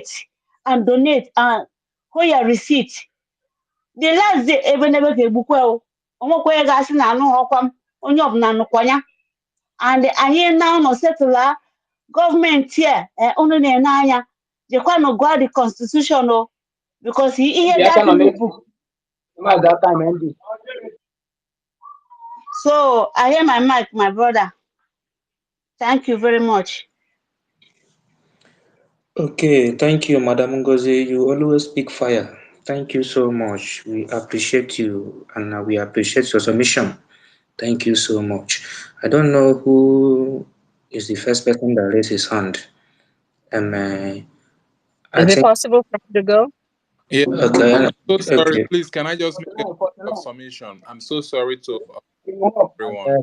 donate and donate and hold your receipt. The last day ebe never ke bukwe o. Onwe kwe ga asi na anu hokwam onye obuna nukwanya. And anyị now no settle government here unu na-ene anya jekwa no gwa the constitution o because ihe Yeah, that can only book. that time ending. So I hear my mic, my brother. Thank you very much. Okay, thank you, Madam Ngozi. You always speak fire. Thank you so much. We appreciate you and we appreciate your submission. Thank you so much. I don't know who is the first person that raised his hand. I Is it think possible for me to go? Yeah, okay. so sorry. Okay. Please, can I just make a of submission? I'm so sorry to everyone.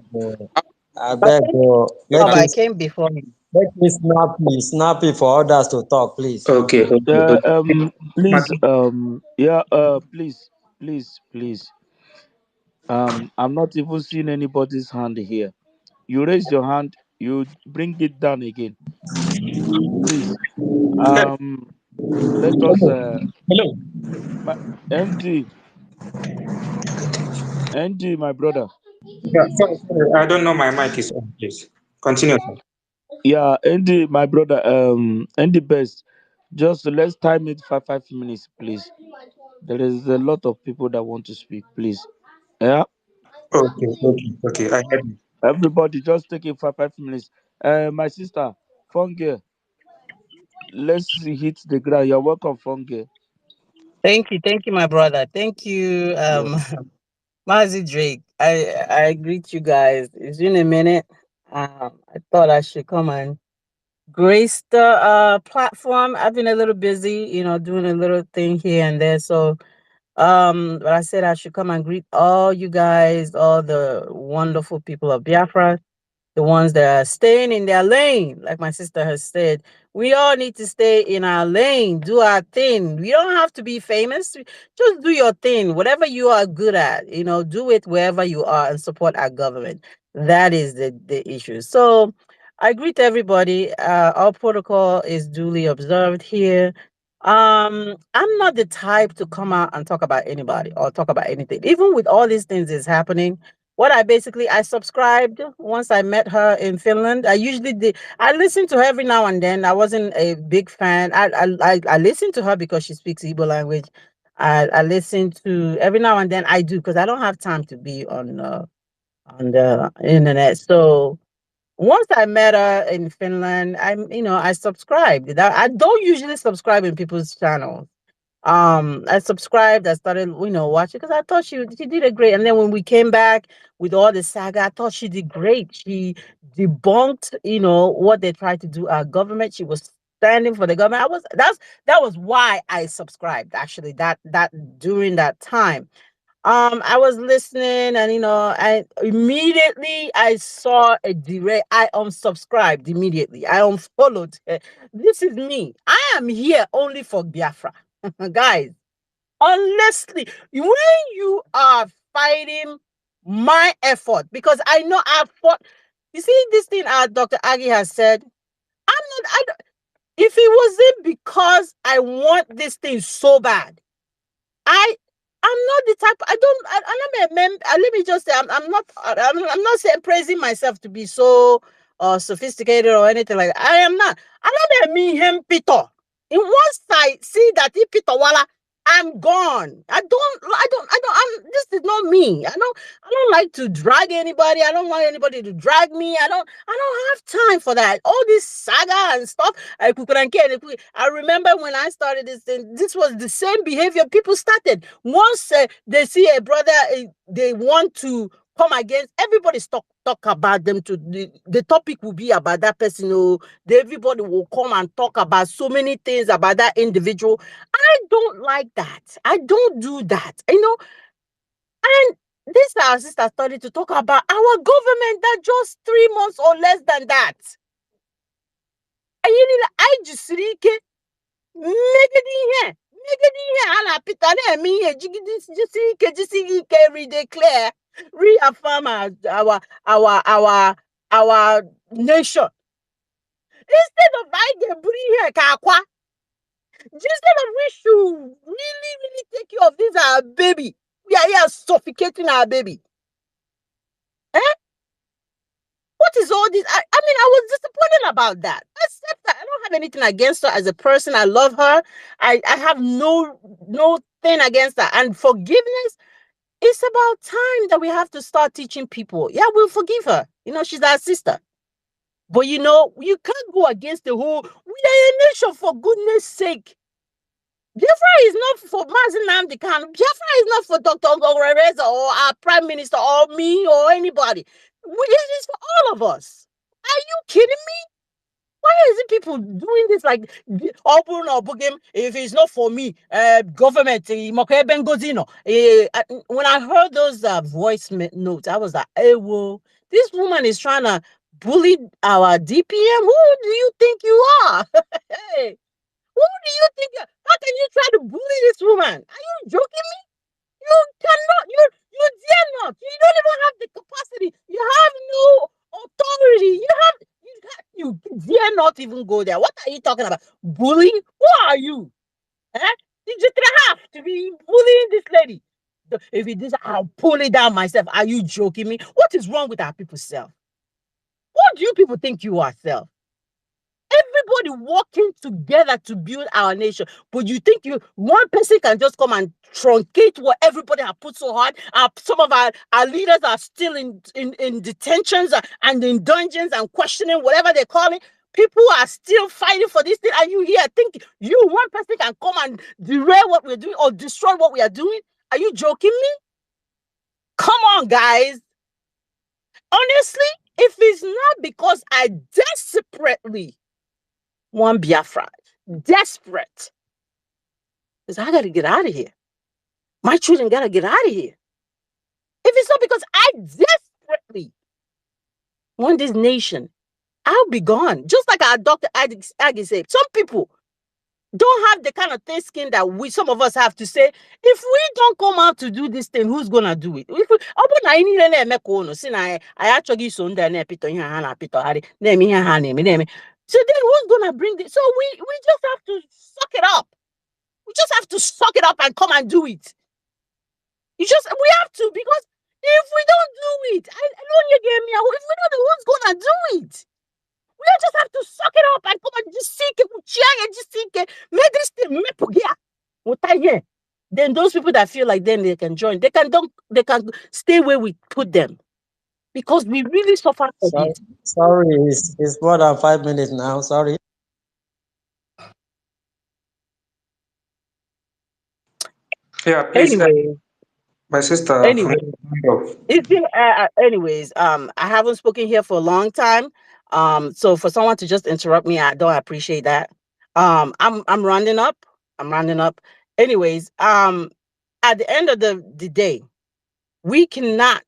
I beg, Oh, I came before you. make me snappy for others to talk, please. Okay. Please, please. I'm not even seeing anybody's hand here. You raise your hand, you bring it down again. Please. Let us Hello. NG, my brother. Yeah, sorry. I don't know my mic is on, please. Continue. Yeah, NG, my brother. NG best. Just let's time it 5 minutes, please. There is a lot of people that want to speak, please. Yeah. Okay. I heard you. Everybody, just take it for 5 minutes. My sister, Funge, let's hit the ground. You're welcome, Funge. Thank you, my brother. Thank you, Mazi Drake. I greet you guys. It's been a minute. I thought I should come and grace the platform. I've been a little busy, doing a little thing here and there. So but I said I should come and greet all you guys, all the wonderful people of Biafra, the ones that are staying in their lane, like my sister has said. We all need to stay in our lane, do our thing. We don't have to be famous. Just do your thing. Whatever you are good at, do it wherever you are and support our government. That is the issue. So I greet everybody. Our protocol is duly observed here. I'm not the type to come out and talk about anybody or talk about anything. Even with all these things is happening, what I subscribed once I met her in Finland. I usually did. I listened to her every now and then. I wasn't a big fan. I listened to her because she speaks Igbo language. I listen to every now and then. I do because I don't have time to be on the internet. So once I met her in Finland, I subscribed. I don't usually subscribe in people's channels. I subscribed. I started, watching because I thought she did a great. And then when we came back with all the saga, I thought she did great. She debunked, what they tried to do. Our government. She was standing for the government. That was why I subscribed. Actually, that during that time. I was listening, and I immediately I saw a direct. I unsubscribed immediately. I unfollowed her. This is me. I am here only for Biafra, guys. Honestly, when you are fighting my effort, because I know I've fought. You see, this thing Dr. Agi has said. I'm not. If it wasn't because I want this thing so bad, I'm not the type. I'm not let me just say I'm not saying praising myself to be so sophisticated or anything like that. I am not. I'm not a me him Peter. In once I see that he Peter Walla, I'm gone. This is not me. I don't like to drag anybody. I don't want anybody to drag me. I don't have time for that. All this saga and stuff. I remember when I started this thing, this was the same behavior people started. Once they see a brother, they want to come against, everybody talk about them. The topic will be about that person. Everybody will come and talk about so many things about that individual. I don't like that. I don't do that. And this our sister started to talk about our government that just 3 months or less than that. I just reaffirm our nation. Instead of I get bring here kakwa, Instead of we should really take care of this our baby, we are here suffocating our baby. Eh? What is all this? I mean, I was disappointed about that. Except that I don't have anything against her as a person. I love her. I have no thing against her. And forgiveness, it's about time that we have to start teaching people. Yeah, we'll forgive her. She's our sister. But you can't go against the whole. We are a nation, for goodness sake. Biafra is not for Mazi Nnamdi Kanu. Biafra is not for Dr. Orabueze or our Prime Minister or me or anybody. It is for all of us. Are you kidding me? Why is it people doing this like if it's not for me, government, Ngozi, when I heard those voice notes, I was like, hey, whoa, this woman is trying to bully our DPM. Who do you think you are? Hey, who do you think you are? How can you try to bully this woman? Are you joking me? You cannot, you dare not. You don't even have the capacity. You have no authority. You dare not even go there. What are you talking about? Bullying? Who are you? Did you have to be bullying this lady? If it is, I'll pull it down myself. Are you joking me? What is wrong with our people's self? What do you people think you are, self? Everybody working together to build our nation. But you think one person can just come and truncate what everybody have put so hard? Some of our leaders are still in detentions and in dungeons and questioning whatever they call it. People are still fighting for this thing. Are you here? Think one person can come and derail what we're doing or destroy what we are doing? Are you joking me? Come on, guys. Honestly, if it's not because I desperately want Biafra, desperate, because I got to get out of here. My children got to get out of here. If it's not because I desperately want this nation, I'll be gone. Just like our Dr. Aggie said, some people don't have the kind of thick skin that some of us have to say, if we don't come out to do this thing, who's going to do it? I actually so then who's going to bring this? So we just have to suck it up. We just have to suck it up and come and do it. We have to, because if we don't do it, if we don't know who's gonna do it, we just have to suck it up and come and just seek it, make this thing. Then those people that feel like then they can join, they can stay where we put them, because we really suffer for this. Sorry, it's more than 5 minutes now. Sorry. Yeah, please. Anyway, My sister. anyway, I haven't spoken here for a long time. So for someone to just interrupt me, I don't appreciate that. I'm rounding up. Anyways, at the end of the day, we cannot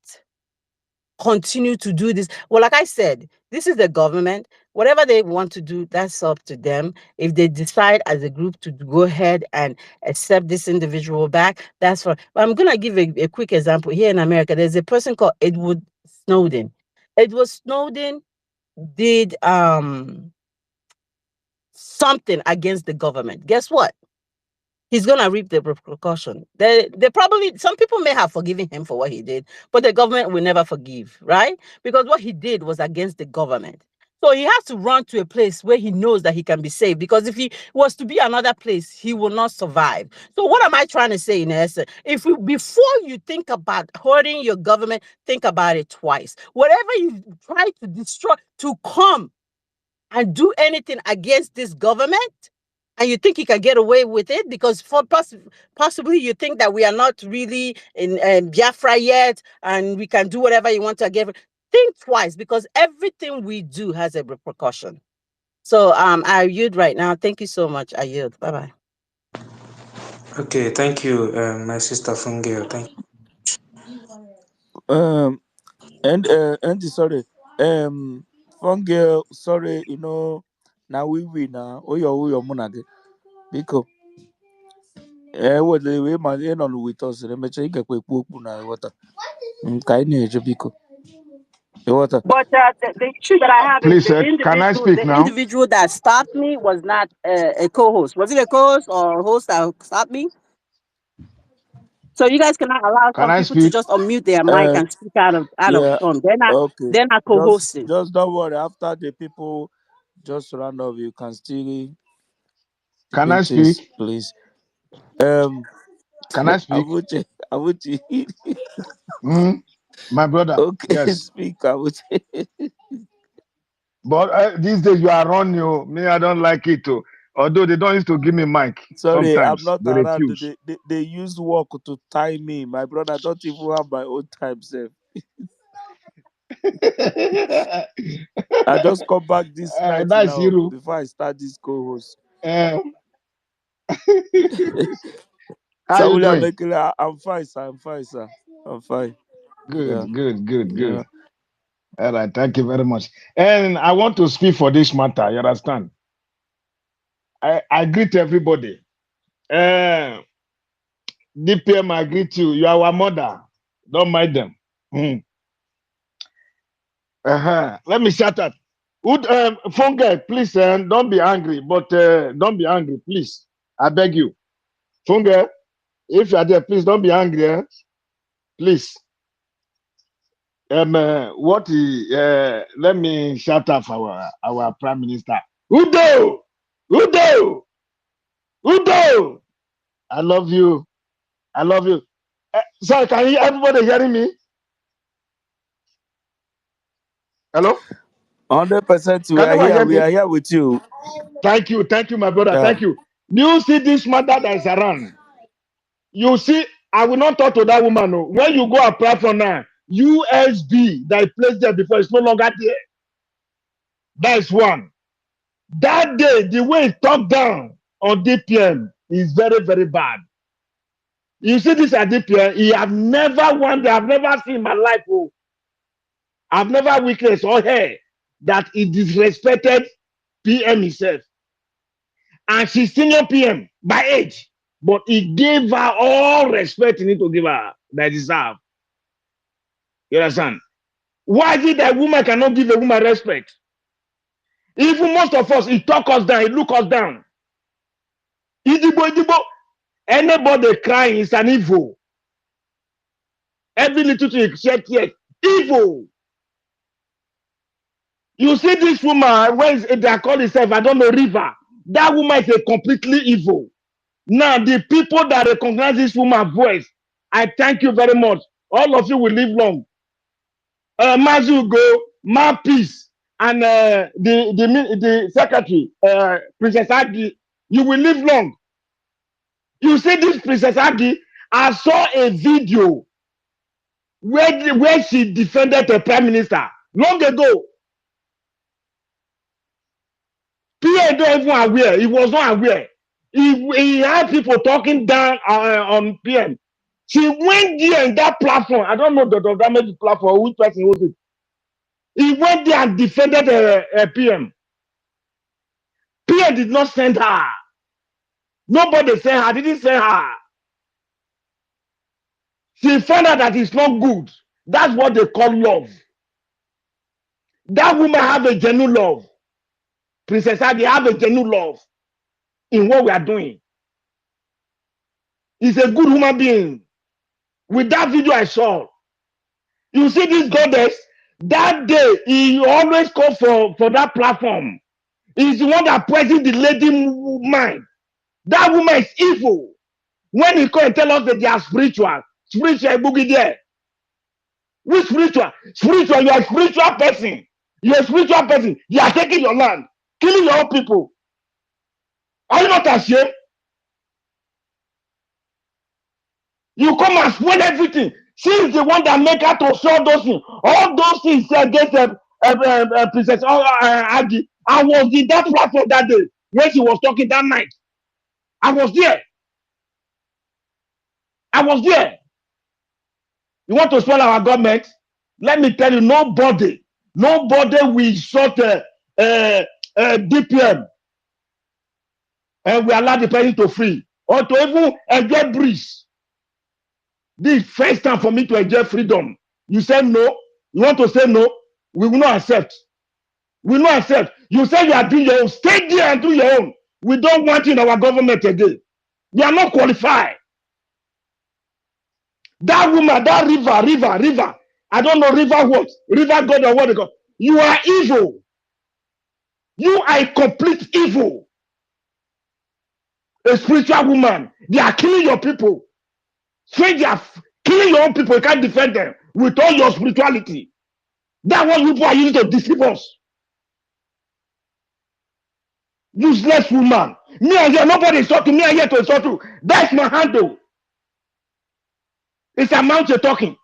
continue to do this. Well, like I said, this is the government. Whatever they want to do, that's up to them. If they decide as a group to go ahead and accept this individual back, that's fine. But I'm going to give a quick example. Here in America, there's a person called Edward Snowden. Edward Snowden did something against the government. Guess what? He's gonna reap the repercussion. They probably, some people may have forgiven him for what he did, but the government will never forgive, right? Because what he did was against the government. So he has to run to a place where he knows that he can be safe. Because if he was to be another place, he will not survive. So what am I trying to say in essence? Before you think about hurting your government, think about it twice. Whatever you try to destroy, to come and do anything against this government, and you think you can get away with it because possibly you think that we are not really in Biafra yet and we can do whatever you want to get. Think twice, because everything we do has a repercussion. So I yield right now. Thank you so much. I yield. Bye-bye. Okay, thank you, my sister Fungio. Thank you. And sorry, Fungel, sorry, now we now. Oh, your monage. Because what the way my end on with us, let me check a quick book now. What kind of biko. What? But the issue that I have is Please, can I speak the now? individual that stopped me was not a co-host. Was it a co-host or a host that stopped me? So you guys cannot allow Can some I people to speak? just unmute their mic Uh, and speak out of yeah. turn. Okay. They're not co-hosting. Just don't worry. After the people just round off, you can still Can I greetings, speak? please. Um, Can I speak? Abuchi, Abuchi. Hmm? My brother, Okay, yes. speak, Abuchi. But these days you are on you. Me, I don't like it too. Although they don't used to give me mic. Sorry, I'm Sometimes not they around. refuse. They use work to tie me. My brother, I don't even have my own time, sir. I just come back this night That's now you. before I start this co-host. Uh, how So you William doing? Ekele, I'm fine, sir. I'm fine, sir. I'm fine. Yeah. Good, good, good, Yeah. good. All right, thank you very much. And I want to speak for this matter. You understand? I greet everybody. DPM, I greet you. You are our mother. Don't mind them. Hmm. Let me shout out. Would Funke, please don't be angry, but don't be angry, please. I beg you. Funke, if you are there, please don't be angry, please. Let me shout out for our Prime Minister. Udo! Udo! Udo! I love you. I love you. Sorry, can you everybody hearing me? Hello? 100%. We Can are anyone here. hear We me? are here with you. Thank you, my brother. Yeah. Thank you. Do you see this mother that is around? You see, I will not talk to that woman. No. When you go apply for now, USB that I placed there before is no longer there. That is one. That day, the way it talked down on DPM is very, very bad. You see this at DPM, he have never one day, I've never seen in my life, oh, I've never witnessed or heard that he disrespected PM himself. And she's senior PM by age, but he gave her all respect he need to give her that deserve. You understand? Why is it that woman cannot give a woman respect? Even most of us, he talk us down, he look us down. Idibo, anybody crying is an evil. Every little thing you shed tears, evil. You see this woman, when they call herself, I don't know, River. That woman is a completely evil. Now, the people that recognize this woman's voice, I thank you very much. All of you will live long. Mazu go, Ma Peace, and the secretary, Princess Agi, you will live long. You see this Princess Agi, I saw a video where she defended the prime minister long ago. PA don't even aware. He was not aware. He had people talking down on PM. She went there in that platform. I don't know the damage platform, which person was it. He went there and defended PM. PM did not send her. Nobody sent her. Didn't send her. She found out that it's not good. That's what they call love. That woman have a genuine love. Princess Adi have a genuine love in what we are doing. He's a good human being. With that video I saw, you see this goddess, that day, he always call for that platform. He's the one that poisoned the lady mind. That woman is evil. When he come and tell us that they are spiritual boogie there. Which spiritual? Spiritual, you are a spiritual person. You're a spiritual person. You are taking your land, killing your own people. Are you not ashamed? You come and spoil everything. She is the one that make her to show those things. All those things against Princess Agi. I was in that platform that day when she was talking that night. I was there. I was there. You want to spoil our government? Let me tell you, nobody will shut DPM and we allow the person to free or to even enjoy breeze. This is first time for me to enjoy freedom. You say no. You want to say no? We will not accept. We will not accept. You say you are doing your own. Stay there and do your own. We don't want you in our government again. We are not qualified. That woman, that river. I don't know river what? River God or what they call. You are evil. You are a complete evil. A spiritual woman. They are killing your people. Say they are killing your own people. You can't defend them with all your spirituality. That's what people are using to deceive us. Useless woman. Me and you, nobody is talking. Me and you to insult you. That's my handle. It's amount you're talking.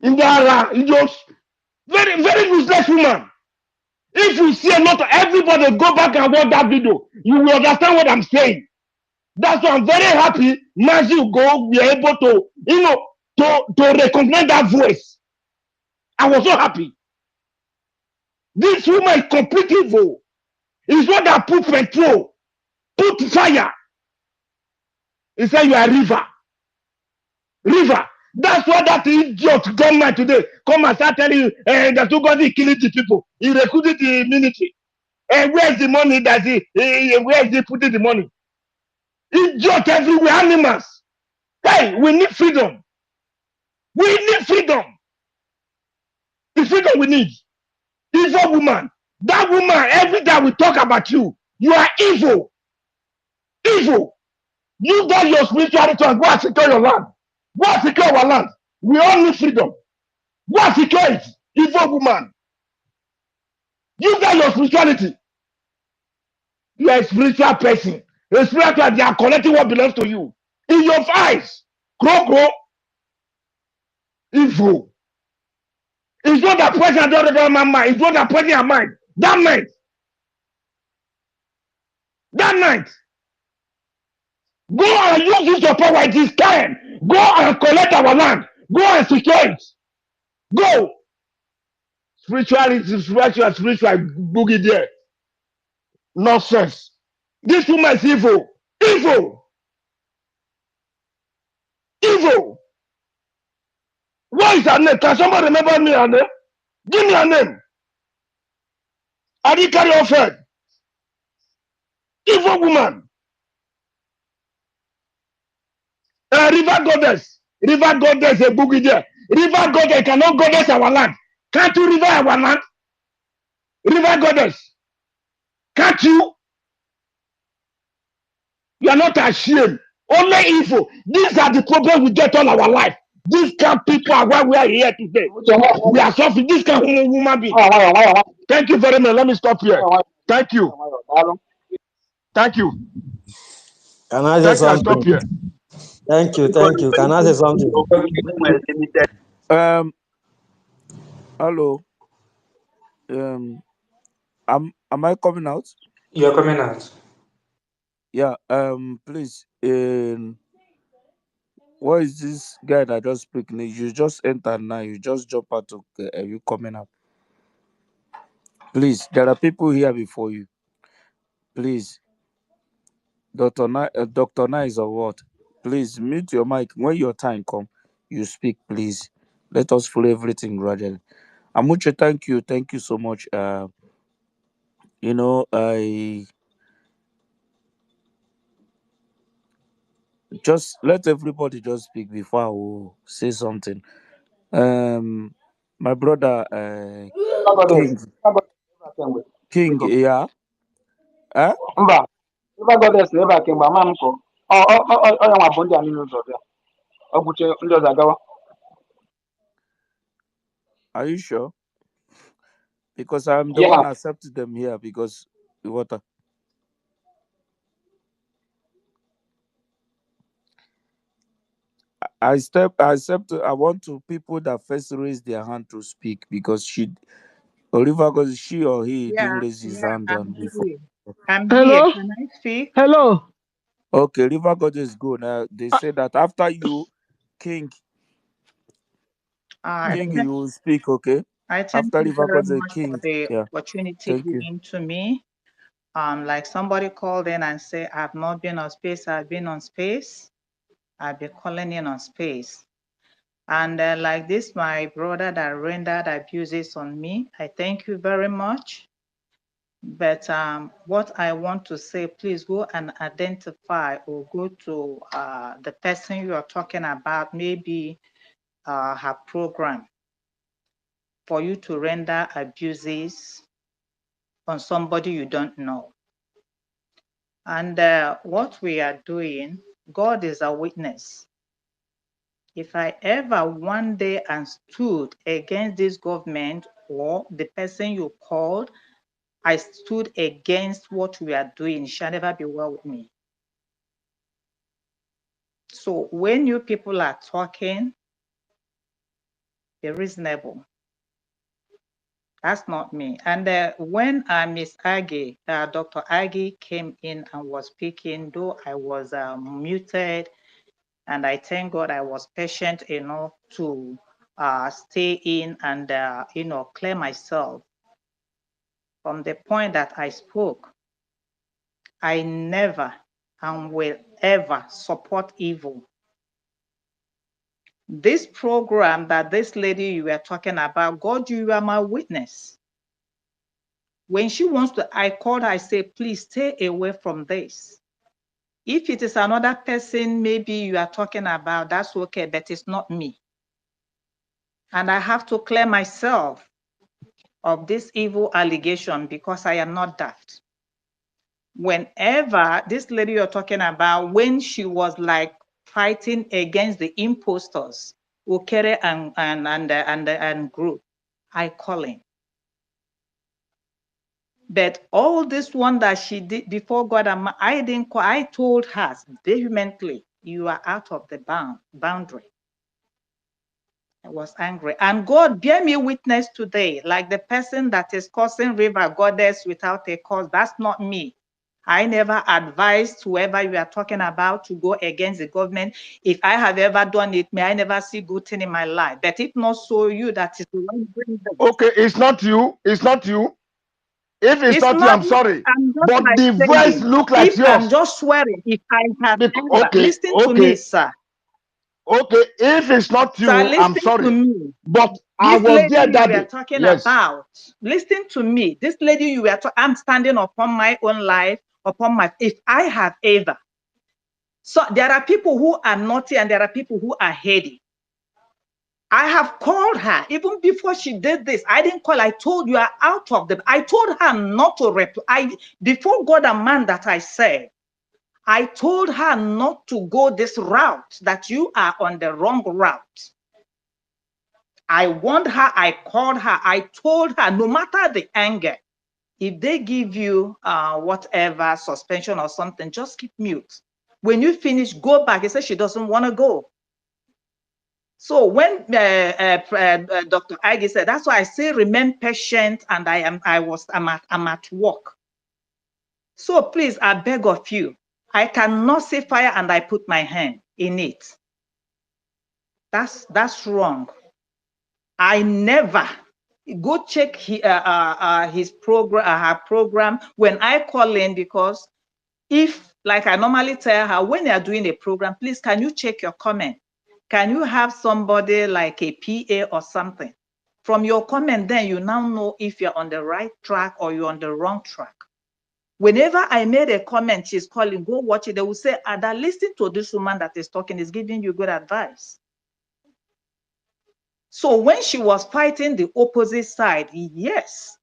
Indara, very, very useless woman. If you see a lot of everybody go back and watch that video, you will understand what I'm saying. That's why I'm very happy. Mazi go be able to, to recognize that voice. I was so happy. This woman is completely evil. It's not that put petrol, put fire. He said you are river. River. That's what that idiot government today come and start telling you that Ngozi killing the people. He recruited the military. And where's the money that where is he putting the money? Idiot everywhere, animals. Hey, we need freedom. We need freedom. The freedom we need. Evil woman. That woman, every day we talk about you. You are evil. Evil. You got your spirituality and go and secure your land. Go and secure our land. We all need freedom. Go and secure it. Evil woman. You got your spirituality. You are a spiritual person. A spiritual, they are collecting what belongs to you. In your eyes. Grow. Evil. It's not that person that don't my mind. It's not that person your mind. That night. Go and use your power this time. Go and collect our land. Go and secure it. Go. Spirituality, spiritual boogie there. Nonsense. This woman is evil. Evil. What is her name? Can somebody remember me her name? Give me her name. I didn't carry off head. Evil woman. River goddess. River goddess, a boogie there. River goddess cannot goddess our land. Can't you river our land? River goddess. Can't you? You are not ashamed. Only evil. These are the problems we get all our life. These kind of people are why we are here today. We are suffering. This kind of human being. Thank you very much. Let me stop here. Thank you. Can I say Thank you. I something? stop here. Thank you. Can I say something? Hello. Am I coming out? You're coming out. Yeah. Please. What is this guy that just speaking? You just enter now. You just jump out. Are you coming out? Please. There are people here before you. Please. Dr. Nice or what? Please mute your mic. When your time come, you speak, please. Let us follow everything gradually. Amuche, thank you. Thank you so much. I just let everybody just speak before I will say something. My brother, King, yeah. Huh? Mba, ebe goddess ebe a kemgbe ama m kọ ọ ya nwa bụ ndị a niile ụzọ bịa ọ bụche ndị ọzọ agawa. Are you sure? Because I'm the one accepted them here because the water. I want to people that first raise their hand to speak because Oliver, because she or he didn't raise his hand before. I'm Hello? here. Can I speak? Hello. Okay, River God is good. Now they say that after you, King, you will speak. Okay. I thank After you River very God much King, for the yeah. opportunity Thank you. given to me. Like somebody called in and said, I've not been on space. I've been on space. I've been calling in on space. And like this, my brother that rendered abuses on me, I thank you very much. But what I want to say, please go and identify or go to the person you are talking about, maybe her program, for you to render abuses on somebody you don't know. And what we are doing, God is a witness. If I ever one day and stood against this government or the person you called, I stood against what we are doing, it shall never be well with me. So when you people are talking, be reasonable. That's not me. And when Miss Aggie, Dr. Aggie came in and was speaking, though I was muted, and I thank God I was patient enough to stay in and, clear myself. From the point that I spoke, I never and will ever support evil. This program that this lady you were talking about, God, you are my witness. When she wants to, I called her, I say, please stay away from this. If it is another person, maybe you are talking about, that's okay, but it's not me. And I have to clear myself of this evil allegation because I am not that. Whenever this lady you're talking about, when she was like fighting against the imposters, Ukere and group, I call in. But all this one that she did before God, I didn't call, I told her vehemently, you are out of the boundary. I was angry. And God bear me witness today, like the person that is causing river goddess without a cause, that's not me. I never advised whoever you are talking about to go against the government. If I have ever done it, may I never see good thing in my life. But if not so, you that is the one doing that. Okay, it's not you. It's not you. If it's not you, not I'm sorry. I'm just But like the voice saying, look like if I'm yours. just swearing, if I have ever, Okay, listen to me, sir. okay. If it's not Sir, you, I'm listen to sorry. me. But I This was lady there you that were day. talking Yes. about, listen to me. This lady you were talking, I'm standing upon my own life, upon my, if I have ever. So there are people who are naughty and there are people who are heady. I have called her even before she did this. I didn't call. I told you are out of them. I told her not to reply. Before God and man that I said, I told her not to go this route, that you are on the wrong route. I warned her, I called her, I told her, no matter the anger, if they give you whatever, suspension or something, just keep mute. When you finish, go back. He said she doesn't want to go. So when Dr. Ige said, that's why I say remain patient, and I'm at work. So please, I beg of you, I cannot say fire and I put my hand in it. That's wrong. I never go check his program, her program when I call in, because if, like I normally tell her, when you are doing a program, please, can you check your comment? Can you have somebody like a PA or something? From your comment, then you now know if you're on the right track or you're on the wrong track. Whenever I made a comment, she's calling, go watch it. They will say, Ada, listen to this woman that is talking, is giving you good advice. So when she was fighting the opposite side, yes,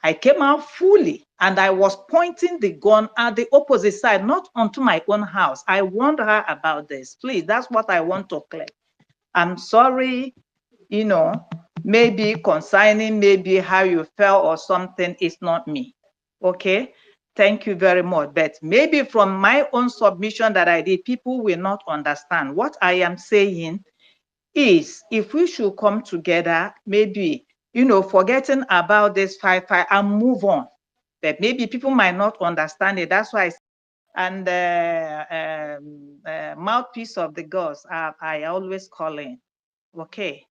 I came out fully and I was pointing the gun at the opposite side, not onto my own house. I warned her about this. Please, that's what I want to clear. I'm sorry, maybe concerning maybe how you felt or something, it's not me. Okay? Thank you very much. But maybe from my own submission that I did, people will not understand. What I am saying is, if we should come together, maybe, forgetting about this fight and move on. But maybe people might not understand it. That's why and mouthpiece of the gods, I always call in. Okay.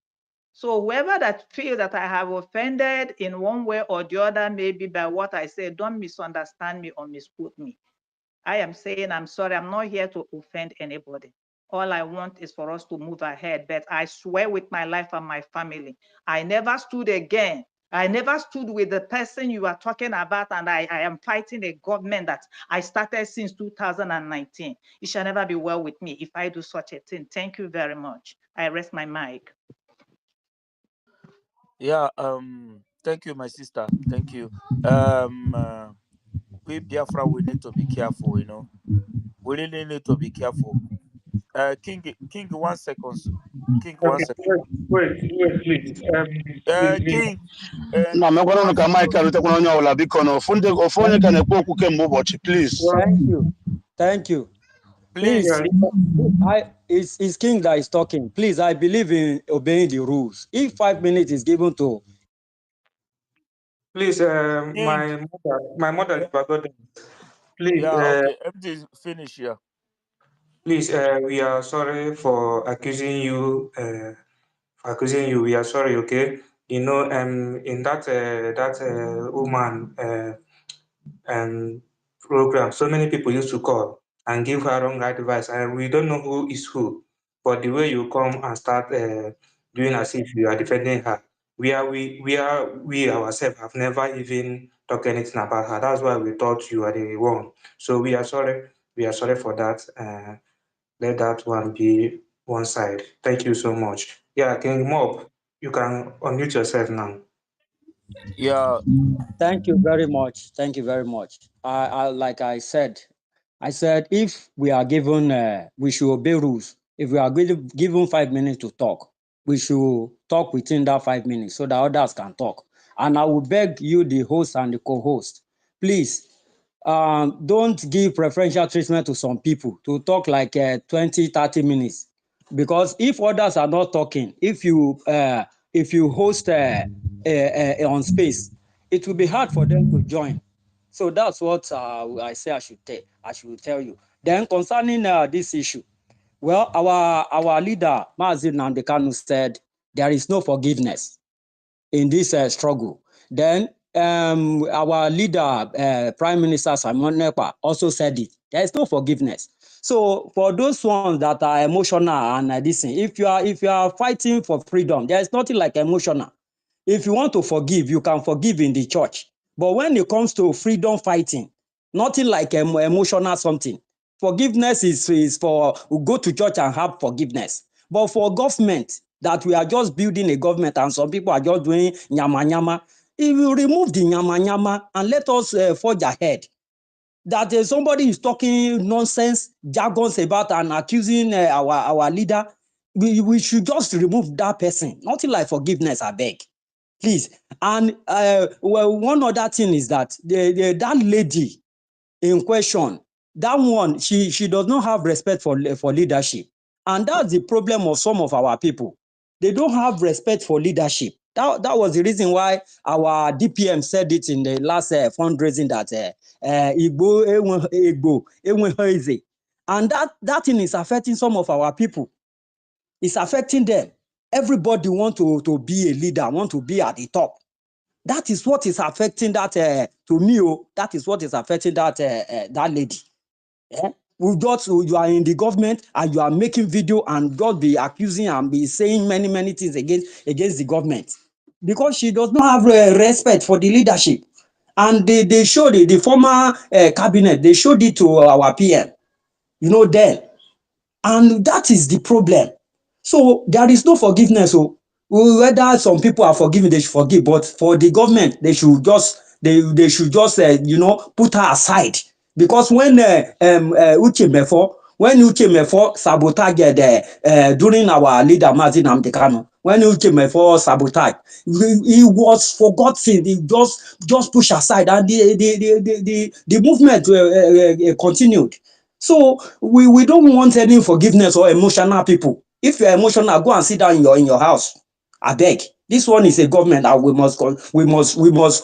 So whoever that feels that I have offended in one way or the other, maybe by what I say, don't misunderstand me or misquote me. I am saying I'm sorry. I'm not here to offend anybody. All I want is for us to move ahead. But I swear with my life and my family, I never stood again. I never stood with the person you are talking about, and I am fighting a government that I started since 2019. It shall never be well with me if I do such a thing. Thank you very much. I rest my mic. Yeah. Thank you, my sister. Thank you. We Biafra, we need to be careful. We really need to be careful. King, 1 second. King, one Okay, second. wait, please. King. na megwara ụnụ ka Mike rutekwana onye ọbụla biko na ofu onye ka na-ekwu okwu kemgbe ụbọchị please. Thank you. Thank you. Please. Please, it's King that is talking. Please, I believe in obeying the rules. If 5 minutes is given to Please, King. my mother is forgotten. Please, Yeah. Okay. Everything finish here. please, we are sorry for accusing you. We are sorry, okay? In that woman program, so many people used to call and give her wrong advice, and we don't know who is who. But the way you come and start doing as if you are defending her, we ourselves have never even talked anything about her. That's why we thought you are the one. So we are sorry. We are sorry for that. Let that one be one side. Thank you so much. Yeah, King Mob, you can unmute yourself now. Yeah. Thank you very much. Thank you very much. Like I said, if we are given, we should obey rules. If we are given 5 minutes to talk, we should talk within that 5 minutes so that others can talk. And I will beg you, the host and the co-host, please, don't give preferential treatment to some people to talk like 20, 30 minutes. Because if others are not talking, if you host on space, it will be hard for them to join. So that's what I say I should tell you. Then concerning this issue, well, our leader, Mazi Nnamdi Kanu, said there is no forgiveness in this struggle. Then our leader, Prime Minister Simon Ekpa, also said it. There is no forgiveness. So for those ones that are emotional and this thing, if you are fighting for freedom, there is nothing like emotional. If you want to forgive, you can forgive in the church. But when it comes to freedom fighting, nothing like emotional something. Forgiveness is for we go to church and have forgiveness. But for government, that we are just building a government and some people are just doing nyama nyama, if you remove the nyama nyama and let us forge ahead, that somebody is talking nonsense, jargons about and accusing our leader, we should just remove that person. Nothing like forgiveness, I beg. Please. And well, one other thing is that that lady in question, that one, she does not have respect for leadership. And that's the problem of some of our people. They don't have respect for leadership. That was the reason why our DPM said it in the last fundraising that Igbo enweghị eze. And that thing is affecting some of our people. It's affecting them. Everybody want to be a leader, want to be at the top. That is what is affecting that to me. That is what is affecting that lady. Yeah? You are in the government and you are making video and just be accusing and be saying many things against the government because she does not have respect for the leadership. And they showed it, the former cabinet, they showed it to our PM, then. And that is the problem. So there is no forgiveness. So whether some people are forgiven, they should forgive. But for the government, they should just put her aside. Because when Uche Mefo sabotaged during our leader Mazi Nnamdi Kanu, when Uche Mefo sabotaged, he was forgotten. He just pushed aside, and the movement continued. So we don't want any forgiveness or emotional people. If you're emotional, go and sit down in your house. I beg. This one is a government and we must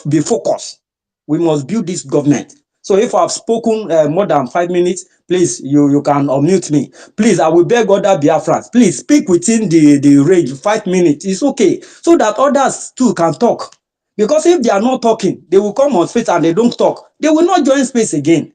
be focused. We must build this government. So if I've spoken more than 5 minutes, please you can unmute me. Please, I will beg other Biafrans. Please speak within the range. 5 minutes. It's okay. So that others too can talk. Because if they are not talking, they will come on space and they don't talk. They will not join space again.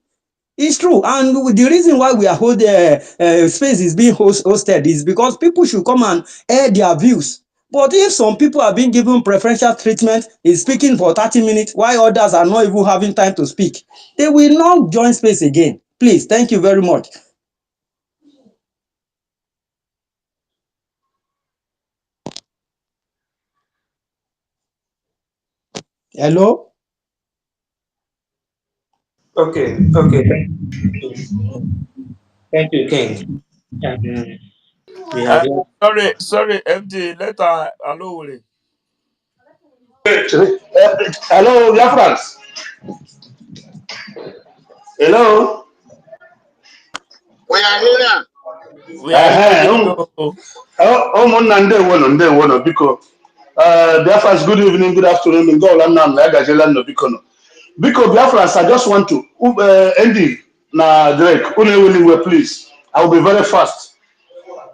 It's true, and the reason why we are holding space is being hosted is because people should come and air their views. But if some people are being given preferential treatment, is speaking for 30 minutes, while others are not even having time to speak, they will not join space again. Please, thank you very much. Hello? Okay, thank you, King. We have Sorry, MD. Later, hello. Hello, dear friends. Hello. We are here. We are hearing you. Ụmụnna ndewo nọ biko Biafrans, good evening, good afternoon, nke ọla nna m na agajela nọ biko nọ biko Biafrans, I just want to Andy na Drake, unu please, I will be very fast,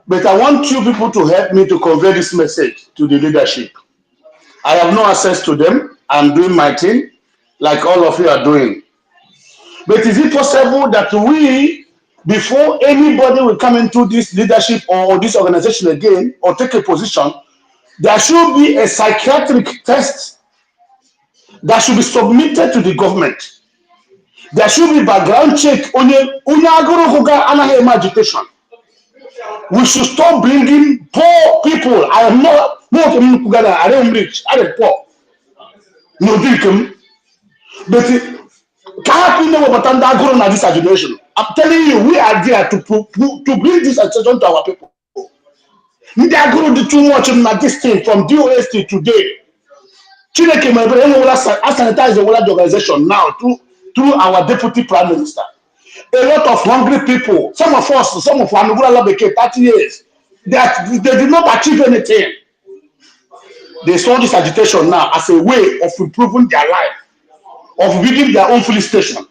but I want you people to help me to convey this message to the leadership. I have no access to them. I'm doing my thing like all of you are doing, but is it possible that we, before anybody will come into this leadership or this organization again or take a position, there should be a psychiatric test that should be submitted to the government. There should be background check. Agitation. We should stop bringing poor people. I am not I am rich. I am poor. No drink. But this agitation. I'm telling you, we are there to bring this agitation to our people. They are going to do too much in this thing from DOST today. Chineke sanitize the world organization now through our deputy prime minister. A lot of hungry people, some of us, some of Anugula became 30 years, that they did not achieve anything. They saw this agitation now as a way of improving their life, of building their own police station,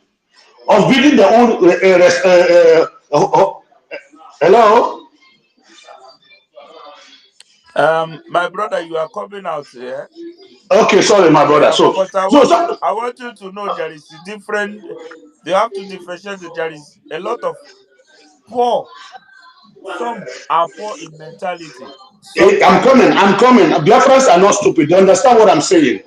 of building their own. Hello? My brother, you are coming out here. Okay, sorry, my brother. Yeah, but I want you to know there is a different. They have to differentiate that there is a lot of poor. Some are poor in mentality. I'm coming. Biafrans are not stupid. They understand what I'm saying.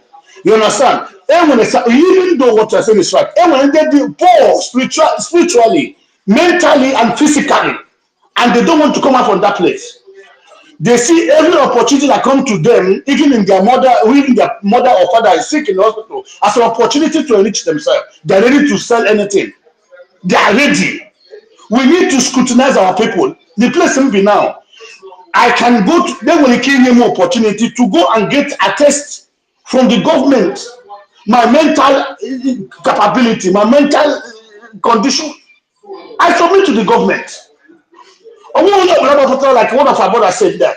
You understand? Even though what you're saying is right, and when they be poor spiritually, mentally, and physically, and they don't want to come out from that place. They see every opportunity that come to them, even in their mother or father is sick in the hospital, as an opportunity to enrich themselves. They're ready to sell anything. They are ready. We need to scrutinize our people. The place will be now. I can go to, they will give me more opportunity to go and get a test from the government. My mental capability, my mental condition. I submit to the government. Like one of our brothers said that.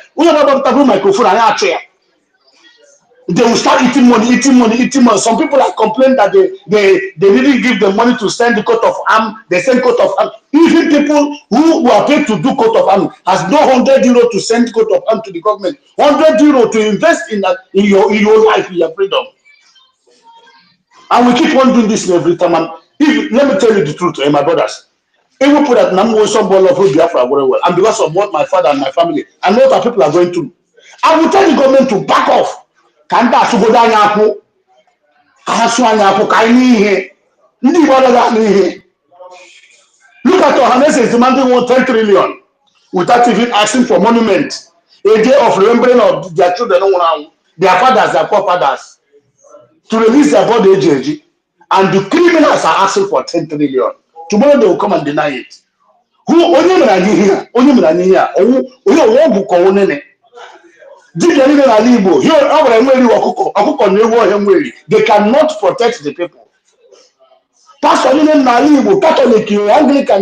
They will start eating money. Some people have complained that they didn't give them money to send the coat of arms. They send coat of arms. Even people who were paid to do coat of arms has no €100 to send coat of arms to the government. €100 to invest in your life, in your freedom. And we keep on doing this every time. And let me tell you the truth, my brothers. Even put that number somebody of Biafra very well, and because of what my father and my family and what our people are going through, I will tell the government to back off. Look at Johannes demanding 10 trillion without even asking for monument, a day of remembering of their children, their fathers, their forefathers, to release their body, and the criminals are asking for 10 trillion. Tomorrow they will come and deny it. Who only here? They cannot protect the people. Pastor Catholic, Anglican,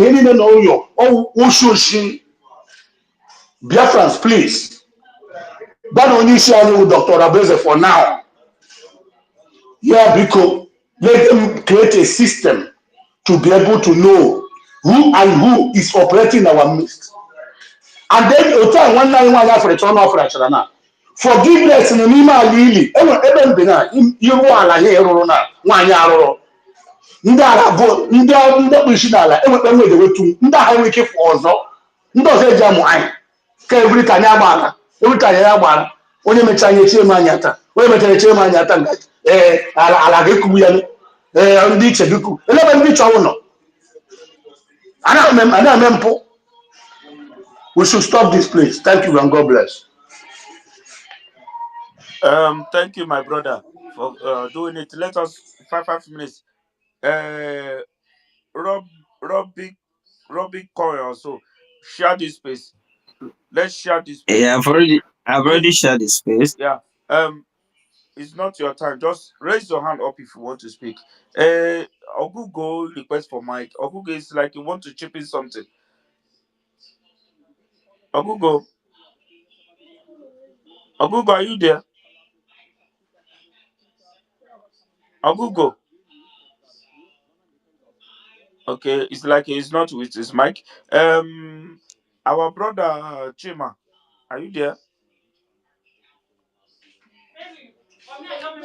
Biafrans, please. Ban only share with Dr. Orabueze for now. Yeah, because let them create a system to be able to know who is operating our midst. And then one night for a turn off now. Forgiveness in the Nima Lili. Even Bena, you are like here, ndị ala bụ ndị kpụ isi n'ala enwekpe nwede wetu ndị agha enwe ike fụ ọzọ ndị ọzọ eji amụ anyị ka ebiri ka anyị agbaala ebiri ka anyị agbaala onye mechaa anyị echie m anya taa onye mechara echie m anya taa ala ga-ekugbu ya ndị iche bikwu elebe ndị chọwụ nọ anaghị eme mpụ. We should stop this place. Thank you and God bless. Thank you, my brother, for doing it. Let us 5 minutes. Robbie Coy also share this space. Let's share this space. Yeah, I've already shared the space. Yeah. It's not your time. Just raise your hand up if you want to speak. Ogugo request for mic. Ogugo is like you want to chip in something. Ogugo, are you there? Ogugo. Okay, it's like he's not with his mic. Our brother Chima, are you there?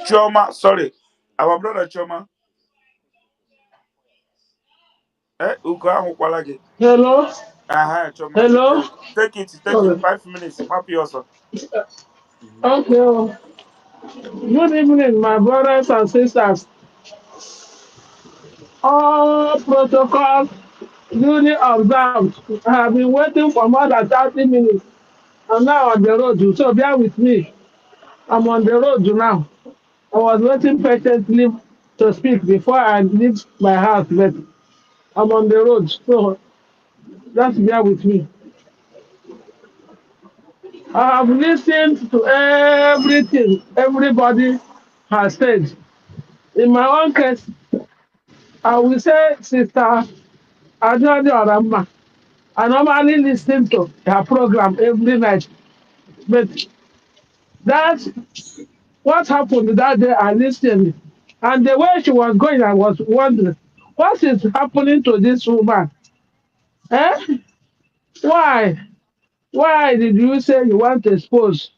Choma, sorry. Our brother Choma. Hello? Choma. Hello? Take it. Sorry. 5 minutes. Happy also. Okay. Good evening, my brothers and sisters. All protocols duly observed. I have been waiting for more than 30 minutes. I'm now on the road, so bear with me. I'm on the road now. I was waiting patiently to speak before I leave my house, but I'm on the road, so just bear with me. I have listened to everything everybody has said. In my own case, I will say Sister Adjadi Orama. I normally listen to her program every night, but that what happened that day I listened, and the way she was going, I was wondering, what is happening to this woman? Eh? Why? Why did you say you want to expose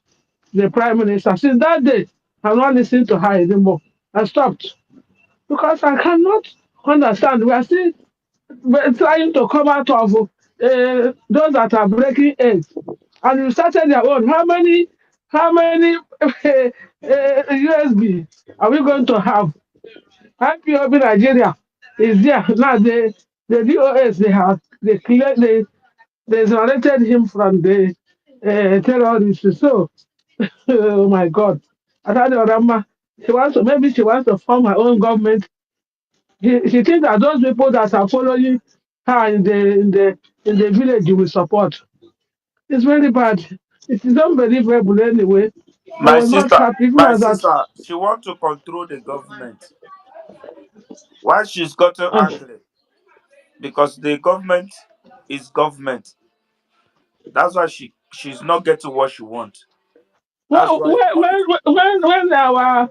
the prime minister? Since that day, I'm not listening to her anymore. I stopped because I cannot understand. We are still trying to come out of those that are breaking eggs, and you started your own. How many USB are we going to have? IPOB Nigeria is there now. The DOS they exonerated him from the terrorists. So, oh my God, Atadi Orama, she wants to form her own government. She thinks that those people that are following her in the village will support. It's very bad. It is unbelievable anyway. I My was not sister, happy. It was that she wants to control the government. Why she's gotten angry? Because the government is government. That's why she's not getting what she wants. That's when why when our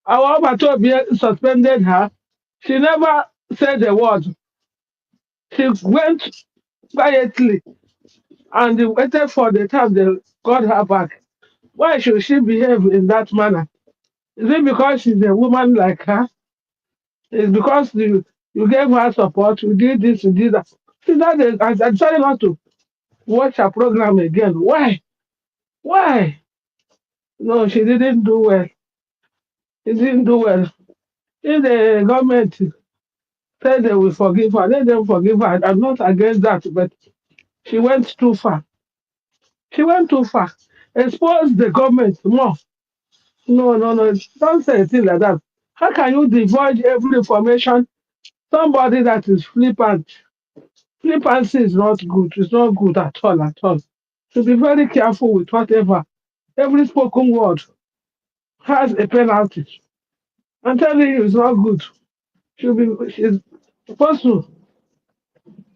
Obatobi suspended her, she never said a word. She went quietly and waited for the time they got her back. Why should she behave in that manner? Is it because she's a woman like her? It's because you gave her support, you did this, you did that. See that I decided not to watch her program again. Why? Why? No, she didn't do well. She didn't do well. If the government said they will forgive her, let them forgive her. I'm not against that, but she went too far. She went too far. Expose the government more. No, no, no. Don't say a thing like that. How can you divulge every information? Somebody that is flippant. Flippancy is not good. It's not good at all, at all. So be very careful with whatever. Every spoken word has a penalty. I'm telling you, it's not good. She's supposed to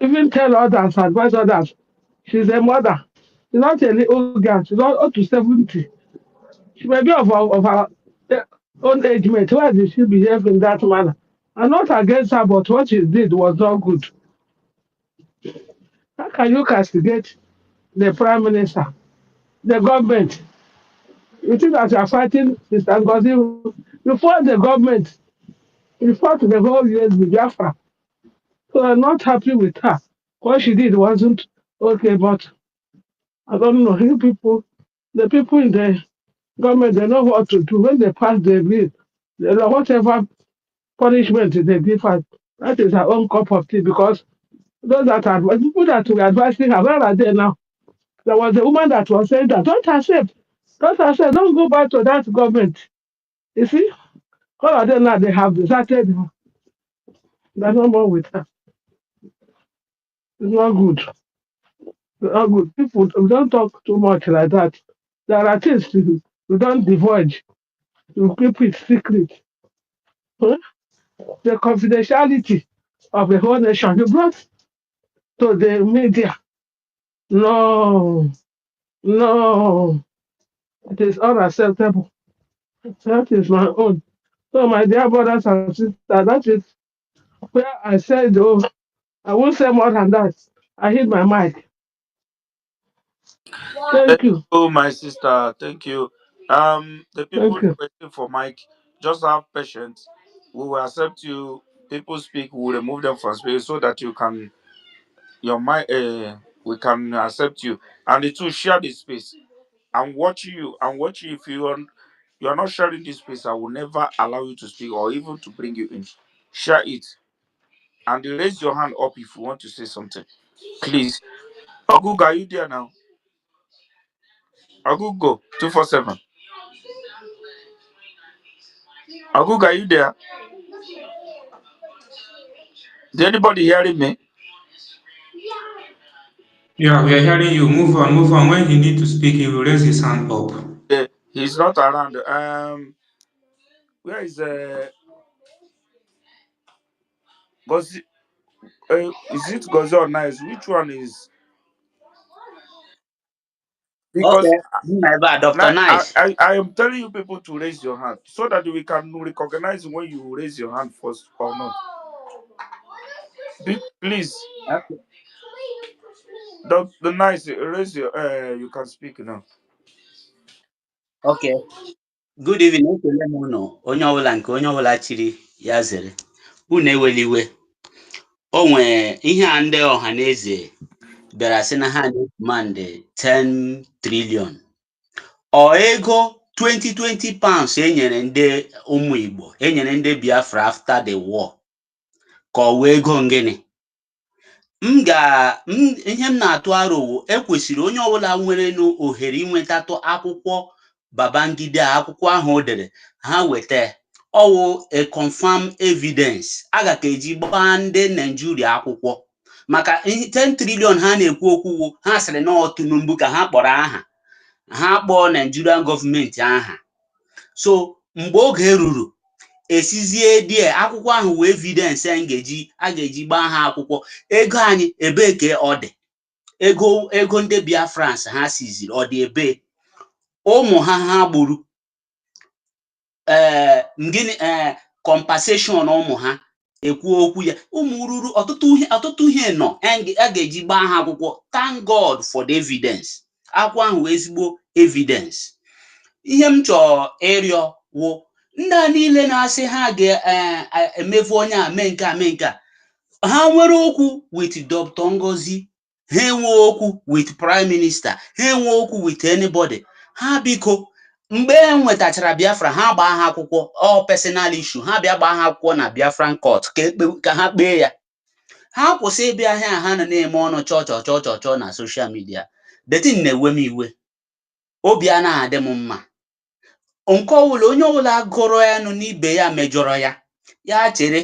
even tell others, advise others. She's a mother. She's not a little girl. She's not up to 70. She may be of her eh, own age mate. Why did she behave in that manner? I'm not against her, but what she did was not good. How can you castigate the prime minister, the government? You think that you are fighting Mr. Ngozi before the government. He fought the whole years with Biafra. So I'm not happy with her. What she did wasn't okay, but I don't know. You people, the people in the government, they know what to do. When they pass the bill, they know whatever punishment they give us, that is our own cup of tea because those that are people that we are advising her, where are they now? There was a woman that was saying that don't accept, don't go back to that government. You see, all of them now they have deserted her. They're no more with her. It's not good. It's not good. People we don't talk too much like that. There are things we don't divulge. You keep it secret. Huh? The confidentiality of the whole nation you brought to the media. No, no, it is unacceptable. That is my own. So, my dear brothers and sisters, that is where I said, oh, I won't say more than that. I hit my mic. Thank Thank you. you, my sister. Thank you. The people Thank you. waiting for Mike, just have patience. We will accept you. People speak, we will remove them from space so that you can your mind. We can accept you, and the two share the space. I'm watching you. I'm watching if you are not sharing this space. I will never allow you to speak or even to bring you in. Share it and raise your hand up if you want to say something. Please, Oguga, are you there now? Ogugo 247. Oguga, are you there? Is anybody hearing me? Yeah, we are hearing you. Move on, move on. When he need to speak, he will raise his hand up. He's not around. Where is Gozi? Is it Gozi or Nice? Which one is? Because Okay, my bad, Dr. now Nice. I am telling you people to raise your hand so that we can recognize when you raise your hand first or not. Please, Okay. the Nice, raise your. You can speak now. Okay. Good evening. Ekele m unu. Onye ọbụla nke onye ọbụla chiri ya zere. Unu eweliwe. O nwere ihe a ndị ọha na eze bịara sị na ha na-ekumandị 10 trillion. Ọ ego 2020 pounds enyere ndị ụmụ Igbo, enyere ndị Biafra after the war. Ka ọ wee ego ngịnị? Ihe m na-atụ aro wụ ekwesịrị onye ọbụla nwere ohere inwetatụ akwụkwọ Babangida akwụkwọ ahụ o dere ha weta ọwụ a confirm evidence aga ka eji gbaa ndị Naijiria akwụkwọ maka 10 trillion ha na-ekwu okwu ha sịrị na Tinubu ka ha kpọrọ aha ha kpọọ Nigerian gọọmenti aha so mgbe oge ruru esizie die akwụkwọ ahụ wee evidence a ga-eji gbaa ha akwụkwọ ego anyị ebee ka ọ dị ego ndị Biafrans ha siziri ọ dị ebe ụmụ ha gburu gịnị compensation ụmụ ha ekwu okwu ya ụmụ ruru ọtụtụ ihe nọ a ga-eji gbaa ha akwụkwọ. Thank God for the evidence. Akwụkwọ ahụ ezigbo evidence. Ihe m chọrọ ịrịọ wụ ndị a niile na-asị ha ga-emefu onye a mee nke a mee nke a ha nwere okwu with Dr. Ngozi ha enwe okwu with Prime Minister ha enwe okwu with anybody ha biko mgbe e nwetachara Biafra ha gbaa ha akwụkwọ all personal issue ha bịa gbaa ha akwụkwọ na Biafran court ka ha kpee ya ha kwụsị ịbịa ha na-eme ọnụ chọọ na social media the thing na-ewe m iwe obi a na-adị m mma nke ọbụla onye ọbụla gụrụ ya nụ n'ibe ya mejọrọ ya chere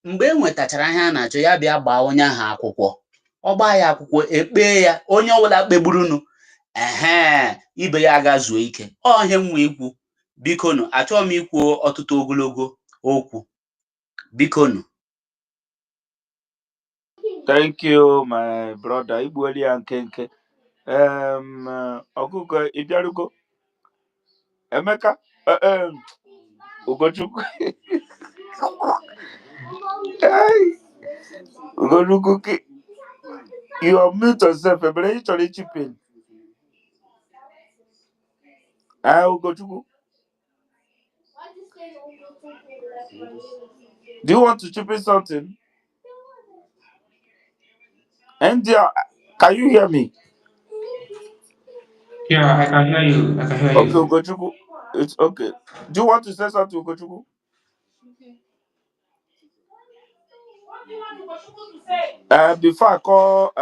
mgbe e nwetachara ihe a na-achọ ya bịa gbaa onye ahụ akwụkwọ ọ gbaa ya akwụkwọ ekpee ya onye ọbụla kpegburunu ibe ya agazuo ike ihe nwa ikwu bikonu achọghị m ikwu ọtụtụ ogologo okwu bikonu. Thank you, my brother. Igbueli ya nkenke. Ọkụkọ ịbịarugo Emeka Ugochukwu Hey, Ugochukwu you unmute yourself ebere ị chọrọ ichipin Ugochukwu Do you want to chip in something? India, can you hear me? Yeah, I can hear you. I can hear Okay, you. Ugochukwu. It's okay. Do you want to say something, Ugochukwu? Before I call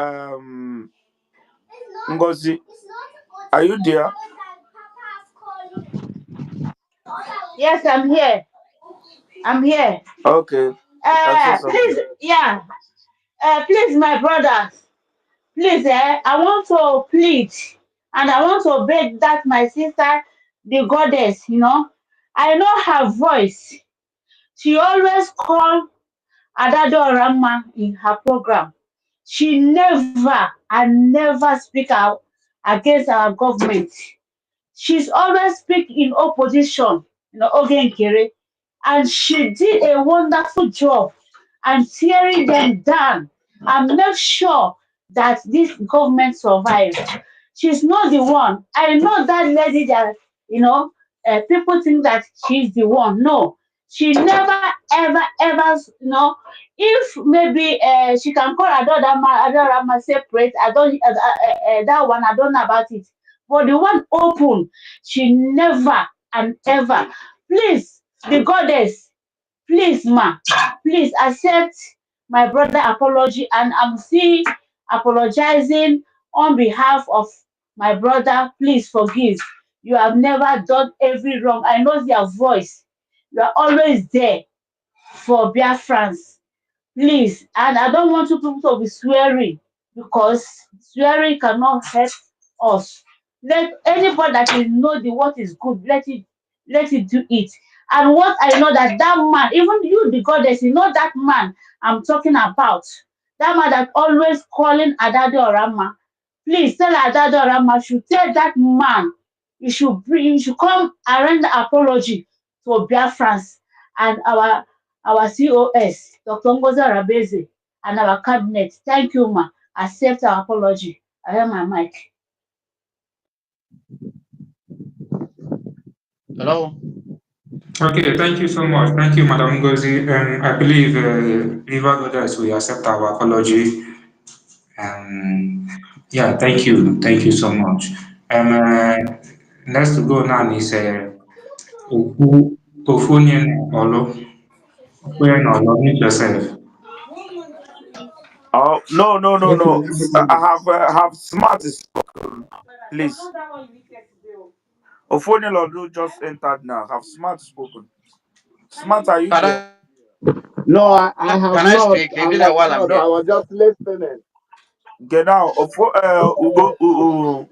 Ngozi, are you there? Yes, I'm here. I'm here. Okay, you can say something. Please, yeah. Please, my brothers. Please, I want to plead and I want to beg that my sister, the goddess, I know her voice. She always call Adado Rama in her program. She never and never speak out against our government. She's always speak in opposition, Ogen Kere, and she did a wonderful job and tearing them down and make sure that this government survived. She's not the one. I know that lady that people think that she's the one. No, she never ever. If maybe she can call Adorama separate. I don't that one. I don't know about it. But the one open, she never and ever. Please, the goddess, please, ma, please accept my brother apology, and I'm still apologizing on behalf of my brother. Please forgive. You have never done every wrong. I know their voice. You are always there for Biafrans. Please, and I don't want you people to be swearing because swearing cannot help us. Let anybody that is know the what is good, let it do it. And what I know that man, even you the goddess, you know that man I'm talking about. That man that always calling Adado Orama. Please tell Adado Orama should tell that man he should come and render apology to Biafrans and our COS, Dr. Ngozi Orabueze, and our cabinet. Thank you, ma. Accept our apology. I have my mic. Hello. Okay, thank you so much. Thank you, Madam Ngozi. I believe River Goddess will accept our apology. Yeah, thank you. Thank you so much. Uh, Next to go now is Ofunyen Olo. Ofunyen Olo, meet yourself. Oh no, no, no, Okay, no. I everybody. have smart spoken, please. Ofonelo just entered now. Have smart spoken. Smart, are you Can there? I No, I have can I not. speak? It's I'm been a like, while no, I'm no, here. I was just listening. Get out. Ugo,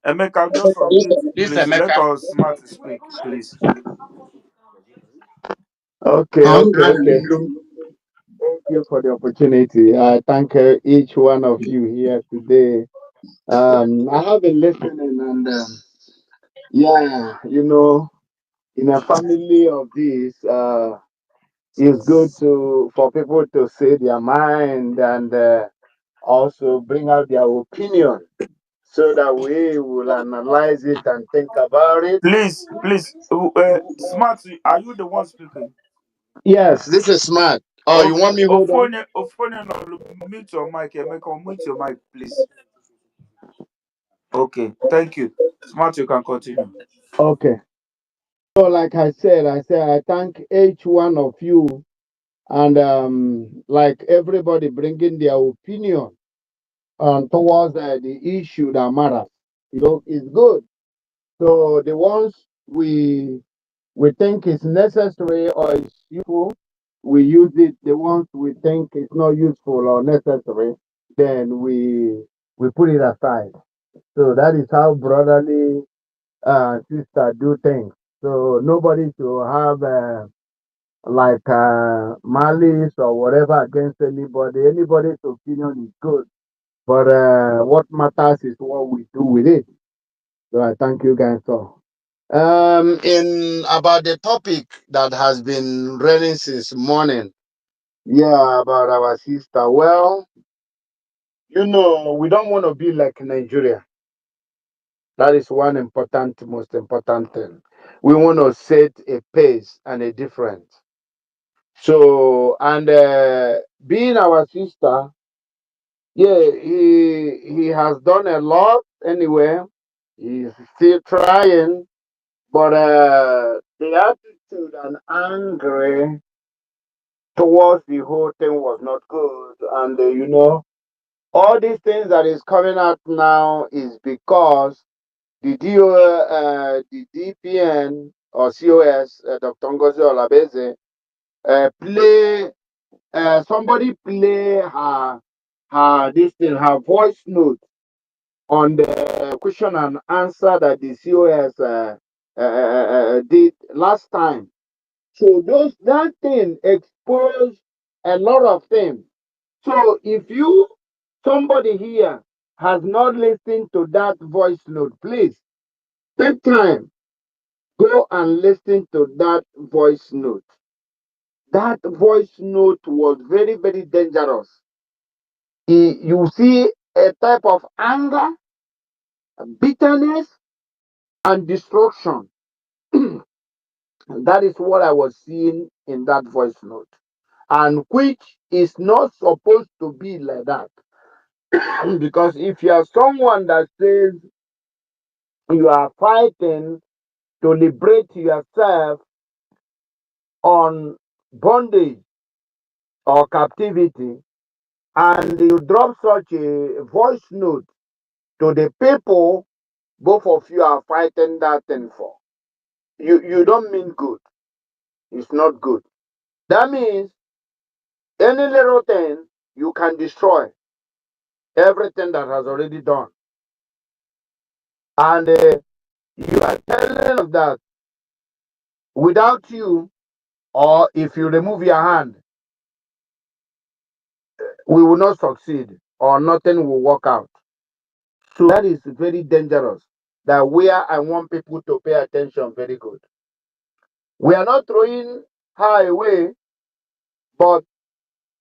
Emeka, just unmute, This please. Let Emeka. us smart speak, please. Okay, okay, okay. Thank you for the opportunity. I thank each one of you here today. I have been listening, and yeah, in a family of this, it's good for people to say their mind and also bring out their opinion so that we will analyze it and think about it. Please. Smart, are you the one speaking? Yes. This is smart. Oh, you Okay. want me hold on? Mute your mic. Emeka, mute your mic, please. Okay, thank you. Smart, you can continue. Okay. So, like I said, I thank each one of you, and like everybody bringing their opinion towards the issue that matters. It's good. So the ones we think is necessary or is useful, we use it. The ones we think is not useful or necessary, then we put it aside. So that is how brotherly sister do things. So nobody should have like malice or whatever against anybody. Anybody's opinion is good, but what matters is what we do with it. So I thank you guys all. In about the topic that has been running since morning. Yeah, about our sister. Well, we don't want to be like Nigeria. That is one most important thing. We want to set a pace and a difference. So, and being our sister, yeah, he has done a lot anyway. He's still trying, but the attitude and anger towards the whole thing was not good. And all these things that is coming out now is because the DPN or COS, Dr. Ngozi Olabueze, play somebody play this thing, her voice note on the question and answer that the COS did last time. So that thing exposed a lot of things. So if somebody here has not listened to that voice note, please take time, go and listen to that voice note. That voice note was very, very dangerous. You see a type of anger, bitterness, and destruction. That is what I was seeing in that voice note, and which is not supposed to be like that. Because if you are someone that says you are fighting to liberate yourself on bondage or captivity, and you drop such a voice note to the people both of you are fighting that thing for, you don't mean good. It's not good. That means any little thing you can destroy everything that has already done. And you are telling us that without you, or if you remove your hand, we will not succeed or nothing will work out. So that is very dangerous. That where I want people to pay attention very good. We are not throwing her away, but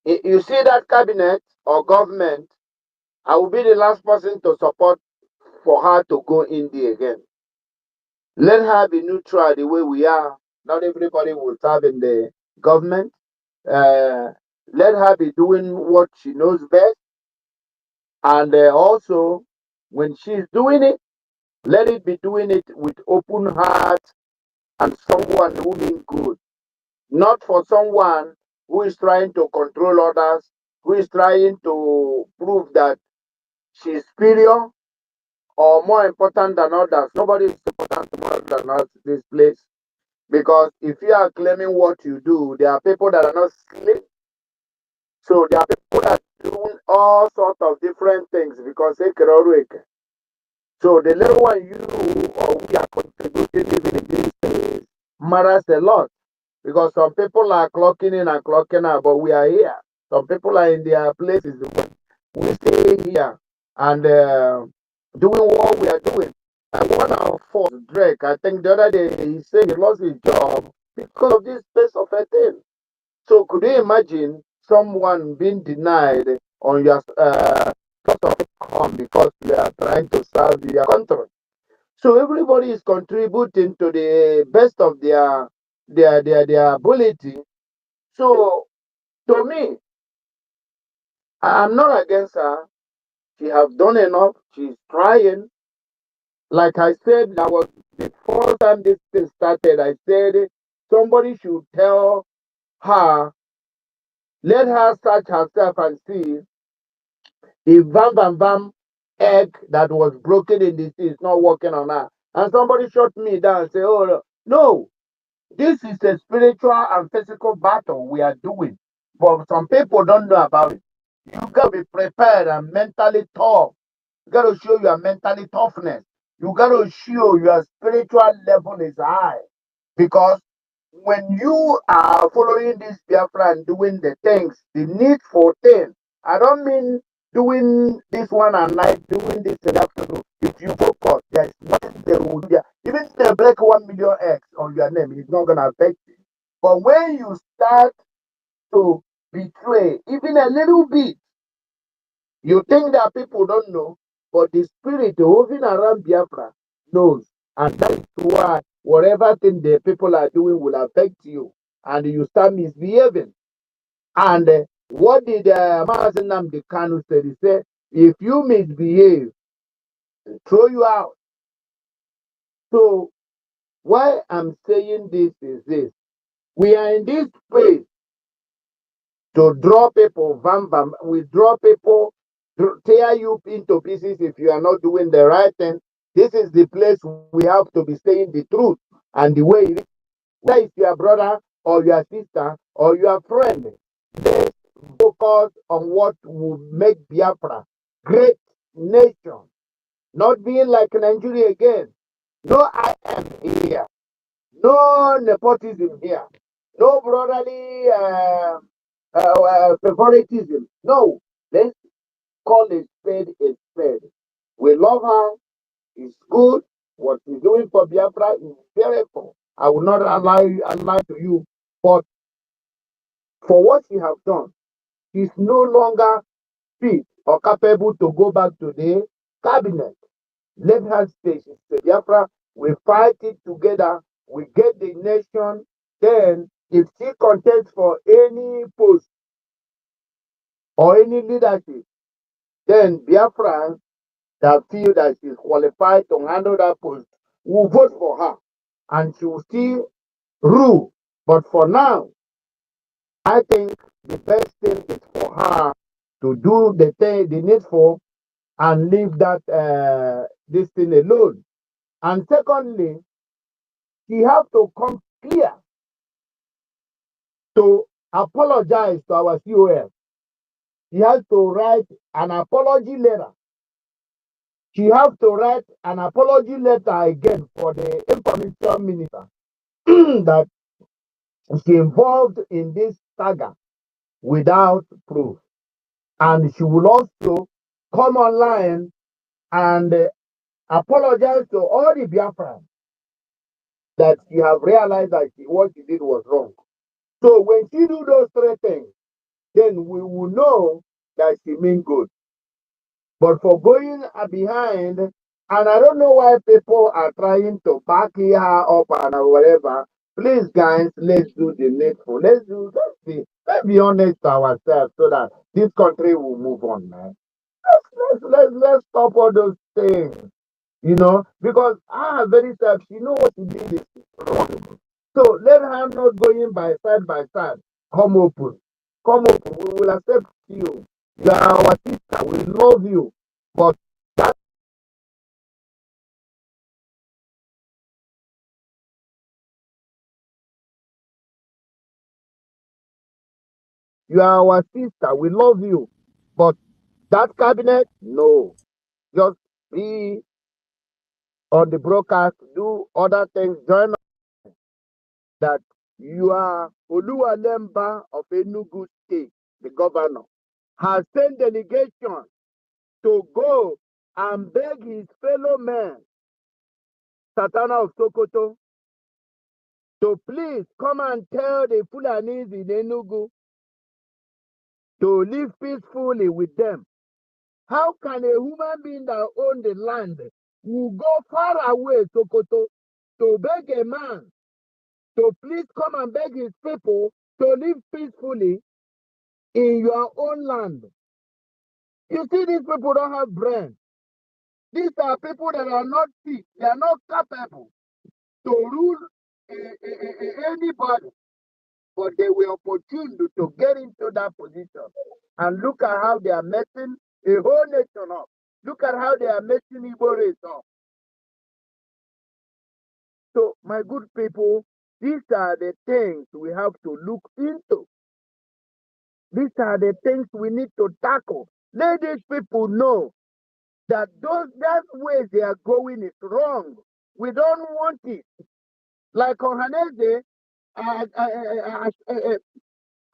you see that cabinet or government, I will be the last person to support for her to go in there again. Let her be neutral the way we are. Not everybody will serve in the government. Uh, Let her be doing what she knows best. And also, when she's doing it, let it be doing it with open heart and someone who means good. Not for someone who is trying to control others, who is trying to prove that she's superior or more important than others. Nobody is important more than us in this place. Because if you are claiming what you do, there are people that are not skilled. So there are people that are doing all sorts of different things because they can always. So the little one you or we are contributing even in these days matters a lot. Because some people are clocking in and clocking out, but we are here. Some people are in their places. We stay here and doing what we are doing. And one of us, Drake, I think the other day he said he lost his job because of this space of a thing. So could you imagine someone being denied on your source of income because you are trying to serve your country? So everybody is contributing to the best of their ability. So to me, I'm not against her. She have done enough. She's trying. Like I said, that was the first time this thing started. I said somebody should tell her, let her search herself and see if bam egg that was broken in the sea is not working on her. And somebody shot me down and say, oh no, this is a spiritual and physical battle we are doing. But some people don't know about it. You gotta be prepared and mentally tough. You gotta show your mentally toughness. You gotta show your spiritual level is high. Because when you are following this Biafra and doing the things, the needful thing, I don't mean doing this one at night, doing this in the afternoon. If you focus, there's nothing they will do there. Even if they break 1 million eggs on your name, it's not gonna affect you. But when you start to betray even a little bit, you think that people don't know, but the spirit hovering around Biafra knows. And that is why whatever thing the people are doing will affect you. and you start misbehaving. And what did Mazen Nnamdi Kanu say? He said, if you misbehave, throw you out. So why I'm saying this is this. We are in this space to draw people, we draw people, tear you into pieces if you are not doing the right thing. This is the place we have to be saying the truth and the way it is. Whether it's your brother or your sister or your friend, let's focus on what will make Biafra great nation, not being like Nigeria again. No I am here, no nepotism here, no brotherly favoritism. No, let's call a spade a spade. We love her. It's good. What she's doing for Biafra is beautiful. I will not lie to you. But for what she has done, she's no longer fit or capable to go back to the cabinet. Let her stay. She said, Biafra, we fight it together. We get the nation. Then, if she contests for any post or any leadership, then Biafra that feel that she's qualified to handle that post will vote for her and she will still rule. But for now, I think the best thing is for her to do the thing, the needful, and leave that this thing alone. And secondly, she have to come clear to apologize to our COS. She has to write an apology letter. She has to write an apology letter again for the information minister that she involved in this saga without proof. And she will also come online and apologize to all the Biafrans that she have realized that what she did was wrong. So when she do those three things, then we will know that she mean good. But for going behind, and I don't know why people are trying to back her up and whatever. Please, guys, let's do the needful. Let's be honest to ourselves so that this country will move on, man. Let's stop all those things, because I very self, she know what she did is wrong. So let her not going by side. Come open. Come open. We will accept you. You are our sister. We love you. But that you are our sister. We love you. But that cabinet, no. Just be on the broadcast, do other things, join that you are Oluwalemba of Enugu State, the governor, has sent delegation to go and beg his fellow men, Satana of Sokoto, to please come and tell the Fulanis in Enugu to live peacefully with them. How can a human being that owns the land will go far away, Sokoto, to beg a man to please come and beg his people to live peacefully in your own land? You see, these people don't have brain. These are people that are not fit. They are not capable to rule anybody. But they were opportune to get into that position. And look at how they are messing a whole nation up. Look at how they are messing Igbo race up. So, my good people, these are the things we have to look into. These are the things we need to tackle. Let these people know that that way they are going is wrong. We don't want it. Like Ohaneze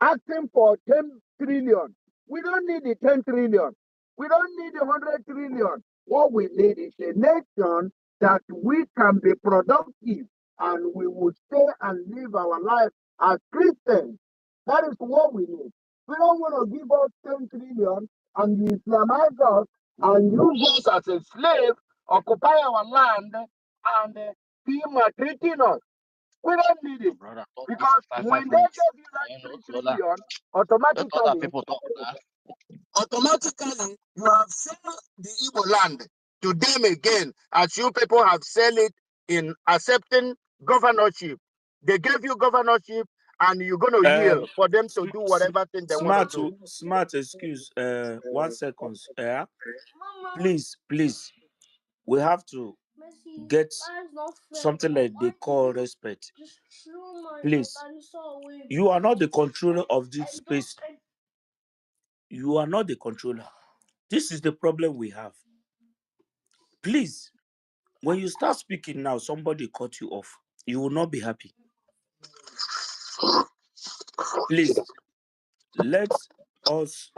asking for 10 trillion. We don't need the 10 trillion. We don't need the 100 trillion. What we need is a nation that we can be productive and we will stay and live our life as Christians. That is what we need. We don't want to give us 10 trillion and Islamize us and use us as a slave, occupy our land, and be maltreating us. We don't need it. Brother, talk this Because for 5 when they minutes. give you that I know 3 so that trillion, let other automatically people talk now. automatically you have sold the Igbo land to them again, as you people have sold it in accepting governorship. They gave you governorship, and you're going to yield for them to do whatever thing they want to do. Smart excuse. 1 second. Please, we have to get something like they call respect. Please, you are not the controller of this space. You are not the controller. This is the problem we have. Please, when you start speaking now, somebody cut you off. You will not be happy. Please, let us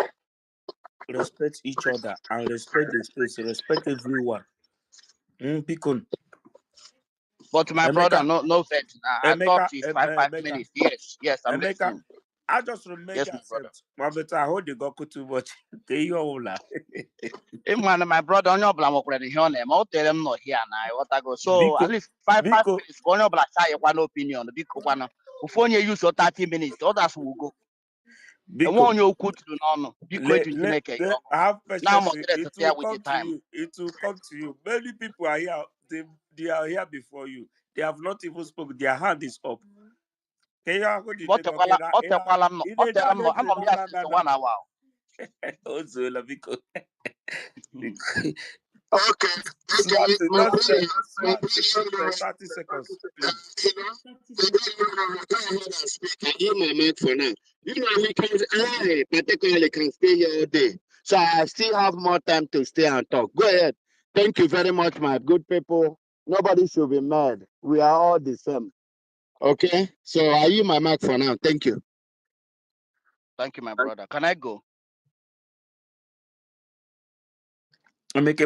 respect each other and respect the space, respect everyone. Pikun. But my brother, no vex. I thought it's 5 minutes. Yes, I'm listening. I just remember yes, my brother. My better, I hold the Goku too much. My brother, on your blam already here. I'll tell them not here now. What I go. So at least 5 minutes. On your black side, one opinion. The big one. Before you use your 30 minutes, others will go. And one you could do no. Have Now patience. It will come to you. It will come to you. Many people are here. They are here before you. They have not even spoken. Their hand is up. Okay, I'm one hour. Okay, Smart, just speak for 30 seconds, please. For now. I particularly can stay here all day. So I still have more time to stay and talk. Go ahead. Thank you very much, my good people. Nobody should be mad. We are all the same. Okay? So I use my mic for now. Thank you. Thank you, my brother. Can I go? Because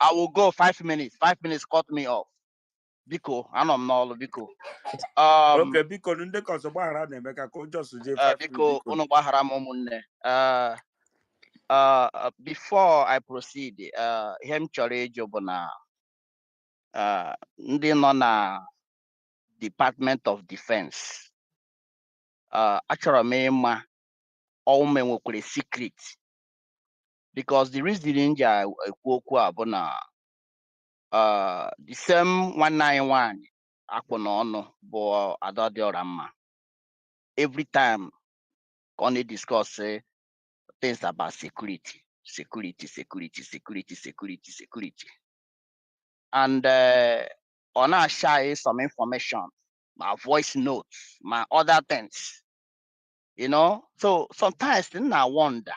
I will go 5 minutes. 5 minutes cut me off. Biko, I don't know Biko. Okay, Biko, before I proceed, him chọrọ ịjụ na ndị nọ na Department of Defense. Achọrọ m ịma ọwụme nwekwara secret, because the reason ji ekwu okwu a bụ na the same nwanne anyị nwanyị akpụ n'ọnụ bụ Adọdịọra mma. Every time on they discuss things about security. And on our share some information, my voice notes, my other things, So sometimes then I wonder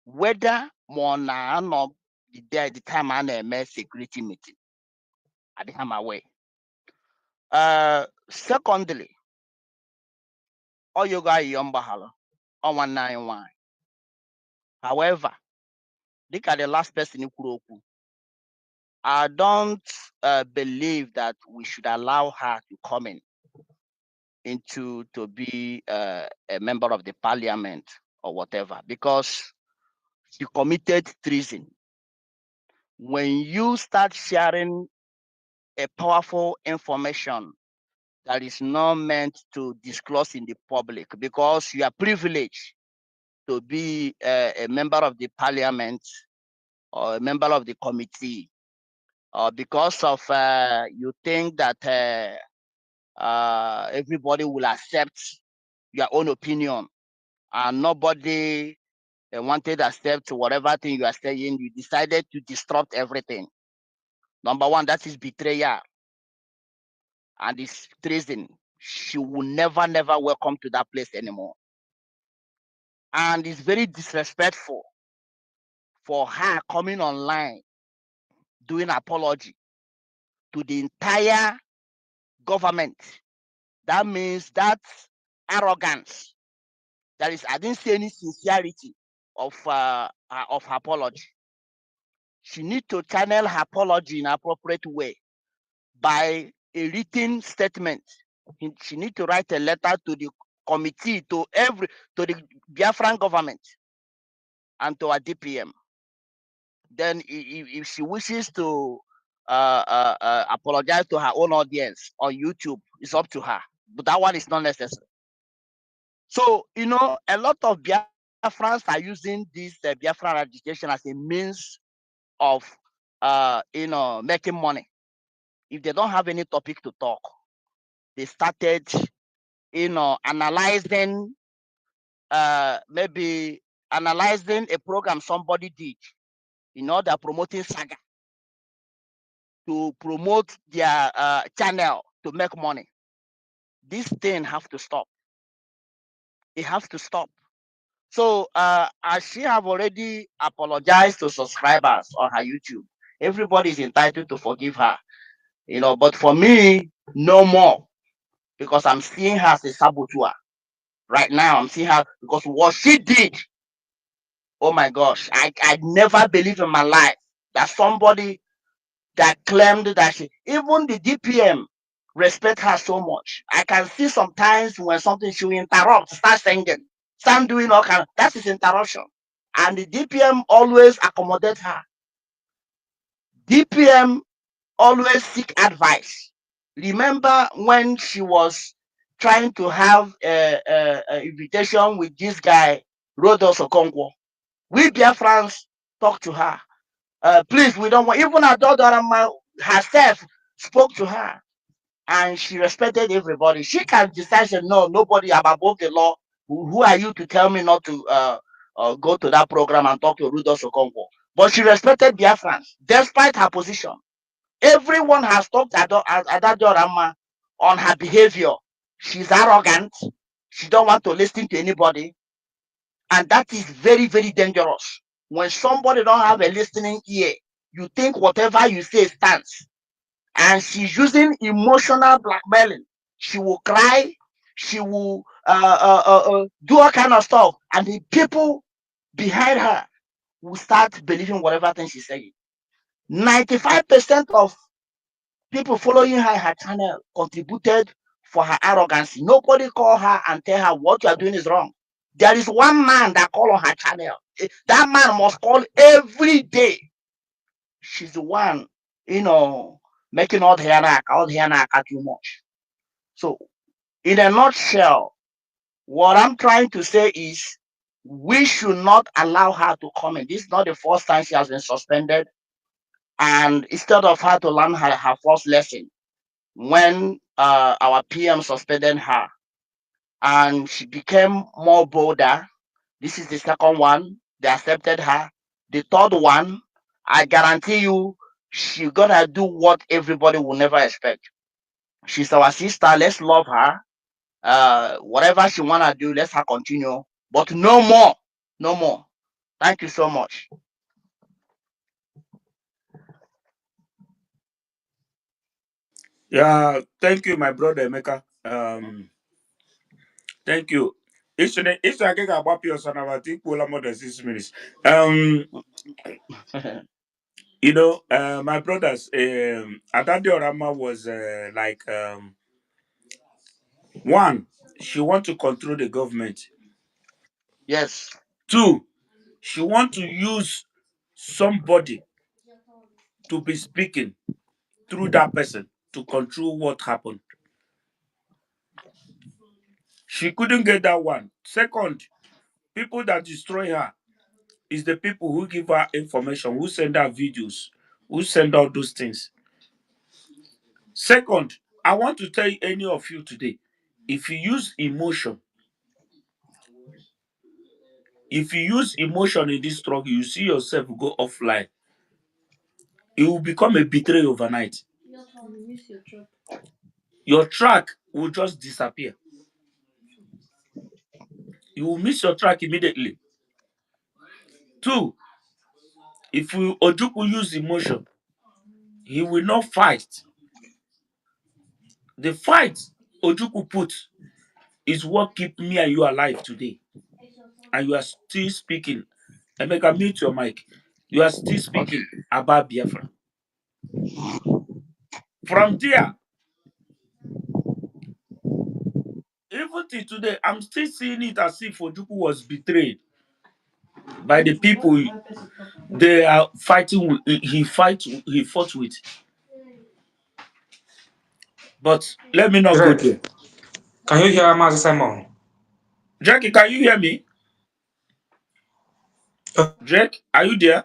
whether more now the time I made security meeting at the time away. Secondly, all you guys yombahala on 191. However, look at the last person in Kuroku. I don't believe that we should allow her to come to be a member of the parliament or whatever, because she committed treason. When you start sharing a powerful information that is not meant to disclose in the public, because you are privileged to be a member of the parliament or a member of the committee, or because of you think that everybody will accept your own opinion and nobody wanted to accept whatever thing you are saying, you decided to disrupt everything. Number one, that is betrayal and it's treason. She will never welcome to that place anymore. And it's very disrespectful for her coming online doing apology to the entire government. That means that arrogance. That is, I didn't see any sincerity of her apology. She needs to channel her apology in an appropriate way by a written statement. She needs to write a letter to the committee, to the Biafran government and to our DPM. Then if she wishes to apologize to her own audience on YouTube. It's up to her, but that one is not necessary. So, a lot of Biafrans are using this Biafra agitation as a means of, making money. If they don't have any topic to talk, they started, analyzing, maybe analyzing a program somebody did. They're promoting Saga to promote their channel to make money. This thing have to stop. It has to stop. So as she have already apologized to subscribers on her YouTube, everybody is entitled to forgive her. But for me, no more, because I'm seeing her as a saboteur. Right now, I'm seeing her because what she did, oh my gosh, I never believed in my life that somebody that claimed that even the DPM respect her so much. I can see sometimes when something she will interrupt, start singing, start doing all kind of, that is interruption. And the DPM always accommodate her. DPM always seek advice. Remember when she was trying to have a invitation with this guy, Rodos Okonkwo? We Biafrans talk to her. Please, we don't want, even Adodorama herself spoke to her, and she respected everybody. She can decide, no, nobody, I'm above the law. Who are you to tell me not to go to that program and talk to Rudos Okonkwo? But she respected Biafrans, despite her position. Everyone has talked Adodorama on her behavior. She's arrogant. She don't want to listen to anybody. And that is very, very dangerous. When somebody don't have a listening ear, you think whatever you say stands. And she's using emotional blackmailing. She will cry. She will do all kind of stuff. And the people behind her will start believing whatever thing she's saying. 95% of people following her channel contributed for her arrogance. Nobody call her and tell her what you are doing is wrong. There is one man that call on her channel. That man must call every day. She's the one, making all the hair too much. So, in a nutshell, what I'm trying to say is we should not allow her to comment. This is not the first time she has been suspended. And instead of her to learn her first lesson, when our PM suspended her and she became more bolder, this is the second one. They accepted her. The third one, I guarantee you, she's gonna do what everybody will never expect. She's our sister. Let's love her. Whatever she wanna do, let her continue. But no more, no more. Thank you so much. Yeah, thank you, my brother Emeka. Thank you. It's a gig about your son about equal more than 6 minutes. My brothers, Adadi Orama was like one, she want to control the government. Yes. Two, she want to use somebody to be speaking through that person to control what happened. She couldn't get that one. Second, people that destroy her is the people who give her information, who send her videos, who send out those things. Second, I want to tell any of you today, if you use emotion, in this struggle, you see yourself go offline, it will become a betrayal overnight. Your track will just disappear. You will miss your track immediately. Two, if Ojukwu use emotion, he will not fight. The fight Ojukwu put is what keep me and you alive today. And you are still speaking. Emeka, mute your mic. You are still Okay. speaking about Biafra. From there, even till today, I'm still seeing it as if Ojukwu was betrayed by the people they are fighting with, he fought with. But let me not go Drake, there. can you hear Master Simon? Jackie, can you hear me? Drake, are you there?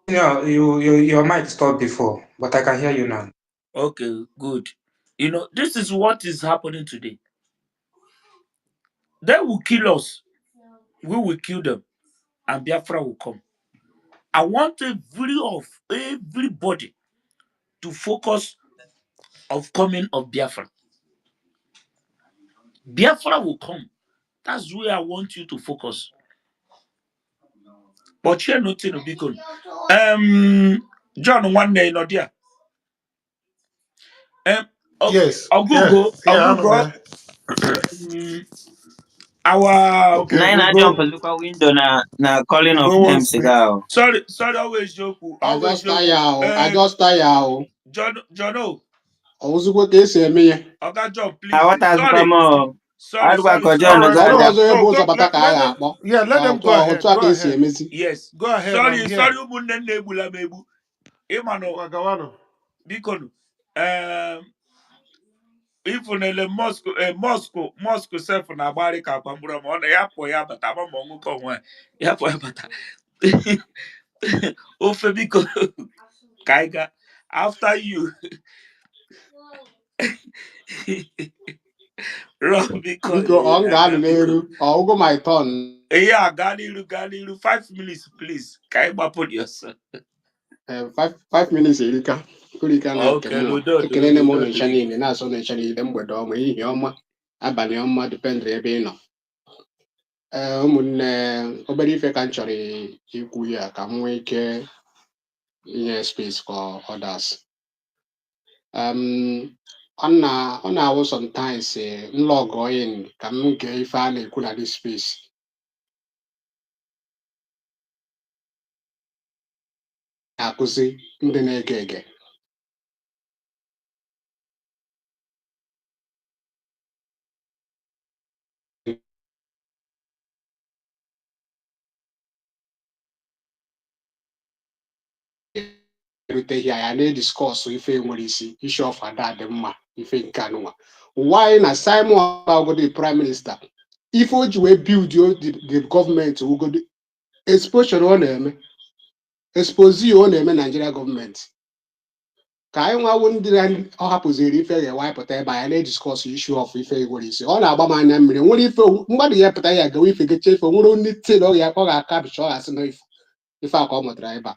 Yeah, your mic stopped before, but I can hear you now. Okay, good. You know, this is what is happening today. They will kill us. We will kill them. And Biafra will come. I want everybody to focus of coming of Biafra. Biafra will come. That's where I want you to focus. But here nothing will be good. John, one day not there. Yes. Yeah. Ogugo, Yeah. I know, man. our Okay. Nine I jump look window na calling of Go on. names cigar. sorry, always joke. I Always just joke. tire o. I just tire o. John O. Ozugbo ka esi eme ya. Oga John, Now please. what has come up? Sorry. Aruba All Kojo no right. Ọzọ No. Zaja. ọzọ ebe No. ụzọ Go. bata ka a Let them. ga-akpọ. Yeah. Let them go Otu ahead. a Go ka esi ahead. emezi. Yes. Go ahead. I'm Sorry, here. umunne nebula mebu. Imano, Wagawano. bikono. Ifunele Moscow self na agbari ka kwambura ma ọ na ya pụ ya bata ma ọnwụ ka onwe ya pụ ya bata. Ofe biko kaiga after you. Rob because Biko ọ m ga-anọ n'elu. Ọgwụgwụ my turn. yeah, Ganiru, 5 minutes, please. Can you put yourself? 5 minutes erika. Kurika na nke Okay, mụnwa. Ekelele m ụnụ ncha niile na-asụ ụnụ ncha niile mgbede ọma ehihie ọma abalị ọma dipendịrị ebe ị nọ. Ụmụnne obere ife ka m chọrọ ikwu ya ka m nwee ike inye space for others. Ọ na-awụ sometimes nlọgụ in ka m gee ife a na-ekwu na this space. Na-akụzi ndị na-ege ege. Eruteghị ya na-ediskọsụ ife nwere isi of ada dị mma ife nke anụnwa. Why na Simon Agodi prime minister ife o ji wee build the government ugodi exposure ọ na-eme expose ọ na-eme Nigeria gọọmenti ka anyị nwawo ndị ọ hapụziri ife ga-ewepụta ebe anyị na-ediskọsụ issue of ife nwere isi ọ na-agba m anya mmiri nwere ife mmadụ ya pụta ya gawa ife geche ife nwere ndị tin ọ ga-aka bicha ọ ga-asị na ife a ka ọ mụtara ebe a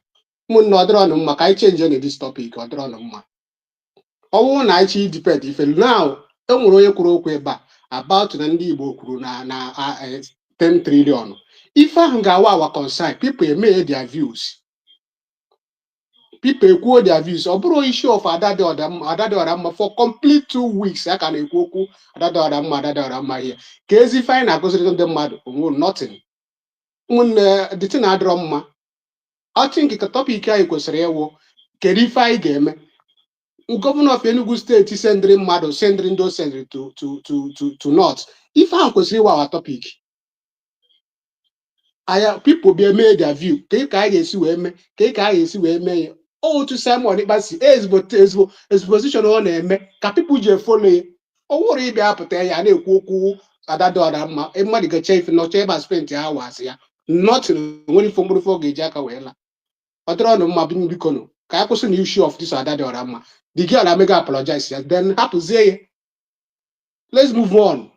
ụmụnne ọ dịrọ ọnụ mma ka anyị chenji na this topic ọ dịrọ ọnụ mma ọ bụrụ na anyị chi dipet ife now enwere onye kwuru okwu ebe a about na ndị Igbo kwuru na 10 trillion ife ahụ ga-awa awa concern people eme their views people ekwuo their views ọ bụrụ issue of ada dị ọra mma for complete 2 weeks a ka na-ekwu okwu ada dị ọra mma ihe ka ezi ife anyị na-agụziri ndị mmadụ onwe nothing ụmụnne dịtị na-adịrọ mma I think ka topic anyị kwesịrị ịwụ kedu ife anyị ga-eme gọvanọ of Enugu steeti sendịrị mmadụ sendịrị ndị o sendịrị to north ife ahụ kwesịrị ịwa our topic aya people bịa mee their view ka anyị ga-esi wee mee ka anyị ga-esi wee mee ya otu Simon Ikpasi ezigbo exposition ọ na-eme ka people ji efolo ya ọ wụrụ ịbịa apụta ya na-ekwu okwu ada dị ọra mma mmadụ ga-eche ife nọcha ebe a spent hours ya nothing nwere ife mkpụrụ ọ ga-eji aka wee la ọ dịrọ ọnụ mma biko nụ ka anyị kwụsị na issue of this ada dị ọra mma the girl amega apologize ya then hapụzie ya let's move on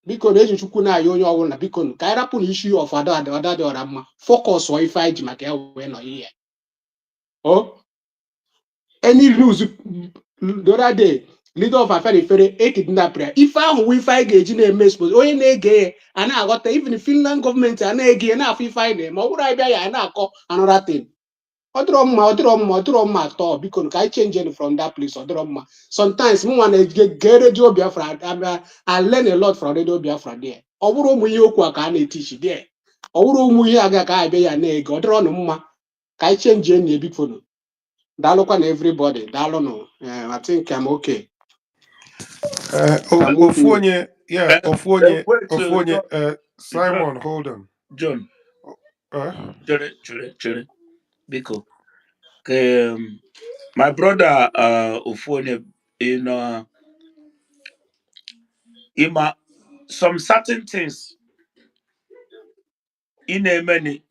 biko na eji chukwu na-ayọ onye ọbụla biko nụ ka anyị rapụ na issue of ada dị ọra mma focus on ife anyị ji maka ya wee nọ ihe any news the other day leader of Afenifere ekidnapper ife ahụ wee ife anyị ga-eji na-eme expose onye na-ege ya a na-aghọta even Finland gọọmenti a na-ege ya na-afọ ife anyị na-eme ọ bụrụ anyị bịa ya a na-akọ another thing ọ dịrọ mma atọ biko ka anyị change from that place ọ dịrọ mma sometimes m nwa na-ege redio Biafra I learn a lot from redio Biafra there ọ bụrụ ụmụ ihe okwu a ka a na-etichi there ọ bụrụ ụmụ ihe aga ka anyị bịa ya na-ege ọ dịrọ ọnụ mma ka anyị change na ebifonu daalụkwa na everybody daalụnụ I think I'm okay. Ofonye, yeah, Ofonye, Wait, Simon, hold on. John. Uh, Chere. Biko. My brother, Ofone, Ima, some certain things in a many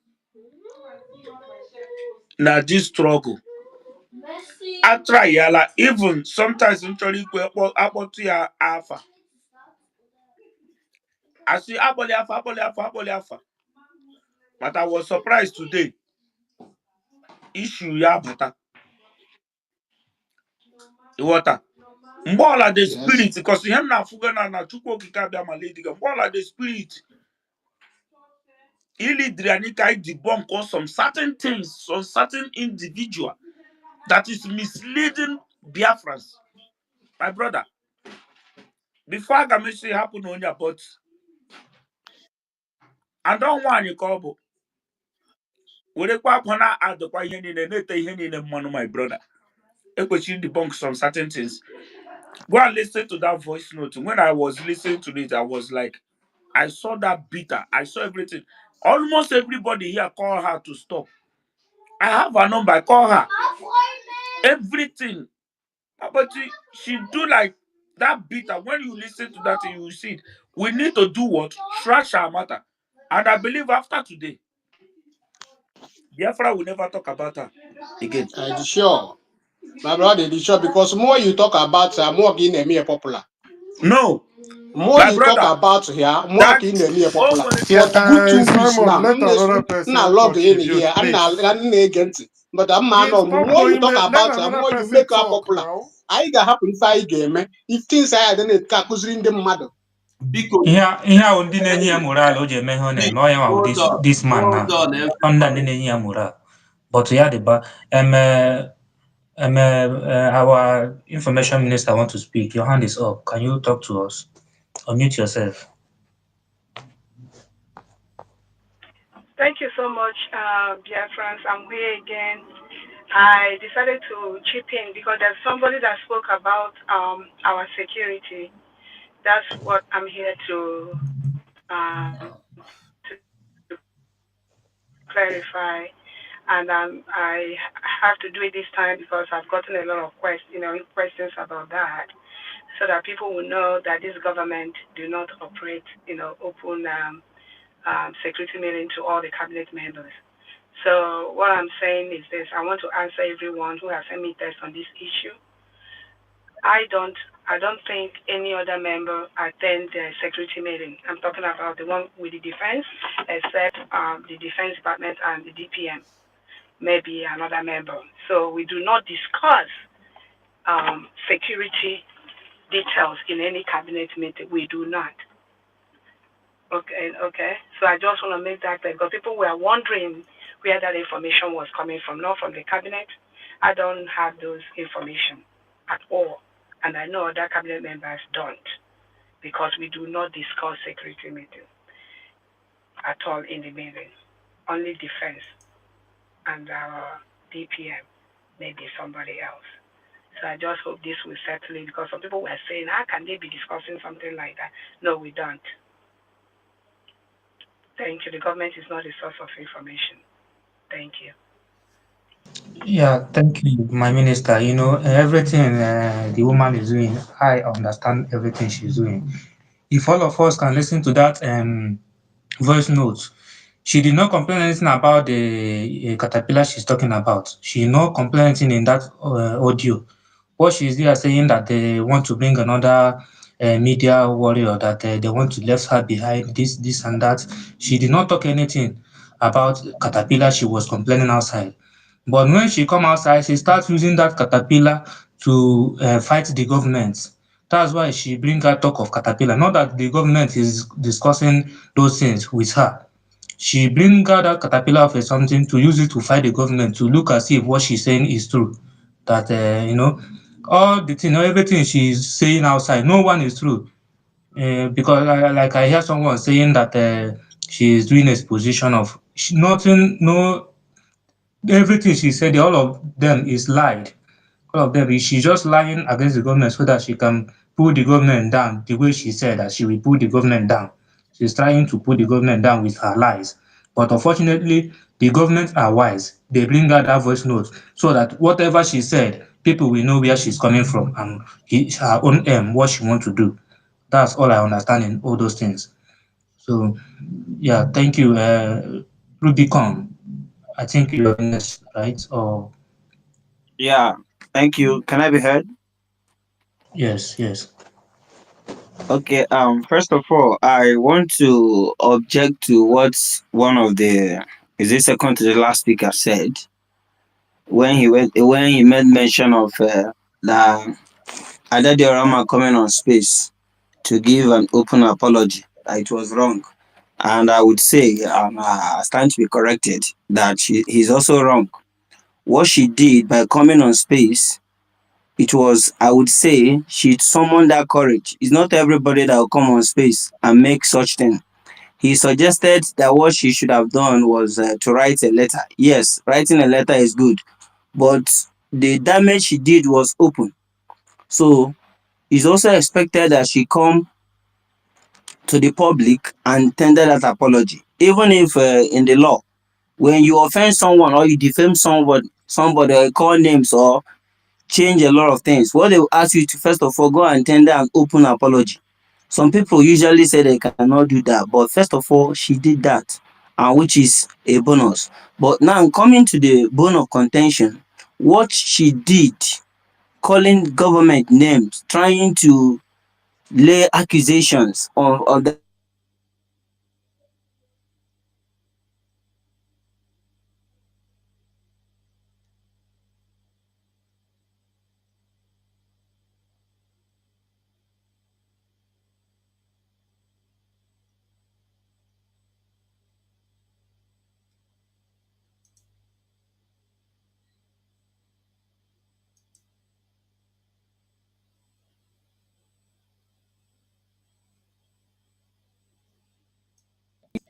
na this struggle. I try yala even sometimes actually about to ya alpha. I see aboli alpha. But I was surprised today. Issue ya bata. Water. Mbola the Yes. spirit because him na fuga na chukwu okike bia malady. Mbola the spirit. Ili drianika debunk on some certain things, some certain individual that is misleading Biafrans. My brother, before I can say happen on your but I don't want you call. We kwa kwana add the kwa heni ne nete heni ne manu my brother. Ekwechi debunk some certain things. Go and listen to that voice note. When I was listening to it, I was like, I saw that bitter. I saw everything. Almost everybody here call her to stop. I have her number. I call her. Everything. But she do like that bitter. When you listen to that, you will see it. We need to do what? Trash our matter. And I believe after today, Biafra will never talk about her again. Sure. My brother, it is sure because more you talk about her, more in a popular. No, More my you talk brother, about here, more that in a oh popular. Yeah, For good 2 weeks Simon, now, let another now person log in contribute, here, and now please. against it. But I'm man, Please stop more you going talk there. Let about her, another more you person make her talk popular. now. I got happen if I game, if things I didn't considering the mother. Biko, Ihe ahụ ndị na-enye ya moral o ji eme ihe ọ na-eme ọ ya nwa this man na hold on, under ndị everybody. na-enye ya moral but ya dịba our information minister want to speak. Your hand is up. Can you talk to us? Unmute yourself. Thank you so much, Biafrans. I'm here again. I decided to chip in because there's somebody that spoke about our security. That's what I'm here to clarify. And I have to do it this time because I've gotten a lot of questions about that, so that people will know that this government do not operate, open security meeting to all the cabinet members. So what I'm saying is this: I want to answer everyone who has sent me text on this issue. I don't think any other member attend the security meeting. I'm talking about the one with the defense, except the defense department and the DPM, maybe another member. So we do not discuss security details in any cabinet meeting. We do not. Okay. So I just want to make that clear because people were wondering where that information was coming from, not from the cabinet. I don't have those information at all. And I know other cabinet members don't because we do not discuss security meeting at all in the meeting. Only defense and our DPM, maybe somebody else. So I just hope this will settle it because some people were saying, how can they be discussing something like that? No, we don't. Thank you. The government is not a source of information. Thank you. Yeah, thank you, my minister. You know, everything the woman is doing, I understand everything she's doing. If all of us can listen to that voice note, she did not complain anything about the caterpillar she's talking about. She did not complain anything in that audio. What she's there saying that they want to bring another media warrior, that they want to left her behind, this and that. She did not talk anything about caterpillar. She was complaining outside. But when she come outside, she starts using that caterpillar to fight the government. That's why she bring her talk of caterpillar. Not that the government is discussing those things with her. She bring out that caterpillar of something to use it to fight the government, to look as if what she's saying is true. That all the thing, everything she's saying outside, no one is true. Because like I hear someone saying that she is doing exposition of nothing, no, everything she said, all of them is lied. All of them, she's just lying against the government so that she can pull the government down the way she said that she will pull the government down. She's trying to pull the government down with her lies. But unfortunately, the government are wise. They bring out that voice note so that whatever she said people will know where she's coming from and her own aim, what she want to do. That's all I understand in all those things. So yeah, thank you. Rubicon, I think you're next, right? Or Yeah, thank you. Can I be heard? yes, yes. Okay, first of all, I want to object to what one of the, is it second to the last speaker said when he made mention of the Adadiorama coming on space to give an open apology. That it was wrong. And I would say, I stand to be corrected, that he's also wrong. What she did by coming on space, it was, I would say, she summoned that courage. It's not everybody that will come on space and make such thing. He suggested that what she should have done was to write a letter. Yes, writing a letter is good, but the damage she did was open. So it's also expected that she come to the public and tender that apology. Even if in the law, when you offend someone or you defame somebody or call names or change a lot of things, what they will ask you to first of all go and tender an open apology. Some people usually say they cannot do that, but first of all, she did that, and which is a bonus. But now coming to the bone of contention, what she did, calling government names, trying to lay accusations on them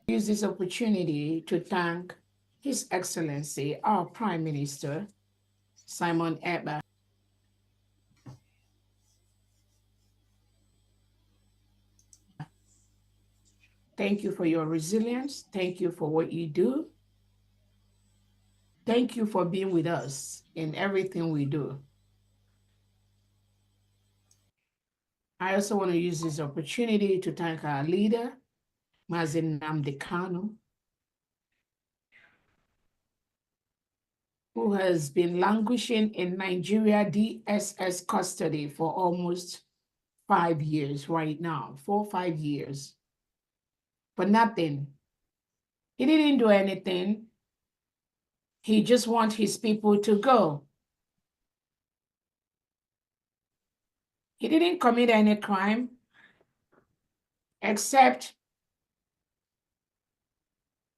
Use this opportunity to thank His Excellency, our Prime Minister, Simon Ekpa. Thank you for your resilience. Thank you for what you do. Thank you for being with us in everything we do. I also want to use this opportunity to thank our leader, Mazi Nnamdi Kanu, who has been languishing in Nigeria DSS custody for almost 5 years right now, 4 or 5 years, but nothing. He didn't do anything. He just wants his people to go. He didn't commit any crime except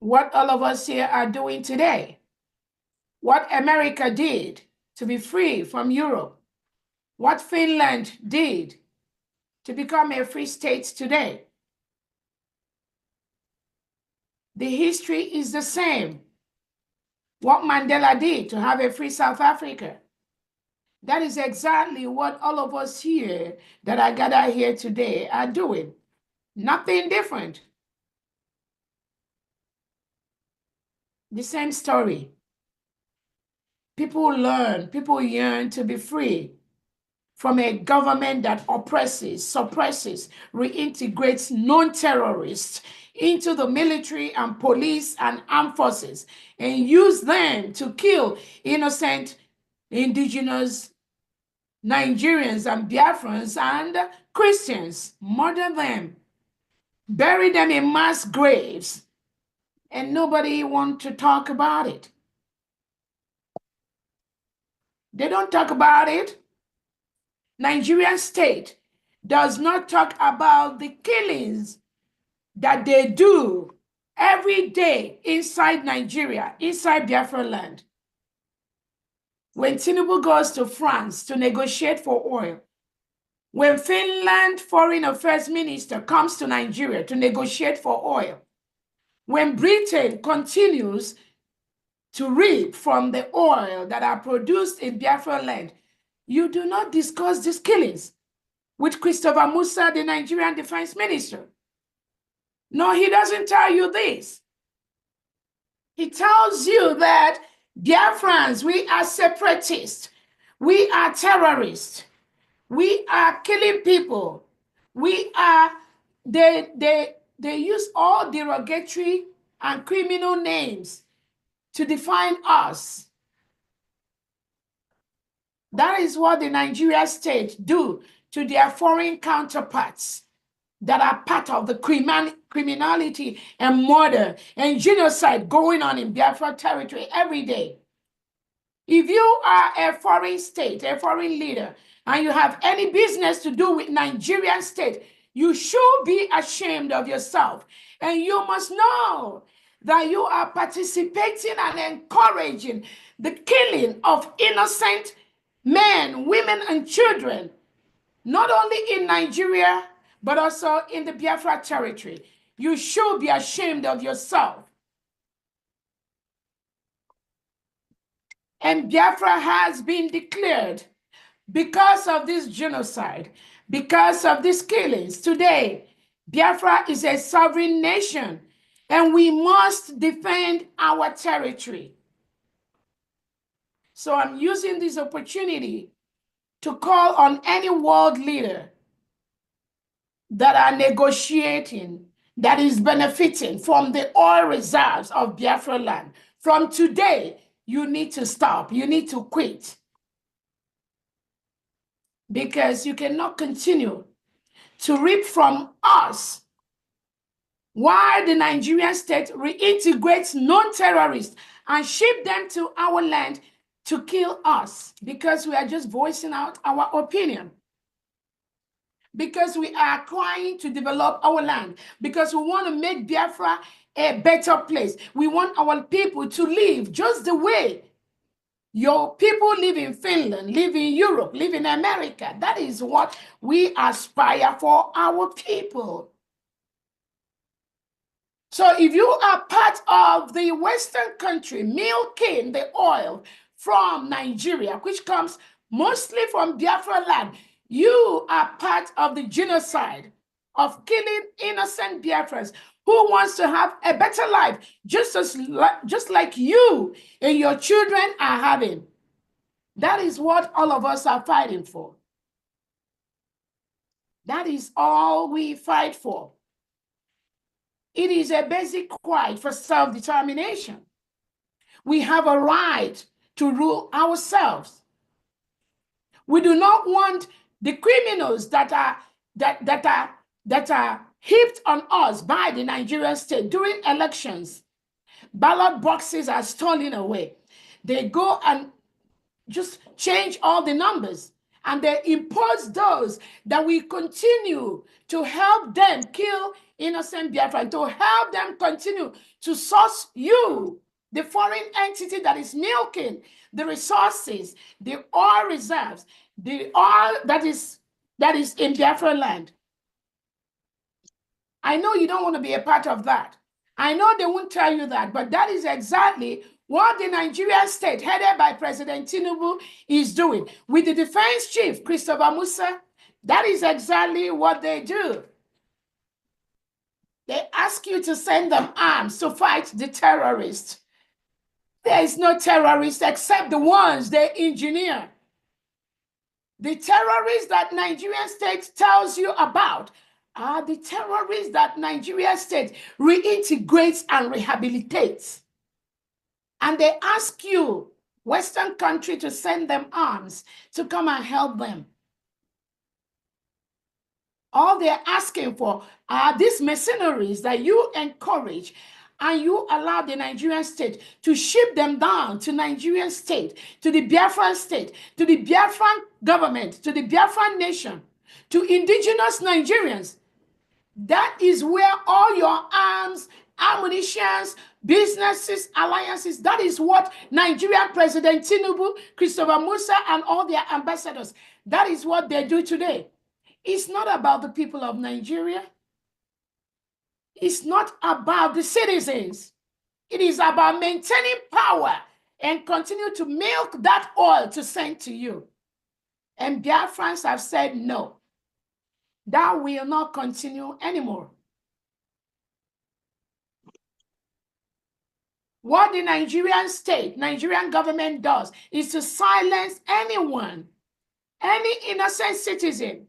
what all of us here are doing today. What America did to be free from Europe. What Finland did to become a free state today. The history is the same. What Mandela did to have a free South Africa. That is exactly what all of us here that are gathered here today are doing. Nothing different. The same story. People learn, people yearn to be free from a government that oppresses, suppresses, reintegrates non-terrorists into the military and police and armed forces and use them to kill innocent indigenous Nigerians and Biafrans and Christians, murder them, bury them in mass graves, and nobody wants to talk about it. They don't talk about it. Nigerian state does not talk about the killings that they do every day inside Nigeria, inside Biafra land. When Tinubu goes to France to negotiate for oil, when Finland foreign affairs minister comes to Nigeria to negotiate for oil, when Britain continues to reap from the oil that are produced in Biafra land, you do not discuss these killings with Christopher Musa, the Nigerian defense minister. No, he doesn't tell you this. He tells you that Biafrans, we are separatists. We are terrorists. We are killing people. We are, they use all derogatory and criminal names to define us. That is what the Nigerian state do to their foreign counterparts that are part of the criminality and murder and genocide going on in Biafra territory every day. If you are a foreign state, a foreign leader, and you have any business to do with Nigerian state, you should be ashamed of yourself. And you must know that you are participating and encouraging the killing of innocent men, women, and children, not only in Nigeria, but also in the Biafra territory. You should be ashamed of yourself. And Biafra has been declared because of this genocide, because of these killings. Today, Biafra is a sovereign nation, and we must defend our territory. So I'm using this opportunity to call on any world leader that are negotiating, that is benefiting from the oil reserves of Biafra land. From today, you need to stop. You need to quit. Because you cannot continue to reap from us while the Nigerian state reintegrates non-terrorists and ship them to our land to kill us because we are just voicing out our opinion. Because we are trying to develop our land, because we want to make Biafra a better place. We want our people to live just the way your people live in Finland, live in Europe, live in America. That is what we aspire for our people. So if you are part of the Western country milking the oil from Nigeria, which comes mostly from Biafra land, you are part of the genocide of killing innocent Biafrans who wants to have a better life, just like you and your children are having. That is what all of us are fighting for. That is all we fight for. It is a basic right for self-determination. We have a right to rule ourselves. We do not want the criminals that are heaped on us by the Nigerian state during elections. Ballot boxes are stolen away. They go and just change all the numbers, and they impose those that we continue to help them kill innocent Biafra, to help them continue to source you, the foreign entity that is milking the resources, the oil reserves, the oil that is in Biafra land. I know you don't want to be a part of that. I know they won't tell you that, but that is exactly what the Nigerian state, headed by President Tinubu, is doing. With the defense chief, Christopher Musa, that is exactly what they do. They ask you to send them arms to fight the terrorists. There is no terrorist except the ones they engineer. The terrorists that Nigerian state tells you about are the terrorists that Nigerian state reintegrates and rehabilitates. And they ask you, Western country, to send them arms to come and help them. All they're asking for are these mercenaries that you encourage and you allow the Nigerian state to ship them down to Nigerian state, to the Biafran state, to the Biafran government, to the Biafran nation, to indigenous Nigerians. That is where all your arms, ammunitions, businesses, alliances, that is what Nigerian President Tinubu, Christopher Musa, and all their ambassadors, that is what they do today. It's not about the people of Nigeria. It's not about the citizens. It is about maintaining power and continue to milk that oil to send to you. And Biafrans have said no. That will not continue anymore. What the Nigerian state, Nigerian government does is to silence anyone, any innocent citizen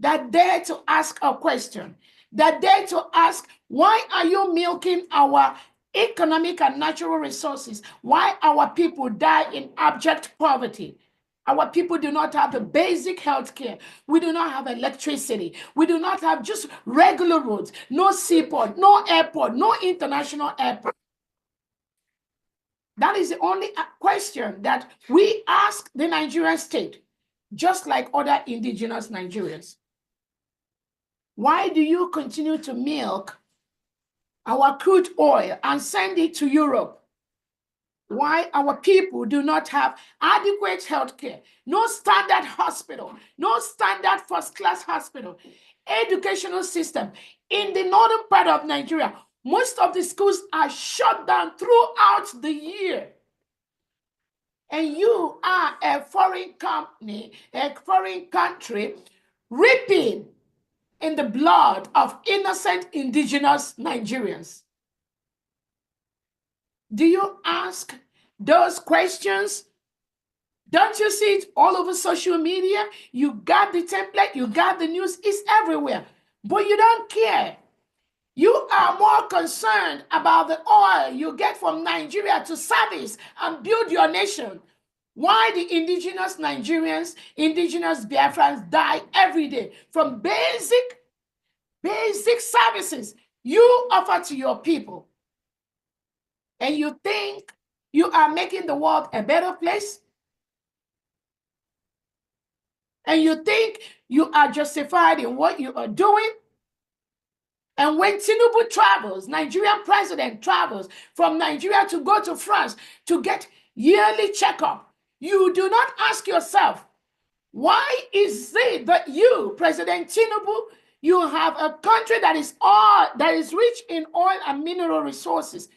that dare to ask a question, that dare to ask, why are you milking our economic and natural resources? Why our people die in abject poverty? Our people do not have the basic health care. We do not have electricity. We do not have just regular roads, no seaport, no airport, no international airport. That is the only question that we ask the Nigerian state, just like other indigenous Nigerians. Why do you continue to milk our crude oil and send it to Europe? Why our people do not have adequate health care, no standard hospital, no standard first-class hospital, educational system. In the northern part of Nigeria, most of the schools are shut down throughout the year. And you are a foreign company, a foreign country, reaping in the blood of innocent indigenous Nigerians. Do you ask those questions? Don't you see it all over social media? You got the template, you got the news, it's everywhere. But you don't care. You are more concerned about the oil you get from Nigeria to service and build your nation. Why the indigenous Nigerians, indigenous Biafrans die every day from basic services you offer to your people. And you think you are making the world a better place? And you think you are justified in what you are doing? And when Tinubu travels, Nigerian president travels from Nigeria to go to France to get yearly checkup, you do not ask yourself, why is it that you, President Tinubu, you have a country that is rich in oil and mineral resources?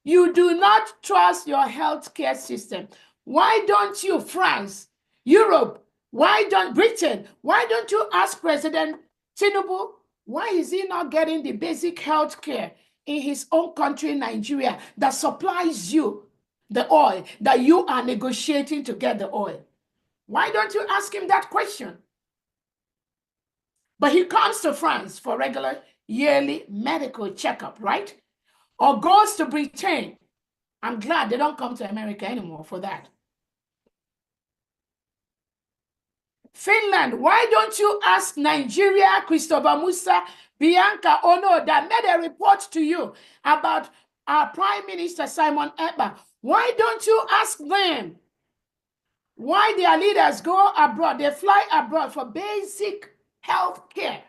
You do not trust your healthcare system. Why don't you, France, Europe, why don't Britain, why don't you ask President Tinubu, why is he not getting the basic health care in his own country, Nigeria, that supplies you the oil, that you are negotiating to get the oil? Why don't you ask him that question? But he comes to France for regular yearly medical checkup, right? Or goes to Britain. I'm glad they don't come to America anymore for that. Finland, why don't you ask Nigeria, Christopher Musa, Bianca Ono, that made a report to you about our Prime Minister Simon Ekpa? Why don't you ask them why their leaders go abroad, they fly abroad for basic health care?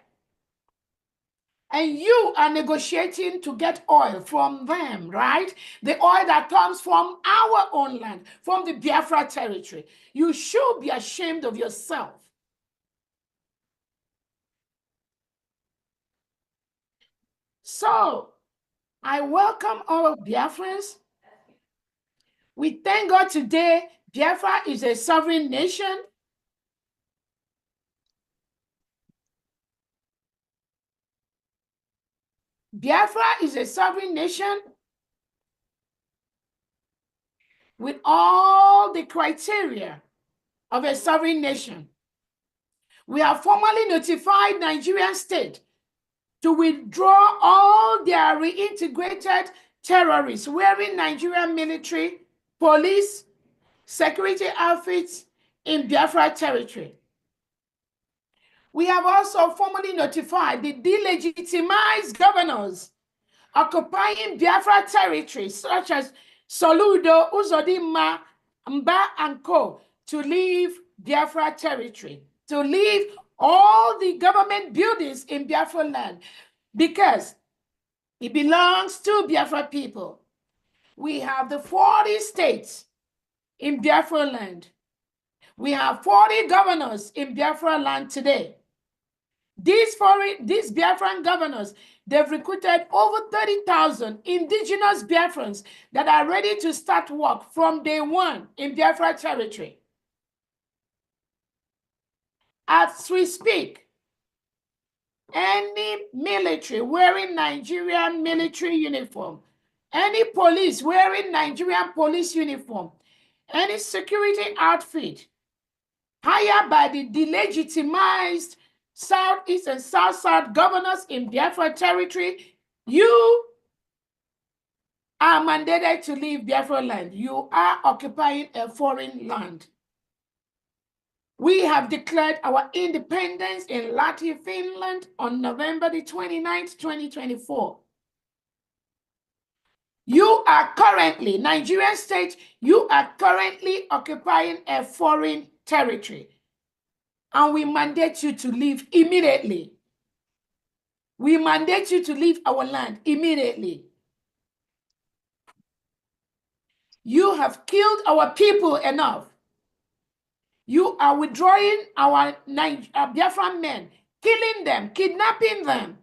And you are negotiating to get oil from them, right? The oil that comes from our own land, from the Biafra territory. You should be ashamed of yourself. So, I welcome all Biafrans. We thank God today, Biafra is a sovereign nation. Biafra is a sovereign nation with all the criteria of a sovereign nation. We have formally notified Nigerian state to withdraw all their reintegrated terrorists wearing Nigerian military, police, security outfits in Biafra territory. We have also formally notified the delegitimized governors occupying Biafra territory, such as Soludo, Uzodimma, Mba, and Co., to leave Biafra territory, to leave all the government buildings in Biafra land, because it belongs to Biafra people. We have the 40 states in Biafra land. We have 40 governors in Biafra land today. These Biafran governors, they've recruited over 30,000 indigenous Biafrans that are ready to start work from day one in Biafra territory. As we speak, any military wearing Nigerian military uniform any police wearing Nigerian police uniform, any security outfit hired by the delegitimized Southeast and South governors in Biafra territory, you are mandated to leave Biafra land. You are occupying a foreign land. We have declared our independence in Latvia, Finland on November the 29th, 2024. You are currently, Nigerian state, you are currently occupying a foreign territory. And we mandate you to leave immediately. We mandate you to leave our land immediately. You have killed our people enough. You are withdrawing our Biafran men, killing them, kidnapping them.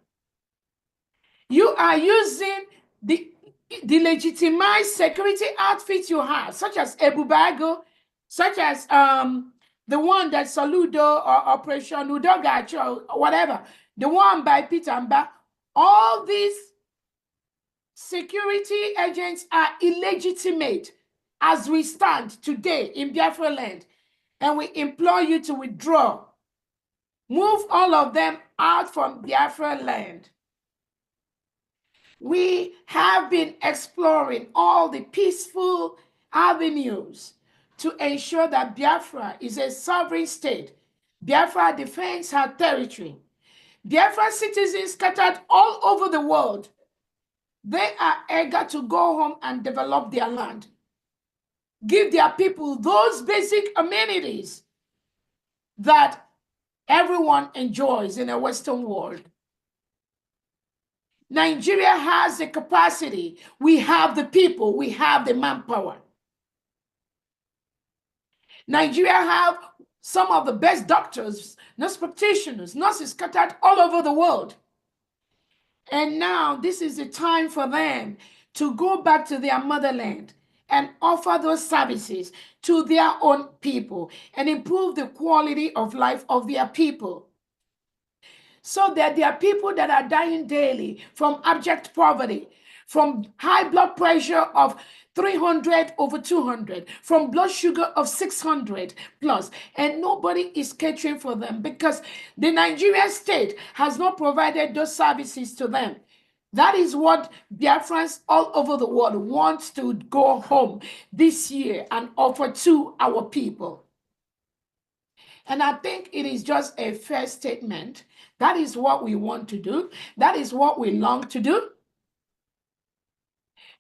You are using the legitimized security outfits you have, such as Ebubago, such as the one that Saludo or Operation Udogacho or whatever, the one by Peter Mba. All these security agents are illegitimate as we stand today in Biafra land, and we implore you to withdraw. Move all of them out from Biafra land. We have been exploring all the peaceful avenues to ensure that Biafra is a sovereign state. Biafra defends her territory. Biafra citizens scattered all over the world, they are eager to go home and develop their land. Give their people those basic amenities that everyone enjoys in a Western world. Nigeria has the capacity. We have the people. We have the manpower. Nigeria have some of the best doctors, nurse practitioners, nurses scattered all over the world. And now this is the time for them to go back to their motherland and offer those services to their own people and improve the quality of life of their people. So that there are people that are dying daily from abject poverty, from high blood pressure of 300 over 200, from blood sugar of 600 plus, and nobody is catering for them because the Nigerian state has not provided those services to them. That is what Biafrans all over the world want to go home this year and offer to our people. And I think it is just a fair statement. That is what we want to do. That is what we long to do.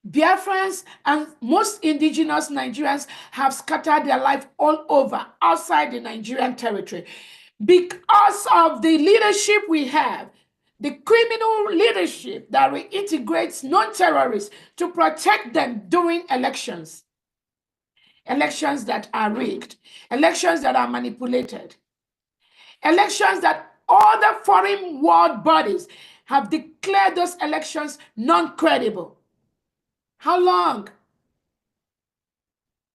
Biafrans and most indigenous Nigerians have scattered their life all over outside the Nigerian territory because of the leadership we have, the criminal leadership that reintegrates non-terrorists to protect them during elections. Elections that are rigged, elections that are manipulated, elections that other foreign world bodies have declared those elections non-credible. How long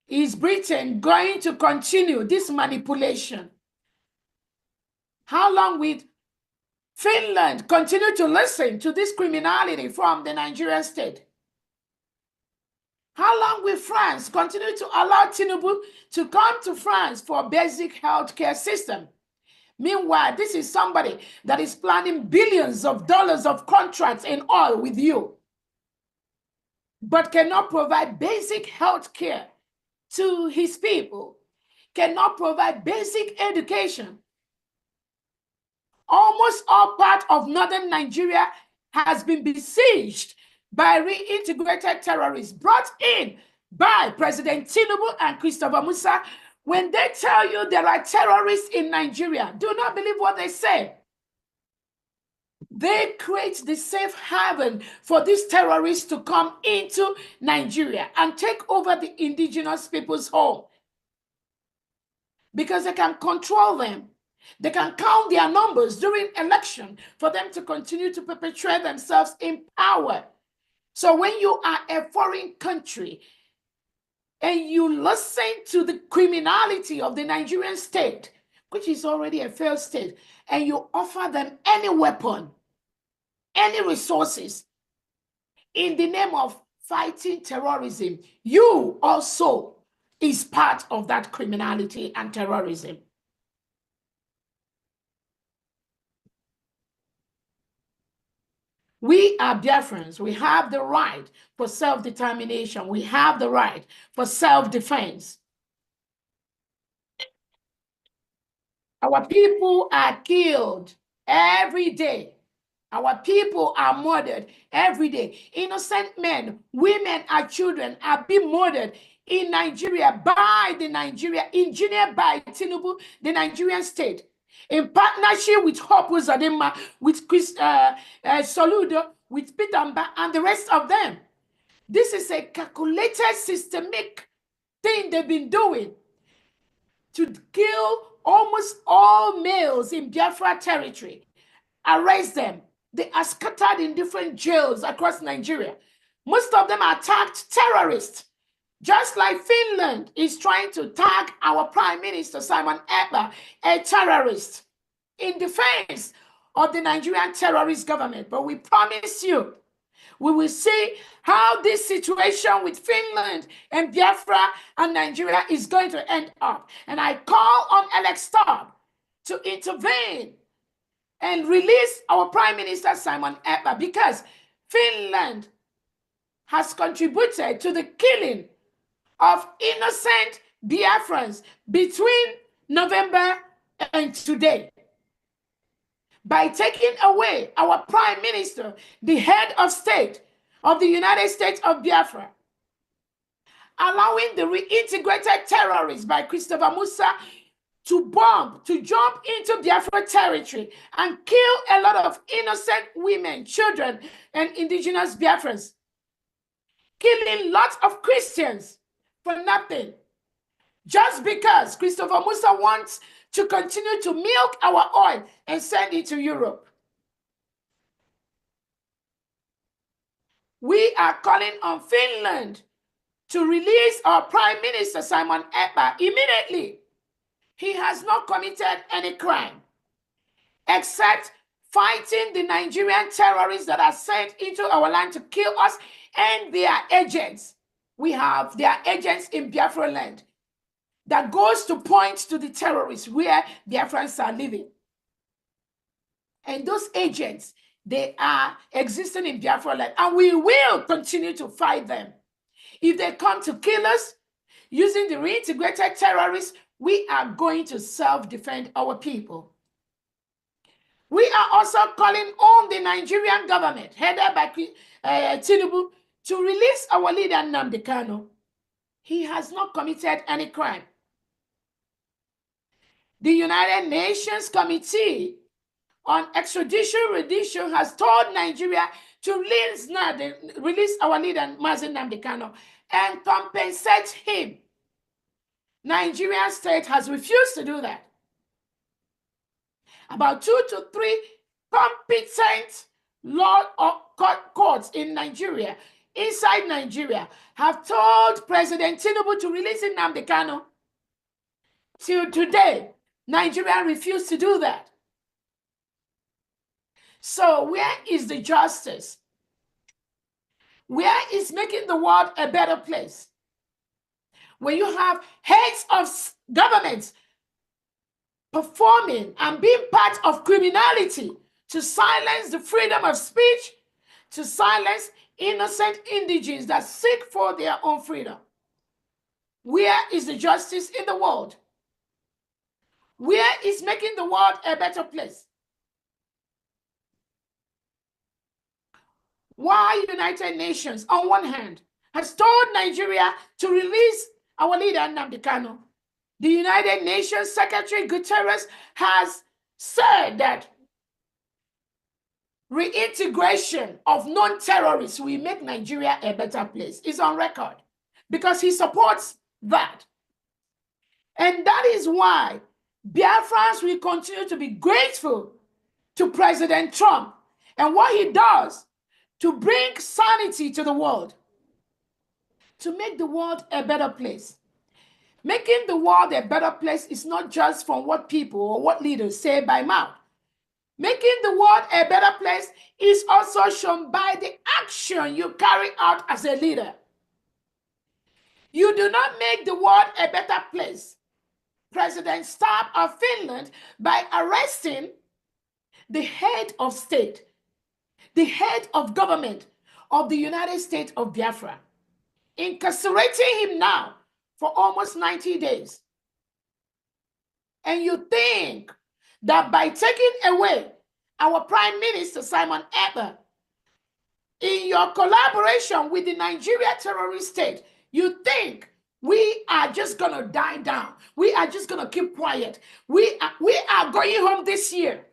is Britain going to continue this manipulation? How long will Finland continue to listen to this criminality from the Nigerian state? How long will France continue to allow Tinubu to come to France for a basic healthcare system? Meanwhile, this is somebody that is planning billions of dollars of contracts in oil with you, but cannot provide basic health care to his people, cannot provide basic education. Almost all part of northern Nigeria has been besieged by reintegrated terrorists brought in by President Tinubu and Christopher Musa. When they tell you there are terrorists in Nigeria, do not believe what they say. They create the safe haven for these terrorists to come into Nigeria and take over the indigenous people's home because they can control them. They can count their numbers during election for them to continue to perpetuate themselves in power. So when you are a foreign country and you listen to the criminality of the Nigerian state, which is already a failed state, and you offer them any weapon, any resources in the name of fighting terrorism, you also is part of that criminality and terrorism. We are Biafrans. We have the right for self-determination. We have the right for self-defense. Our people are killed every day. Our people are murdered every day. Innocent men, women, and children are being murdered in Nigeria by the Nigeria, engineered by Tinubu, the Nigerian state, in partnership with Hope Uzodinma, with Chris Soludo, with Peter Mba, and the rest of them. This is a calculated, systemic thing they've been doing to kill almost all males in Biafra territory, arrest them. They are scattered in different jails across Nigeria. Most of them are tagged terrorists. Just like Finland is trying to tag our Prime Minister, Simon Ekpa, a terrorist in defense of the Nigerian terrorist government. But we promise you, we will see how this situation with Finland and Biafra and Nigeria is going to end up. And I call on Alex Starr to intervene and release our Prime Minister Simon Ekpa, because Finland has contributed to the killing of innocent Biafrans between November and today by taking away our Prime Minister, the head of state of the United States of Biafra, allowing the reintegrated terrorists by Christopher Musa to jump into Biafra territory and kill a lot of innocent women, children, and indigenous Biafrans, killing lots of Christians for nothing, just because Christopher Musa wants to continue to milk our oil and send it to Europe. We are calling on Finland to release our Prime Minister Simon Ekpa immediately. He has not committed any crime except fighting the Nigerian terrorists that are sent into our land to kill us and their agents. We have their agents in Biafra land that goes to point to the terrorists where Biafrans are living. And those agents, they are existing in Biafra land, and we will continue to fight them. If they come to kill us using the reintegrated terrorists, we are going to self-defend our people. We are also calling on the Nigerian government, headed by Tinubu, to release our leader Nnamdi Kanu. He has not committed any crime. The United Nations Committee on Extradition Rendition has told Nigeria to release our leader Nnamdi Kanu and compensate him. Nigerian state has refused to do that. About 2 to 3 competent law courts in Nigeria, inside Nigeria, have told President Tinubu to release Nnamdi Kanu. Till today, Nigeria refused to do that. So where is the justice? Where is making the world a better place? When you have heads of governments performing and being part of criminality to silence the freedom of speech, to silence innocent indigents that seek for their own freedom. Where is the justice in the world? Where is making the world a better place? Why United Nations, on one hand, has told Nigeria to release our leader Nnamdi Kanu. The United Nations Secretary Guterres has said that reintegration of non-terrorists will make Nigeria a better place. It's on record because he supports that. And that is why Biafrans will continue to be grateful to President Trump and what he does to bring sanity to the world, to make the world a better place. Making the world a better place is not just from what people or what leaders say by mouth. Making the world a better place is also shown by the action you carry out as a leader. You do not make the world a better place. President Stab of Finland by arresting the head of state, the head of government of the United States of Biafra, incarcerating him now for almost 90 days. And you think that by taking away our Prime Minister Simon Ekpa, in your collaboration with the Nigeria terrorist state, you think we are just going to die down. We are just going to keep quiet. We are going home this year.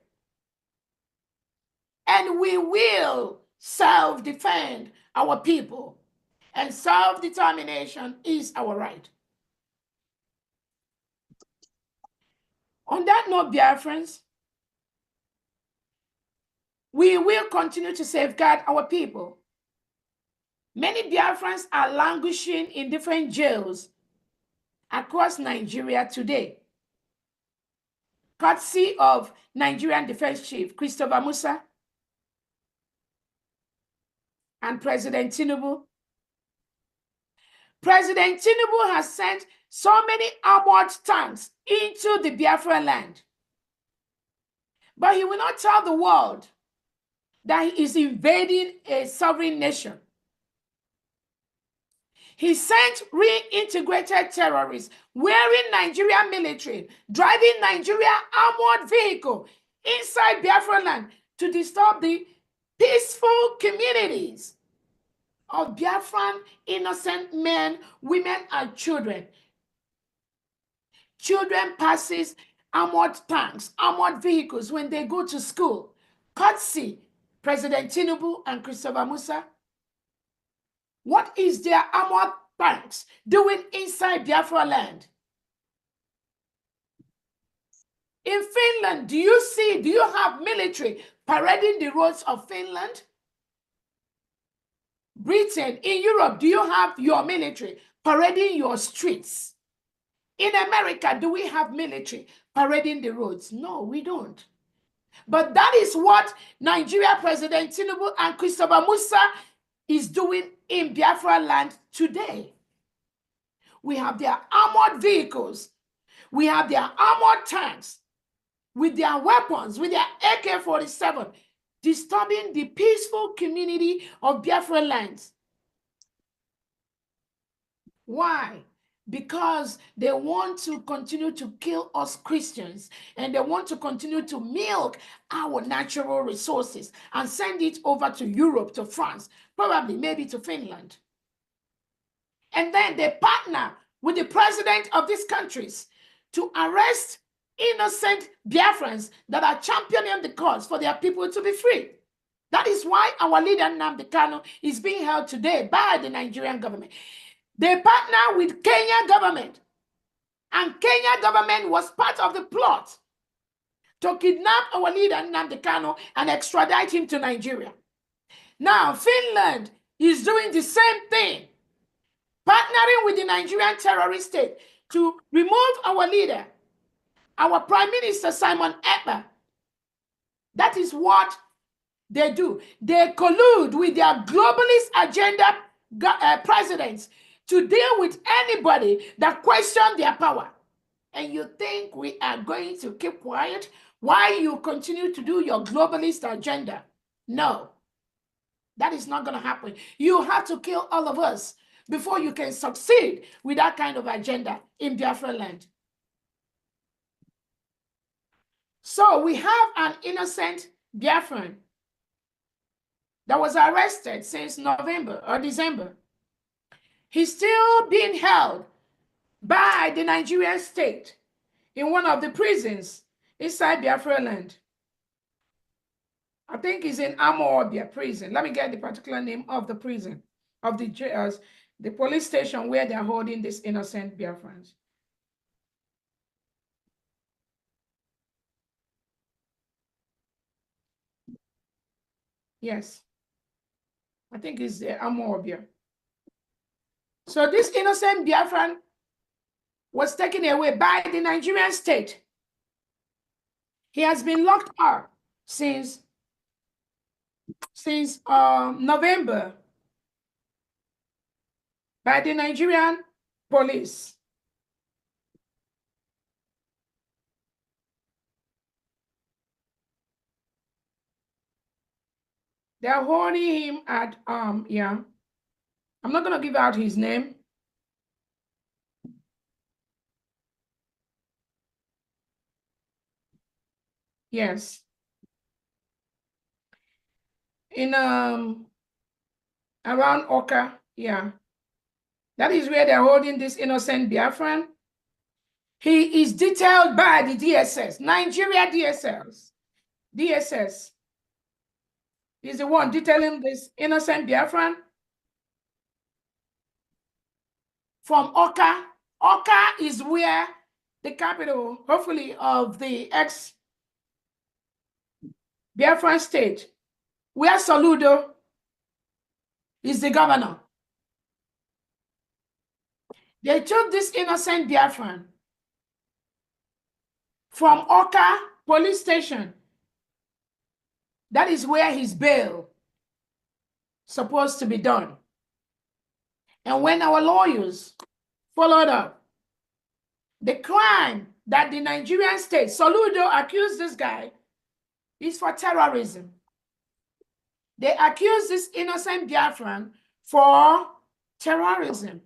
And we will self-defend our people. And self-determination is our right. On that note, Biafrans, we will continue to safeguard our people. Many Biafrans are languishing in different jails across Nigeria today, courtesy of Nigerian Defense Chief Christopher Musa and President Tinubu. President Tinubu has sent so many armored tanks into the Biafra land, but he will not tell the world that he is invading a sovereign nation. He sent reintegrated terrorists wearing Nigerian military, driving Nigeria armored vehicle inside Biafra land to disturb the peaceful communities of Biafran innocent men, women, and children. Children passes armored tanks, armored vehicles when they go to school. Courtesy President Tinubu and Christopher Musa. What is their armored tanks doing inside Biafra land? In Finland, do you have military parading the roads of Finland? Britain, in Europe, do you have your military parading your streets? In America, do we have military parading the roads? No, we don't. But that is what Nigeria President Tinubu and Christopher Musa is doing in Biafra land today. We have their armored vehicles. We have their armored tanks with their weapons, with their AK-47, disturbing the peaceful community of Biafra lands. Why? Because they want to continue to kill us Christians, and they want to continue to milk our natural resources and send it over to Europe, to France, probably maybe to Finland. And then they partner with the president of these countries to arrest innocent Biafrans that are championing the cause for their people to be free. That is why our leader Nnamdi Kanu is being held today by the Nigerian government. They partner with Kenya government, and Kenya government was part of the plot to kidnap our leader Nnamdi Kanu and extradite him to Nigeria. Now Finland is doing the same thing, partnering with the Nigerian terrorist state to remove our leader, our Prime Minister Simon Ekpa. That is what they do. They collude with their globalist agenda presidents to deal with anybody that questions their power. And you think we are going to keep quiet while you continue to do your globalist agenda? No, that is not going to happen. You have to kill all of us before you can succeed with that kind of agenda in Biafra land. So we have an innocent Biafran that was arrested since November or December. He's still being held by the Nigerian state in one of the prisons inside Biafra land. I think it's in Amawabia prison. Let me get the particular name of the prison, of the police station where they're holding these innocent Biafrans. Yes, I think it's the Amawabia. So this innocent Biafran was taken away by the Nigerian state. He has been locked up since November by the Nigerian police. They're holding him at yeah. I'm not gonna give out his name. Yes. In around Oka, yeah. That is where they're holding this innocent Biafran. He is detailed by the DSS, Nigeria DSS is the one detailing this innocent Biafran from Oka. Oka is where the capital, hopefully, of the ex-Biafran state, where Soludo is the governor. They took this innocent Biafran from Oka police station. That is where his bail supposed to be done. And when our lawyers followed up, the crime that the Nigerian state, Soludo, accused this guy is for terrorism. They accused this innocent Biafran for terrorism.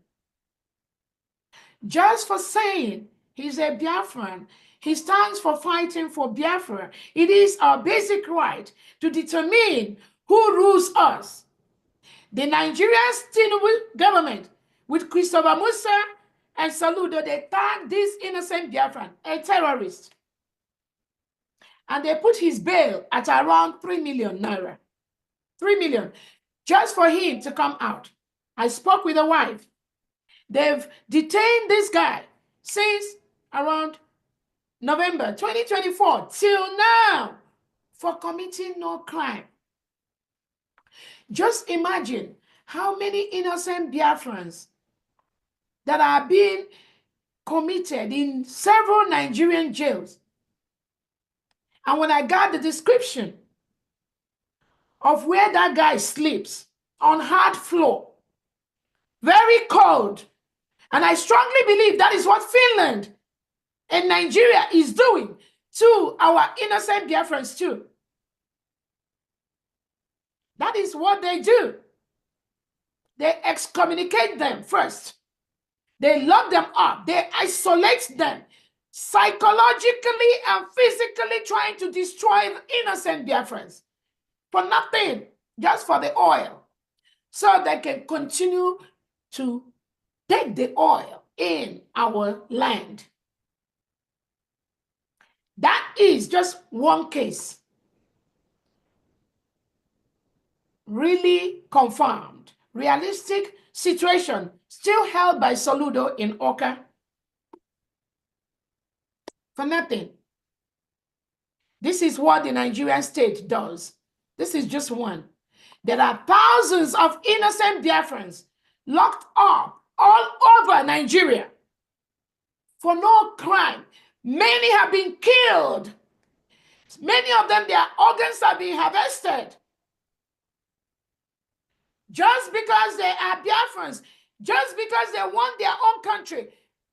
Just for saying he's a Biafran, he stands for fighting for Biafra. It is our basic right to determine who rules us. The Nigerian Tinubu government, with Christopher Musa and Saludo, they tagged this innocent Biafran a terrorist. And they put his bail at around 3 million naira. 3 million, just for him to come out. I spoke with the wife. They've detained this guy since around November 2024 till now for committing no crime. Just imagine how many innocent Biafrans that are being committed in several Nigerian jails. And when I got the description of where that guy sleeps, on hard floor, very cold, and I strongly believe that is what Finland and Nigeria is doing to our innocent Biafrans too. That is what they do. They excommunicate them first. They lock them up. They isolate them, psychologically and physically trying to destroy innocent Biafrans for nothing, just for the oil, so they can continue to take the oil in our land. That is just one case. Really confirmed, realistic situation still held by Soludo in Oka for nothing. This is what the Nigerian state does. This is just one. There are thousands of innocent Biafrans locked up all over Nigeria for no crime. Many have been killed. Many of them, their organs have been harvested. Just because they are Biafrans, just because they want their own country,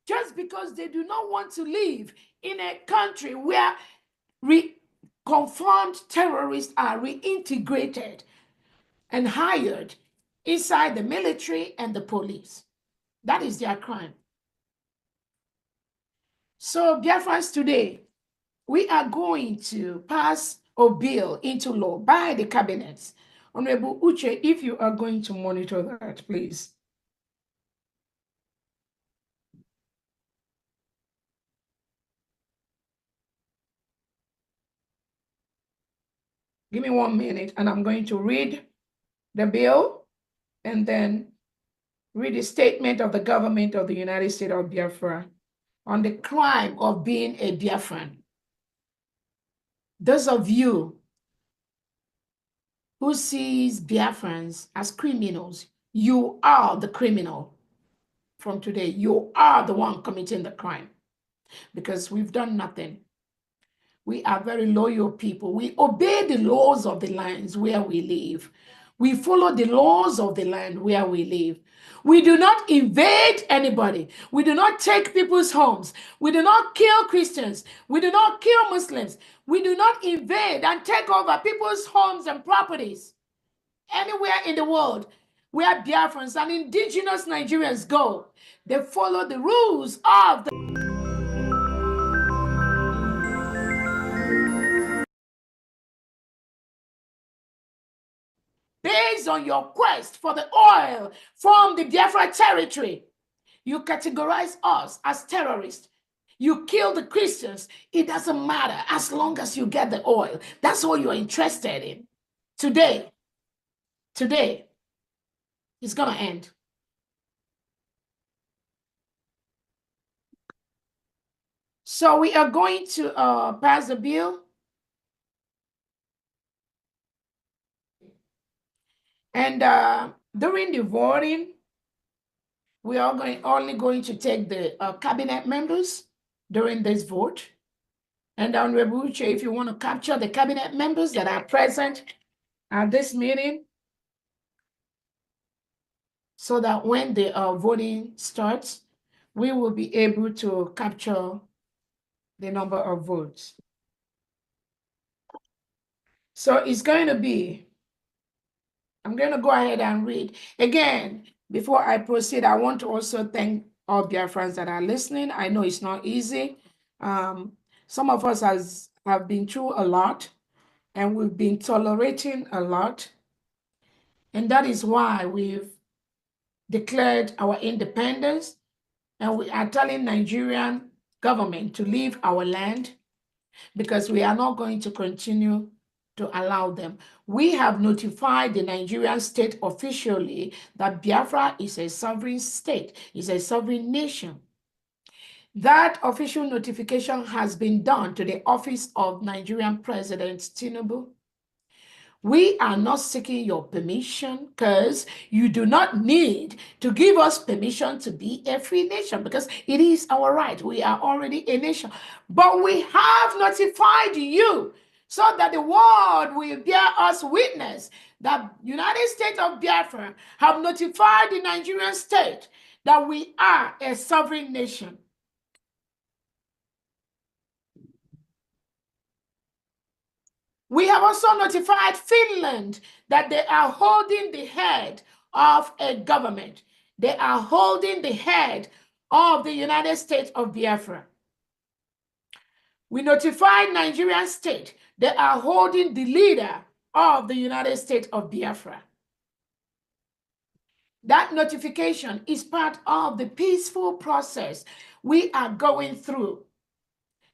just because they do not want to live in a country where confirmed terrorists are reintegrated and hired inside the military and the police. That is their crime. So Biafrans today, we are going to pass a bill into law by the cabinets. Honorable Uche, if you are going to monitor that, please. Give me 1 minute and I'm going to read the bill and then read the statement of the government of the United States of Biafra on the crime of being a Biafran. Those of you who sees Biafrans as criminals, you are the criminal from today. You are the one committing the crime because we've done nothing. We are very loyal people. We obey the laws of the lands where we live. We follow the laws of the land where we live. We do not invade anybody. We do not take people's homes. We do not kill Christians. We do not kill Muslims. We do not invade and take over people's homes and properties. Anywhere in the world where Biafrans and indigenous Nigerians go, they follow the rules of the based on your quest for the oil from the Biafra territory. You categorize us as terrorists. You kill the Christians. It doesn't matter as long as you get the oil. That's all you're interested in. Today, it's going to end. So we are going to pass the bill. And during the voting, we are only going to take the cabinet members during this vote. And Honorable Uche, if you want to capture the cabinet members that are present at this meeting, so that when the voting starts, we will be able to capture the number of votes. So it's going to be, I'm going to go ahead and read. Again, before I proceed, I want to also thank all Biafrans that are listening. I know it's not easy. Some of us have been through a lot, and we've been tolerating a lot. And that is why we've declared our independence, and we are telling Nigerian government to leave our land because we are not going to continue to allow them. We have notified the Nigerian state officially that Biafra is a sovereign state, is a sovereign nation. That official notification has been done to the office of Nigerian President Tinubu. We are not seeking your permission because you do not need to give us permission to be a free nation because it is our right. We are already a nation. But we have notified you so that the world will bear us witness that United States of Biafra have notified the Nigerian state that we are a sovereign nation. We have also notified Finland that they are holding the head of a government. They are holding the head of the United States of Biafra. We notified Nigerian state they are holding the leader of the United States of Biafra. That notification is part of the peaceful process we are going through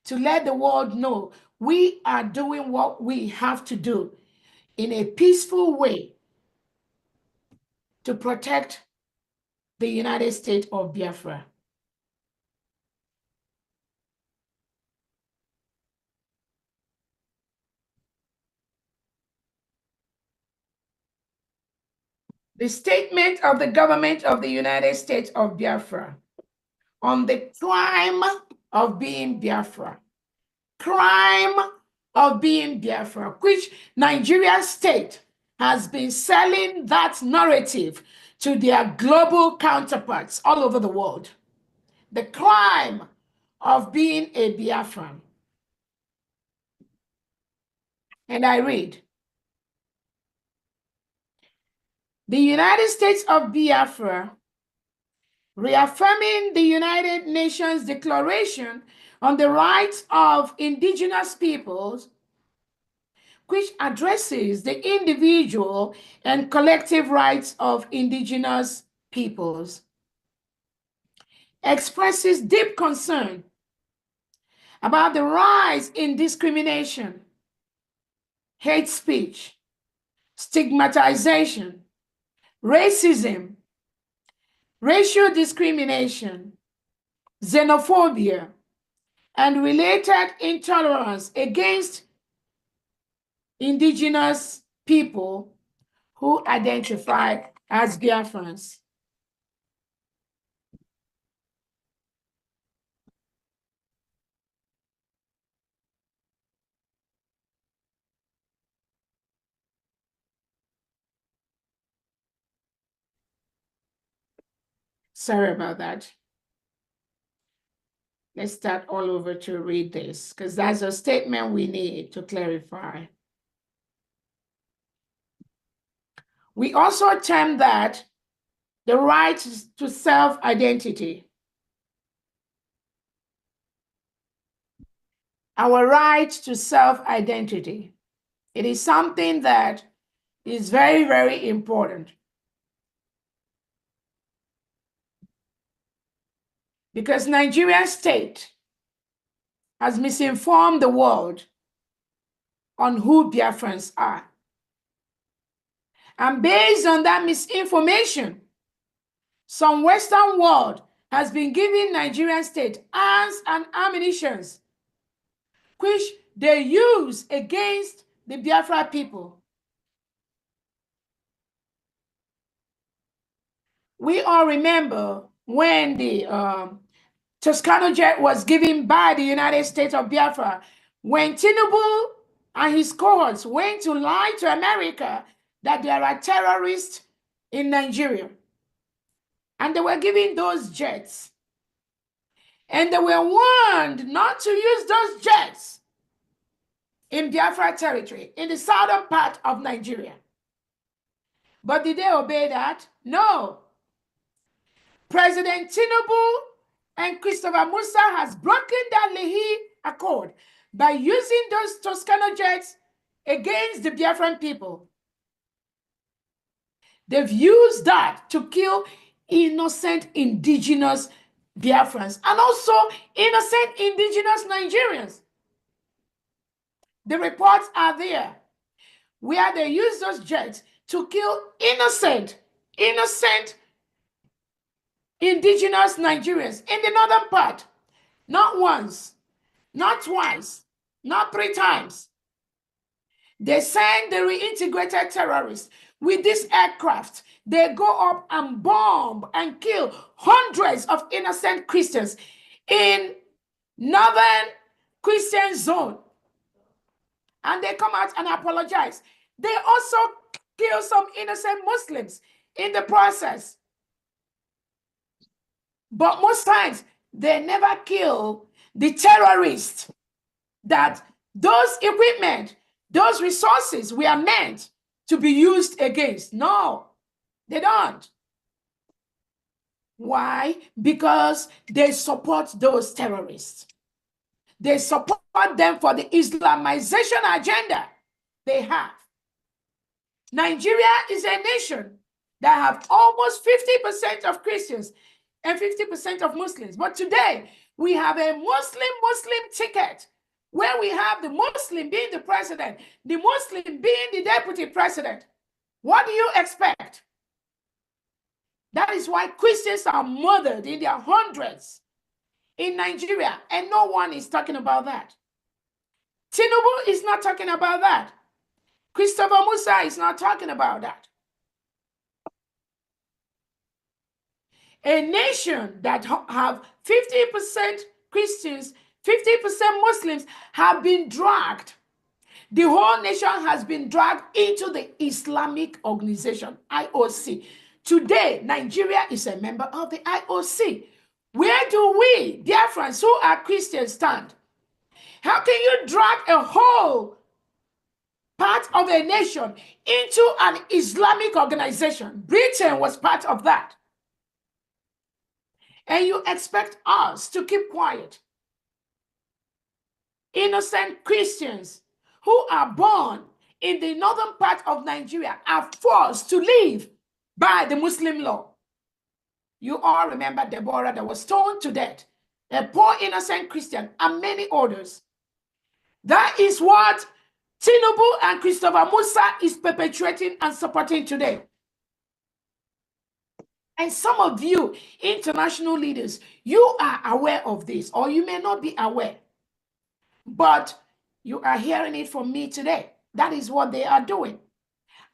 to let the world know we are doing what we have to do in a peaceful way to protect the United States of Biafra. The statement of the government of the United States of Biafra on the crime of being Biafra. Crime of being Biafra, which Nigerian state has been selling that narrative to their global counterparts all over the world. The crime of being a Biafran. And I read, the United States of Biafra, reaffirming the United Nations Declaration on the Rights of Indigenous Peoples, which addresses the individual and collective rights of indigenous peoples, expresses deep concern about the rise in discrimination, hate speech, stigmatization, racism, racial discrimination, xenophobia, and related intolerance against indigenous people who identify as Biafrans. Sorry about that. Let's start all over to read this because that's a statement we need to clarify. We also term that the right to self-identity. Our right to self-identity. It is something that is very, very important. Because Nigerian state has misinformed the world on who Biafrans are. And based on that misinformation, some Western world has been giving Nigerian state arms and ammunitions, which they use against the Biafra people. We all remember when the Toscano jet was given by the United States of Biafra, when Tinubu and his cohorts went to lie to America that there are terrorists in Nigeria. And they were given those jets. And they were warned not to use those jets in Biafra territory, in the southern part of Nigeria. But did they obey that? No. President Tinubu and Christopher Musa has broken that Lehi Accord by using those Toscano jets against the Biafran people. They've used that to kill innocent indigenous Biafrans and also innocent indigenous Nigerians. The reports are there where they use those jets to kill innocent indigenous Nigerians in the northern part. Not once, not twice, not 3 times. They send the reintegrated terrorists with this aircraft. They go up and bomb and kill hundreds of innocent Christians in northern Christian zone. And they come out and apologize. They also kill some innocent Muslims in the process. But most times, they never kill the terrorists that those equipment, those resources were meant to be used against. No, they don't. Why? Because they support those terrorists. They support them for the Islamization agenda they have. Nigeria is a nation that have almost 50% of Christians and 50% of Muslims. But today, we have a Muslim ticket where we have the Muslim being the president, the Muslim being the deputy president. What do you expect? That is why Christians are murdered in their hundreds in Nigeria, and no one is talking about that. Tinubu is not talking about that. Christopher Musa is not talking about that. A nation that have 50% Christians, 50% Muslims have been dragged. The whole nation has been dragged into the Islamic organization, IOC. Today, Nigeria is a member of the IOC. Where do we, Biafrans who are Christians, stand? How can you drag a whole part of a nation into an Islamic organization? Britain was part of that. And you expect us to keep quiet. Innocent Christians who are born in the northern part of Nigeria are forced to live by the Muslim law. You all remember Deborah that was stoned to death, a poor innocent Christian, and many others. That is what Tinubu and Christopher Musa is perpetuating and supporting today. And some of you, international leaders, you are aware of this, or you may not be aware. But you are hearing it from me today. That is what they are doing.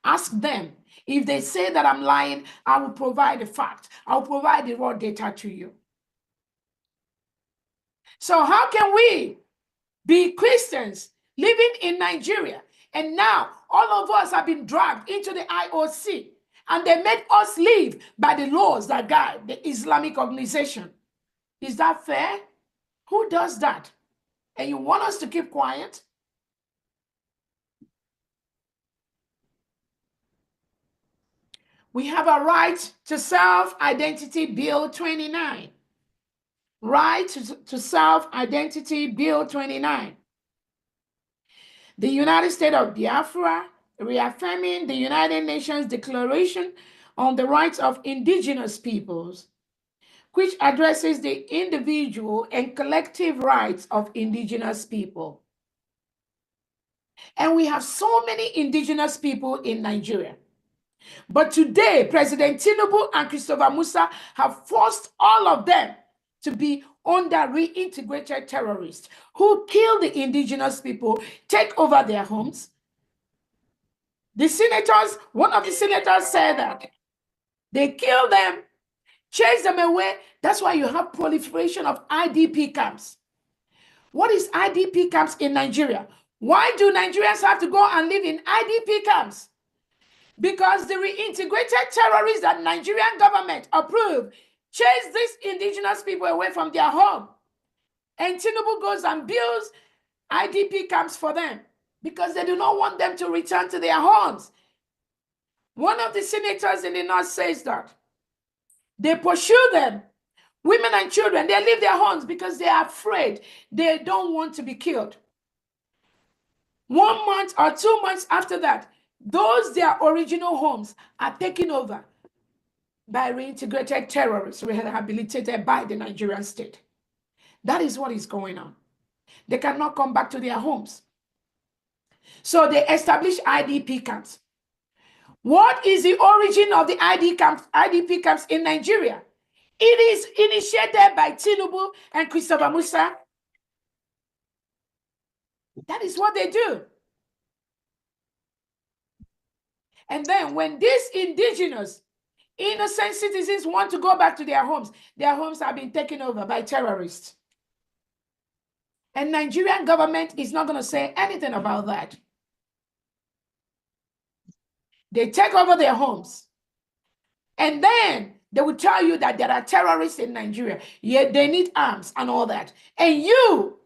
Ask them. If they say that I'm lying, I will provide the fact. I will provide the raw data to you. So how can we be Christians living in Nigeria, and now all of us have been dragged into the IOC, and they made us live by the laws that guide the Islamic organization. Is that fair? Who does that? And you want us to keep quiet? We have a right to self-identity bill 29. Right to self-identity bill 29. The United States of Biafra, reaffirming the United Nations Declaration on the Rights of Indigenous Peoples, which addresses the individual and collective rights of indigenous people. And we have so many indigenous people in Nigeria. But today, President Tinubu and Christopher Musa have forced all of them to be under reintegrated terrorists who kill the indigenous people, take over their homes. The senators, one of the senators said that they kill them, chase them away. That's why you have proliferation of IDP camps. What is IDP camps in Nigeria? Why do Nigerians have to go and live in IDP camps? Because the reintegrated terrorists that Nigerian government approved chase these indigenous people away from their home. And Tinubu goes and builds IDP camps for them because they do not want them to return to their homes. One of the senators in the north says that they pursue them, women and children, they leave their homes because they are afraid. They don't want to be killed. 1 month or 2 months after that, those their original homes are taken over by reintegrated terrorists rehabilitated by the Nigerian state. That is what is going on. They cannot come back to their homes. So they establish IDP camps. What is the origin of the IDP camps in Nigeria? It is initiated by Tinubu and Christopher Musa. That is what they do. And then when these indigenous, innocent citizens want to go back to their homes have been taken over by terrorists. And Nigerian government is not going to say anything about that. They take over their homes. And then they will tell you that there are terrorists in Nigeria. Yet they need arms and all that. And you,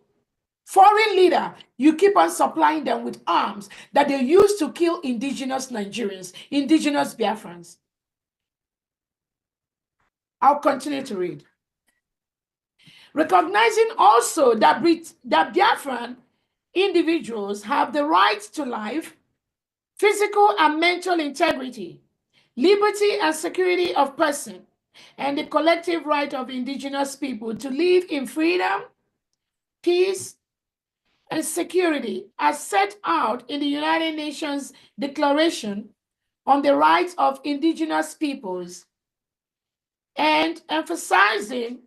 foreign leader, you keep on supplying them with arms that they use to kill indigenous Nigerians, indigenous Biafrans. I'll continue to read. Recognizing also that Biafran individuals have the right to life, physical and mental integrity, liberty and security of person, and the collective right of indigenous people to live in freedom, peace, and security as set out in the United Nations Declaration on the Rights of Indigenous Peoples, and emphasizing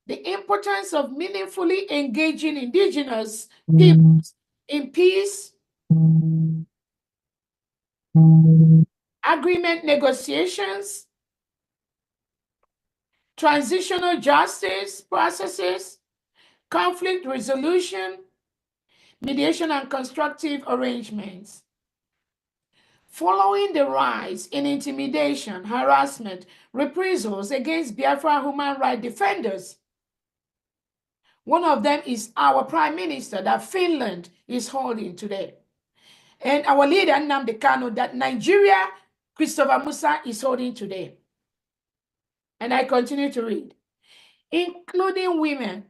the importance of meaningfully engaging indigenous peoples in peace, agreement negotiations, transitional justice processes, conflict resolution, mediation, and constructive arrangements. Following the rise in intimidation, harassment, reprisals against Biafra human rights defenders, one of them is our Prime Minister that Finland is holding today. And our leader, Nnamdi Kanu, that Nigeria, Christopher Musa, is holding today. And I continue to read. Including women,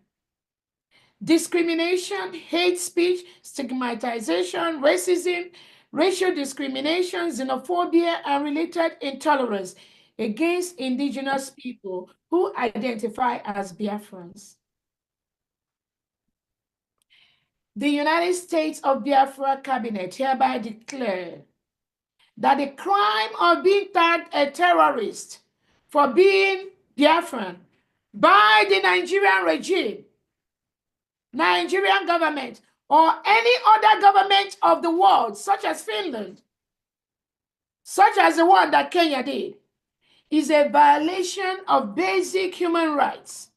discrimination, hate speech, stigmatization, racism, racial discrimination, xenophobia, and related intolerance against indigenous people who identify as Biafrans. The United States of Biafra Cabinet hereby declare that the crime of being tagged a terrorist for being Biafran by the Nigerian regime, Nigerian government, or any other government of the world, such as Finland, such as the one that Kenya did, is a violation of basic human rights.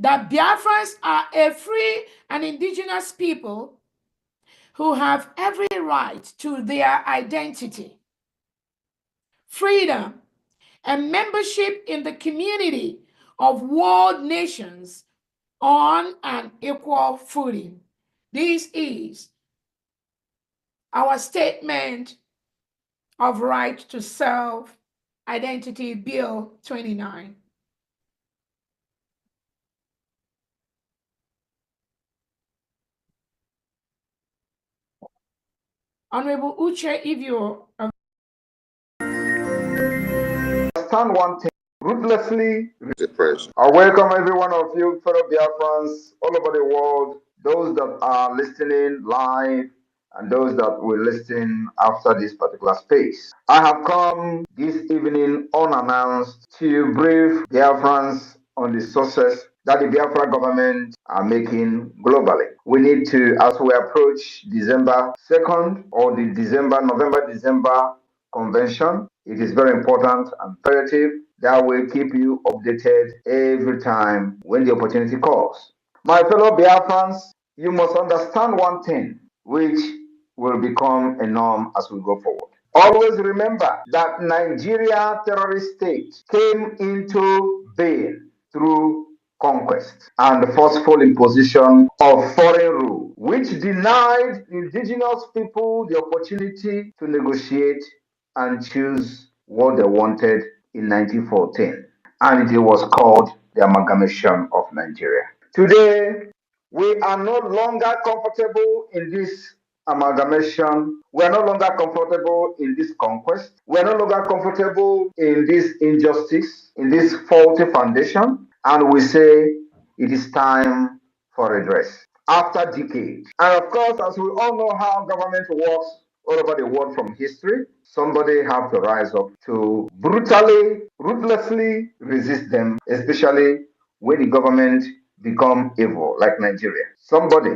That Biafrans are a free and indigenous people who have every right to their identity. freedom, and membership in the community of world nations on an equal footing. This is our statement of right to self-identity, Bill 29. Honorable Uche, if you're Understand one thing ruthlessly. I welcome every one of you, fellow Biafrans all over the world, those that are listening live and those that will listen after this particular space. I have come this evening unannounced to brief Biafrans on the success that the Biafra government are making globally. We need to, as we approach December 2nd or the November-December convention, it is very important and imperative that we keep you updated every time when the opportunity calls. My fellow Biafrans, you must understand one thing which will become a norm as we go forward. Always remember that Nigeria terrorist state came into being through conquest and forceful imposition of foreign rule, which denied indigenous people the opportunity to negotiate and choose what they wanted in 1914. And it was called the amalgamation of Nigeria. Today, we are no longer comfortable in this amalgamation. We are no longer comfortable in this conquest. We are no longer comfortable in this injustice, in this faulty foundation. And we say it is time for redress after decades. And of course, as we all know how government works all over the world from history, somebody have to rise up to brutally, ruthlessly resist them, especially when the government become evil, like Nigeria. Somebody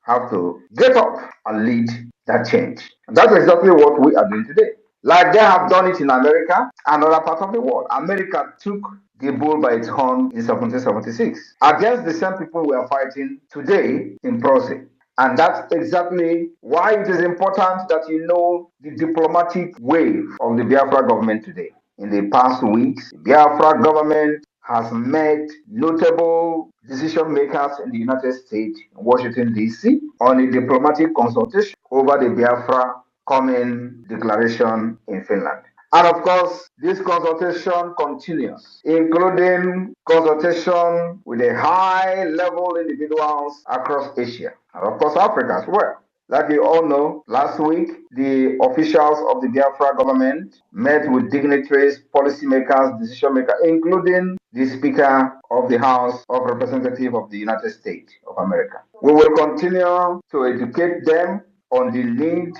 have to get up and lead that change. And that's exactly what we are doing today. Like they have done it in America and other parts of the world. America took the bull by its horn in 1776 against the same people we are fighting today in Proce. And that's exactly why it is important that you know the diplomatic wave of the Biafra government today. In the past weeks, the Biafra government has met notable decision makers in the United States, Washington, D.C., on a diplomatic consultation over the Biafra Common Declaration in Finland. And of course, this consultation continues, including consultation with the high level individuals across Asia and of course Africa as well. Like you all know, last week, the officials of the Biafra government met with dignitaries, policymakers, decision makers, including the Speaker of the House of Representatives of the United States of America. We will continue to educate them on the need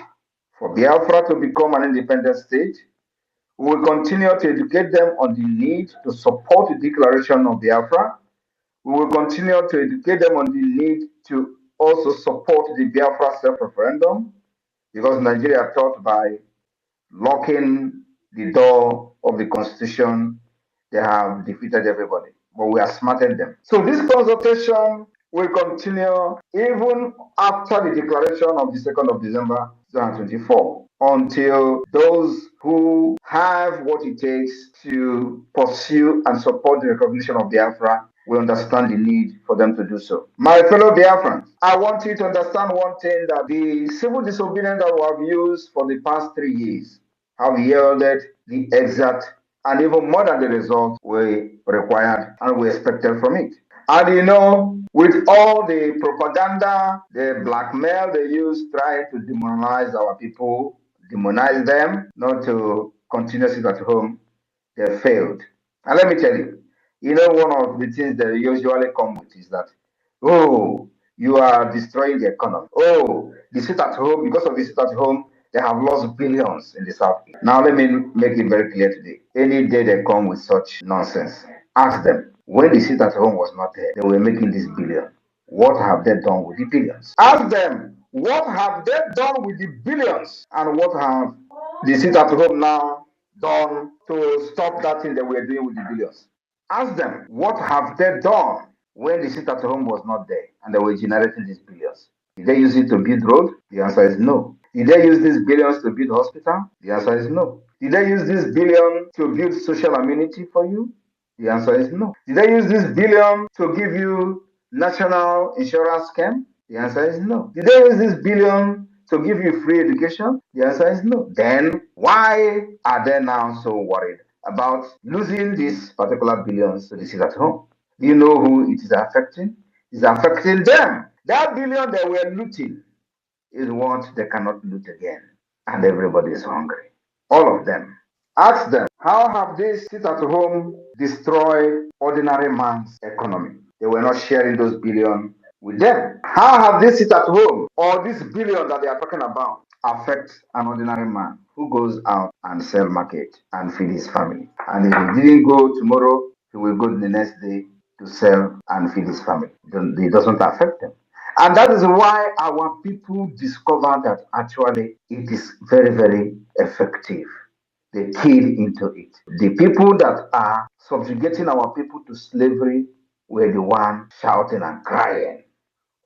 for Biafra to become an independent state. We will continue to educate them on the need to support the declaration of Biafra. We will continue to educate them on the need to also support the Biafra self-referendum because Nigeria thought by locking the door of the constitution, they have defeated everybody. But we have smarted them. So this consultation will continue even after the declaration of the 2nd of December 2024 until those who have what it takes to pursue and support the recognition of Biafra will understand the need for them to do so. My fellow Biafrans, I want you to understand one thing, that the civil disobedience that we have used for the past 3 years have yielded the exact and even more than the result we required and we expected from it. And you know, with all the propaganda, the blackmail they use trying to demonize our people, demonize them, not to continue to sit at home, they failed. And let me tell you, you know, one of the things they usually come with is that, oh, you are destroying the economy. Oh, the sit at home, because of the sit at home, they have lost billions in the South. Now, let me make it very clear today. Any day they come with such nonsense, ask them, when the sit at home was not there, they were making this billion. What have they done with the billions? Ask them, what have they done with the billions? And what have the sit at home now done to stop that thing that we're doing with the billions? Ask them, what have they done when the sit at home was not there and they were generating these billions? Did they use it to build road? The answer is no. Did they use these billions to build hospital? The answer is no. Did they use this billion to build social amenity for you? The answer is no. Did they use this billion to give you national insurance scheme? The answer is no. Did they use this billion to give you free education? The answer is no. Then why are they now so worried about losing these particular billions to the sit at home? Do you know who it is affecting? It's affecting them. That billion they were looting is what they cannot loot again. And everybody is hungry. All of them. Ask them, how have they sit at home destroyed ordinary man's economy? They were not sharing those billion with them. How have they sit at home, or this billion that they are talking about, affect an ordinary man who goes out and sell market and feed his family? And if he didn't go tomorrow, he will go the next day to sell and feed his family. It doesn't affect them. And that is why our people discover that actually it is very, very effective. They keyed into it. The people that are subjugating our people to slavery were the ones shouting and crying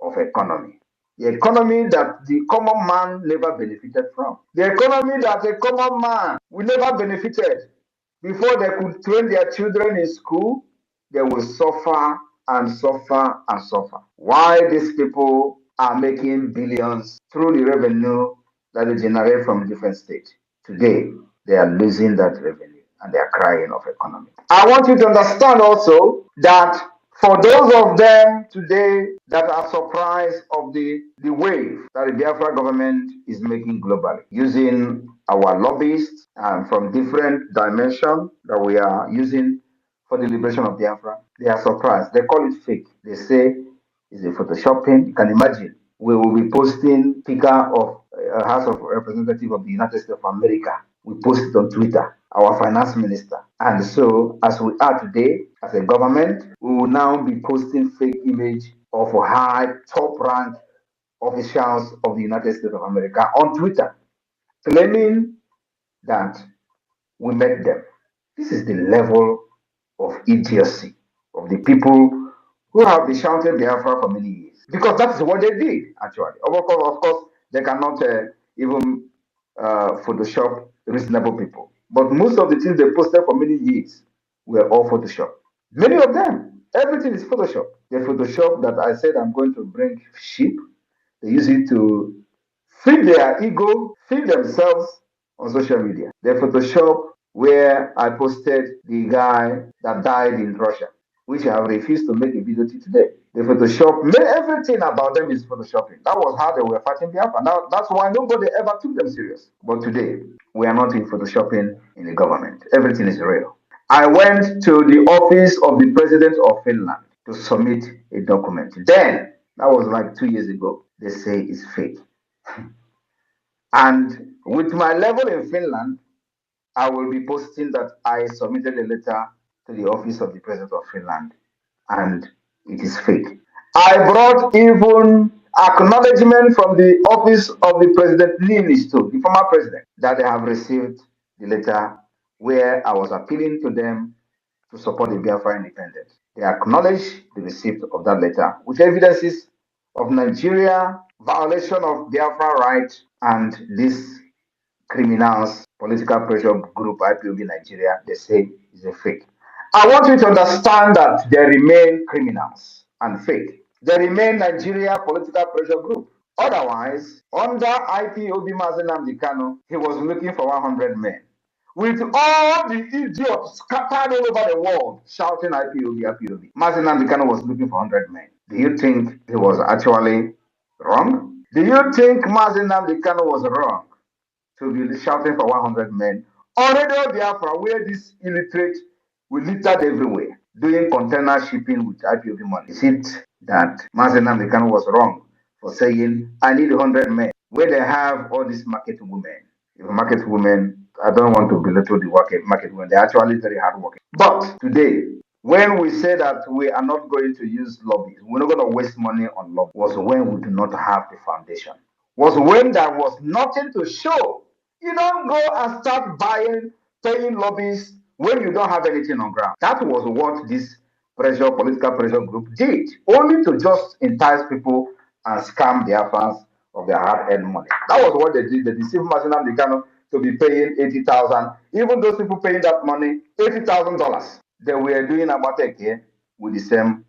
of economy. The economy that the common man never benefited from. The economy that a common man will never benefited. Before they could train their children in school, they will suffer and suffer and suffer. Why these people are making billions through the revenue that they generate from different states. Today, they are losing that revenue and they are crying of economy. I want you to understand also that for those of them today that are surprised of the wave that the Biafra government is making globally, using our lobbyists from different dimensions that we are using for the liberation of Biafra, they are surprised. They call it fake. They say it's a photoshopping. You can imagine. We will be posting Speaker of House of Representatives of the United States of America. We post it on Twitter, our finance minister. And so, as we are today, as a government, we will now be posting fake image of high, top-ranked officials of the United States of America on Twitter, claiming that we met them. This is the level of idiocy of the people who have been shouting Biafra for many years. Because that is what they did, actually. Of course, they cannot even Photoshop reasonable people. But most of the things they posted for many years were all Photoshop. Many of them, everything is Photoshop. The Photoshop that I said I'm going to bring sheep, they use it to feed their ego, feed themselves on social media. The Photoshop where I posted the guy that died in Russia, which I have refused to make a video to today. The Photoshop, everything about them is Photoshopping. That was how they were fighting Biafra. Now that's why nobody ever took them serious. But today, we are not in Photoshopping in the government. Everything is real. I went to the office of the president of Finland to submit a document. Then, that was like 2 years ago, they say it's fake. And with my level in Finland, I will be posting that I submitted a letter to the office of the president of Finland and it is fake. I brought even acknowledgement from the office of the president Niinisto, the former president, that they have received the letter where I was appealing to them to support the Biafra independence. They acknowledge the receipt of that letter with evidences of Nigeria violation of Biafra rights and this criminals political pressure group IPOB Nigeria, they say is a fake. I want you to understand that they remain criminals and fake. They remain Nigeria political pressure group. Otherwise, under IPOB Mazen Namdi, he was looking for 100 men. With all the idiots scattered all over the world shouting IPOB, IPOB, Mazen Namdi was looking for 100 men. Do you think he was actually wrong? Do you think Mazen Namdi was wrong to be shouting for 100 men? Already on Biafra, where this illiterate will littered everywhere, doing container shipping with IPOB money. Is it that Mazen Namdekan was wrong for saying, I need 100 men, where they have all these market women? If market women, I don't want to belittle the market women, they're actually very hard working. But today, when we say that we are not going to use lobbies, we're not going to waste money on lobbies, was when we do not have the foundation. Was when there was nothing to show. You don't go and start paying lobbies when you don't have anything on ground. That was what this political pressure group did, only to just entice people and scam their fans of their hard-earned money. That was what they did. They deceived Mazinam Dikano to be paying 80,000. Even those people paying that money, $80,000, they were doing Amatek here with the same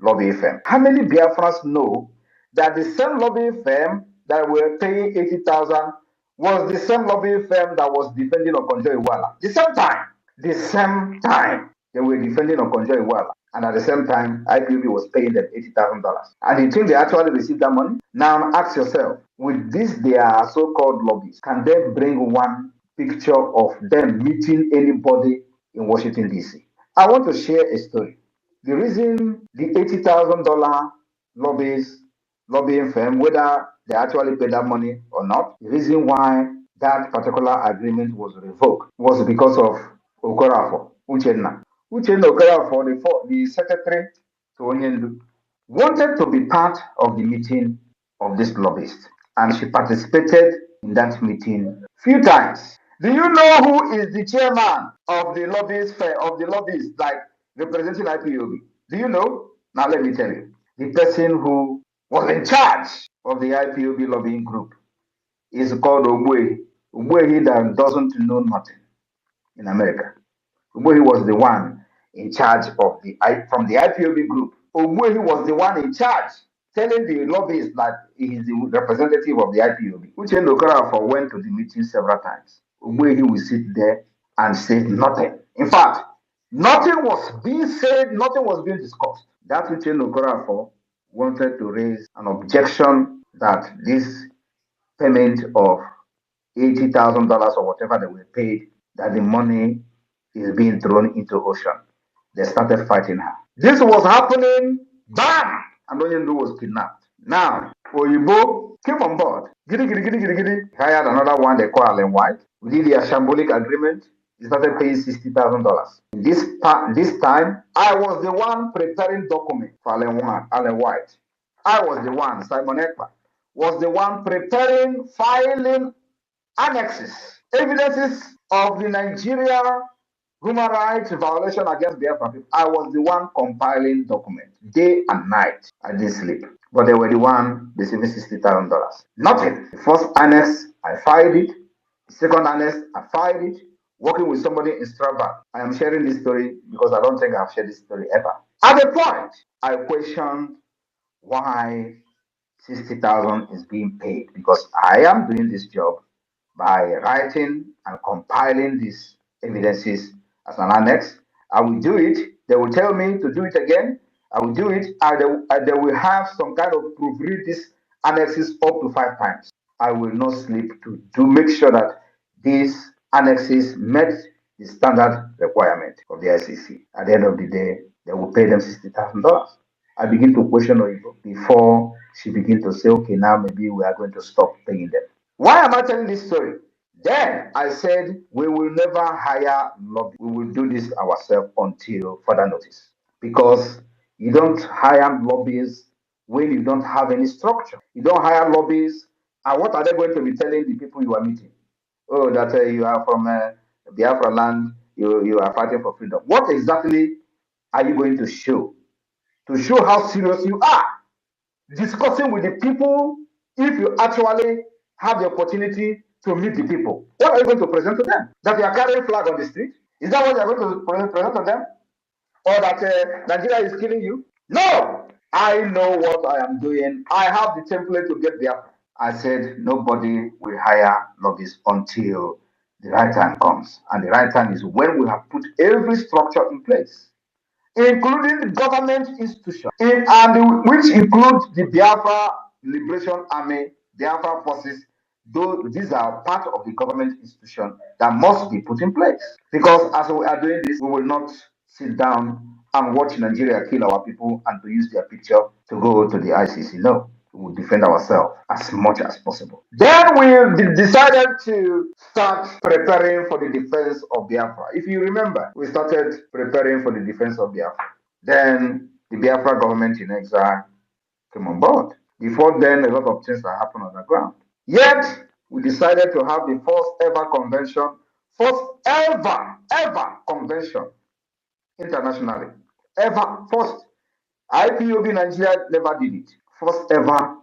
lobby firm. How many Biafrans know that the same lobby firm that were paying 80,000 was the same lobby firm that was defending Okonjo Iweala? The same time. The same time they were defending Okonjo Iweala. And at the same time, IPOB was paying them $80,000. And you think they actually received that money? Now ask yourself, with this their so-called lobbies, can they bring one picture of them meeting anybody in Washington, D.C.? I want to share a story. The reason the $80,000 lobbying firm, whether they actually paid that money or not, the reason why that particular agreement was revoked was because of Okorafor, Uchenna. Uchenna Okorafor, the secretary to Onyendu, wanted to be part of the meeting of this lobbyist, and she participated in that meeting few times. Do you know who is the chairman of the lobbyist like representing IPOB? Do you know? Now let me tell you. The person who was in charge of the IPOB lobbying group is called Ogbuehi. Ogbuehi that doesn't know nothing in America. Ogbuehi was the one in charge of from the IPOB group. Ogbuehi was the one in charge telling the lobbyists that he is the representative of the IPOB. Uchenna Okorafor went to the meeting several times. Ogbuehi will sit there and say nothing. In fact, nothing was being said, nothing was being discussed. That Uchenna Okorafor wanted to raise an objection that this payment of $80,000 or whatever they were paid, that the money is being thrown into ocean. They started fighting her. This was happening, bam! And Onyendu was kidnapped. Now, Oyibo came on board. Giddy, giddy, giddy, giddy, giddy. Hired another one they call Allen White. We did the shambolic agreement. He started paying $60,000. This time, I was the one preparing documents for Allen White. I was the one, Simon Ekpa, was the one preparing, filing annexes, evidences of the Nigeria human rights violation against Biafra people. I was the one compiling documents day and night. I didn't sleep. But they were the one receiving $60,000. Nothing. The first annex, I filed it. The second annex, I filed it. Working with somebody in Strasbourg. I am sharing this story because I don't think I've shared this story ever. At the point, I questioned why 60,000 is being paid, because I am doing this job by writing and compiling these evidences as an annex. I will do it. They will tell me to do it again. I will do it, and they will have some kind of proofread these annexes up to 5 times. I will not sleep to make sure that these annexes met the standard requirement of the ICC. At the end of the day, they will pay them $60,000. I begin to question Oyibo before she begin to say, okay, now maybe we are going to stop paying them. Why am I telling this story? Then I said, we will never hire lobby. We will do this ourselves until further notice. Because you don't hire lobbyists when you don't have any structure. You don't hire lobbyists, and what are they going to be telling the people you are meeting? Oh, that you are from Biafra land, you are fighting for freedom. What exactly are you going to show? To show how serious you are. Discussing with the people, if you actually have the opportunity to meet the people, what are you going to present to them? That you are carrying flag on the street? Is that what you are going to present to them? Or that Nigeria is killing you? No! I know what I am doing. I have the template to get there. I said nobody will hire lobbyists until the right time comes. And the right time is when we have put every structure in place, including the government institution, which includes the Biafra Liberation Army, Biafra forces. These are part of the government institution that must be put in place. Because as we are doing this, we will not sit down and watch Nigeria kill our people and to use their picture to go to the ICC. No, we will defend ourselves as much as possible. Then we decided to start preparing for the defense of Biafra. If you remember, we started preparing for the defense of Biafra. Then the Biafra government in exile came on board. Before then, a lot of things that happened on the ground. Yet, we decided to have the first ever convention, convention internationally. First. IPOB Nigeria never did it. First ever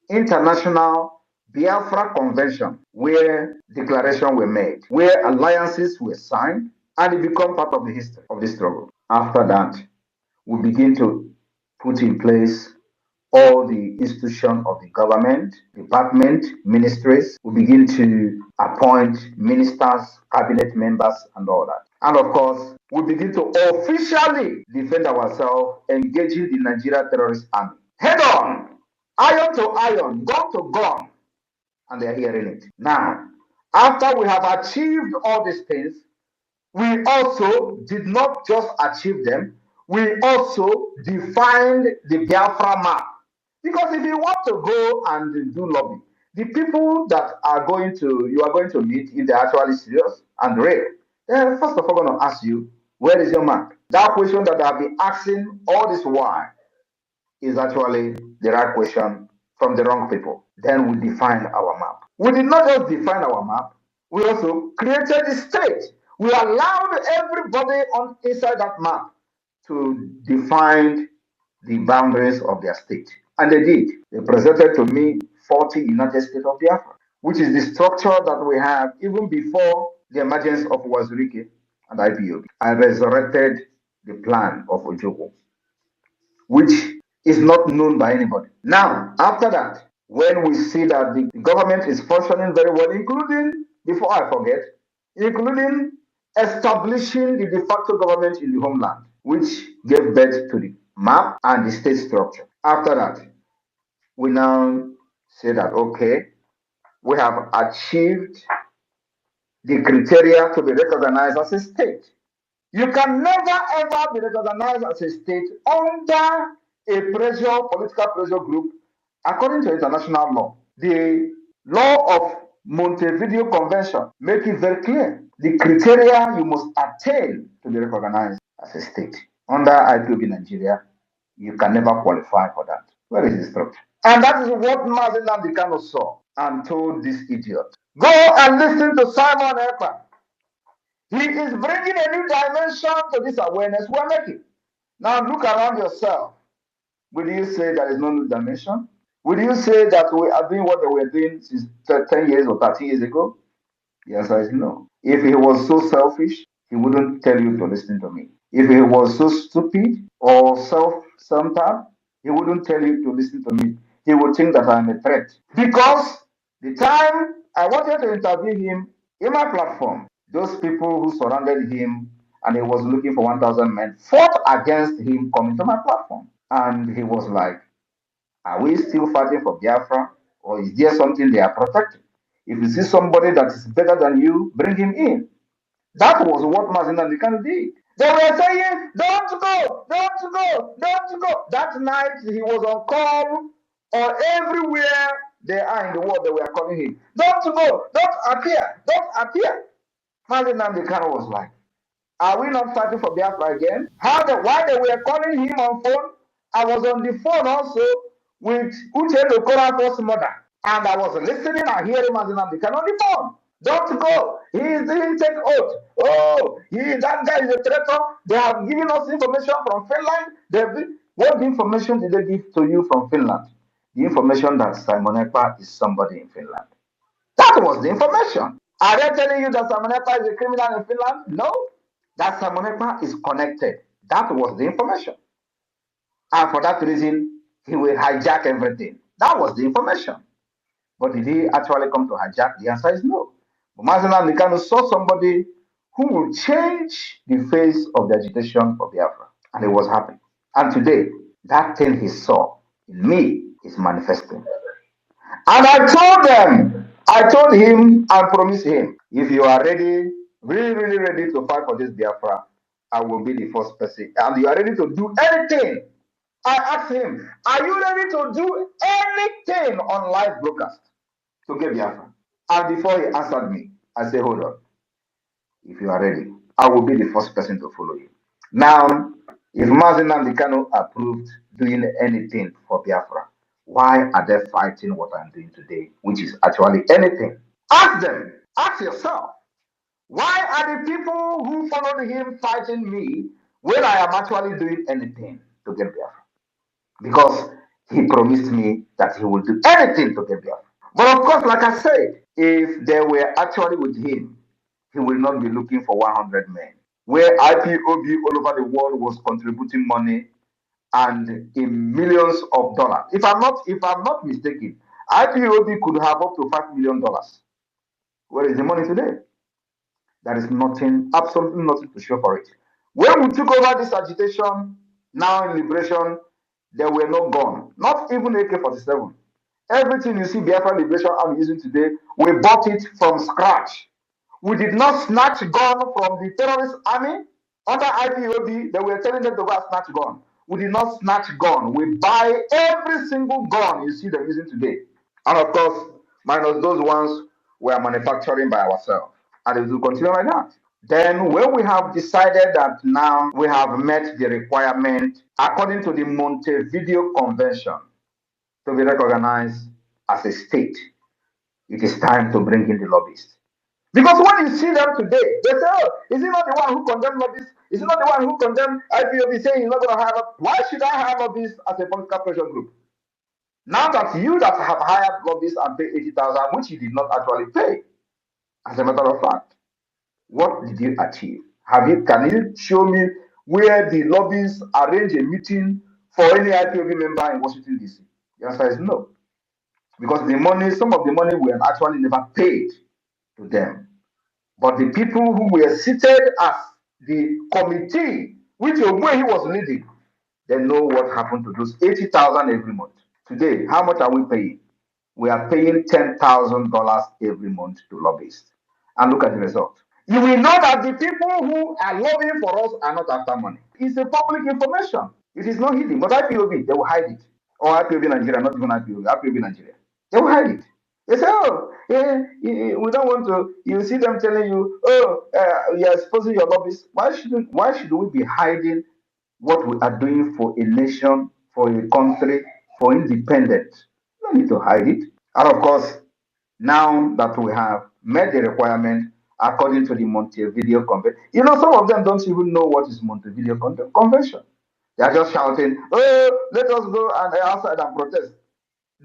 international Biafra Convention, where declarations were made, where alliances were signed, and it became part of the history of the struggle. After that, we begin to put in place all the institutions of the government, department, ministries. We begin to appoint ministers, cabinet members, and all that. And of course, we begin to officially defend ourselves, engaging the Nigeria terrorist army. Head on, iron to iron, gun to gun, and they're hearing it. Now, after we have achieved all these things, we also did not just achieve them, we also defined the Biafra map. Because if you want to go and do lobby, the people that you are going to meet, if they're actually serious and real, they're first of all going to ask you, where is your map? That question that I've been asking all this while is actually the right question from the wrong people. Then we define our map. We did not just define our map, we also created the state. We allowed everybody on inside that map to define the boundaries of their state. And they did. They presented to me 40 United States of Biafra, which is the structure that we have even before the emergence of Wazirike and IPOB. I resurrected the plan of Ojoko, which is not known by anybody. Now, after that, when we see that the government is functioning very well, including, before I forget, including establishing the de facto government in the homeland, which gave birth to the map and the state structure. After that, we now say that, okay, we have achieved the criteria to be recognized as a state. You can never ever be recognized as a state under a political pressure group, according to international law. The law of Montevideo Convention make it very clear. The criteria you must attain to be recognized as a state. Under IPOB Nigeria, you can never qualify for that. Where is the structure? And that is what Mazen Nandikano saw and told this idiot. Go and listen to Simon Ekpa. He is bringing a new dimension to this awareness we're making. Now look around yourself. Will you say there is no new dimension? Will you say that we are doing what we were doing since 10 years or 30 years ago? The answer is no. If he was so selfish, he wouldn't tell you to listen to me. If he was so stupid or self-centered, he wouldn't tell you to listen to me. He would think that I'm a threat. Because the time I wanted to interview him in my platform, those people who surrounded him and he was looking for 1,000 men fought against him coming to my platform. And he was like, are we still fighting for Biafra, or is there something they are protecting? If you see somebody that is better than you, bring him in. That was what Mazin and Kanu did. They were saying, don't go, don't go, don't go. That night he was on call, or everywhere they are in the world, they were calling him. Don't go, don't appear, don't appear. Mazin and Kanu was like, are we not fighting for Biafra again? Why they were calling him on phone? I was on the phone also with Uche Okorafor's mother. And I was listening and hearing Mazinam Kanu on the phone. Don't go. He didn't take oath. Oh, that guy is a traitor. They have given us information from Finland. What information did they give to you from Finland? The information that Simon Ekpa is somebody in Finland. That was the information. Are they telling you that Simon Ekpa is a criminal in Finland? No. That Simon Ekpa is connected. That was the information. And for that reason, he will hijack everything. That was the information. But did he actually come to hijack? The answer is no. But Mazina Mikano saw somebody who will change the face of the agitation for Biafra. And he was happy. And today, that thing he saw in me is manifesting. And I told him and promised him, if you are ready, really, really ready to fight for this Biafra, I will be the first person. And you are ready to do anything. I asked him, are you ready to do anything on live broadcast to get Biafra? And before he answered me, I said, hold on. If you are ready, I will be the first person to follow you. Now, if Mazin and Kanu approved doing anything for Biafra, why are they fighting what I'm doing today, which is actually anything? Ask them, ask yourself, why are the people who followed him fighting me when I am actually doing anything to get Biafra? Because he promised me that he will do anything to get Biafra. But of course, like I said, if they were actually with him, he will not be looking for 100 men. Where IPOB all over the world was contributing money and in millions of dollars. If I'm not mistaken, IPOB could have up to $5 million. Where is the money today? There is nothing, absolutely nothing to show for it. When we took over this agitation, now in liberation, there were no gun, not even AK-47. Everything you see Biafra Liberation Army using today, we bought it from scratch. We did not snatch gun from the terrorist army. Under IPOB, they were telling them to go and snatch gun. We did not snatch gun. We buy every single gun you see them using today. And of course, minus those ones we are manufacturing by ourselves. And it will continue like that. Then when we have decided that now we have met the requirement according to the Montevideo Convention to be recognized as a state, it is time to bring in the lobbyists. Because when you see them today, they say, oh, is he not the one who condemned lobbyists? Is he not the one who condemned IPOB saying he's not going to hire? Why should I hire lobbyists as a political pressure group? Now that you that have hired lobbyists and pay 80,000, which you did not actually pay, as a matter of fact, what did you achieve? Can you show me where the lobbyists arrange a meeting for any IPOB member in Washington, D.C.? The answer is no. Because the money, some of the money were actually never paid to them. But the people who were seated as the committee, which way he was leading, they know what happened to those 80,000 every month. Today, how much are we paying? We are paying $10,000 every month to lobbyists. And look at the result. You will know that the people who are lobbying for us are not after money. It's a public information. It is not hidden. But IPOB, they will hide it. Or IPOB Nigeria, not even IPOB, IPOB Nigeria. They will hide it. They say, oh, we don't want to. You see them telling you, oh, you're exposing your lobbyists. Why should we be hiding what we are doing for a nation, for a country, for independence? No need to hide it. And of course, now that we have met the requirement according to the Montevideo Convention, some of them don't even know what is Montevideo Convention. They are just shouting, oh, let us go and outside and protest.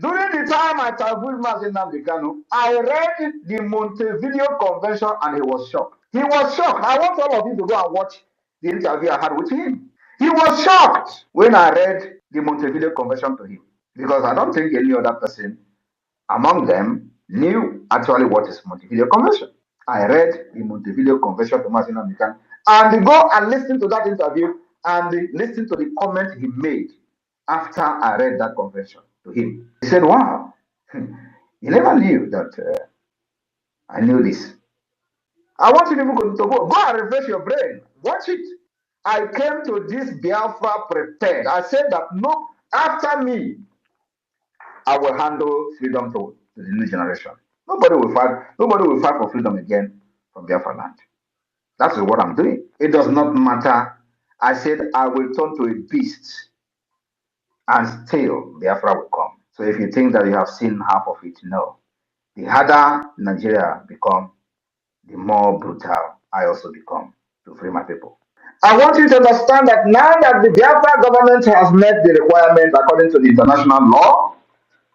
During the time I traveled Nnamdi Kanu, I read the Montevideo Convention and he was shocked. He was shocked. I want all of you to go and watch the interview I had with him. He was shocked when I read the Montevideo Convention to him, because I don't think any other person among them knew actually what is Montevideo Convention. I read the Montevideo Convention to Nnamdi Kanu and go and listen to that interview and listen to the comment he made after I read that convention to him. He said, wow, you never knew that I knew this. I want you people to go and refresh your brain. Watch it. I came to this Biafra prepared. I said that no, after me, I will handle freedom to the new generation. Nobody will fight for freedom again from Biafra land. That is what I'm doing. It does not matter. I said I will turn to a beast and still Biafra will come. So if you think that you have seen half of it, no. The harder Nigeria become, the more brutal I also become to free my people. I want you to understand that now that the Biafra government has met the requirement according to the international law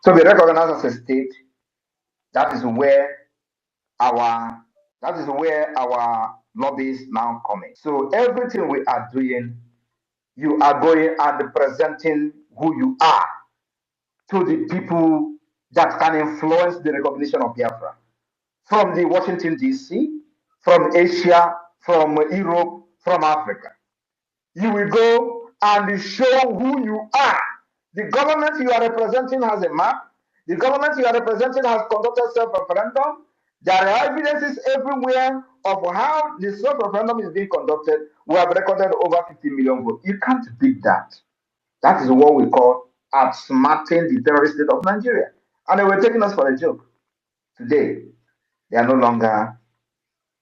to be recognized as a state, that is where our lobbies now coming. So everything we are doing, you are going and presenting who you are to the people that can influence the recognition of Biafra. From the Washington, D.C., from Asia, from Europe, from Africa. You will go and show who you are. The government you are representing has a map. The government you are representing has conducted self-referendum. There are evidences everywhere of how the self-referendum is being conducted. We have recorded over 50 million votes. You can't beat that. That is what we call outsmarting the terrorist state of Nigeria. And they were taking us for a joke. Today, they are no longer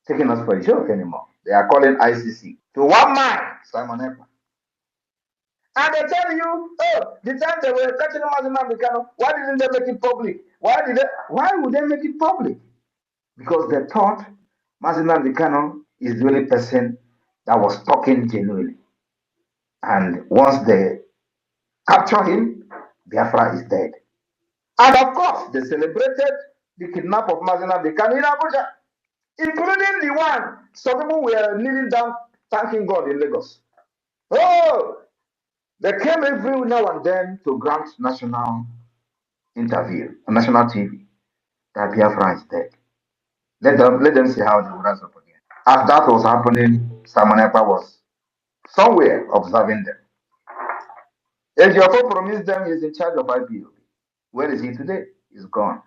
taking us for a joke anymore. They are calling ICC to one man, Simon Ekpa. And they tell you, oh, the time they were catching Nnamdi Kanu, why didn't they make it public? Why would they make it public? Because they thought Nnamdi Kanu is the only person that was talking genuinely. And once they capture him, Biafra is dead. And of course, they celebrated the kidnap of Mazina Dekan in Abuja, including the one some people were kneeling down thanking God in Lagos. Oh, they came every now and then to grant national interview on national TV that Biafra is dead. Let them see how they will rise up again. As that was happening, Simon Ekpa was somewhere observing them. Ejiofor promised them he's in charge of IPOB. Where is he today? He's gone.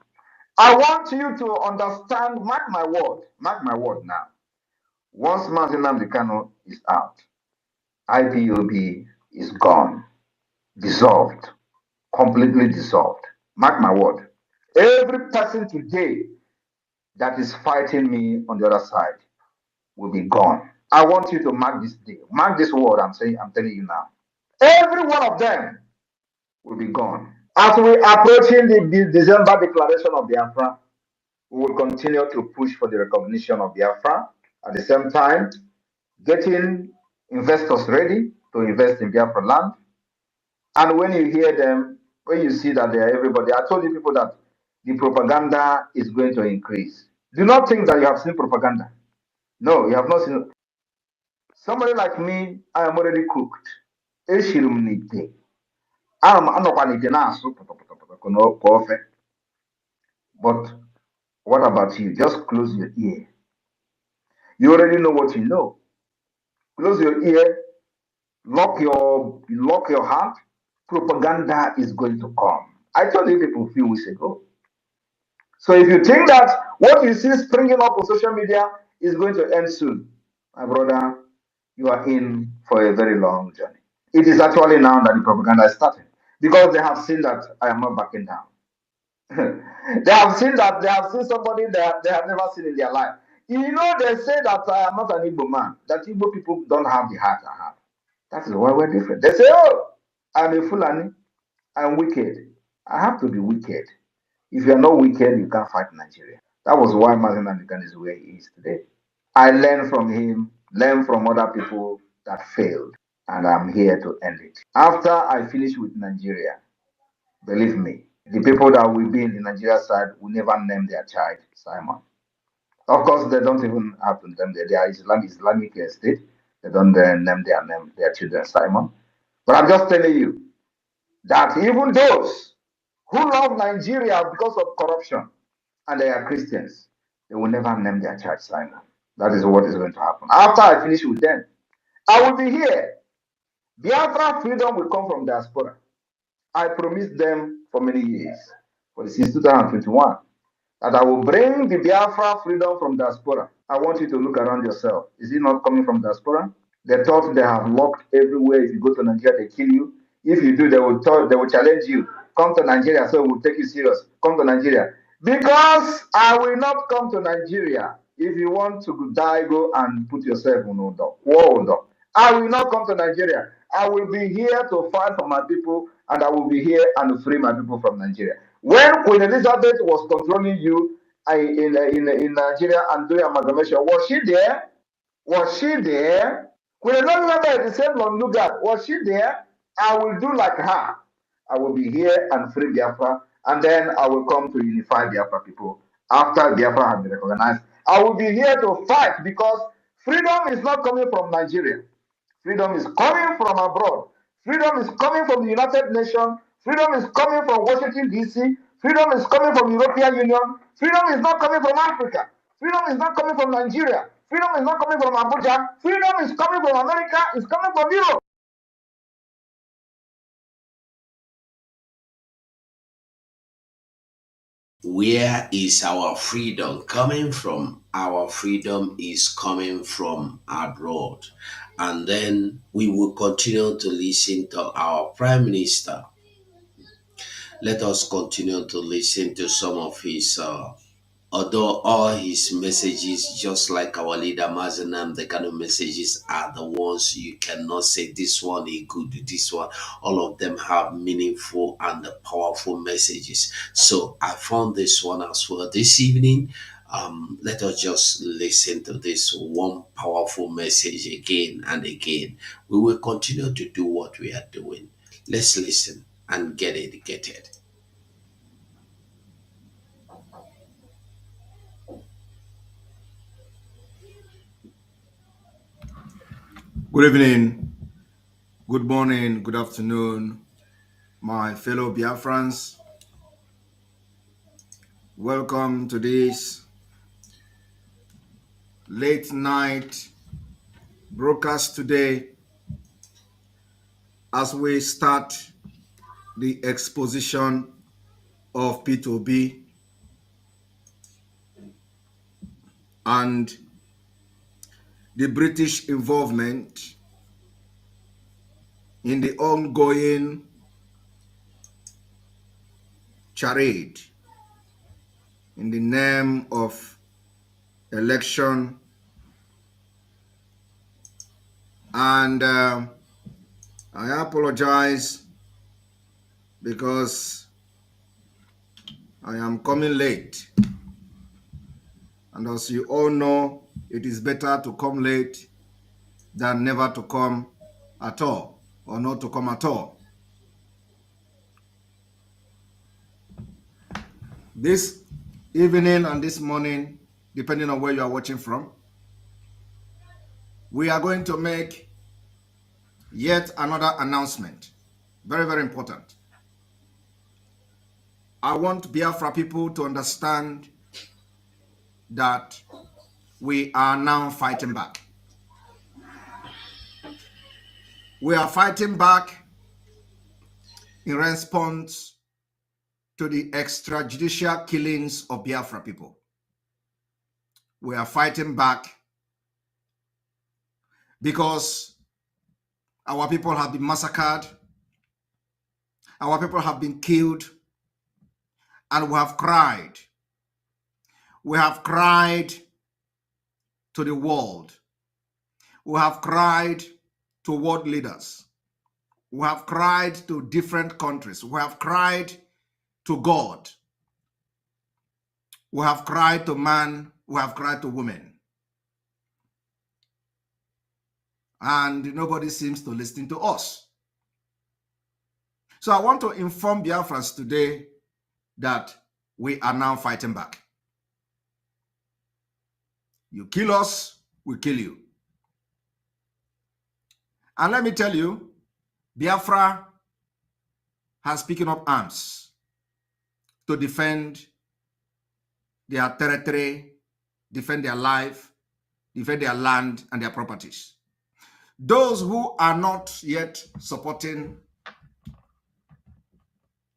I want you to understand, mark my word now. Once Mazin Namdekano is out, IPOB is gone, dissolved, completely dissolved. Mark my word. Every person today that is fighting me on the other side will be gone. I want you to mark this day. Mark this word I'm telling you now. Every one of them will be gone. As we approaching the December declaration of Biafra, we will continue to push for the recognition of Biafra. At the same time, getting investors ready to invest in Biafra land. And when you hear them, when you see that they are everybody, I told you people that the propaganda is going to increase. Do not think that you have seen propaganda. No, you have not seen. Somebody like me, I am already cooked. Eshirum nite. Anọkwa n'ite na-asụ pụtọpụtọpụtọ ka ofe. But what about you? Just close your ear. You already know what you know. Close your ear, lock your heart. Propaganda is going to come. I told you people a few weeks ago. So if you think that what you see springing up on social media is going to end soon, my brother, you are in for a very long journey. It is actually now that the propaganda is starting because they have seen that I am not backing down. They have seen somebody that they have never seen in their life. You know, they say that I am not an Igbo man, that Igbo people don't have the heart I have. That is why we're different. They say, oh, I'm a Fulani, I'm wicked. I have to be wicked. If you're not wicked, you can't fight Nigeria. That was why Martin Nandikan is where he is today. I learned from him, learned from other people that failed, and I'm here to end it. After I finish with Nigeria, believe me, the people that will be in the Nigeria side will never name their child Simon. Of course, they don't even have to name their Islamic state. They don't name their children Simon. But I'm just telling you that even those who love Nigeria because of corruption and they are Christians, they will never name their child Simon. That is what is going to happen. After I finish with them, I will be here. Biafra freedom will come from diaspora. I promised them for many years, since 2021, that I will bring the Biafra freedom from diaspora. I want you to look around yourself. Is it not coming from diaspora? They thought they have locked everywhere. If you go to Nigeria, they kill you. If you do, they will challenge you. Come to Nigeria, so we'll take you serious. Come to Nigeria. Because I will not come to Nigeria. If you want to die, go and put yourself in war. I will not come to Nigeria. I will be here to fight for my people, and I will be here and free my people from Nigeria. When Queen Elizabeth was controlling you in Nigeria and doing amalgamation, was she there? Was she there? Queen Elizabeth, the same Londugard, was she there? I will do like her. I will be here and free Biafra, and then I will come to unify Biafra people. After Biafra has been recognized, I will be here to fight because freedom is not coming from Nigeria. Freedom is coming from abroad. Freedom is coming from the United Nations. Freedom is coming from Washington, D.C. Freedom is coming from the European Union. Freedom is not coming from Africa. Freedom is not coming from Nigeria. Freedom is not coming from Abuja. Freedom is coming from America. It's coming from Europe. Where is our freedom coming from? Our freedom is coming from abroad. And then we will continue to listen to our Prime Minister. Let us continue to listen to some of his although all his messages, just like our leader Mazenam, the kind of messages are the ones you cannot say this one is good, this one. All of them have meaningful and powerful messages. So I found this one as well this evening. Let us just listen to this one powerful message again and again. We will continue to do what we are doing. Let's listen and get it. Good evening, good morning, good afternoon, my fellow Biafrans. Welcome to this late night broadcast today as we start the exposition of P2B and the British involvement in the ongoing charade in the name of election. And I apologize because I am coming late. And as you all know, it is better to come late than never to come at all, or not to come at all. This evening and this morning, depending on where you are watching from, we are going to make yet another announcement. Very, very important. I want Biafra people to understand that we are now fighting back. We are fighting back in response to the extrajudicial killings of Biafra people. We are fighting back because our people have been massacred, our people have been killed, and we have cried. We have cried to the world. We have cried to world leaders. We have cried to different countries. We have cried to God. We have cried to man. We have cried to women. And nobody seems to listen to us. So I want to inform Biafrans today that we are now fighting back. You kill us, we kill you. And let me tell you, Biafra has taken up arms to defend their territory, defend their life, defend their land and their properties. Those who are not yet supporting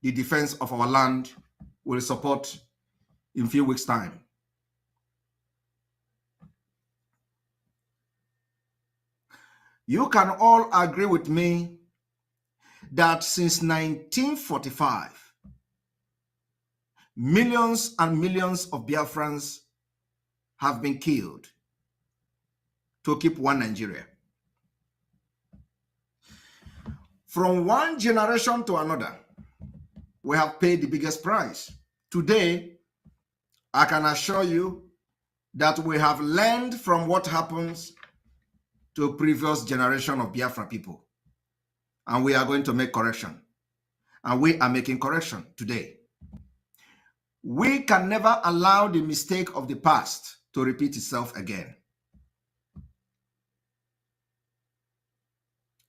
the defense of our land will support in a few weeks' time. You can all agree with me that since 1945, millions and millions of Biafrans have been killed to keep one Nigeria. From one generation to another, we have paid the biggest price. Today, I can assure you that we have learned from what happens to previous generation of Biafra people. And we are going to make correction. And we are making correction today. We can never allow the mistake of the past to repeat itself again.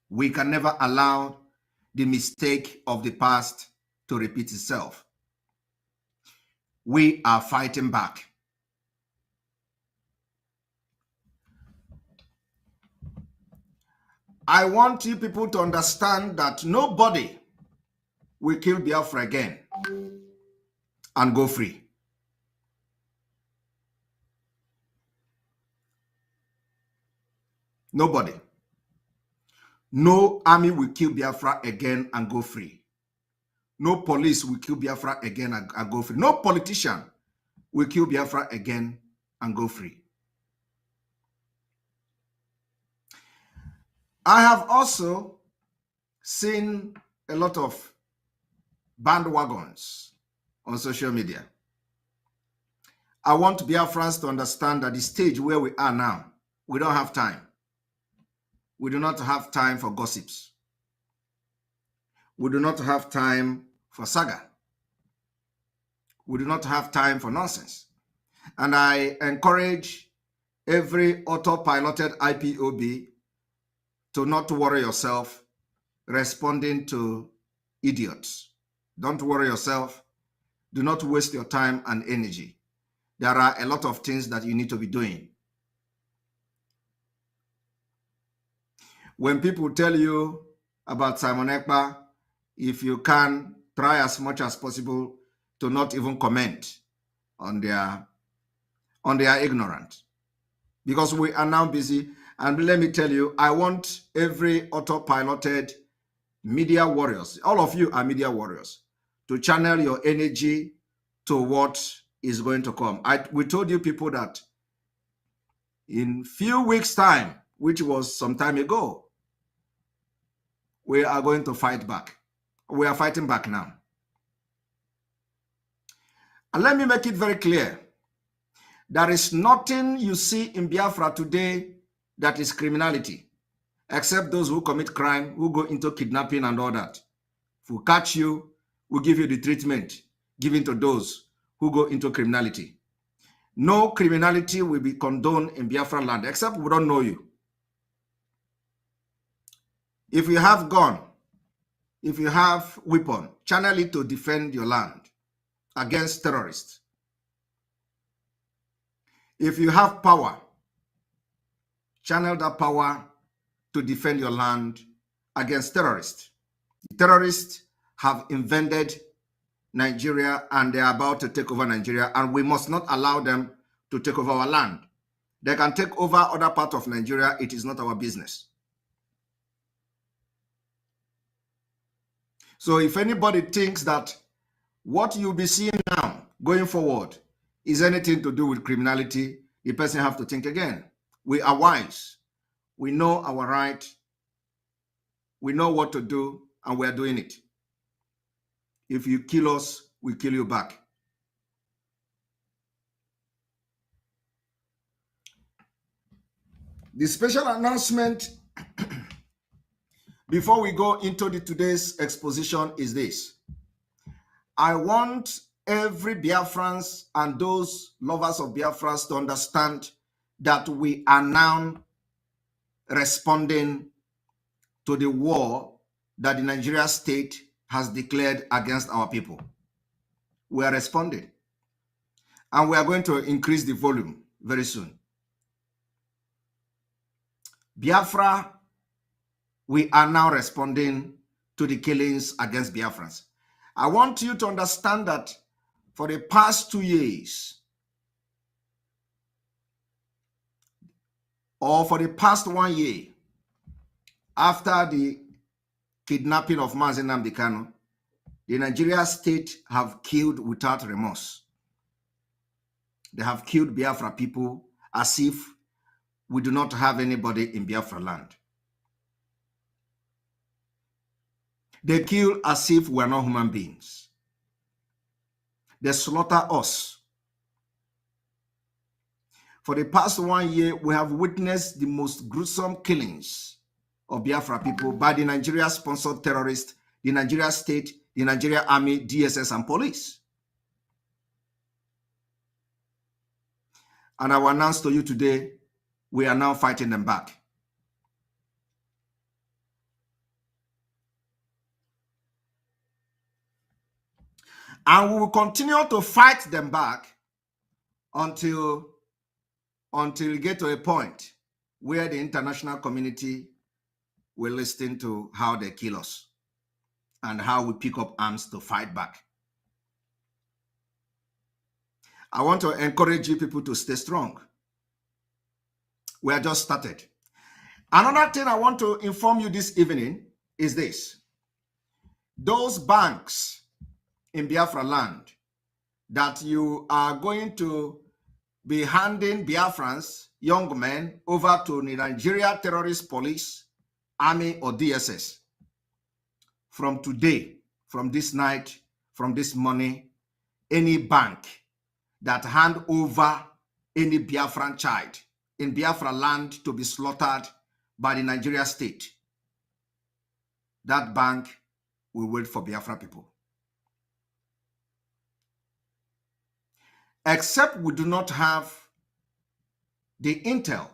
We can never allow the mistake of the past to repeat itself. We are fighting back. I want you people to understand that nobody will kill Biafra again and go free. Nobody. No army will kill Biafra again and go free. No police will kill Biafra again and go free. No politician will kill Biafra again and go free. I have also seen a lot of bandwagons on social media. I want Biafrans to understand that the stage where we are now, we don't have time. We do not have time for gossips. We do not have time for saga. We do not have time for nonsense. And I encourage every auto-piloted IPOB to not worry yourself responding to idiots. Don't worry yourself. Do not waste your time and energy. There are a lot of things that you need to be doing. When people tell you about Simon Ekpa, if you can, try as much as possible to not even comment on their ignorance, because we are now busy. And let me tell you, I want every autopiloted media warriors, all of you are media warriors, to channel your energy to what is going to come. We told you people that in few weeks' time, which was some time ago, we are going to fight back. We are fighting back now. And let me make it very clear. There is nothing you see in Biafra today that is criminality, except those who commit crime, who go into kidnapping and all that. If we catch you, we'll give you the treatment given to those who go into criminality. No criminality will be condoned in Biafra land, except we don't know you. If you have gun, if you have weapon, channel it to defend your land against terrorists. If you have power, channel that power to defend your land against terrorists. Terrorists have invaded Nigeria and they are about to take over Nigeria, and we must not allow them to take over our land. They can take over other parts of Nigeria. It is not our business. So if anybody thinks that what you'll be seeing now going forward is anything to do with criminality, the person have to think again. We are wise. We know our right. We know what to do, and we are doing it. If you kill us, we kill you back. The special announcement before we go into today's exposition is this. I want every Biafrans and those lovers of Biafrans to understand that we are now responding to the war that the Nigeria state has declared against our people. We are responding. And we are going to increase the volume very soon. Biafra, we are now responding to the killings against Biafrans. I want you to understand that for the past 2 years, or for the past 1 year, after the kidnapping of Mazi Nnamdi Kanu, the Nigeria state have killed without remorse. They have killed Biafra people as if we do not have anybody in Biafra land. They kill as if we are not human beings. They slaughter us. For the past 1 year, we have witnessed the most gruesome killings of Biafra people by the Nigeria-sponsored terrorists, the Nigeria state, the Nigeria Army, DSS, and police. And I will announce to you today, we are now fighting them back. And we will continue to fight them back until we get to a point where the international community will listen to how they kill us and how we pick up arms to fight back. I want to encourage you people to stay strong. We are just started. Another thing I want to inform you this evening is this. Those banks in Biafra land that you are going to be handing Biafrans, young men, over to the Nigeria Terrorist Police, Army, or DSS. From today, from this night, from this morning, any bank that hand over any Biafran child in Biafra land to be slaughtered by the Nigeria state, that bank will wait for Biafra people. Except we do not have the intel,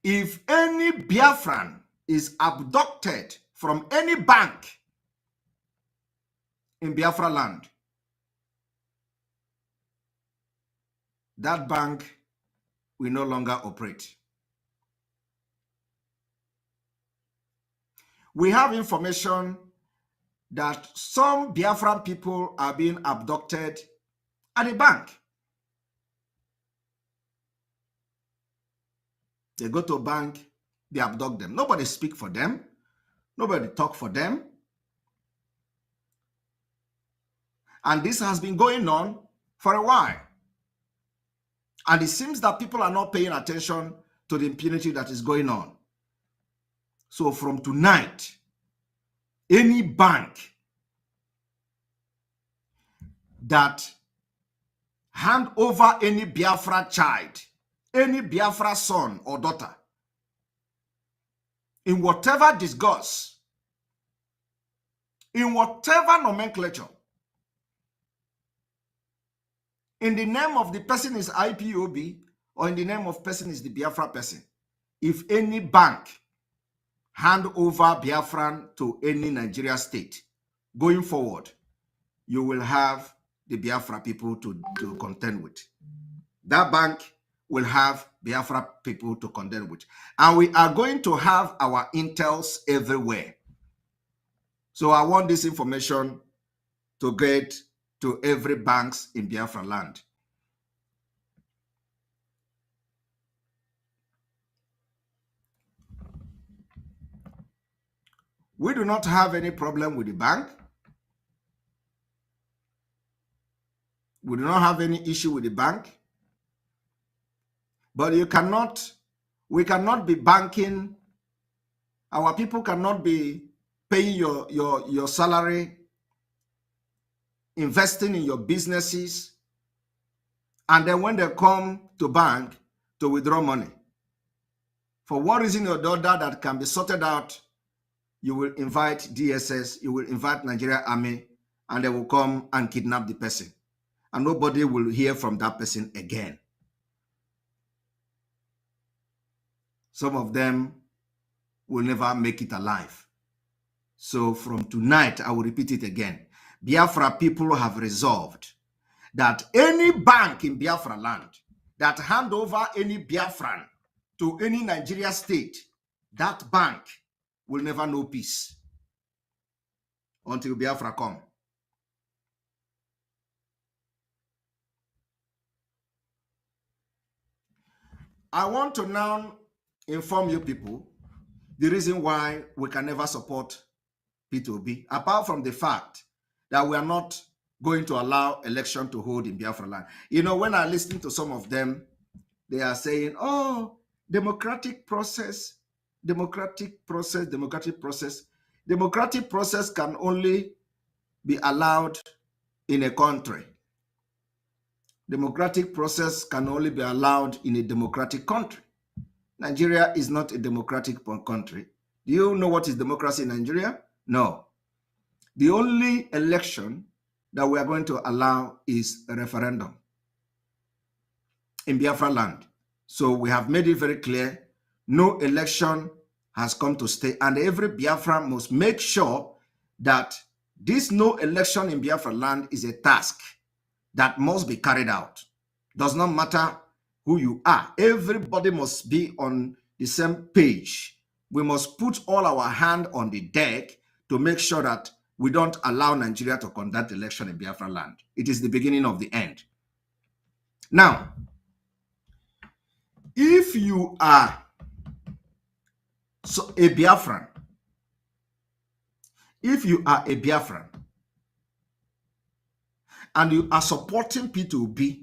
If any Biafran is abducted from any bank in Biafra land, that bank will no longer operate. We have information that some Biafran people are being abducted at a bank. They go to a bank, they abduct them. Nobody speak for them. Nobody talk for them. And this has been going on for a while. And it seems that people are not paying attention to the impunity that is going on. So from tonight, any bank that hand over any Biafra child, any Biafra son or daughter, in whatever disguise, in whatever nomenclature, in the name of the person is IPOB, or in the name of person is the Biafra person, if any bank hand over Biafran to any Nigeria state, going forward, you will have the Biafra people to contend with. That bank will have Biafra people to contend with. And we are going to have our intels everywhere. So I want this information to get to every banks in Biafra land. We do not have any problem with the bank. We do not have any issue with the bank. But we cannot be banking. Our people cannot be paying your salary, investing in your businesses, and then when they come to bank to withdraw money, for one reason or the other that can be sorted out, you will invite DSS, you will invite Nigeria Army, and they will come and kidnap the person. And nobody will hear from that person again. Some of them will never make it alive. So from tonight, I will repeat it again. Biafra people have resolved that any bank in Biafra land that hand over any Biafran to any Nigeria state, that bank will never know peace until Biafra come. I want to now inform you people the reason why we can never support P2B, apart from the fact that we are not going to allow election to hold in Biafra land. You know, when I listen to some of them, they are saying, oh, democratic process. Democratic process can only be allowed in a country. Democratic process can only be allowed in a democratic country. Nigeria is not a democratic country. Do you know what is democracy in Nigeria? No. The only election that we are going to allow is a referendum in Biafra land. So we have made it very clear, no election has come to stay, and every Biafra must make sure that this no election in Biafra land is a task that must be carried out. Does not matter who you are. Everybody must be on the same page. We must put all our hand on the deck to make sure that we don't allow Nigeria to conduct election in Biafra land. It is the beginning of the end. Now, if you are a Biafran, and you are supporting P2B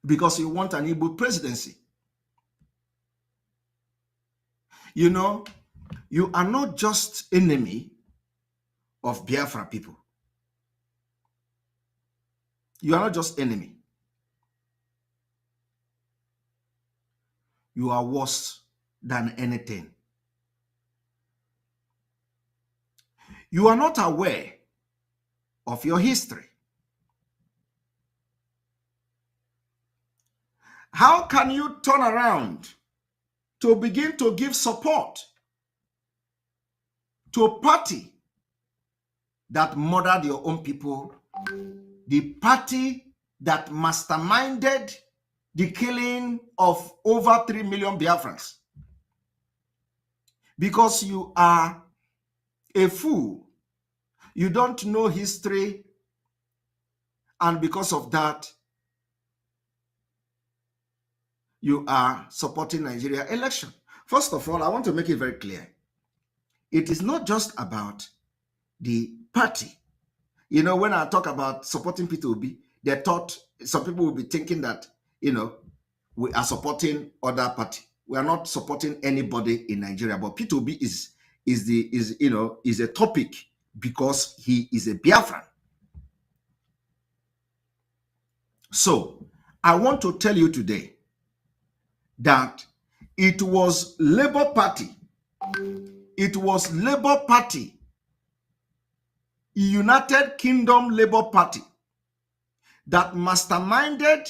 because you want an Igbo presidency, you know, you are not just enemy of Biafra people. You are not just enemy. You are worse than anything. You are not aware of your history. How can you turn around to begin to give support to a party that murdered your own people, the party that masterminded the killing of over 3 million Biafrans? Because you are a fool, you don't know history, and because of that, you are supporting Nigeria election. First of all, I want to make it very clear. It is not just about the party. You know, when I talk about supporting P2B, they thought some people will be thinking that, you know, we are supporting other party. We are not supporting anybody in Nigeria, but P2B is a topic because he is a Biafran. So I want to tell you today that it was Labour Party, United Kingdom Labour Party, that masterminded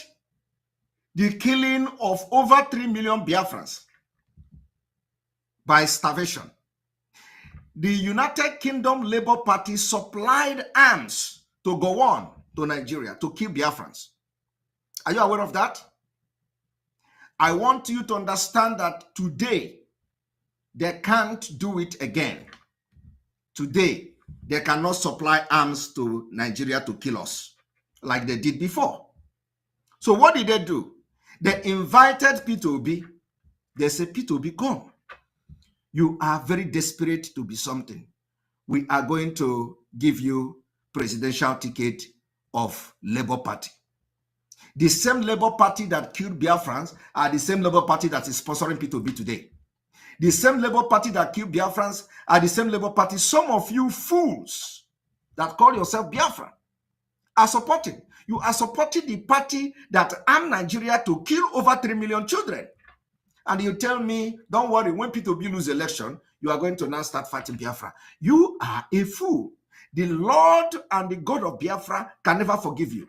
the killing of over 3 million Biafrans by starvation. The United Kingdom Labour Party supplied arms to go on to Nigeria to kill Biafrans. Are you aware of that? I want you to understand that today they can't do it again. Today, they cannot supply arms to Nigeria to kill us like they did before. So what did they do? They invited P2B. They said, P2B, come. You are very desperate to be something. We are going to give you presidential ticket of Labour Party. The same Labour Party that killed Biafrans are the same Labour Party that is sponsoring P2B today. The same Labour Party that killed Biafrans are the same Labour Party some of you fools that call yourself Biafra are supporting. You are supporting the party that armed Nigeria to kill over 3 million children. And you tell me, don't worry, when P2B lose election, you are going to now start fighting Biafra. You are a fool. The Lord and the God of Biafra can never forgive you.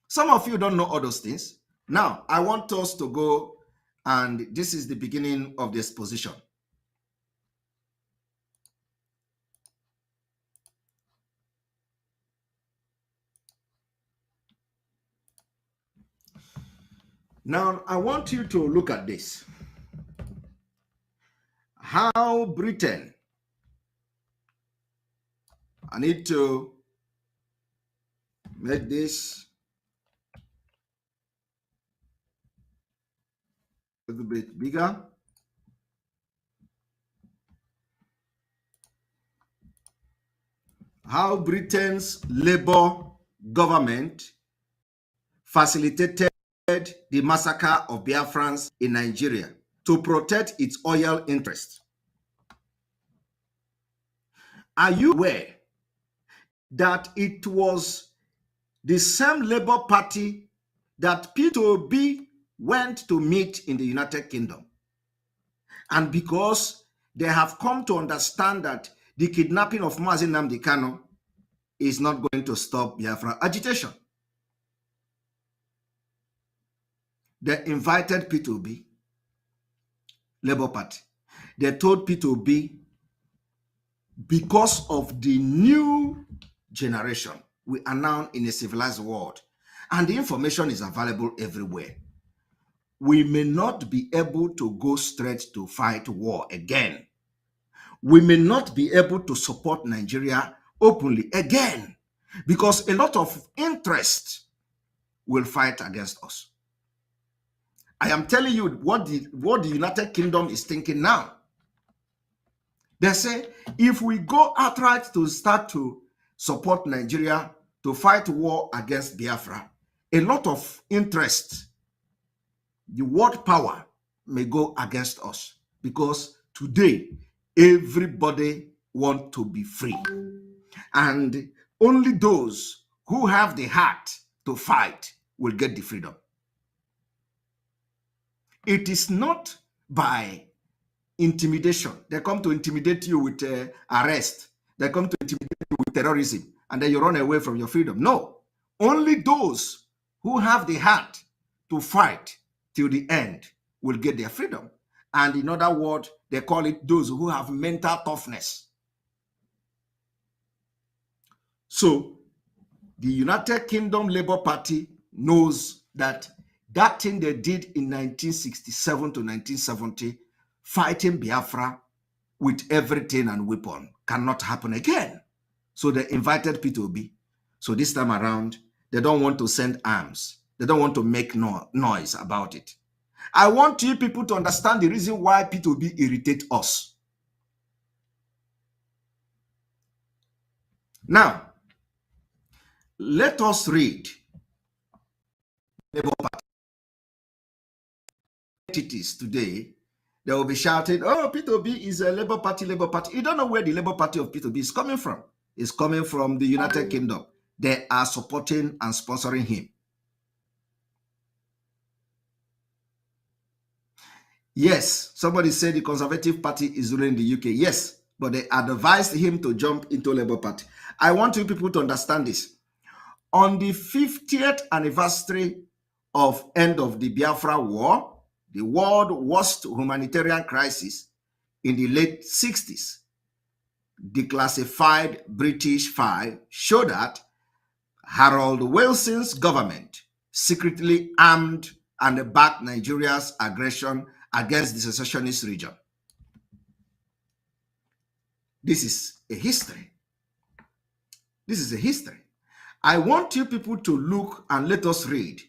Some of you don't know all those things. Now, I want us to go, and this is the beginning of the exposition. Now, I want you to look at this. How Britain, I need to make this a little bit bigger. How Britain's Labour government facilitated the massacre of Biafrans in Nigeria to protect its oil interests. Are you aware that it was the same Labour Party that P2B went to meet in the United Kingdom? And because they have come to understand that the kidnapping of Mazi Nnamdi Kanu is not going to stop Biafra agitation, they invited P2B, Labour Party. They told P2B, because of the new generation, we are now in a civilized world, and the information is available everywhere. We may not be able to go straight to fight war again. We may not be able to support Nigeria openly again, because a lot of interest will fight against us. I am telling you what the United Kingdom is thinking now. They say, if we go outright to start to support Nigeria to fight war against Biafra, a lot of interest, the world power may go against us, because today everybody wants to be free, and only those who have the heart to fight will get the freedom. It is not by intimidation. They come to intimidate you with arrest. They come to intimidate you with terrorism, and then you run away from your freedom. No, only those who have the heart to fight till the end will get their freedom. And in other words, they call it those who have mental toughness. So the United Kingdom Labour Party knows that that thing they did in 1967 to 1970, fighting Biafra with everything and weapon, cannot happen again. So they invited P2B. So this time around, they don't want to send arms. They don't want to make noise about it. I want you people to understand the reason why P2B irritate us. Now, let us read Labour Party entities today. They will be shouting, oh, P2B is a Labour Party, Labour Party. You don't know where the Labour Party of P2B is coming from. It's coming from the United Kingdom. They are supporting and sponsoring him. Yes, somebody said the Conservative Party is ruling the UK. Yes, but they advised him to jump into Labour Party. I want you people to understand this. On the 50th anniversary of end of the Biafra War, the world worst humanitarian crisis in the late 60s, declassified British file showed that Harold Wilson's government secretly armed and backed Nigeria's aggression against the secessionist region. This is a history. This is a history. I want you people to look and let us read.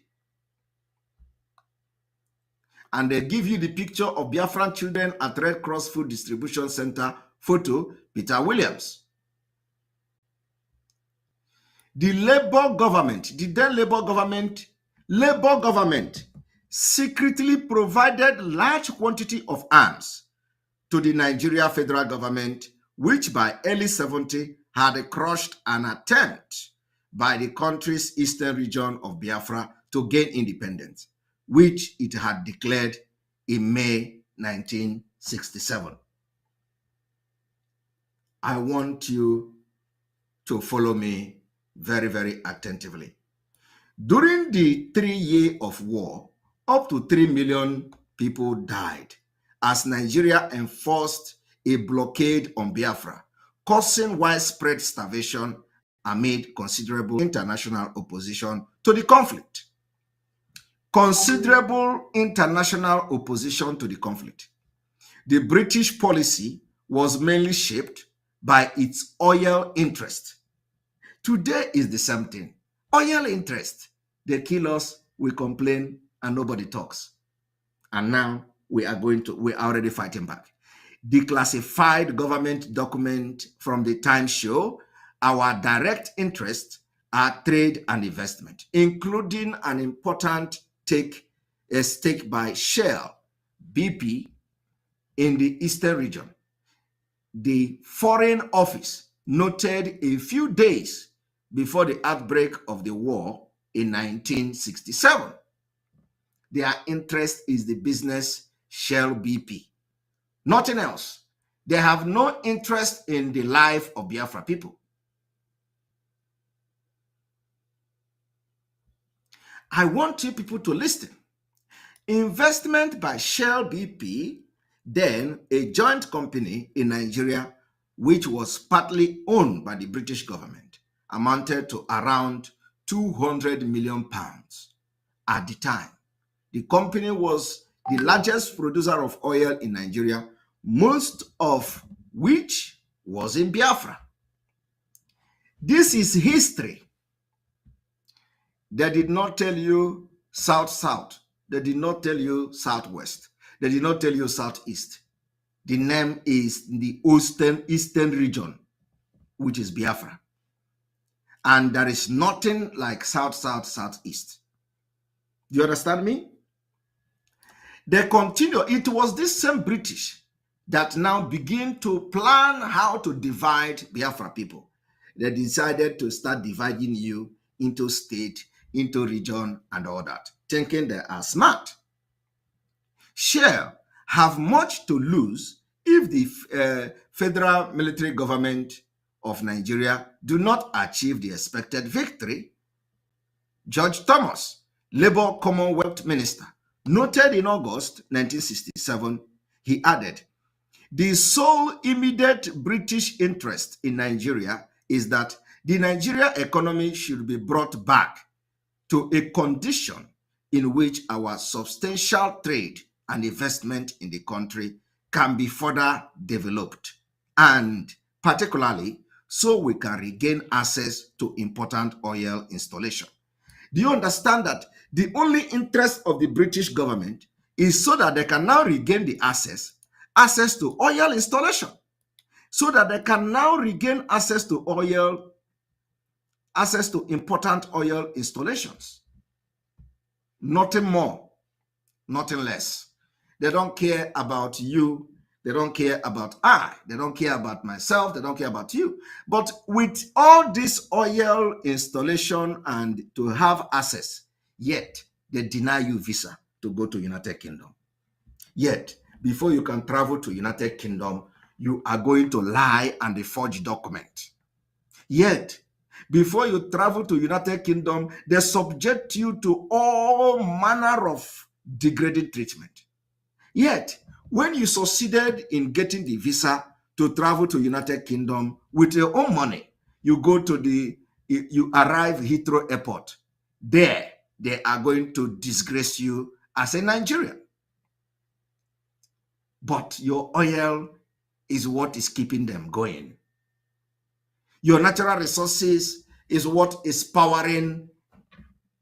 And they give you the picture of Biafran children at Red Cross Food Distribution Center, photo, Peter Williams. The Labour government, the then Labour government secretly provided large quantity of arms to the Nigeria federal government, which by early 70 had crushed an attempt by the country's eastern region of Biafra to gain independence, which it had declared in May 1967. I want you to follow me very, very attentively. During the 3 years of war, up to 3 million people died as Nigeria enforced a blockade on Biafra, causing widespread starvation amid considerable international opposition to the conflict. Considerable international opposition to the conflict. The British policy was mainly shaped by its oil interest. Today is the same thing. Oil interest. They kill us, we complain, and nobody talks. And now we're already fighting back. Declassified government document from the Times show our direct interest are trade and investment, including an important stake by Shell, BP, in the Eastern region. The Foreign Office noted a few days before the outbreak of the war in 1967. Their interest is the business Shell BP. Nothing else. They have no interest in the life of Biafra people. I want you people to listen. Investment by Shell BP, then a joint company in Nigeria, which was partly owned by the British government, amounted to around 200 million pounds at the time. The company was the largest producer of oil in Nigeria, most of which was in Biafra. This is history. They did not tell you South-South. They did not tell you Southwest. They did not tell you Southeast. The name is the Eastern region, which is Biafra. And there is nothing like South-South, Southeast. Do you understand me? They continue. It was this same British that now begin to plan how to divide Biafra people. They decided to start dividing you into state, into region, and all that, thinking they are smart. Shell have much to lose if the federal military government of Nigeria do not achieve the expected victory. George Thomas, Labour Commonwealth Minister, noted in August 1967, he added, the sole immediate British interest in Nigeria is that the Nigeria economy should be brought back to a condition in which our substantial trade and investment in the country can be further developed, and particularly so we can regain access to important oil installation. Do you understand that the only interest of the British government is so that they can now regain the access to oil installation, so that they can now regain access to important oil installations? Nothing more, nothing less. They don't care about you. They don't care about I. They don't care about myself. They don't care about you. But with all this oil installation and to have access, yet they deny you visa to go to United Kingdom. Yet, before you can travel to United Kingdom, you are going to lie and forge document. Yet, before you travel to United Kingdom, they subject you to all manner of degrading treatment. Yet, when you succeeded in getting the visa to travel to United Kingdom with your own money, you arrive Heathrow Airport. There, they are going to disgrace you as a Nigerian. But your oil is what is keeping them going. Your natural resources is what is powering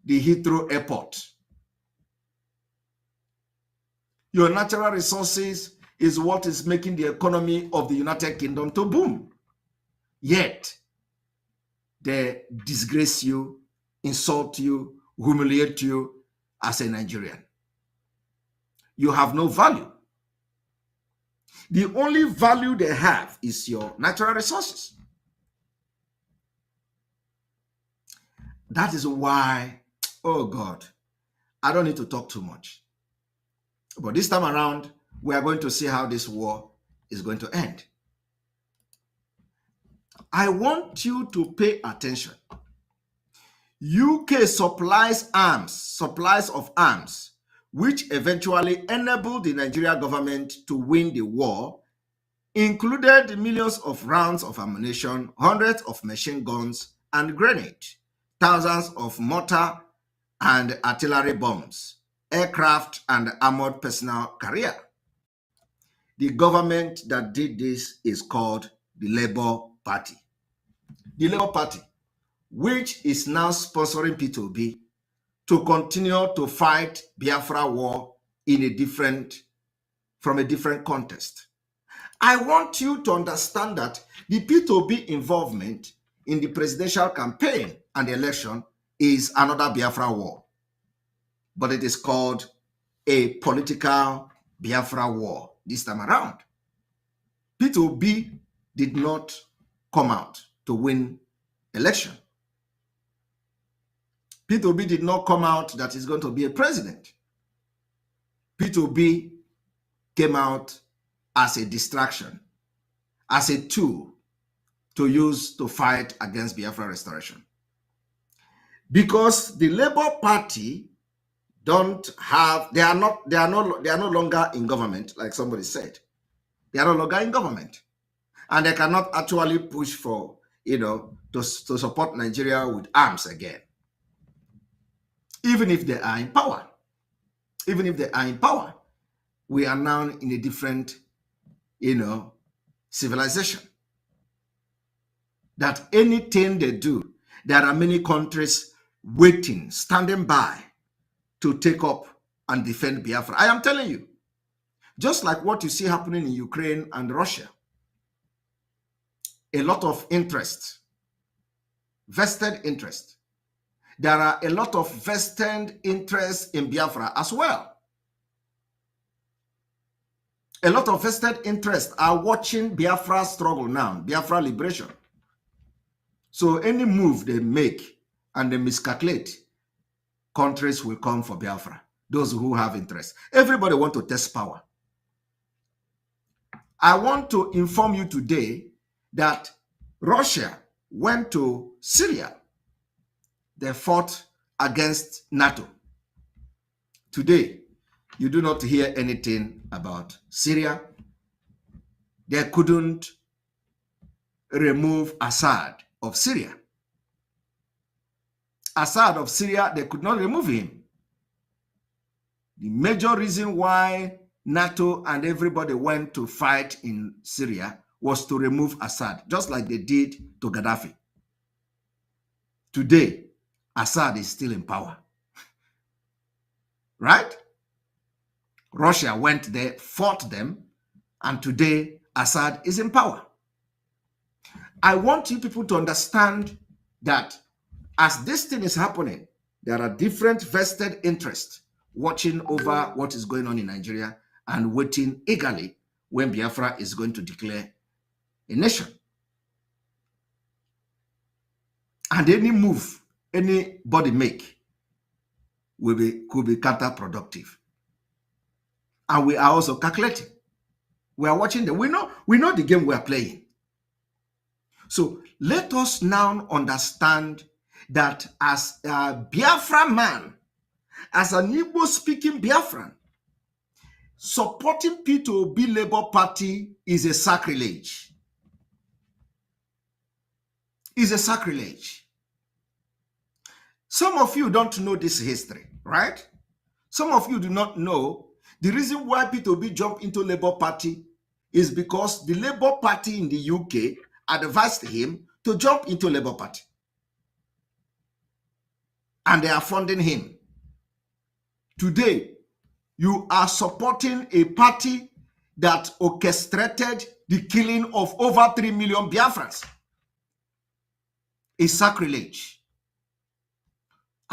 the Heathrow Airport. Your natural resources is what is making the economy of the United Kingdom to boom. Yet, they disgrace you, insult you, humiliate you as a Nigerian. You have no value. The only value they have is your natural resources. That is why, oh God, I don't need to talk too much. But this time around, we are going to see how this war is going to end. I want you to pay attention. UK supplies of arms, which eventually enabled the Nigerian government to win the war, included millions of rounds of ammunition, hundreds of machine guns and grenades, thousands of mortar and artillery bombs, aircraft and armored personnel carrier. The government that did this is called the Labour Party. The Labour Party, which is now sponsoring P2B to continue to fight Biafra war from a different context. I want you to understand that the P2B involvement in the presidential campaign and the election is another Biafra war, but it is called a political Biafra war this time around. P2B did not come out to win election. P2B did not come out that is going to be a president. P2B came out as a distraction, as a tool to use to fight against Biafra restoration. Because the Labour Party they are no longer in government, like somebody said. They are no longer in government. And they cannot actually push for, to support Nigeria with arms again. Even if they are in power. Even if they are in power, we are now in a different, civilization. That anything they do, there are many countries waiting, standing by to take up and defend Biafra. I am telling you, just like what you see happening in Ukraine and Russia, a lot of interest, vested interest. There are a lot of vested interest in Biafra as well. A lot of vested interest are watching Biafra struggle now, Biafra liberation. So any move they make and they miscalculate, countries will come for Biafra. Those who have interest. Everybody want to test power. I want to inform you today that Russia went to Syria. They fought against NATO. Today, you do not hear anything about Syria. They couldn't remove Assad of Syria. Assad of Syria, they could not remove him. The major reason why NATO and everybody went to fight in Syria was to remove Assad, just like they did to Gaddafi. Today, Assad is still in power. Right? Russia went there, fought them, and today Assad is in power. I want you people to understand that as this thing is happening, there are different vested interests watching over what is going on in Nigeria and waiting eagerly when Biafra is going to declare a nation. And any move anybody make could be counterproductive. And we are also calculating. We are watching we know the game we are playing. So let us now understand that as a Biafra man, as an Igbo-speaking Biafran, supporting P2B Labour Party is a sacrilege. Is a sacrilege. Some of you don't know this history, right? Some of you do not know the reason why P2B jumped into Labour Party is because the Labour Party in the UK advised him to jump into Labour Party. And they are funding him. Today, you are supporting a party that orchestrated the killing of over 3 million Biafrans. A sacrilege.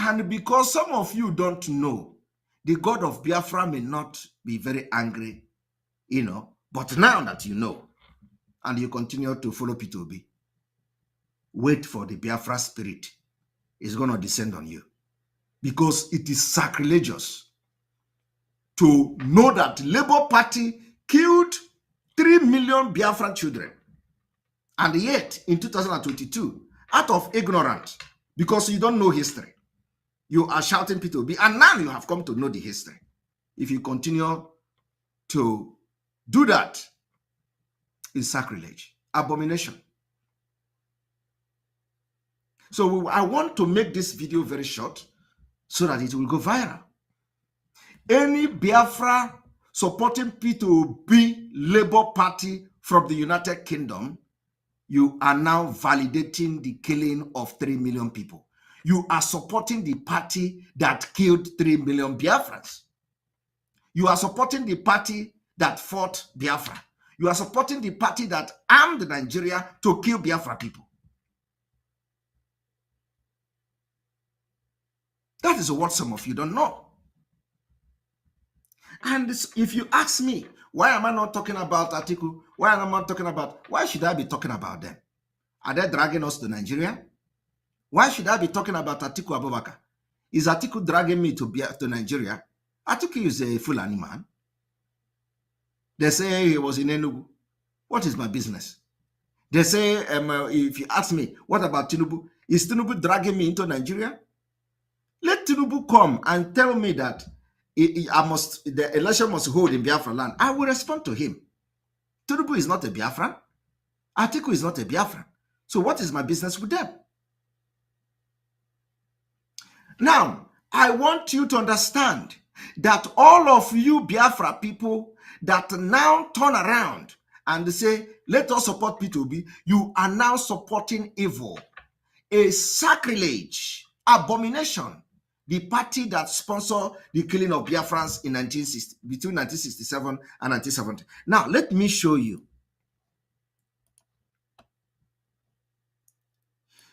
And because some of you don't know, the God of Biafra may not be very angry, but now that you know, and you continue to follow P2B, wait for the Biafra spirit. It's going to descend on you. Because it is sacrilegious to know that Labour Party killed 3 million Biafran children. And yet, in 2022, out of ignorance, because you don't know history, you are shouting P2B, and now you have come to know the history. If you continue to do that, it's sacrilege, abomination. So I want to make this video very short so that it will go viral. Any Biafra supporting P2B Labour Party from the United Kingdom, you are now validating the killing of 3 million people. You are supporting the party that killed 3 million Biafrans. You are supporting the party that fought Biafra. You are supporting the party that armed Nigeria to kill Biafra people. That is what some of you don't know. And if you ask me, why am I not talking about Atiku? Why am I not talking about, why should I be talking about them? Are they dragging us to Nigeria? Why should I be talking about Atiku Abubakar? Is Atiku dragging me to Nigeria? Atiku is a Fulani man. They say he was in Enugu. What is my business? They say, if you ask me, what about Tinubu? Is Tinubu dragging me into Nigeria? Let Tinubu come and tell me that the election must hold in Biafra land. I will respond to him. Tinubu is not a Biafran. Atiku is not a Biafran. So what is my business with them? Now, I want you to understand that all of you Biafra people that now turn around and say, let us support P2B, you are now supporting evil, a sacrilege, abomination. The party that sponsored the killing of Biafrans in between 1967 and 1970. Now, let me show you.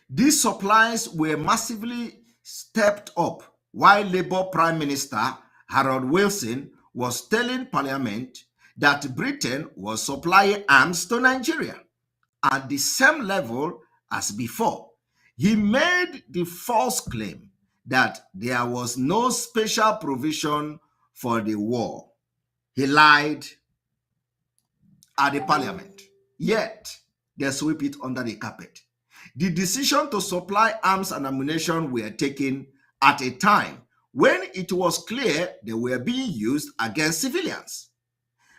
These supplies were massively stepped up while Labour Prime Minister Harold Wilson was telling Parliament that Britain was supplying arms to Nigeria at the same level as before. He made the false claim that there was no special provision for the war. He lied at the Parliament, yet they sweep it under the carpet. The decision to supply arms and ammunition were taken at a time when it was clear they were being used against civilians.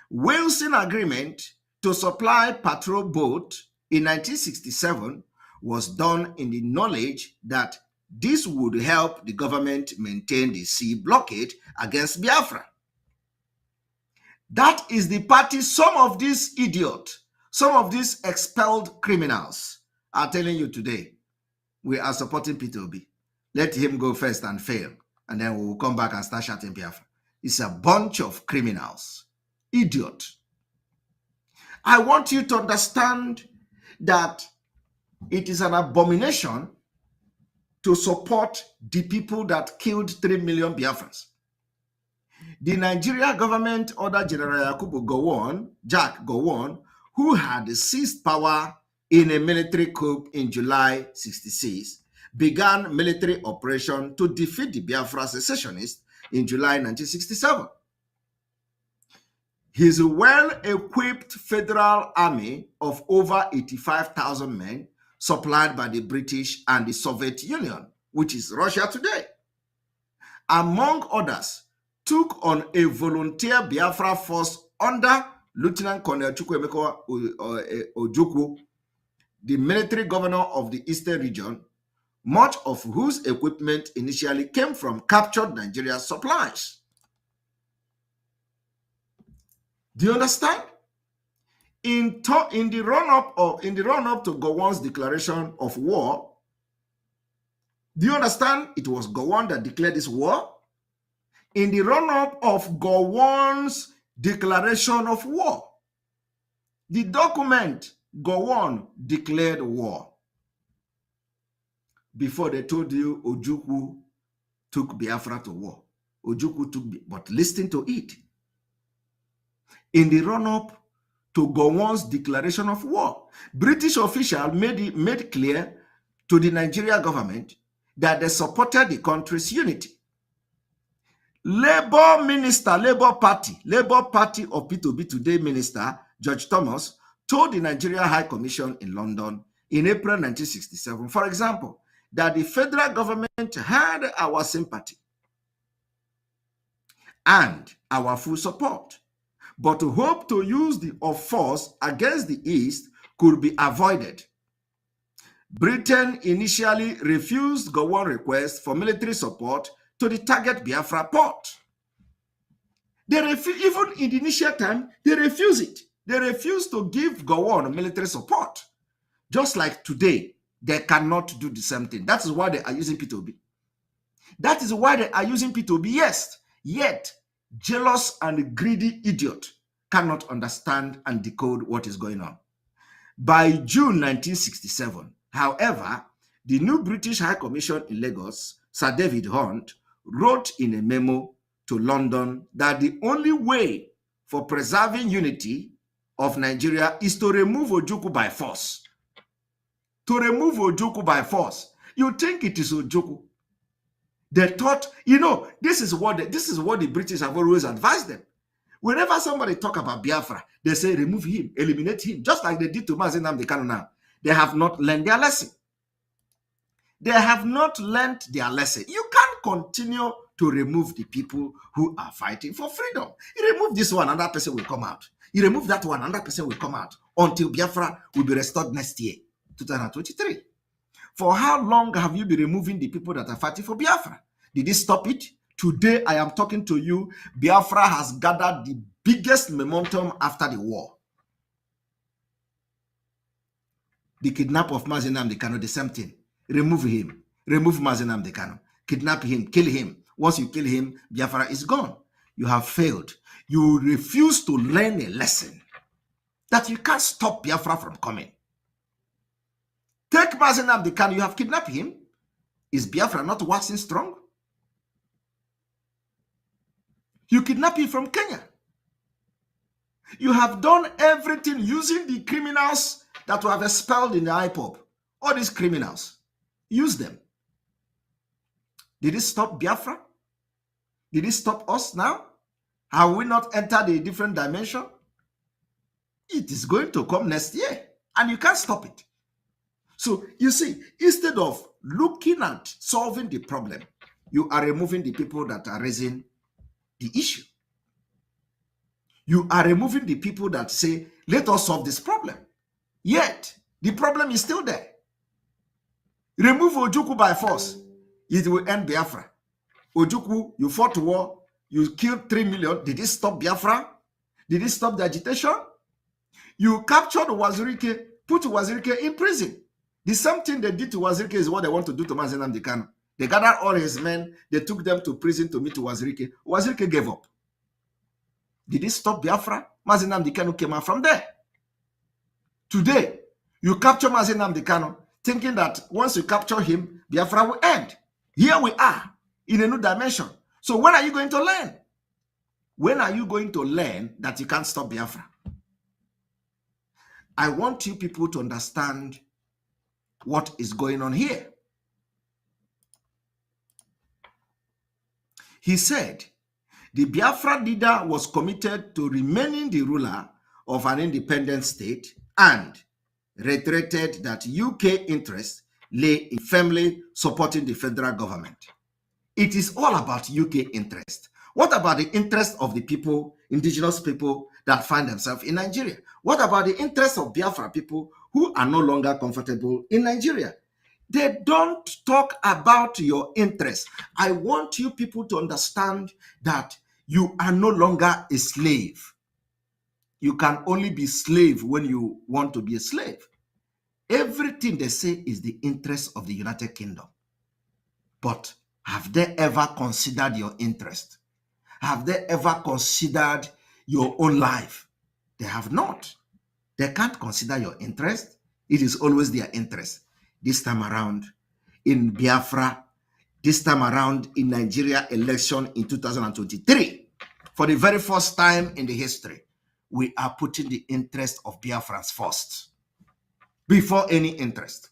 Wilson Agreement to supply patrol boat in 1967 was done in the knowledge that this would help the government maintain the sea blockade against Biafra. That is the party some of these idiots, some of these expelled criminals are telling you today. We are supporting Peter Obi. Let him go first and fail, and then we will come back and start shouting Biafra. It's a bunch of criminals, idiot. I want you to understand that it is an abomination to support the people that killed 3 million Biafrans. The Nigeria government ordered General Yakubu Gowon, Jack Gowon, who had seized power in a military coup in July 66, began military operation to defeat the Biafra secessionists in July 1967. His well-equipped federal army of over 85,000 men, supplied by the British and the Soviet Union, which is Russia today, among others, took on a volunteer Biafra force under Lieutenant Colonel Chukwuemeka Ojukwu, the military governor of the Eastern region, much of whose equipment initially came from captured Nigeria supplies. Do you understand? In the run-up to Gowon's declaration of war, do you understand? It was Gowon that declared this war. In the run-up of Gowon's declaration of war, the document, Gowon declared war. Before they told you Ojukwu took Biafra to war. Ojukwu took, but listen to it. In the run-up to Gowon's declaration of war, British officials made clear to the Nigeria government that they supported the country's unity. Labour Party of P2B today minister, George Thomas, told the Nigeria High Commission in London in April 1967, for example, that the federal government had our sympathy and our full support, but to hope to use the of force against the East could be avoided. Britain initially refused Gowon request for military support to the target Biafra port. Even in the initial time, they refused it. They refused to give Gowon military support. Just like today, they cannot do the same thing. That is why they are using P2B. That is why they are using P2B, yes. Yet, jealous and greedy idiot cannot understand and decode what is going on. By June 1967, however, the new British High Commission in Lagos, Sir David Hunt, wrote in a memo to London that the only way for preserving unity of Nigeria is to remove Ojukwu by force. To remove Ojukwu by force. You think it is Ojukwu? They thought, this is what the British have always advised them. Whenever somebody talk about Biafra, they say remove him, eliminate him, just like they did to Mazi Nnamdi Kanu now. They have not learned their lesson. They have not learned their lesson. You can't continue to remove the people who are fighting for freedom. You remove this one, another person will come out. You remove that one, another person will come out until Biafra will be restored next year, 2023. For how long have you been removing the people that are fighting for Biafra? Did it stop it? Today, I am talking to you. Biafra has gathered the biggest momentum after the war. The kidnap of Mazi Nnamdi Kanu, the same thing. Remove him. Remove Mazi Nnamdi Kanu. Kidnap him. Kill him. Once you kill him, Biafra is gone. You have failed. You refuse to learn a lesson that you can't stop Biafra from coming. Take Mazi Nnamdi Kanu. You have kidnapped him. Is Biafra not waxing strong? You kidnap him from Kenya. You have done everything using the criminals that were expelled in the IPOB. All these criminals. Use them. Did it stop Biafra? Did it stop us now? Have we not entered a different dimension? It is going to come next year. And you can't stop it. So, you see, instead of looking at solving the problem, you are removing the people that are raising the issue. You are removing the people that say, let us solve this problem. Yet, the problem is still there. Remove Ojukwu by force, it will end Biafra. Ojukwu, you fought war, you killed 3 million. Did it stop Biafra? Did it stop the agitation? You captured Wazirike, put Wazirike in prison. The same thing they did to Wazirike is what they want to do to Mazi Nnamdi Kanu. They gathered all his men, they took them to prison to meet Wazirike. Wazirike gave up. Did it stop Biafra? Mazi Nnamdi Kanu came out from there. Today, you capture Mazi Nnamdi Kanu, thinking that once you capture him, Biafra will end. Here we are, in a new dimension. So when are you going to learn? When are you going to learn that you can't stop Biafra? I want you people to understand what is going on here. He said, the Biafra leader was committed to remaining the ruler of an independent state and reiterated that UK interests lay in firmly supporting the federal government. It is all about UK interest. What about the interest of the people, indigenous people that find themselves in Nigeria? What about the interest of Biafra people who are no longer comfortable in Nigeria? They don't talk about your interest. I want you people to understand that you are no longer a slave. You can only be slave when you want to be a slave. Everything they say is the interest of the United Kingdom. But have they ever considered your interest? Have they ever considered your own life? They have not. They can't consider your interest. It is always their interest. This time around in Biafra, this time around in Nigeria election in 2023, for the very first time in the history, we are putting the interest of Biafrans first, before any interest.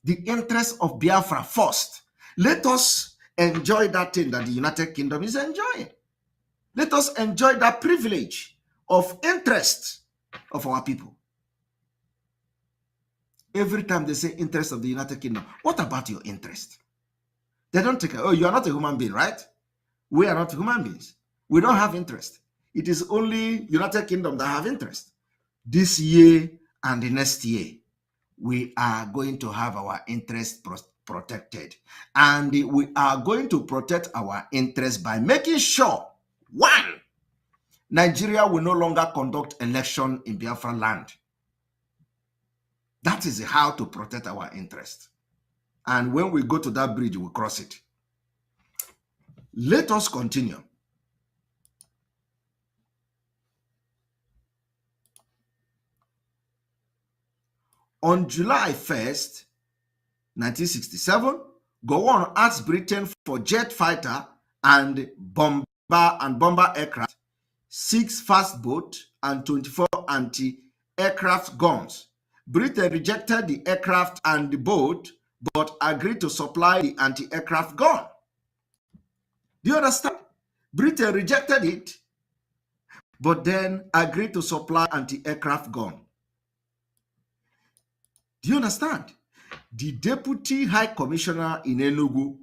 The interest of Biafra first. Let us enjoy that thing that the United Kingdom is enjoying. Let us enjoy that privilege of interest of our people. Every time they say interest of the United Kingdom, what about your interest? They don't take, oh, you are not a human being, right? We are not human beings. We don't have interest. It is only United Kingdom that have interest. This year and the next year, we are going to have our interest protected. And we are going to protect our interest by making sure, one, Nigeria will no longer conduct election in Biafra land. That is how to protect our interest. And when we go to that bridge, we cross it. Let us continue. On July 1st, 1967, Gowon asked Britain for jet fighter and bomber aircraft, 6 fast boat and 24 anti-aircraft guns. Britain rejected the aircraft and the boat, but agreed to supply the anti-aircraft gun. Do you understand? Britain rejected it, but then agreed to supply anti-aircraft gun. Do you understand? The Deputy High Commissioner in Enugu,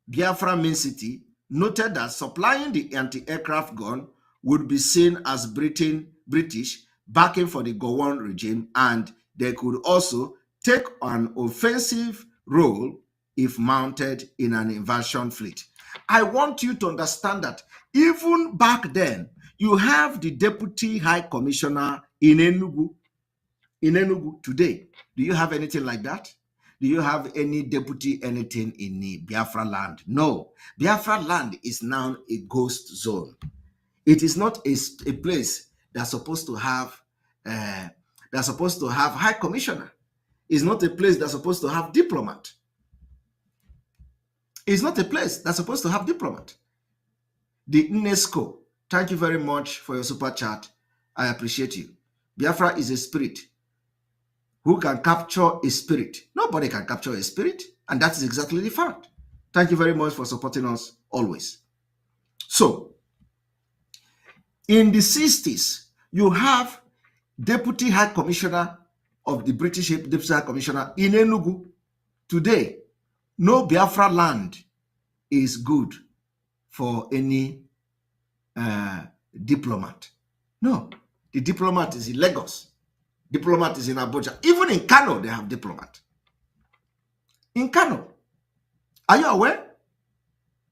Biafra main city, noted that supplying the anti-aircraft gun would be seen as British backing for the Gowon regime, and they could also take an offensive role if mounted in an invasion fleet. I want you to understand that even back then, you have the Deputy High Commissioner in Enugu. In Enugu today, do you have anything like that? Do you have any deputy anything in the Biafra land? No. Biafra land is now a ghost zone. It is not a place that's supposed to have high commissioner. It's not a place that's supposed to have diplomat. It's not a place that's supposed to have diplomat. The UNESCO, thank you very much for your super chat. I appreciate you. Biafra is a spirit. Who can capture a spirit? Nobody can capture a spirit, and that is exactly the fact. Thank you very much for supporting us always. So, in the 60s, you have Deputy High Commissioner of the British Deputy High Commissioner in Enugu. Today, No Biafra land is good for any diplomat. No, the diplomat is in Lagos. Diplomat is in Abuja. Even in Kano, they have diplomat. In Kano. Are you aware?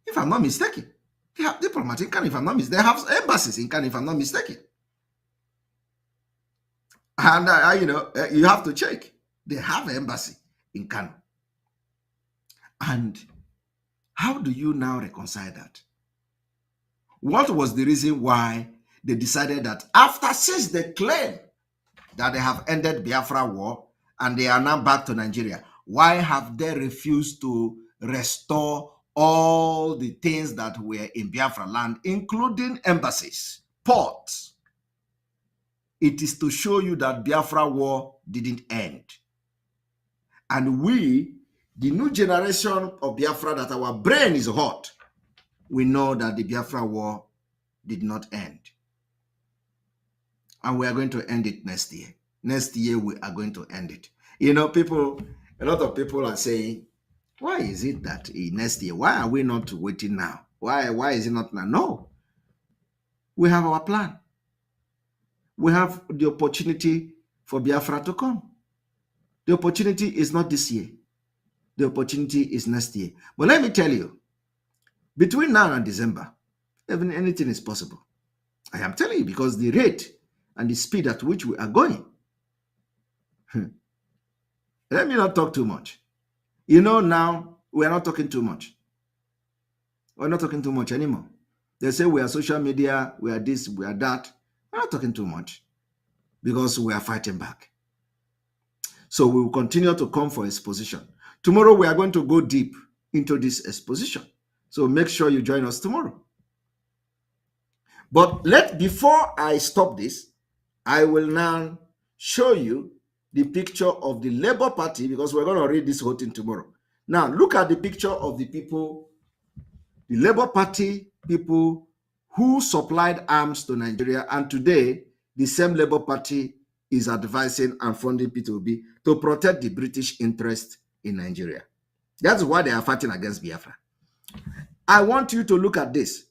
If I'm not mistaken, they have diplomat in Kano, if I'm not mistaken. They have embassies in Kano, if I'm not mistaken. And, you have to check. They have an embassy in Kano. And how do you now reconcile that? What was the reason why they decided that since they claim that they have ended Biafra war and they are now back to Nigeria, why have they refused to restore all the things that were in Biafra land, including embassies, ports? It is to show you that Biafra war didn't end. And we, the new generation of Biafra, that our brain is hot, we know that the Biafra war did not end. And we are going to end it next year. Next year, we are going to end it. A lot of people are saying, why is it that next year? Why are we not waiting now? Why is it not now? No. We have our plan. We have the opportunity for Biafra to come. The opportunity is not this year. The opportunity is next year. But let me tell you, between now and December, even anything is possible. I am telling you, because the rate and the speed at which we are going. Let me not talk too much. Now we are not talking too much. We're not talking too much anymore. They say we are social media, we are this, we are that. We're not talking too much because we are fighting back. So we will continue to come for exposition. Tomorrow we are going to go deep into this exposition. So make sure you join us tomorrow. But before I stop this, I will now show you the picture of the Labour Party, because we're going to read this whole thing tomorrow. Now, look at the picture of the people, the Labour Party people who supplied arms to Nigeria, and today, the same Labour Party is advising and funding P2B to protect the British interest in Nigeria. That's why they are fighting against Biafra. I want you to look at this.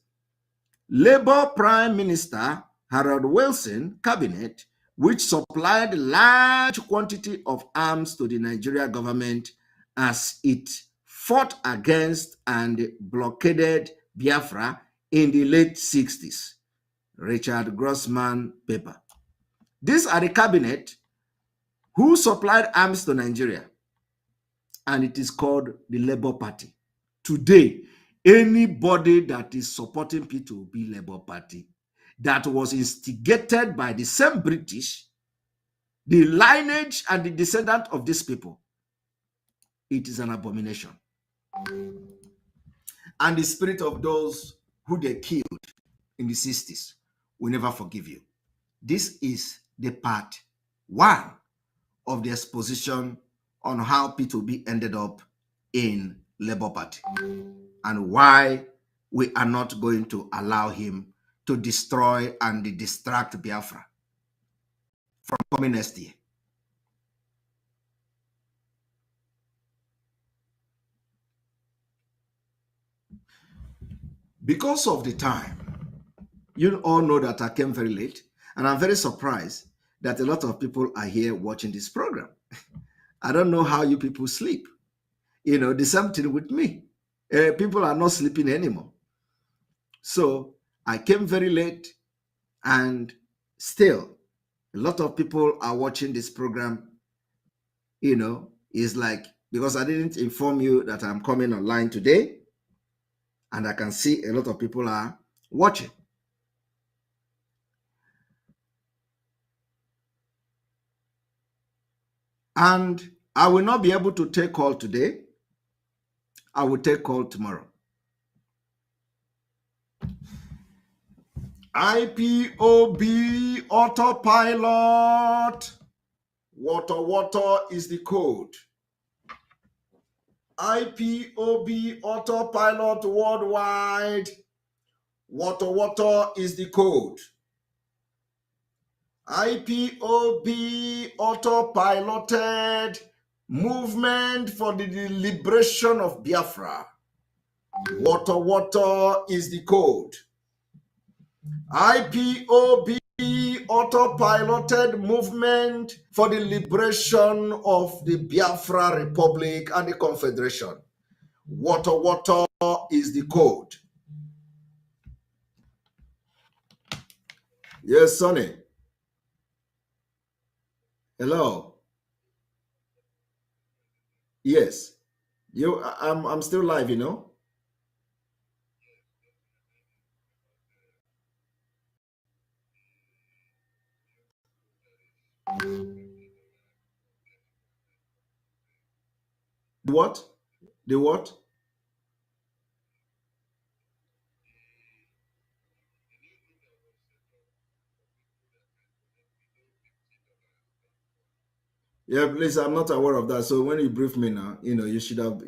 Labour Prime Minister Harold Wilson cabinet, which supplied large quantity of arms to the Nigeria government as it fought against and blockaded Biafra in the late 60s. Richard Grossman paper. These are the cabinet who supplied arms to Nigeria, and it is called the Labour Party. Today, anybody that is supporting P2B Labour Party that was instigated by the same British, the lineage and the descendant of these people, it is an abomination. And the spirit of those who they killed in the 60s will never forgive you. This is the part 1 of the exposition on how P2B ended up in Labour Party and why we are not going to allow him to destroy and distract Biafra from coming next year. Because of the time, you all know that I came very late, and I'm very surprised that a lot of people are here watching this program. I don't know how you people sleep. The same thing with me. People are not sleeping anymore. So I came very late, and still a lot of people are watching this program. It's like, because I didn't inform you that I'm coming online today, and I can see a lot of people are watching. And I will not be able to take call today. I will take call tomorrow. IPOB autopilot. Water is the code. IPOB autopilot worldwide. Water is the code. IPOB autopiloted Movement for the liberation of Biafra. Water is the code. IPOB autopiloted movement for the liberation of the Biafra Republic and the Confederation. Water is the code. Yes, Sonny. Hello. Yes. I'm still live, you know. The what? The what? Yeah, please, I'm not aware of that. So when you brief me now, you should have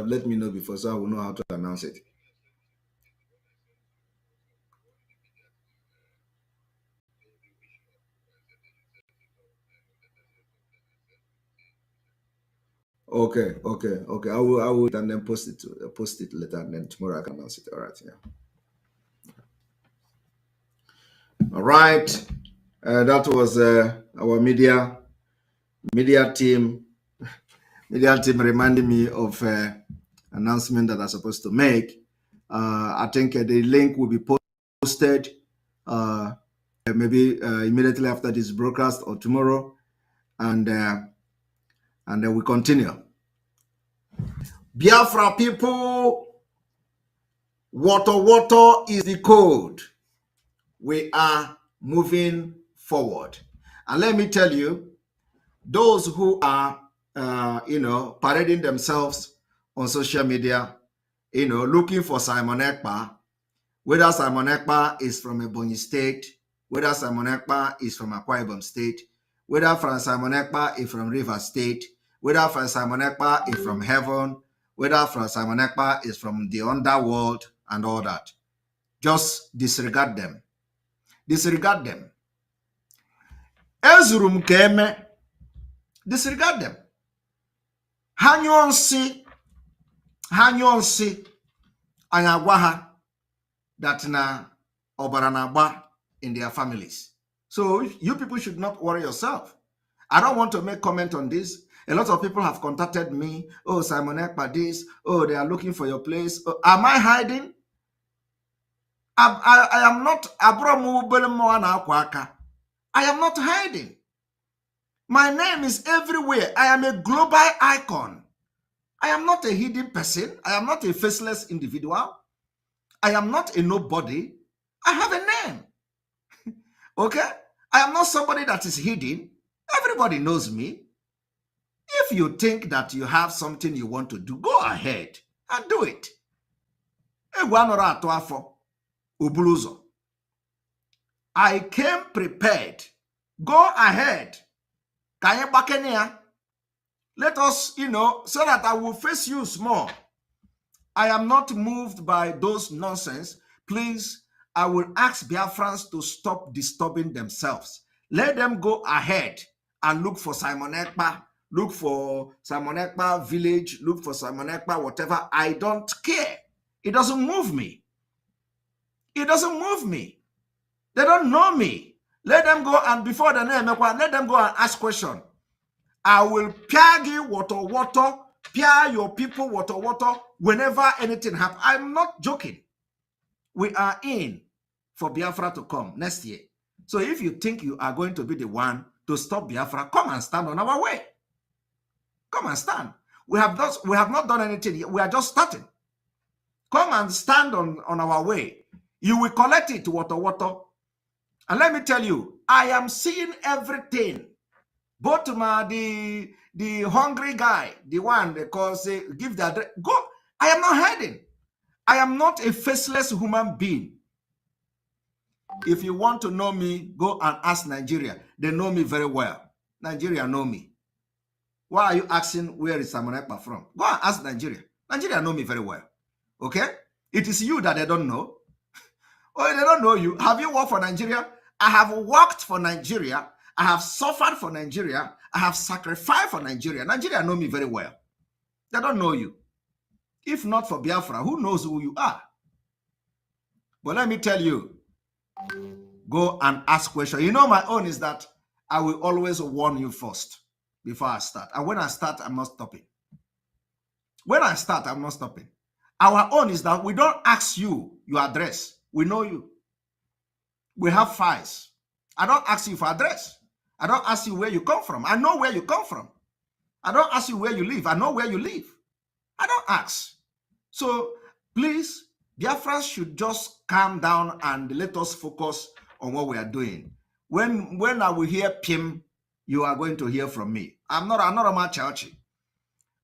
let me know before so I will know how to announce it. Okay. I will and then post it later, and then tomorrow I can announce it. All right, yeah. All right. That was our media team. Media team reminding me of announcement that I'm supposed to make. I think the link will be posted maybe immediately after this broadcast or tomorrow, and then we continue. Biafra people, water is the code. We are moving forward. And let me tell you, those who are, parading themselves on social media, looking for Simon Ekpa, whether Simon Ekpa is from Ebonyi State, whether Simon Ekpa is from Akwa Ibom State, whether Simon Ekpa is from River State, whether Simon Ekpa is from heaven, whether Simon Ekpa is from the underworld and all that. Just disregard them. Disregard them. Ezurum keme. Disregard them. Hanyonsi anyagwaha that na obaranagba in their families. So you people should not worry yourself. I don't want to make comment on this. A lot of people have contacted me. Oh, Simon Ekpa this. Oh, they are looking for your place. Oh, am I hiding? I am not. I am not hiding. My name is everywhere. I am a global icon. I am not a hidden person. I am not a faceless individual. I am not a nobody. I have a name. Okay? I am not somebody that is hidden. Everybody knows me. If you think that you have something you want to do, go ahead and do it. I came prepared. Go ahead. Let us, so that I will face you small. I am not moved by those nonsense. Please, I will ask Biafrans to stop disturbing themselves. Let them go ahead and look for Simon Ekpa, look for Simon Ekpa village, look for Simon Ekpa, whatever. I don't care. It doesn't move me. It doesn't move me. They don't know me. Let them go, and before the name, let them go and ask questions. I will pag you water, pay your people water whenever anything happens. I'm not joking. We are in for Biafra to come next year. So if you think you are going to be the one to stop Biafra, come and stand on our way. Come and stand. We have not done anything yet. We are just starting. Come and stand on our way. You will collect it water. And let me tell you, I am seeing everything. Both the hungry guy, the one they call say, give the address. Go. I am not hiding. I am not a faceless human being. If you want to know me, go and ask Nigeria. They know me very well. Nigeria know me. Why are you asking where is Simon Ekpa from? Go and ask Nigeria. Nigeria know me very well. Okay? It is you that they don't know. Oh, they don't know you. Have you worked for Nigeria? I have worked for Nigeria. I have suffered for Nigeria. I have sacrificed for Nigeria. Nigeria know me very well. They don't know you. If not for Biafra, who knows who you are? But let me tell you, go and ask questions. You know, my own is that I will always warn you first before I start. And when I start, I'm not stopping. When I start, I'm not stopping. Our own is that we don't ask you your address. We know you. We have files. I don't ask you for address. I don't ask you where you come from. I know where you come from. I don't ask you where you live. I know where you live. I don't ask. So please, Biafra should just calm down and let us focus on what we are doing. When I will hear Pim, you are going to hear from me. I'm not a Machachi.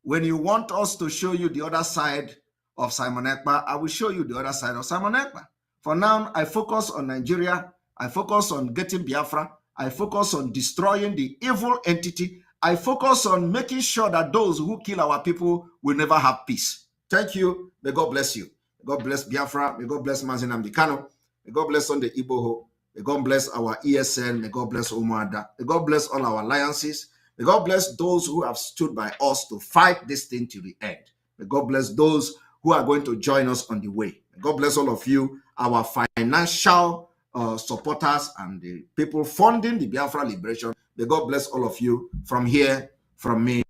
When you want us to show you the other side of Simon Ekpa, I will show you the other side of Simon Ekpa. For now, I focus on Nigeria. I focus on getting Biafra. I focus on destroying the evil entity. I focus on making sure that those who kill our people will never have peace. Thank you. May God bless you. May God bless Biafra. May God bless Mazinam Dikano. May God bless Sunday Iboho. May God bless our ESN. May God bless Umuada. May God bless all our alliances. May God bless those who have stood by us to fight this thing to the end. May God bless those who are going to join us on the way. May God bless all of you, our financial supporters and the people funding the Biafra liberation. May God bless all of you from here, from me.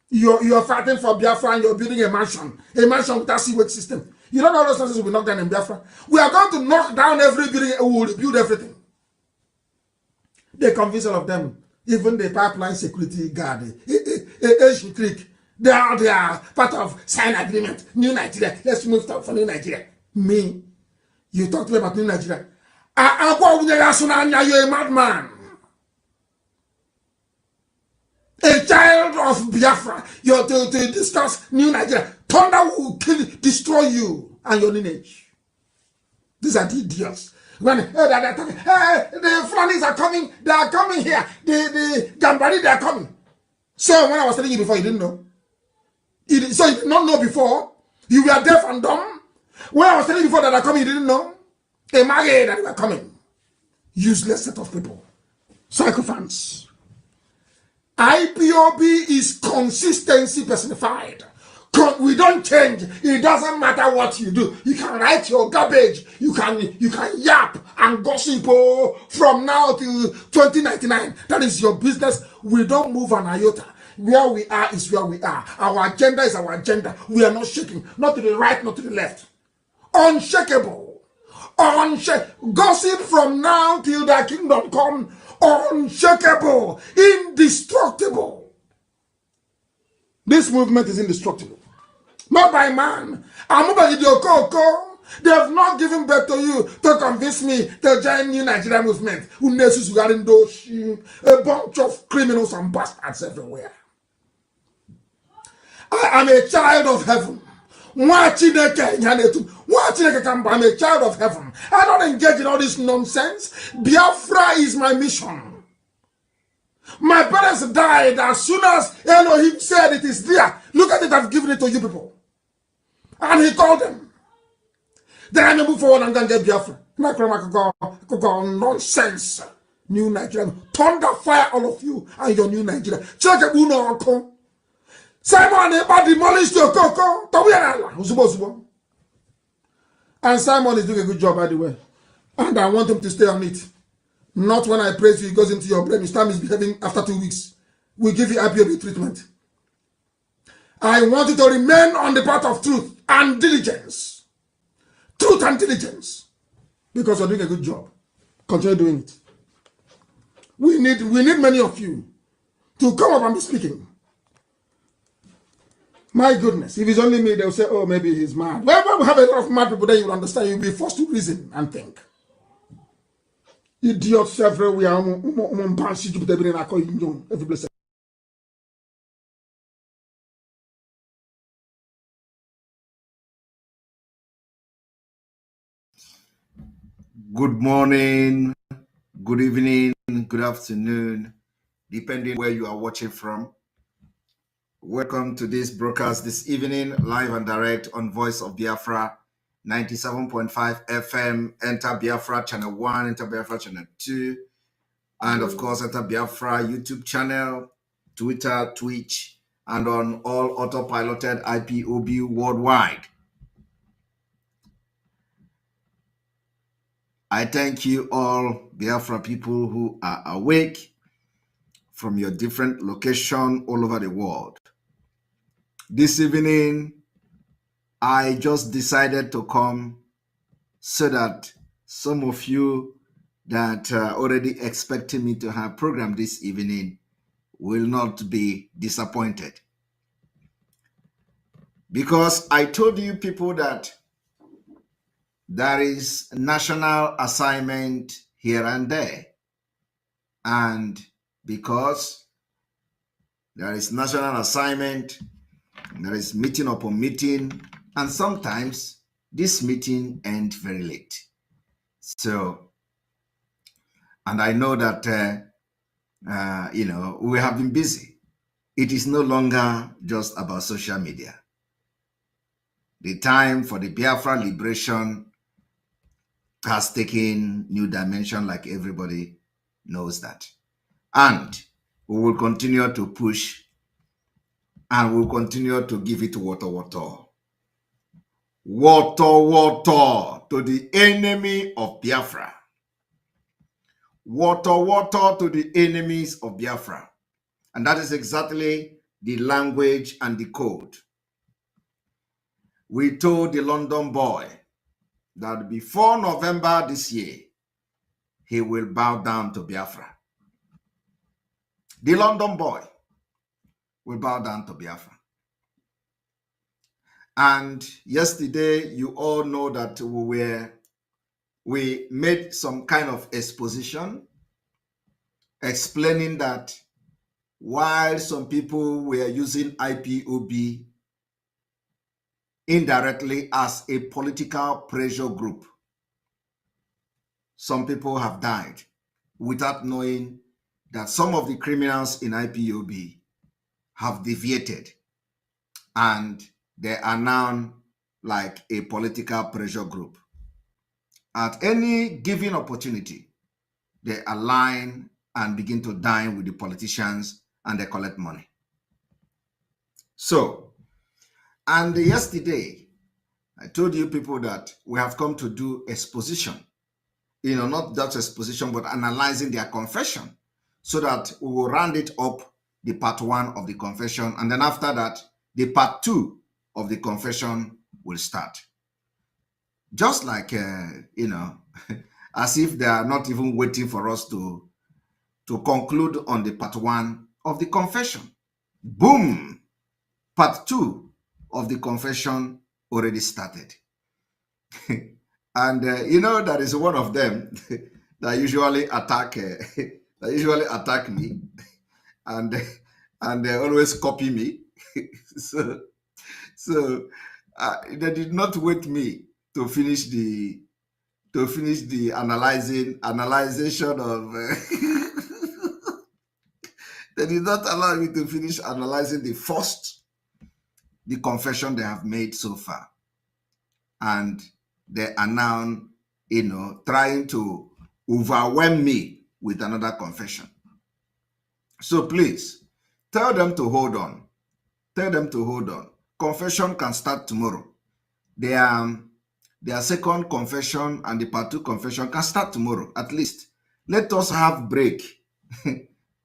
You're fighting for Biafra and you're building a mansion without sewage system. You don't know those houses will be knocked down in Biafra. We are going to knock down every building and we will rebuild everything. They convince all of them, even the pipeline security guard, Asian Creek, they are part of sign agreement. New Nigeria, let's move for New Nigeria. Me, you talk to me about New Nigeria. You're a madman. A child of Biafra, you're to discuss New Nigeria. Thunder will destroy you and your lineage. These are the idiots. When they're talking, hey, the Fulanis are coming, they are coming here. The Gambari, they are coming. So when I was telling you before, you didn't know. So you did not know before. You were deaf and dumb. When I was telling you before that they are coming, you didn't know. They married that they were coming. Useless set of people. Psychophants. IPOB is consistency personified. We don't change. It doesn't matter what you do. You can write your garbage. You can yap and gossip from now till 2099. That is your business. We don't move an iota. Where we are is where we are. Our agenda is our agenda. We are not shaking. Not to the right, not to the left. Unshakable. Gossip from now till the kingdom come. Unshakable. Indestructible. This movement is indestructible. Not by man. They have not given birth to you to convince me to join new Nigerian movement. A bunch of criminals and bastards everywhere. I am a child of heaven. I'm a child of heaven. I don't engage in all this nonsense. Biafra is my mission. My parents died as soon as Elohim said it is there. Look at it, I've given it to you people. And he told them. Then I move forward and then get Biafra. Nonsense. New Nigeria. Thunder fire all of you and your new Nigeria. Check it, Uno. Simon demolished your coco. And Simon is doing a good job, by the way. And I want him to stay on it. Not when I praise you, it goes into your brain. His time is behaving after 2 weeks. We give you IPOB treatment. I want you to remain on the path of truth and diligence. Truth and diligence. Because you're doing a good job. Continue doing it. We need many of you to come up and be speaking. My goodness, if it's only me, they'll say, oh, maybe he's mad. Well, we have a lot of mad people, then you'll understand. You'll be forced to reason and think. Idiots everywhere. Every blessed. Good morning, good evening, good afternoon, depending where you are watching from. Welcome to this broadcast this evening, live and direct on Voice of Biafra, 97.5 FM, Enter Biafra Channel 1, Enter Biafra Channel 2, and of course, Enter Biafra YouTube channel, Twitter, Twitch, and on all autopiloted IPOB worldwide. I thank you all, Biafra people who are awake from your different locations all over the world. This evening, I just decided to come so that some of you that are already expecting me to have program this evening will not be disappointed. Because I told you people that there is national assignment here and there. And because there is national assignment, there is meeting upon meeting, and sometimes this meeting ends very late. So, and I know that, we have been busy. It is no longer just about social media. The time for the Biafra liberation has taken new dimension, like everybody knows that. And we will continue to push and we'll continue to give it water. Water to the enemy of Biafra. Water to the enemies of Biafra. And that is exactly the language and the code. We told the London boy that before November this year, he will bow down to Biafra. The London boy will bow down to Biafra. And yesterday, you all know that we made some kind of exposition explaining that while some people were using IPOB indirectly as a political pressure group, some people have died without knowing that some of the criminals in IPOB have deviated and they are now like a political pressure group. At any given opportunity, they align and begin to dine with the politicians and they collect money. So, and yesterday, I told you people that we have come to do exposition, not just exposition, but analyzing their confession so that we will round it up, the part 1 of the confession. And then after that, the part 2 of the confession will start. Just like, as if they are not even waiting for us to conclude on the part 1 of the confession. Boom! Part 2 of the confession already started. And there is one of them that usually attack me, and they always copy me. so they did not wait me to finish the analyzation of. They did not allow me to finish analyzing the confession they have made so far, and they are now, trying to overwhelm me with another confession. So please, tell them to hold on. Tell them to hold on. Confession can start tomorrow. Their second confession and the part 2 confession can start tomorrow. At least, let us have break.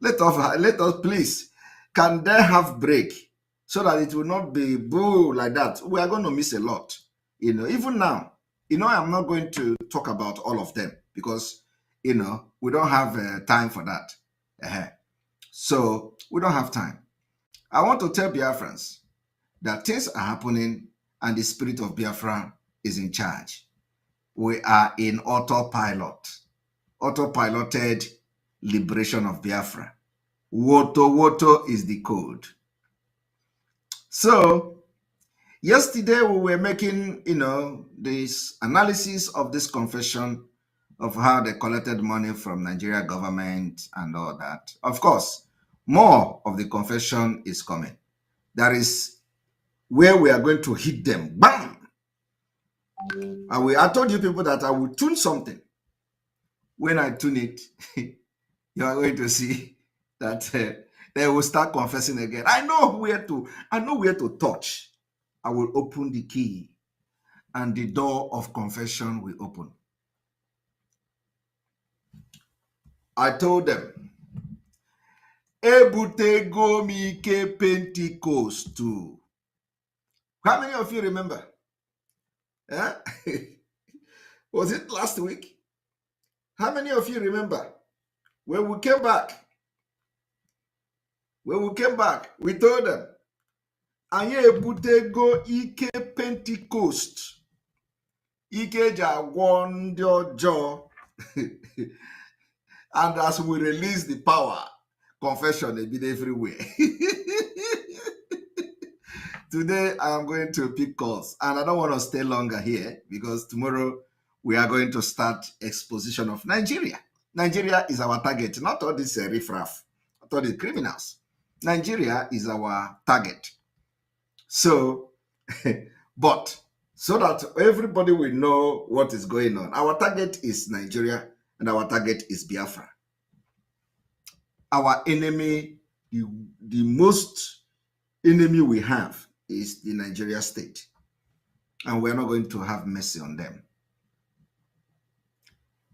let us please. Can they have break so that it will not be boo like that? We are going to miss a lot. Even now, I'm not going to talk about all of them because, we don't have time for that. So we don't have time. I want to tell Biafrans that things are happening and the spirit of Biafra is in charge. We are in autopiloted liberation of Biafra. Woto is the code. So yesterday we were making, this analysis of this confession of how they collected money from Nigeria government and all that. Of course, more of the confession is coming. That is where we are going to hit them. Bam! And I told you people that I will tune something. When I tune it, you are going to see that they will start confessing again. I know where to touch. I will open the key and the door of confession will open. I told them, Ebutego Mike Pentecost too. How many of you remember? Yeah? Was it last week? How many of you remember? When we came back, we told them, Anye Ebutego Ike Pentecost. Ike Jagwondo Jo. And as we release the power, confession will be everywhere. Today, I am going to pick calls, and I don't want to stay longer here because tomorrow we are going to start exposition of Nigeria. Nigeria is our target, not all these riffraff, not all the criminals. Nigeria is our target. So, but so that everybody will know what is going on. Our target is Nigeria, and our target is Biafra. Our enemy, the most enemy we have is the Nigeria state. And we're not going to have mercy on them.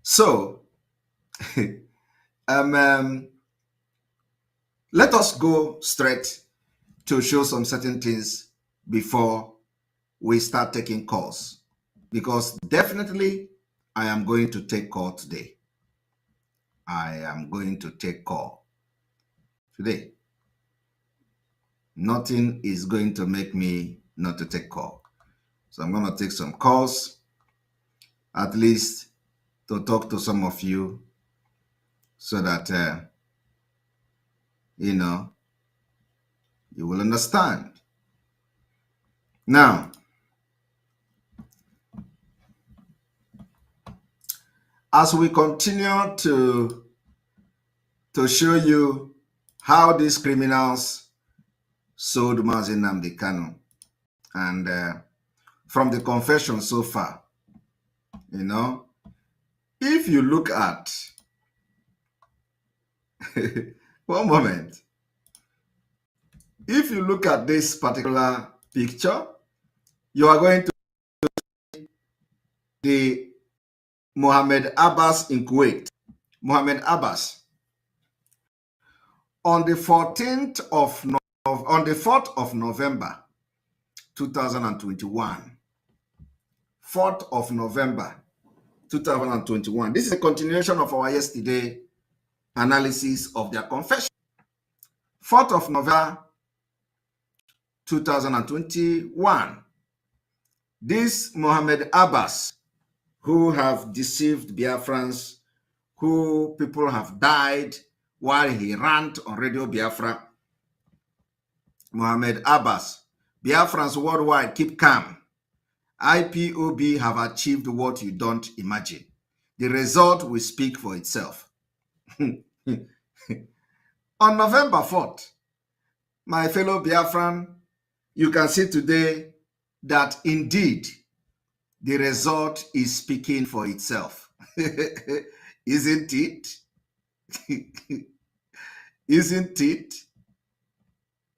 So, let us go straight to show some certain things before we start taking calls. Because definitely, I am going to take call today. I am going to take call today. Nothing is going to make me not to take call. So I'm going to take some calls, at least to talk to some of you so that, you will understand. Now, as we continue to show you how these criminals sold Mazi Nnamdi Kanu, and from the confession so far, if you look at one moment, if you look at this particular picture, you are going to see the Mohammed Abbas in Kuwait. Mohammed Abbas. On the 4th of November 2021. 4th of November 2021. This is a continuation of our yesterday analysis of their confession. 4th of November 2021. This Mohammed Abbas, who have deceived Biafrans, who people have died while he ranted on Radio Biafra. Mohammed Abbas, Biafrans worldwide, keep calm. IPOB have achieved what you don't imagine. The result will speak for itself. On November 4th, my fellow Biafran, you can see today that indeed the result is speaking for itself. Isn't it? Isn't it?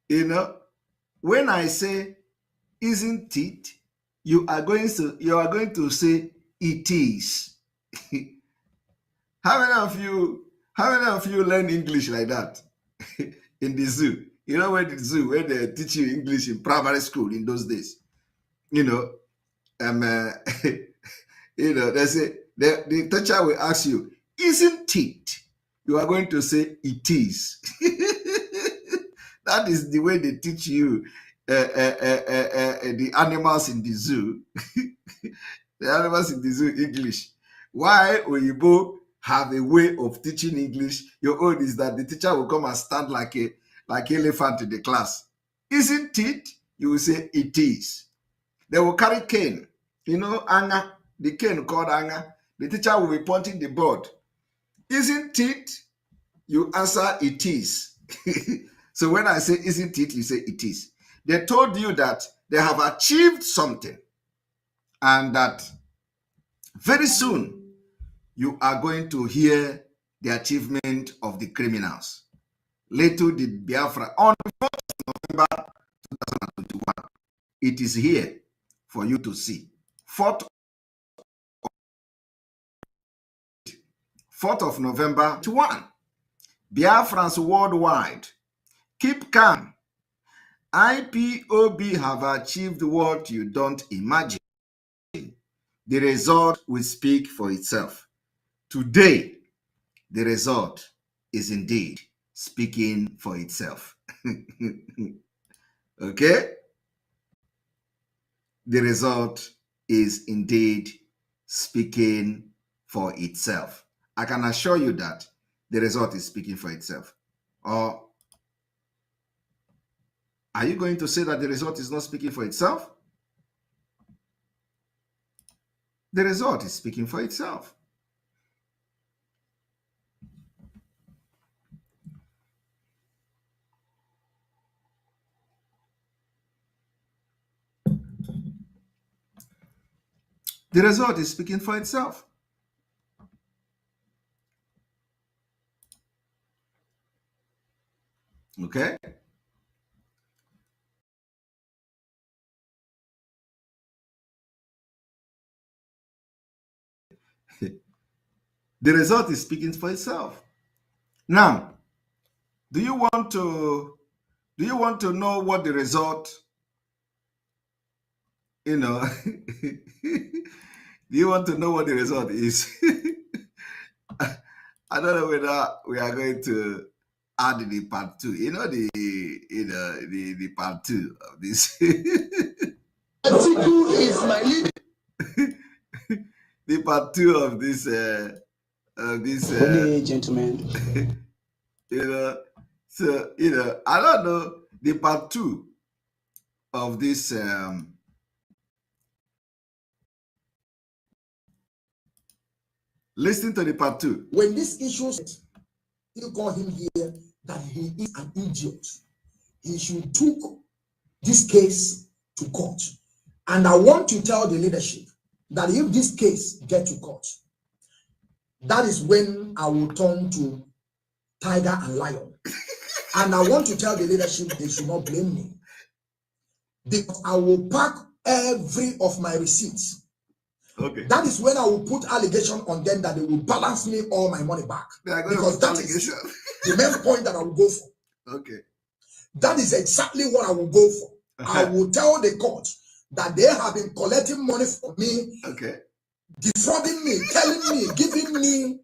You know, when I say isn't it, you are going to say it is. How many of you learn English like that in the zoo? You know, where they teach you English in primary school in those days. You know, you know, they say the teacher will ask you, isn't it? You are going to say it is. That is the way they teach you the animals in the zoo. The animals in the zoo English. Why Oyibo have a way of teaching English? Your own is that the teacher will come and stand like elephant in the class. Isn't it? You will say it is. They will carry cane. You know, Anga, the cane called Anga. The teacher will be pointing the board. Isn't it? You answer it is. So when I say isn't it, you say it is. They told you that they have achieved something and that very soon you are going to hear the achievement of the criminals. Little did Biafra, on the 4th of November 2021, it is here for you to see. 4th of November 2021, Biafrans worldwide, keep calm. IPOB have achieved what you don't imagine. The result will speak for itself. Today, the result is indeed speaking for itself. Okay? The result is indeed speaking for itself. I can assure you that the result is speaking for itself. Or are you going to say that the result is not speaking for itself? The result is speaking for itself. The result is speaking for itself. Okay? The result is speaking for itself. Now, do you want to know what the result, you know, do you want to know what the result is? I don't know whether we are going to add the part 2. You know, the part 2 of this. Is my leader. The part 2 of this gentlemen. You know, so you know, I don't know the part 2 of this listen to the part 2. When this issue, you call him here that he is an idiot. He should take this case to court. And I want to tell the leadership that if this case gets to court, that is when I will turn to tiger and lion. And I want to tell the leadership they should not blame me, because I will pack every of my receipts. Okay. That is when I will put allegation on them that they will balance me all my money back. Because that is the main point that I will go for. Okay. That is exactly what I will go for. I will tell the court that they have been collecting money from me, defrauding me, telling me, giving me,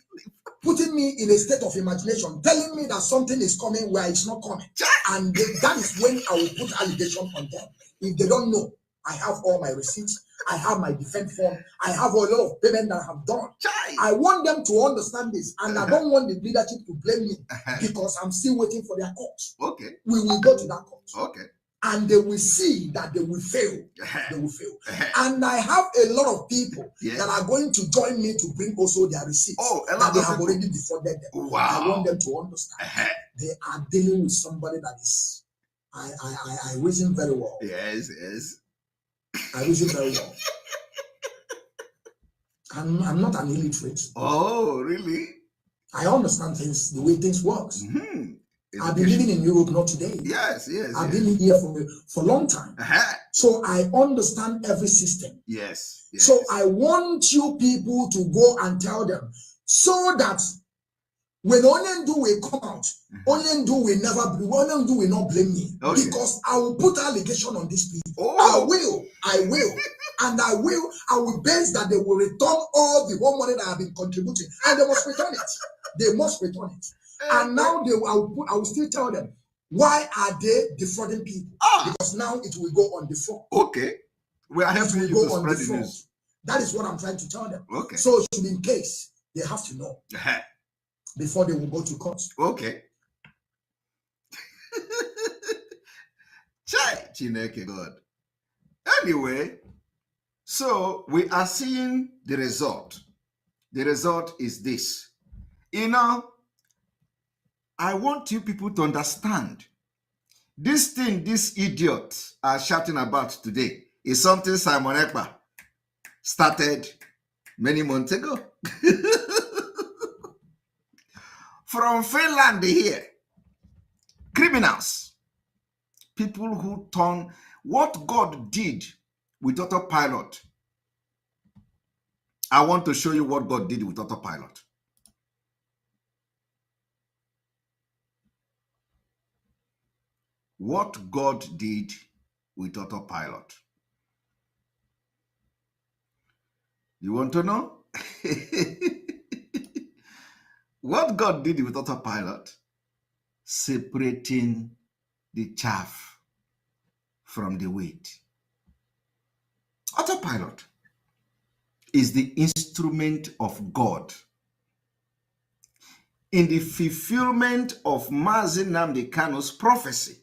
putting me in a state of imagination, telling me that something is coming where it's not coming. And that is when I will put allegation on them. If they don't know, I have all my receipts, I have my defense form, I have a lot of payment that I have done. I want them to understand this, and I don't want the leadership to blame me because I'm still waiting for their court. Okay. We will go to that court. Okay. And they will see that they will fail. They will fail. And I have a lot of people that are going to join me to bring also their receipts that they have already defrauded them. Wow. I want them to understand they are dealing with somebody that is. I reason very well. Yes, yes. I reason very well. I'm not an illiterate. Oh, really? I understand things, the way things work. I've been living in Europe not today. Yes, yes. I've been here for a long time. So I understand every system. Yes, yes. So I want you people to go and tell them so that when Onyendu will come out, Onyendu will not blame me. Because I will put allegation on these people. I will. And I will base that they will return all the whole money that I've been contributing. And they must return it. They must return it. And now I will still tell them, why are they defrauding people? Because now it will go on the front. Okay. We are helping you to spread the news. That is what I'm trying to tell them. Okay. So it should be in case they have to know before they will go to court. Okay. Chai, Chineke God. Anyway, so we are seeing the result. The result is this. You know, I want you people to understand this thing these idiots are shouting about today is something Simon Ekpa started many months ago. From Finland here, criminals, people who turn what God did with autopilot. I want to show you what God did with autopilot. What God did with autopilot. You want to know? What God did with autopilot? Separating the chaff from the wheat. Autopilot is the instrument of God in the fulfillment of Mazi Nnamdi Kanu's prophecy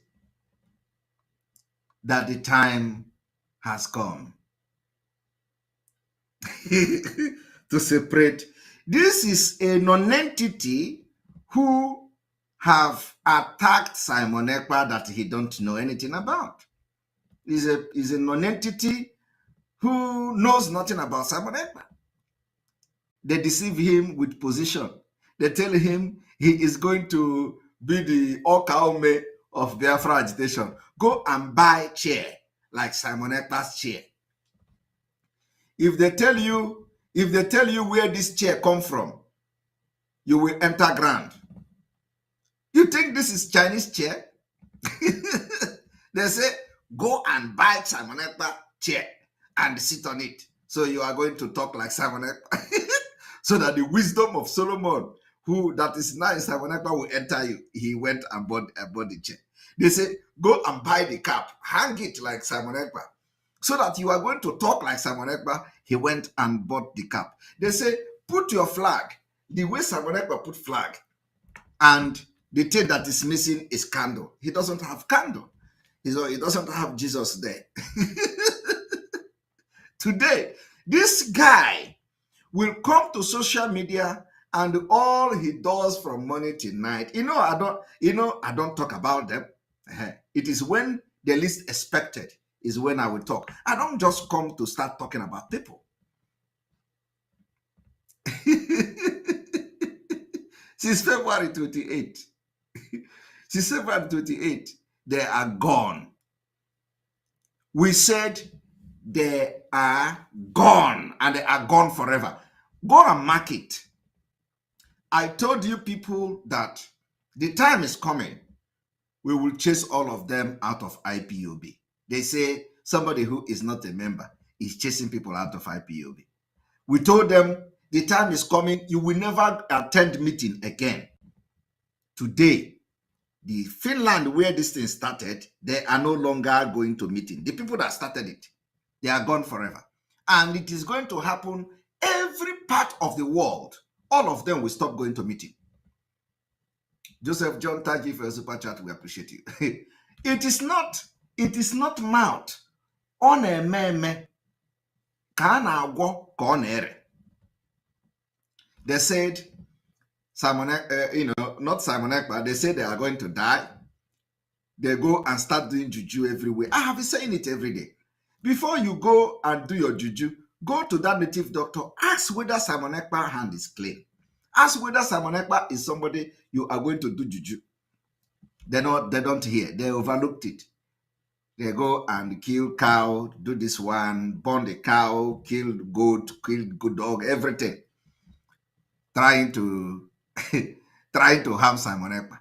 that the time has come to separate. This is a non-entity who have attacked Simon Ekpa that he don't know anything about. He's a non-entity who knows nothing about Simon Ekpa. They deceive him with position. They tell him he is going to be the Okaume of Biafra agitation. Go and buy chair like Simon Ekpa's chair. If they tell you where this chair come from, you will enter ground. You think this is Chinese chair? They say, go and buy Simon Ekpa chair and sit on it. So you are going to talk like Simon Ekpa. So that the wisdom of Solomon, who that is now in Simon Ekpa, will enter you. He went and bought the chair. They say, go and buy the cap, hang it like Simon Ekpa. So that you are going to talk like Simon Ekpa. He went and bought the cap. They say, put your flag, the way Simon Ekpa put flag, and the thing that is missing is candle. He doesn't have candle. He doesn't have Jesus there. Today, this guy will come to social media and all he does from morning till night. I don't talk about them. It is when the least expected is when I will talk. I don't just come to start talking about people. Since February 28. Since 728, they are gone. We said they are gone, and they are gone forever. Go and mark it. I told you people that the time is coming. We will chase all of them out of IPOB. They say somebody who is not a member is chasing people out of IPOB. We told them the time is coming. You will never attend meeting again. Today, the Finland where this thing started, they are no longer going to meeting. The people that started it, they are gone forever. And it is going to happen every part of the world. All of them will stop going to meeting. Joseph John, thank you for your super chat. We appreciate you. It is not mouth on a meme. They said Simon, not Simon Ekpa, they say they are going to die. They go and start doing juju everywhere. I have been saying it every day. Before you go and do your juju, go to that native doctor, ask whether Simon Ekpa's hand is clean. Ask whether Simon Ekpa is somebody you are going to do juju. They don't hear. They overlooked it. They go and kill cow, do this one, burn the cow, kill goat, kill good dog, everything. Trying to harm Simon Ekpa.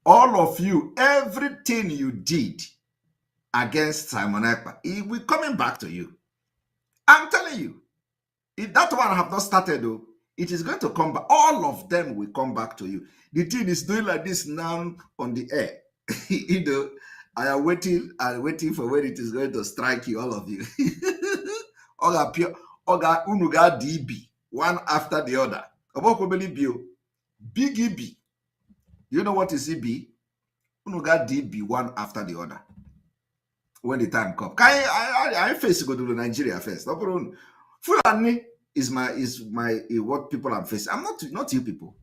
All of you, everything you did against Simon Ekpa, it will coming back to you. I'm telling you, if that one have not started though, it is going to come back. All of them will come back to you. The thing is doing like this now on the air. I am waiting for when it is going to strike you, all of you. Oga unuga DB, one after the other. Big EB. You know what is EB? Unuga DB, one after the other. When the time comes. I face go to Nigeria first. Fulani is my what people are facing. I'm not you people.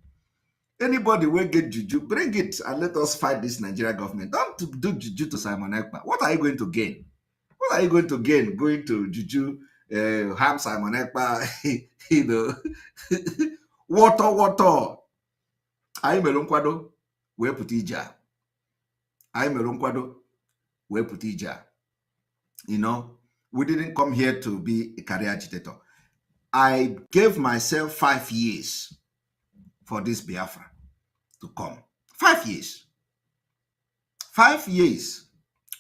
Anybody will get juju, bring it and let us fight this Nigeria government. Don't do juju to Simon Ekpa. What are you going to gain? What are you going to gain going to juju, harm Simon Ekpa? Water. I melonkwado, we put ija. I melonkwado, we put ija. You know, we didn't come here to be a career agitator. I gave myself 5 years for this Biafra to come. 5 years. 5 years.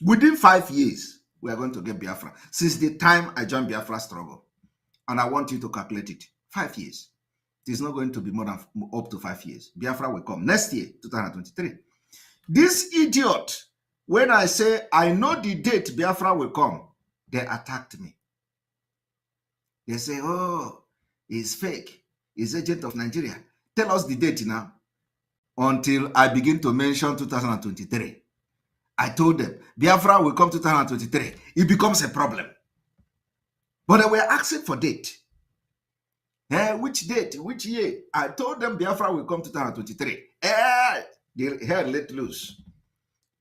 Within 5 years, we are going to get Biafra. Since the time I joined Biafra struggle. And I want you to calculate it. 5 years. It is not going to be more than up to 5 years. Biafra will come next year, 2023. This idiot, when I say I know the date Biafra will come, they attacked me. They say, oh, he's fake. He's agent of Nigeria. Tell us the date now. Until I begin to mention 2023. I told them, Biafra will come 2023. It becomes a problem. But they were asking for date. Which date? Which year? I told them Biafra will come 2023. They hair let loose.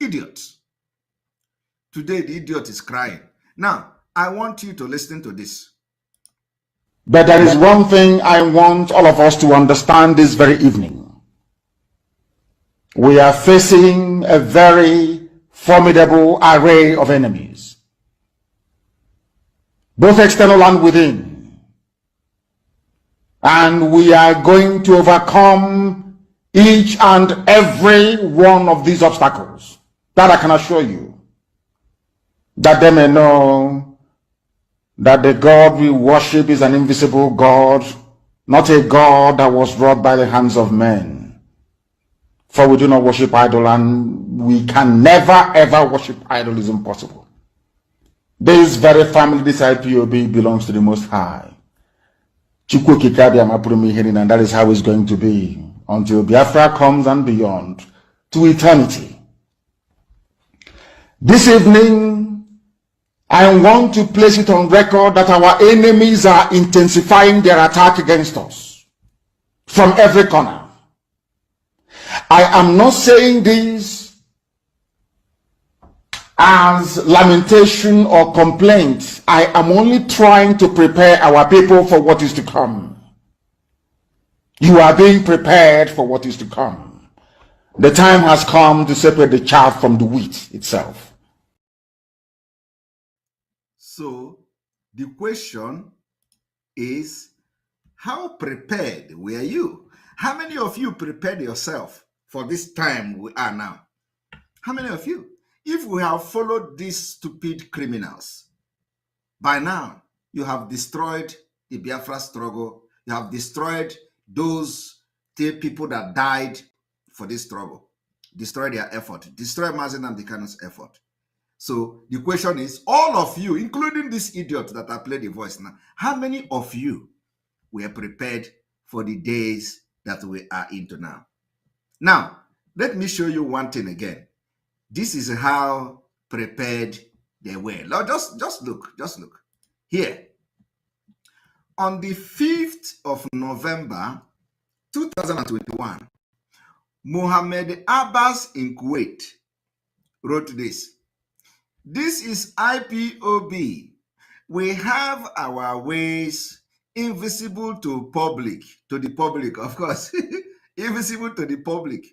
Idiots. Today, the idiot is crying. Now, I want you to listen to this. But there is one thing I want all of us to understand this very evening. We are facing a very formidable array of enemies, both external and within. And we are going to overcome each and every one of these obstacles. That I can assure you. That they may know that the God we worship is an invisible God, not a God that was wrought by the hands of men. For we do not worship idol, and we can never ever worship idol. Is impossible. This very family, this IPOB, belongs to the Most High. And that is how it's going to be until Biafra comes and beyond to eternity. This evening, I want to place it on record that our enemies are intensifying their attack against us from every corner. I am not saying this as lamentation or complaint. I am only trying to prepare our people for what is to come. You are being prepared for what is to come. The time has come to separate the chaff from the wheat itself. So the question is, how prepared were you? How many of you prepared yourself for this time we are now? How many of you? If we have followed these stupid criminals, by now you have destroyed the Biafra struggle. You have destroyed those people that died for this struggle. Destroy their effort. Destroy Mazi Nnamdi Kanu's effort. So the question is, all of you, including this idiot that I played the voice now, how many of you were prepared for the days that we are into now? Now, let me show you one thing again. This is how prepared they were. Now, just look. Here, on the 5th of November, 2021, Mohammed Abbas in Kuwait wrote this. This is IPOB. We have our ways invisible to the public, of course, invisible to the public.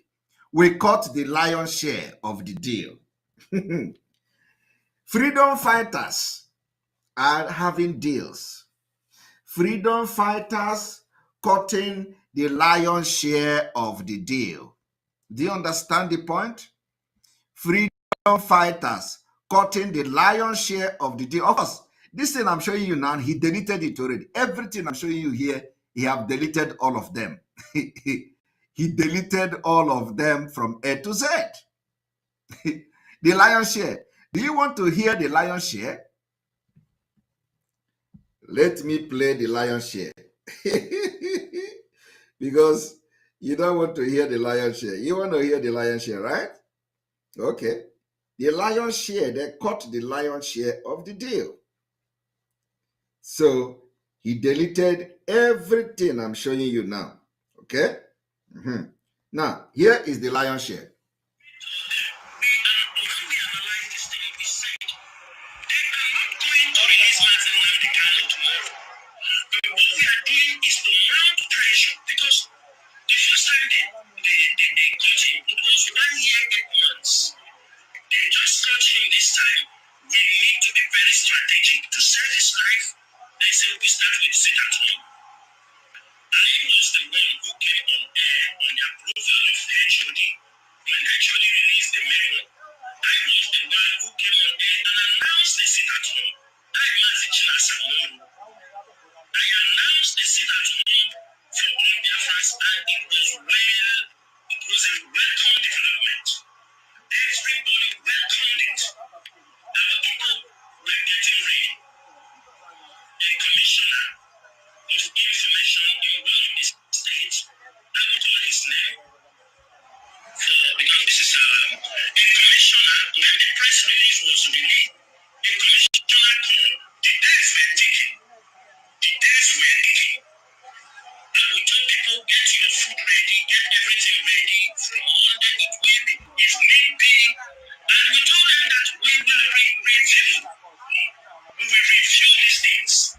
We cut the lion's share of the deal. Freedom fighters are having deals. Freedom fighters cutting the lion's share of the deal. Do you understand the point? Freedom fighters cutting the lion's share of the deal. Of course, this thing I'm showing you now, he deleted it already. Everything I'm showing you here, he have deleted all of them. He deleted all of them from A to Z. The lion's share. Do you want to hear the lion's share? Let me play the lion's share. Because you don't want to hear the lion's share. You want to hear the lion's share, right? Okay. The lion's share, they cut the lion's share of the deal. So he deleted everything I'm showing you now. Okay? Now, here is the lion's share. They just got him this time. We need to be very strategic to save his life. They said we start with sit at home. I was the one who came on air on the approval of HOD when HOD released the memo. I was the one who came on air and announced the sit at home. I announced the sit at home for all Biafrans, and it was a welcome development. Everybody welcomed it. Our people were getting ready. A commissioner of information in one of the states, I will call his name, because this is a commissioner, when the press release was released, a commissioner called. The days were ticking. And we told people, get your food ready, get everything ready from Monday to Wednesday, if need be. And we told them that we will review. We will review these things.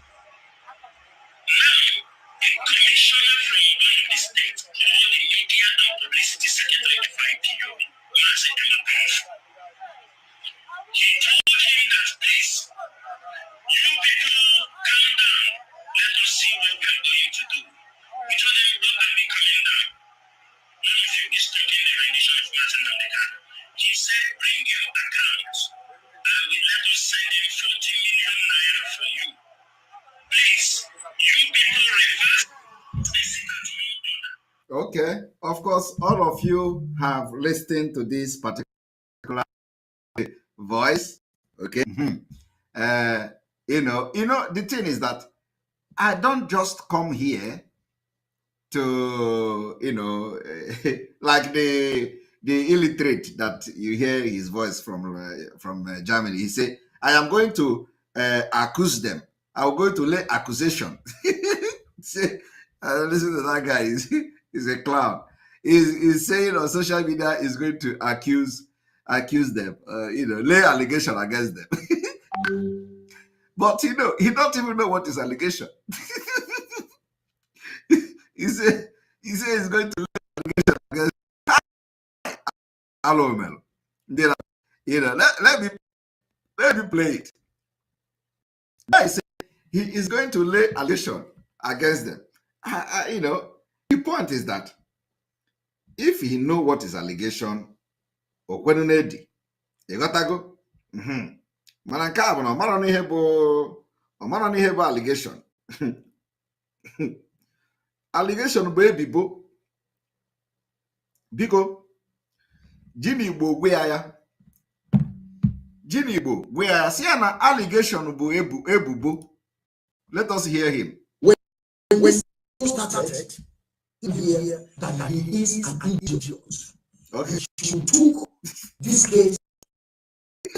Now, a commissioner from one of the states called the media and publicity secretary of IPOB, Mazi Nnamdi. He told him that, please, you people calm down. Let us see what we are going to do. We told him, what are we coming down? None of you is talking the rendition of Mazi Nnamdi. He said, bring your account. I will let us send him 40 million naira for you. Please, you people reverse the sit at home order. Okay. Of course, all of you have listened to this particular voice. Okay. The thing is that I don't just come here to, like the illiterate that you hear his voice from Germany. He say, I am going to accuse them. I'm going to lay accusation. Say, listen to that guy. He's a clown. He's saying on social media he's going to accuse them, lay allegation against them. But he don't even know what is allegation. He said he's going to lay allegation against them. Alomel. You know, let me play it. I say he is going to lay allegation against them. You know, the point is that if he know what is allegation, or when you got to go. Mana nke a bụ na ọ mara n'ihe bụ allegation. Allegation bụ ebibo. Biko ji n'Igbo gwe ya. Ji n'Igbo gwe ya si ya na allegation bụ ebubo. Let us hear him. When you started here that he is an idiot. Okay. You took this case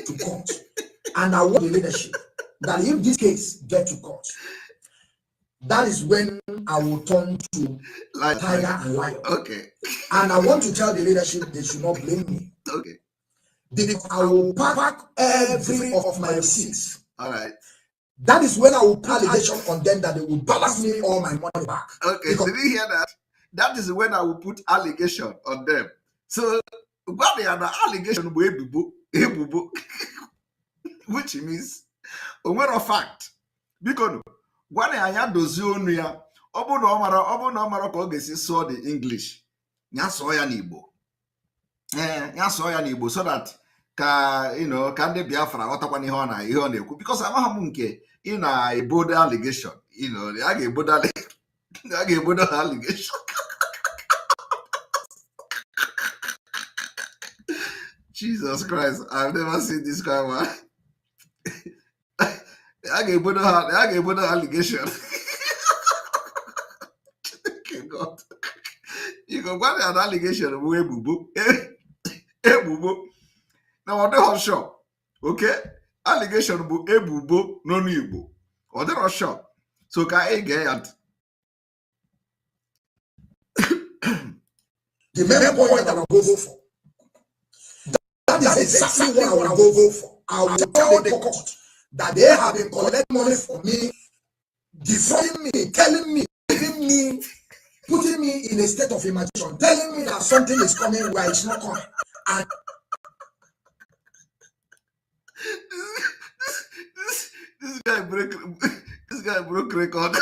to court. And I want the leadership that if this case get to court, that is when I will turn to tiger and lion. Okay. And I want to tell the leadership they should not blame me. Okay. Because I will pack every of my receipts. All right. That is when I will put allegation on them that they will balance me all my money back. Okay. Because did you hear that? That is when I will put allegation on them. So what they are the allegation ebubo, which means a fact. Because when I dozi onu ya, obu na omara ka ogesi so the English. Nya so ya n'Igbo. Nya so ya n'Igbo so that ka ka ndị Biafra ghọtakwana ihe ọ na-ekwu, because amaghị m nke ị na-ebodo allegation, a ga-ebodo allegation. Jesus Christ, I've never seen this guy, man. I get both allegation. Okay, God. You go get an allegation of ebubo. Now, what they sure? Okay? Allegation of ebubo no Igbo. Or they are sure. So, can I get the main point that I go for. That is exactly what I will go for. I will tell the court that they have been collecting money for me, defrauding me, telling me, giving me, putting me in a state of imagination, telling me that something is coming where it's not coming. And this guy broke record.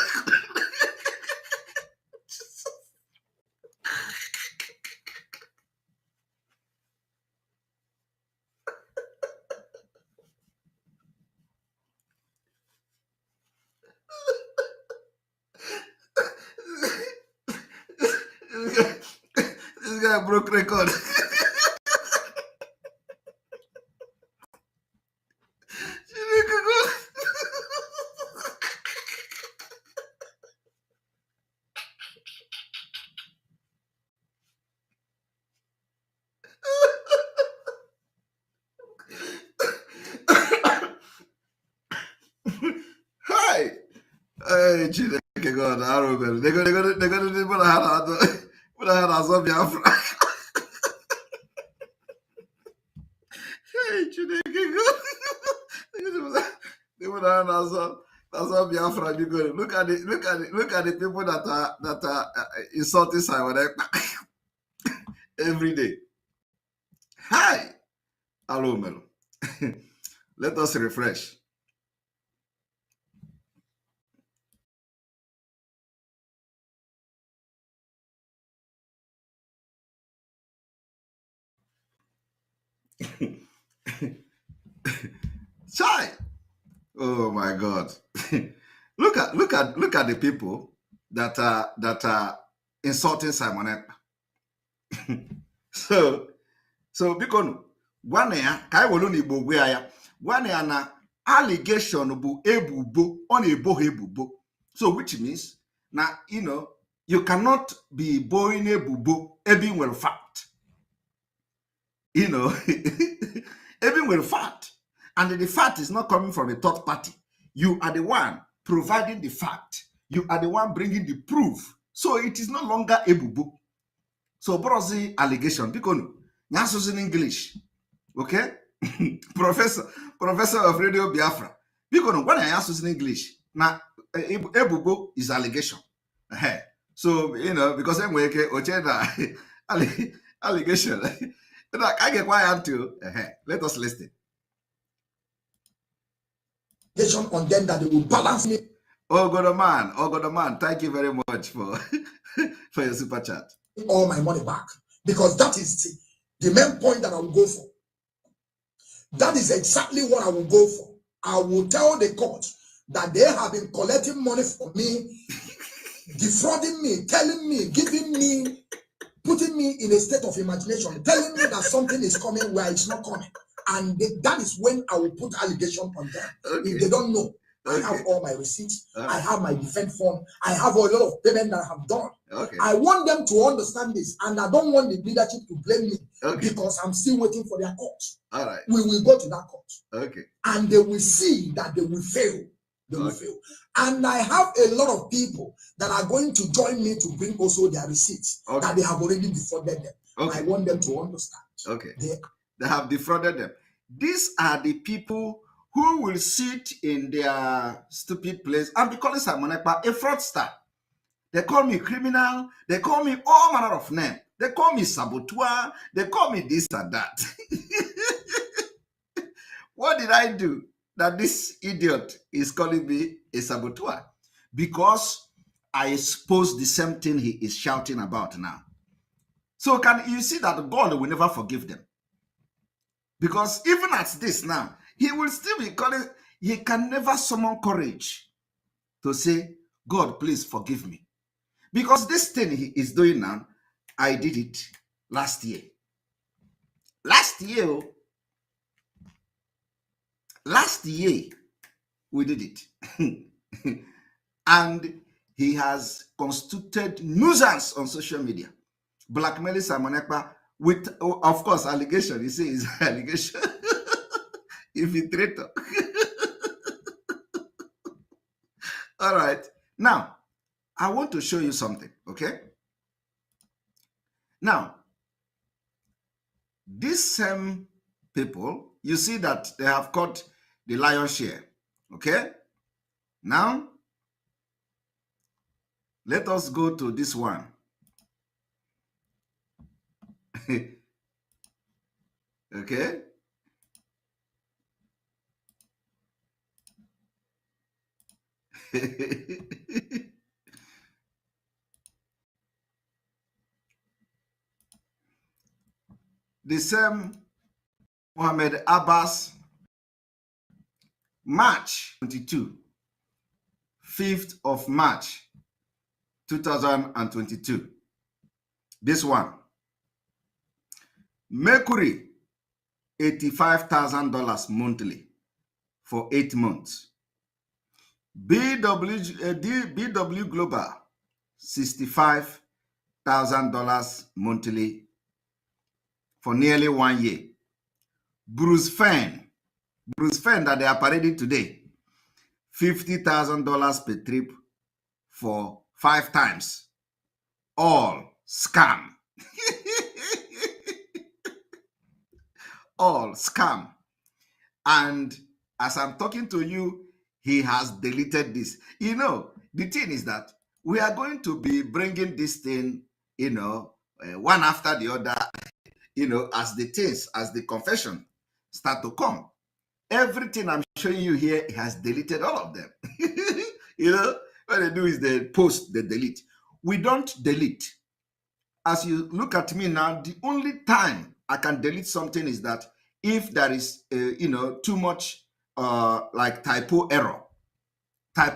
This guy broke record. Hi. Hey, Chineke God, Arabic. They're gonna put a hand on Biafra. Hey, Chineke God. They put a hand on Biafra. Look at the people that are insulting Simon every day. Hi. Hello, Melo. Let us refresh. Chai. Oh my God. look at the people that are insulting Simon. So because one ya kai wolu n'Igbo gwe ya one ya na allegation bụ ebubo ọ na-ebo ha ebubo. So which means na you cannot be boring ebubo ebe nwere fact. Ebe nwere fact, and the fact is not coming from a third party. You are the one providing the fact. You are the one bringing the proof. So it is no longer ebubo. So brozi allegation because nyasos in English. Okay? Professor of Radio Biafra. Because when I answer in English, now ebubo is allegation. So because I'm working allegation. I get quiet too. Let us listen. On them that they will balance me. Oh God, man, thank you very much for for your super chat. All my money back, because that is the main point that I will go for. That is exactly what I will go for. I will tell the court that they have been collecting money from me, defrauding me, telling me, giving me, putting me in a state of imagination, telling me that something is coming where it's not coming. And that is when I will put allegation on them. Okay. If they don't know, okay. I have all my receipts. I have my defense form. I have a lot of payment that I have done. Okay. I want them to understand this, and I don't want the leadership to blame me because I'm still waiting for their court. All right. We will go to that court. Okay. And they will see that they will fail. They will fail. And I have a lot of people that are going to join me to bring also their receipts that they have already defrauded them. Okay. I want them to understand. Okay. They have defrauded them. These are the people who will sit in their stupid place and be calling Simon Ekpa a fraudster. They call me criminal. They call me all manner of names. They call me saboteur. They call me this and that. What did I do that this idiot is calling me a saboteur? Because I exposed the same thing he is shouting about now. So can you see that God will never forgive them? Because even at this now, he will still be calling, he can never summon courage to say, God, please forgive me. Because this thing he is doing now, I did it last year. Last year, we did it. And he has constituted nuisance on social media, blackmailing Simon Ekpa with, of course, allegation. You see, it's allegation. If you traitor. All right. Now, I want to show you something, okay? Now, these same people, you see that they have caught the lion's share, okay? Now, let us go to this one. Okay? The same Mohammed Abbas, March 22, 5th of March, 2022. This one. Mercury, $85,000 monthly for 8 months. BW Global, $65,000 monthly for nearly 1 year. Bruce Fenn that they are parading today, $50,000 per trip for 5 times. All scam. All scam. And as I'm talking to you, he has deleted this. You know, the thing is that we are going to be bringing this thing, you know, one after the other, you know, as the things, as the confession start to come. Everything I'm showing you here, he has deleted all of them. You know, what they do is they post, they delete. We don't delete. As you look at me now, the only time I can delete something is that if there is, you know, too much like typo error, I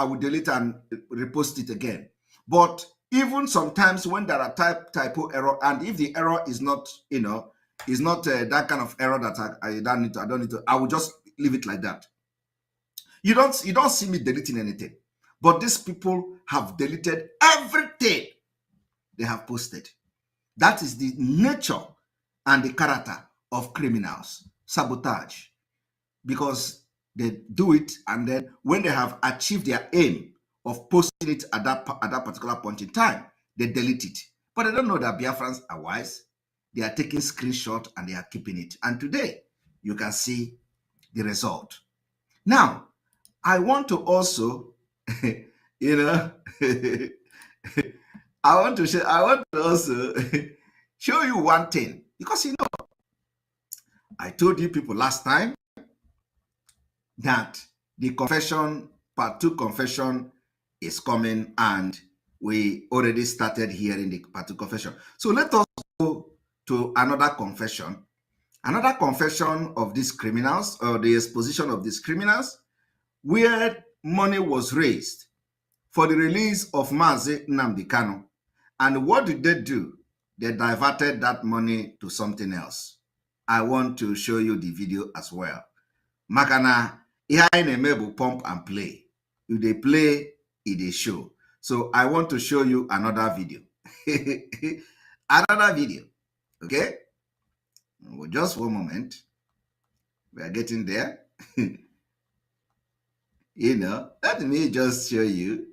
will delete and repost it again. But even sometimes when there are typo error, and if the error is not, you know, is not that kind of error that I don't need to, I will just leave it like that. You don't see me deleting anything. But these people have deleted everything they have posted. That is the nature and the character of criminals. Sabotage. Because they do it, and then when they have achieved their aim of posting it at that particular point in time, they delete it. But they don't know that Biafrans are wise. They are taking screenshot and they are keeping it. And today, you can see the result. Now, I want to also, you know, I want to also show you one thing. Because I told you people last time that the confession, part 2 confession is coming, and we already started hearing the part 2 confession. So let us go to another confession of these criminals, or the exposition of these criminals, where money was raised for the release of Mazi Nnamdi Kanu. And what did they do? They diverted that money to something else. I want to show you the video as well. Makana, ihe anyị na-eme pump and play. If they play, it is show. So I want to show you another video. Another video. Okay? Well, just one moment. We are getting there. Let me just show you.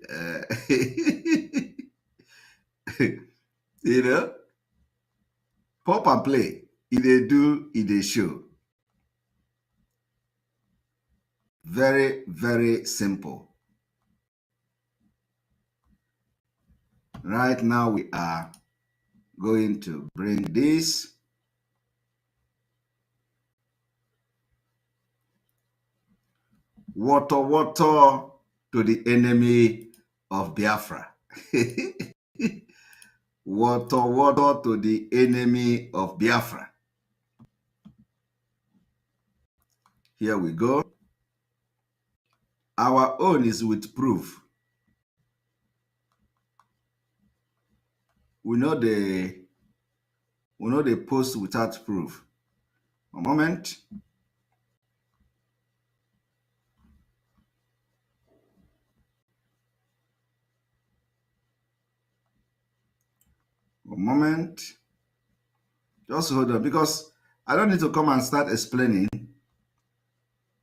Pop and play. If they do, if they show. Very, very simple. Right now we are going to bring this. Water to the enemy of Biafra. Water to the enemy of Biafra. Here we go. Our own is with proof. We know the post without proof. A moment. A moment. Just hold on, because I don't need to come and start explaining.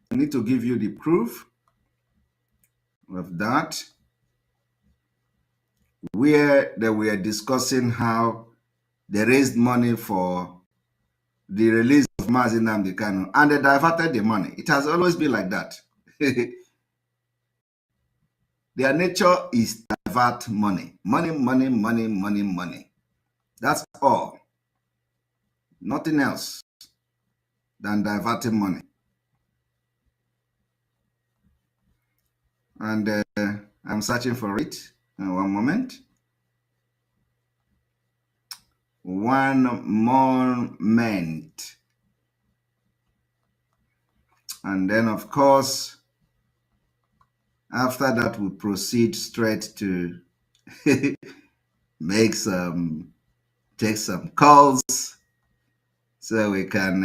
I need to give you the proof of that, where they were discussing how they raised money for the release of Mazi Nnamdi Kanu, and they diverted the money. It has always been like that. Their nature is divert money. Money. That's all. Nothing else than diverting money. And I'm searching for it. One moment. One moment. And then, of course, after that, we proceed straight to take some calls so we can.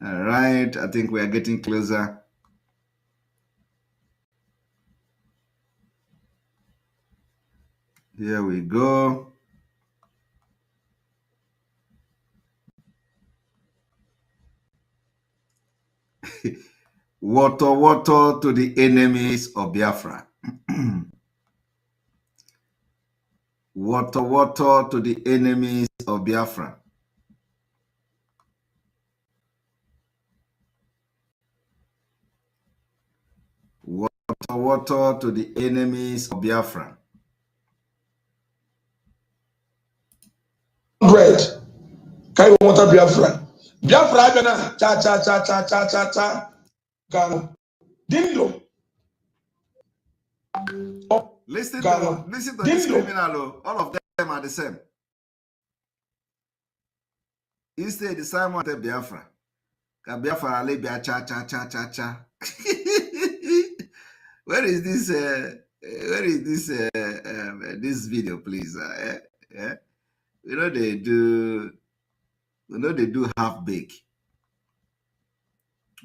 All right, I think we are getting closer. Here we go. Water to the enemies of Biafra. Water to the enemies of Biafra. Water to the enemies of Biafra. Bread. Carry water Biafra. Biafra gonna cha. Gano. Dindo. Listen to this criminal. All of them are the same. Instead, the Simon to Biafra. Biafra ale bia cha. Where is this? This video, please? They do half bake.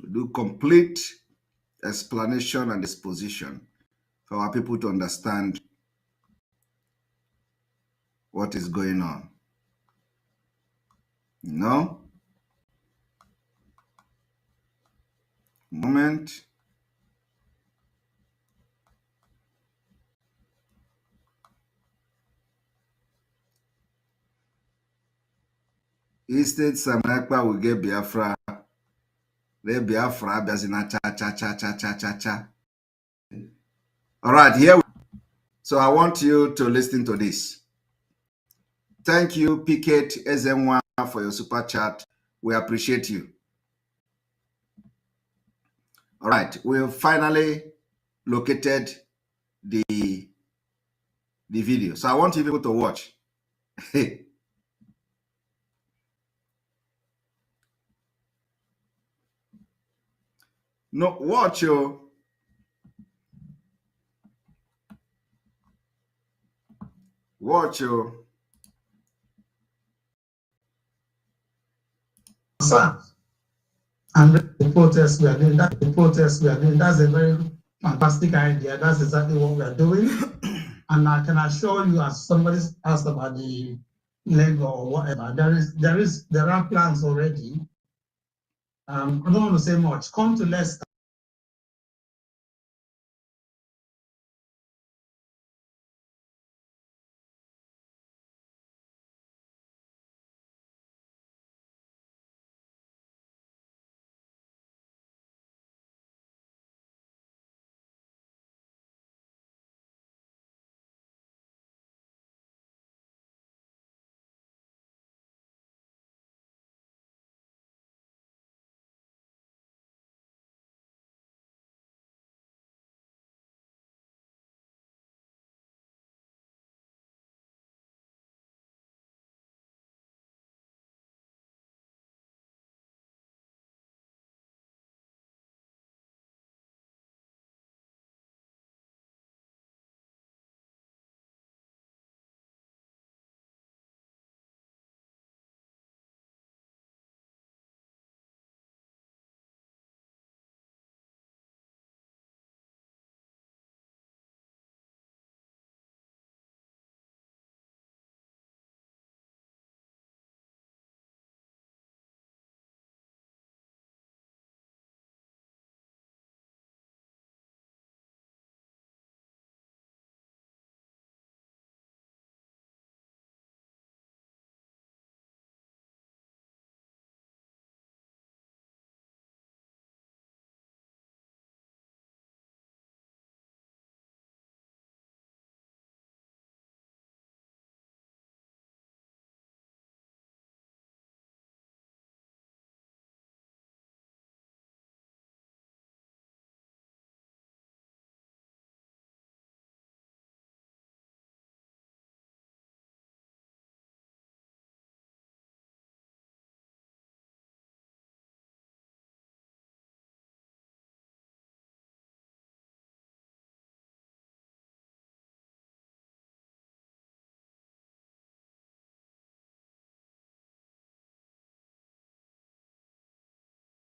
We do complete explanation and exposition for our people to understand what is going on. Moment. Instead, Samakwa will get Biafra. Let Biafra Biazina cha. All right, here. So I want you to listen to this. Thank you, Piket Ezenwa, for your super chat. We appreciate you. All right, we've finally located the video. So I want you people to watch. No, watch you. Watch you. And the protest we are doing, that's a very fantastic idea. That's exactly what we are doing. And I can assure you, as somebody asked about the leg or whatever, there are plans already. I don't want to say much. Come to Leicester.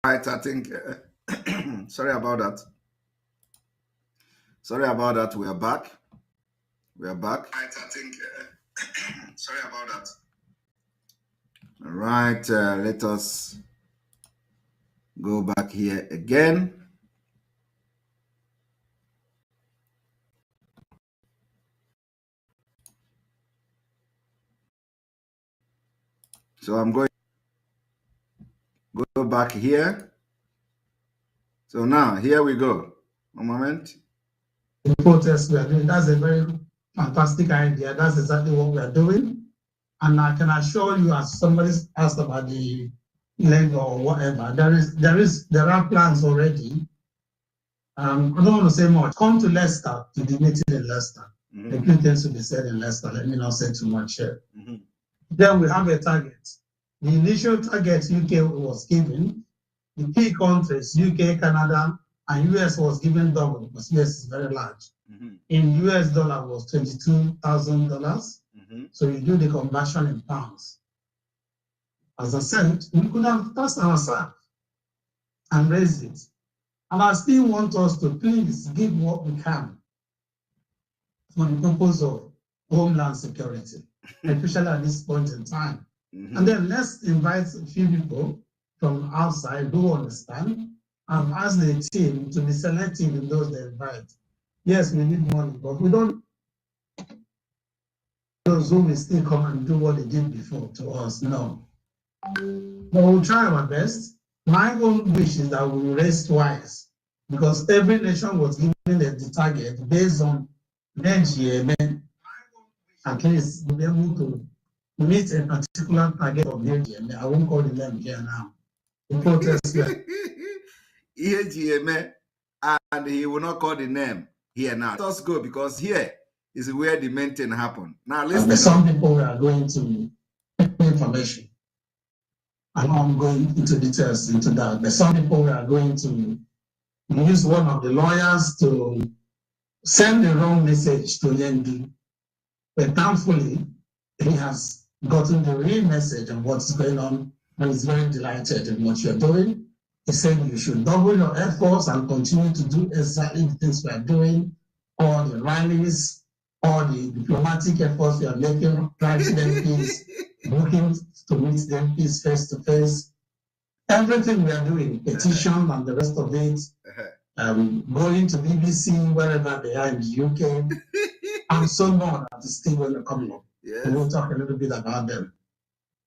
Right, I think, sorry about that. Sorry about that. We are back. We are back. Right, I think, sorry about that. All right, let us go back here again. So I'm going to go back here. So now, here we go. One moment. The protest we are doing, that's a very fantastic idea. That's exactly what we are doing. And I can assure you, as somebody asked about the leg or whatever, there are plans already. I don't want to say much. Come to Leicester, to the meeting in Leicester. A few things to be said in Leicester. Let me not say too much here. Then we have a target. The initial target UK was given, the key countries, UK, Canada, and US was given double because US is very large. In US dollar was $22,000. So you do the conversion in pounds. As I said, we could have tasked ourselves and raised it. And I still want us to please give what we can for the purpose of homeland security, especially at this point in time. And then let's invite a few people from outside who understand and ask the team to be selective in those they invite. Yes, we need money, but we don't those who will still come and do what they did before to us. No. But we'll try our best. My own wish is that we will raise twice because every nation was given the target based on next year, at least we'll be able to meet a particular target of the I won't call the name here now. The protest here. And he will not call the name here now. Let us go because here is where the main thing happened. Now listen. Some people are going to information. I know I'm going into details into that, but some people are going to use one of the lawyers to send the wrong message to Yendi. But thankfully, he has gotten the real message of what's going on and is very delighted in what you're doing. He said you should double your efforts and continue to do exactly the things we are doing, all the rallies, all the diplomatic efforts we are making, writing MPs, looking to meet the MPs face to face, everything we are doing, petition and the rest of it, going to BBC, wherever they are in the UK, and so on, that is still going to come up. Yes. And we'll talk a little bit about them.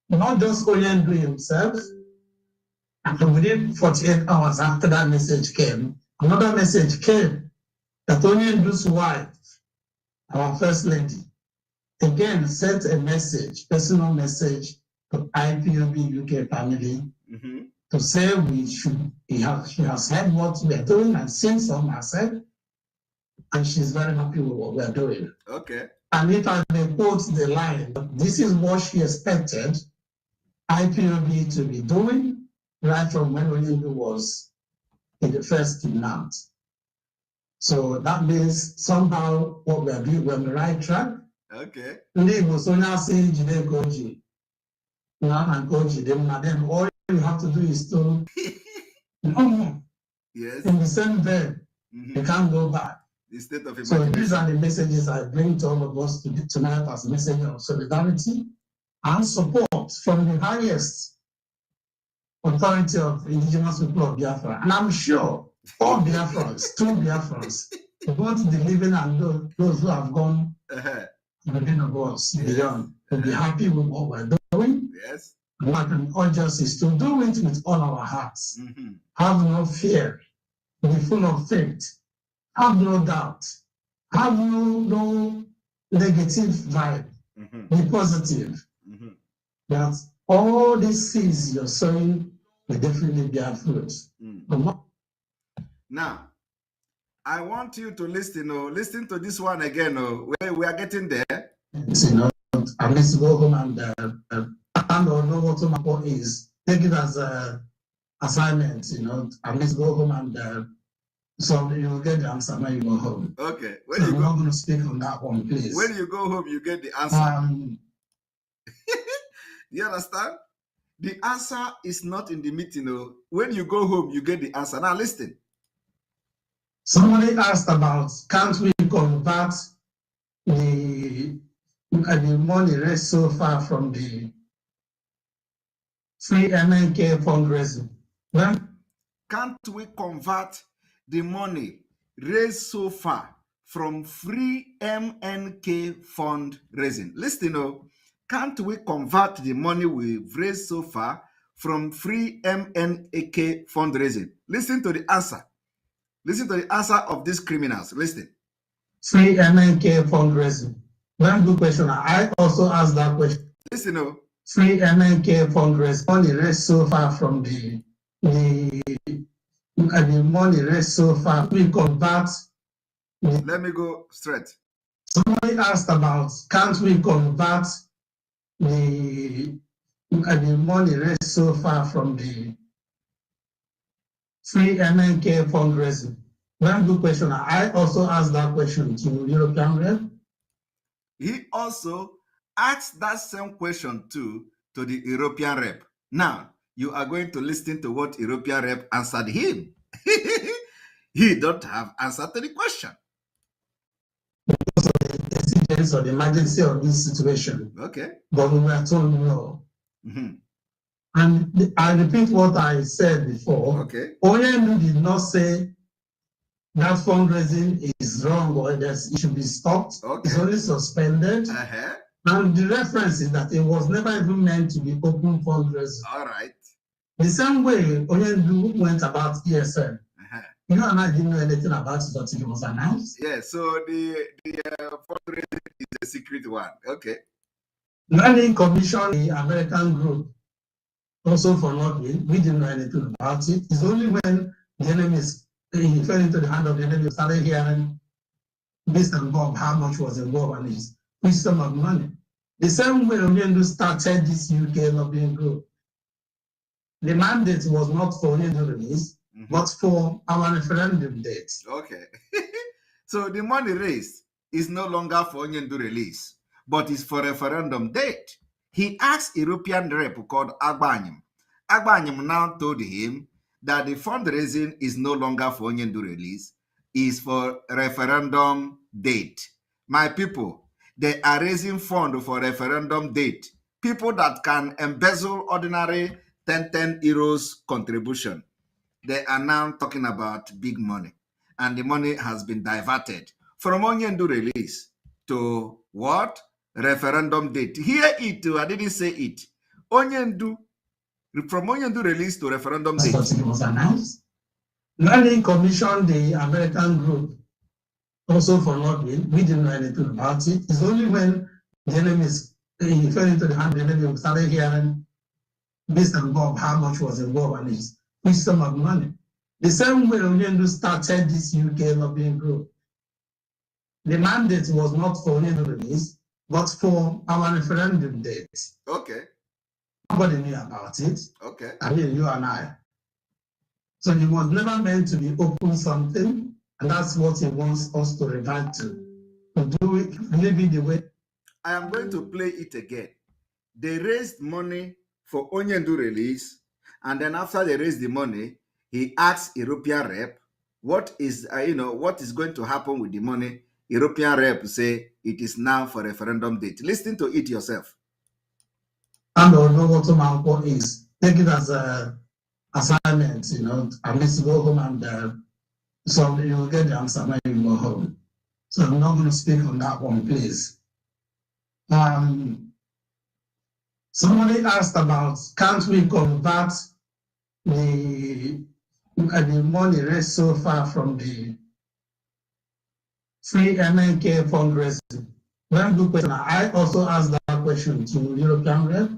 Not just Oyendu himself, and within 48 hours after that message came, another message came that Oyendu's wife, our first lady, again sent a message, personal message to IPOB UK family to say she has heard what we are doing and seen some herself, and she's very happy with what we are doing. Okay. And if I may quote the line, this is what she expected IPOB to be doing right from when Oyendu was in the first kidnapped. So that means somehow what we are doing, we're on the right track. Okay. Leave Sonia saying Jide Goji. Now and Goji, then all you have to do is to no more. Yes. In the same vein, you can't go back. The state of so these are the messages I bring to all of us tonight as a message of solidarity and support from the highest authority of indigenous people of Biafra. And I'm sure all Biafrans, true Biafrans, both the living and those who have gone within of us beyond, will be happy with what we're doing. Yes. And what I can urge us is to do it with all our hearts. Have no fear. Be full of faith. Have no doubt. Have no negative vibe. Be positive. That all these seeds you're sowing will definitely bear fruit. Now, I want you to listen to this one again. Where we are getting there. At least go home and know what Tomako is. Take it as an assignment. At least go home and so you will get the answer when you go home. Okay. I'm not going to speak on that one, please. When you go home, you get the answer. You understand? The answer is not in the meeting. When you go home, you get the answer. Now listen. Somebody asked about, can't we convert the money raised so far from the free MNK fundraising? Well, can't we convert the money raised so far from free MNK fundraising? Listen, can't we convert the money we've raised so far from free MNK fundraising? Listen to the answer. Listen to the answer of these criminals. Listen. Free MNK fundraising. Very good question. I also asked that question. Listen, free MNK fundraising. Money raised so far from the money raised so far. We convert. Let me go straight. Somebody asked about, can't we convert the money raised so far from the free MNK fundraising? Very good question. I also asked that question to European rep. He also asked that same question to the European rep. Now, you are going to listen to what European rep answered him. He don't have answer to the question. Because of the exigence or the emergency of this situation. Okay. But we were told no. And I repeat what I said before. Okay. Oyendu did not say that fundraising is wrong or that it should be stopped. Okay. It's only suspended. And the reference is that it was never even meant to be open fundraising. All right. The same way Oyendu went about ESN. You and I didn't know anything about it until it was announced. Yeah, so the fundraising is a secret one. Okay. Planning Commission, the American group, also for not we didn't know anything about it. It's only when the enemies he fell into the hand of the enemy, started hearing based on Bob how much was involved and his wisdom of money. The same way Onyendu started this UK lobbying group. The mandate was not for Onyendu release, but for our referendum date. Okay. So the money raised is no longer for Onyendu release, but is for referendum date. He asked European rep called Agbanyim. Agbanyim now told him that the fundraising is no longer for Onyendu release, is for referendum date. My people, they are raising fund for referendum date. People that can embezzle ordinary 10 euros contribution. They are now talking about big money. And the money has been diverted from Onyendu release to what? Referendum date. Hear it too. I didn't say it. Onyendu, from Onyendu release to referendum date. It was announced. Planning Commission, the American group, also for not we didn't know anything about it. It's only when the enemies he fell into the hand of the enemy, we started hearing based on Bob how much was involved and his wisdom of money. The same way Onyendu started this UK lobbying group. The mandate was not for Onyendu release, but for our referendum date. Okay. Nobody knew about it. Okay. I mean, you and I. So it was never meant to be open something, and that's what he wants us to revert to do it, live it the way. I am going to play it again. They raised money for Onyendu release, and then after they raised the money, he asked European rep, what is what is going to happen with the money? European rep say it is now for referendum date. Listen to it yourself. I don't know what Omanko is. Take it as a assignment, at least go home and so you'll get the answer when you go home. So I'm not going to speak on that one, please. Somebody asked about, can't we convert the money raised so far from the free MNK fundraising? Very good question. I also asked that question to European rep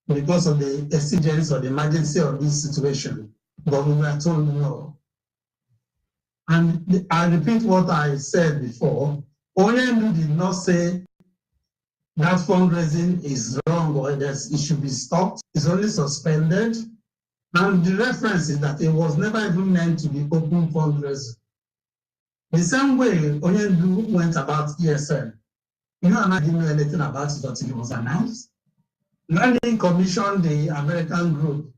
because of the exigence or the emergency of this situation, but we were told no. And I repeat what I said before. Onyendu did not say that fundraising is wrong or it should be stopped. It's only suspended. And the reference is that it was never even meant to be open fundraising. The same way Onyendu went about ESN. You and I didn't know anything about it until it was announced. Planning Commission, the American group,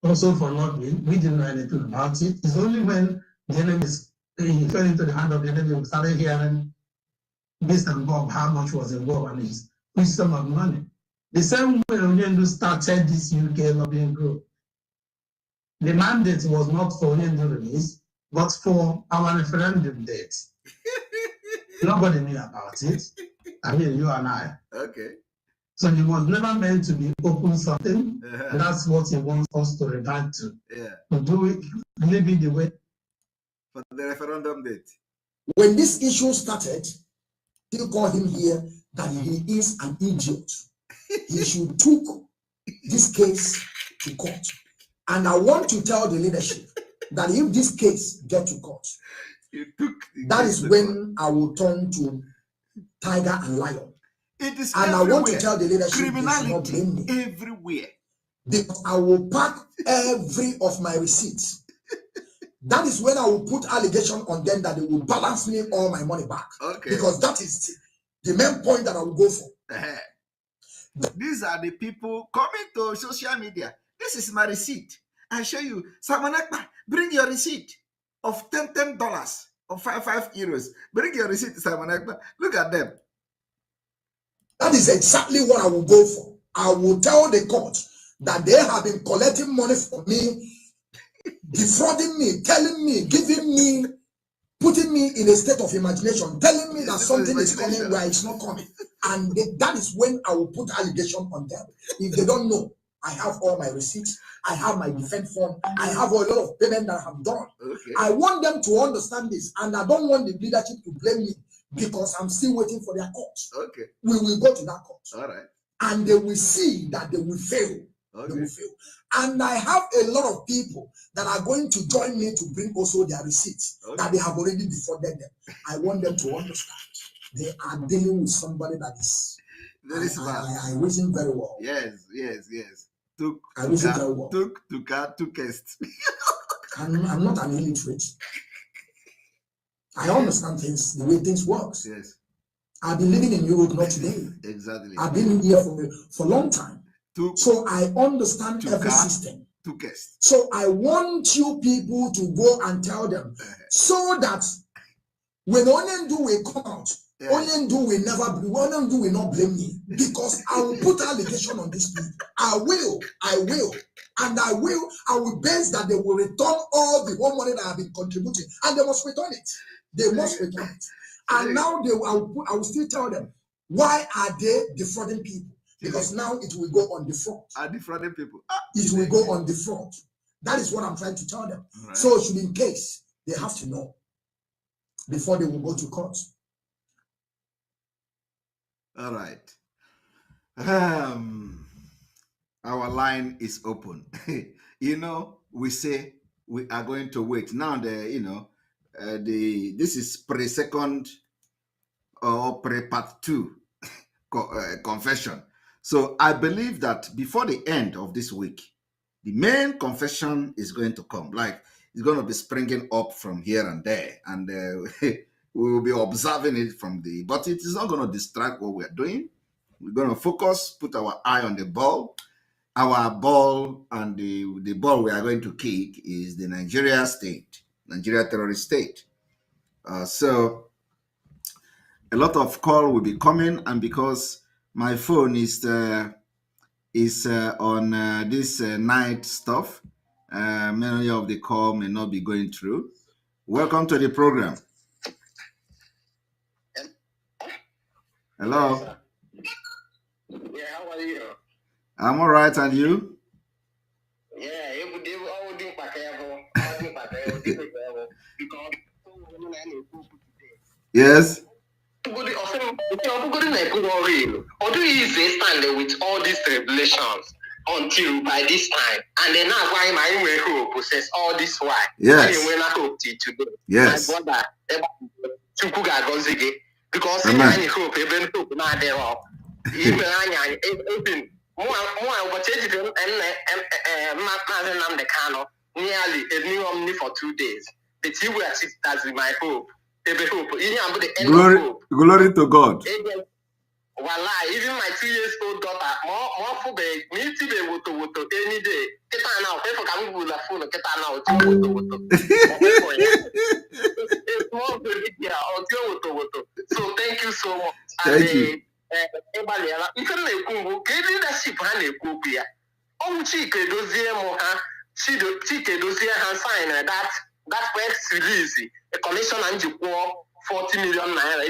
also for not we didn't know anything about it. It's only when the enemies he fell into the hand of the enemy, we started hearing based on Bob how much was involved and his wisdom of money. The same way Onyendu started this UK lobbying group. The mandate was not for Onyendu release, but for our referendum date. Nobody knew about it. I mean, you and I. Okay. So it was never meant to be open something. And that's what he wants us to revert to. Yeah. To do it, live it the way. For the referendum date. When this issue started, people call him here that he is an idiot. He should took this case to court. And I want to tell the leadership that if this case get to court, that is when I will turn to tiger and lion. It is and everywhere. I want to tell the leadership criminality not blame me. Everywhere. Because I will pack every of my receipts. That is when I will put allegation on them that they will balance me all my money back. Okay. Because that is the main point that I will go for. These are the people coming to social media. This is my receipt. I show you. Samanakba, bring your receipt of $10 or 5 euros. Bring your receipt, Samanakba. Look at them. That is exactly what I will go for. I will tell the court that they have been collecting money from me, defrauding me, telling me, giving me, putting me in a state of imagination, telling me that something is coming where it's not coming. And that is when I will put allegation on them. If they don't know, I have all my receipts, I have my defense form, I have a lot of payment that I have done. Okay. I want them to understand this, and I don't want the leadership to blame me because I'm still waiting for their court. Okay. We will go to that court. All right. And they will see that they will fail. Okay. They will fail. And I have a lot of people that are going to join me to bring also their receipts that they have already defrauded them. I want them to understand they are dealing with somebody that is very smart. I wish him very well. Yes. I wish him very well. Tookest. I'm not an illiterate. I understand things, the way things work. Yes. I've been living in Europe not today. Exactly. I've been in here for a long time. So I understand every system. So I want you people to go and tell them so that when Onyendu will come out, Onyendu will not blame me because I will put allegation on this people. I will, and I will base that they will return all the whole money that have been contributing, and they must return it. They must return it. And now I will still tell them why are they defrauding people? Because now it will go on the front. Are defrauding people? It will go on the front. That is what I'm trying to tell them. Right. So, should in case they have to know before they will go to court. All right. Our line is open. We say we are going to wait. Now this is pre-second or pre-part 2 confession. So I believe that before the end of this week, the main confession is going to come. Like, it's going to be springing up from here and there. And we will be observing it but it is not going to distract what we're doing. We're going to focus, put our eye on the ball. Our ball and the ball we are going to kick is the Nigeria terrorist state. So a lot of call will be coming, and because my phone is on this night stuff, many of the call may not be going through. Welcome to the program. Hello. Yeah, how are you? I'm all right, and you? Yeah, yes. Or do you stand with all these tribulations until by this time? And then now why my hope possess all this why? Yes. When I hope today. Yes. My brother, because Amen. I hope even hope now there are even nearly a new omni for 2 days. The two will assist as my hope. Glory to God. Voila, even my 2 years old daughter, more for the need to be able to any day. Get now, if I can move the phone, get now, so thank you so much. Thank you. Leadership that press release a commission and you 40 million naira.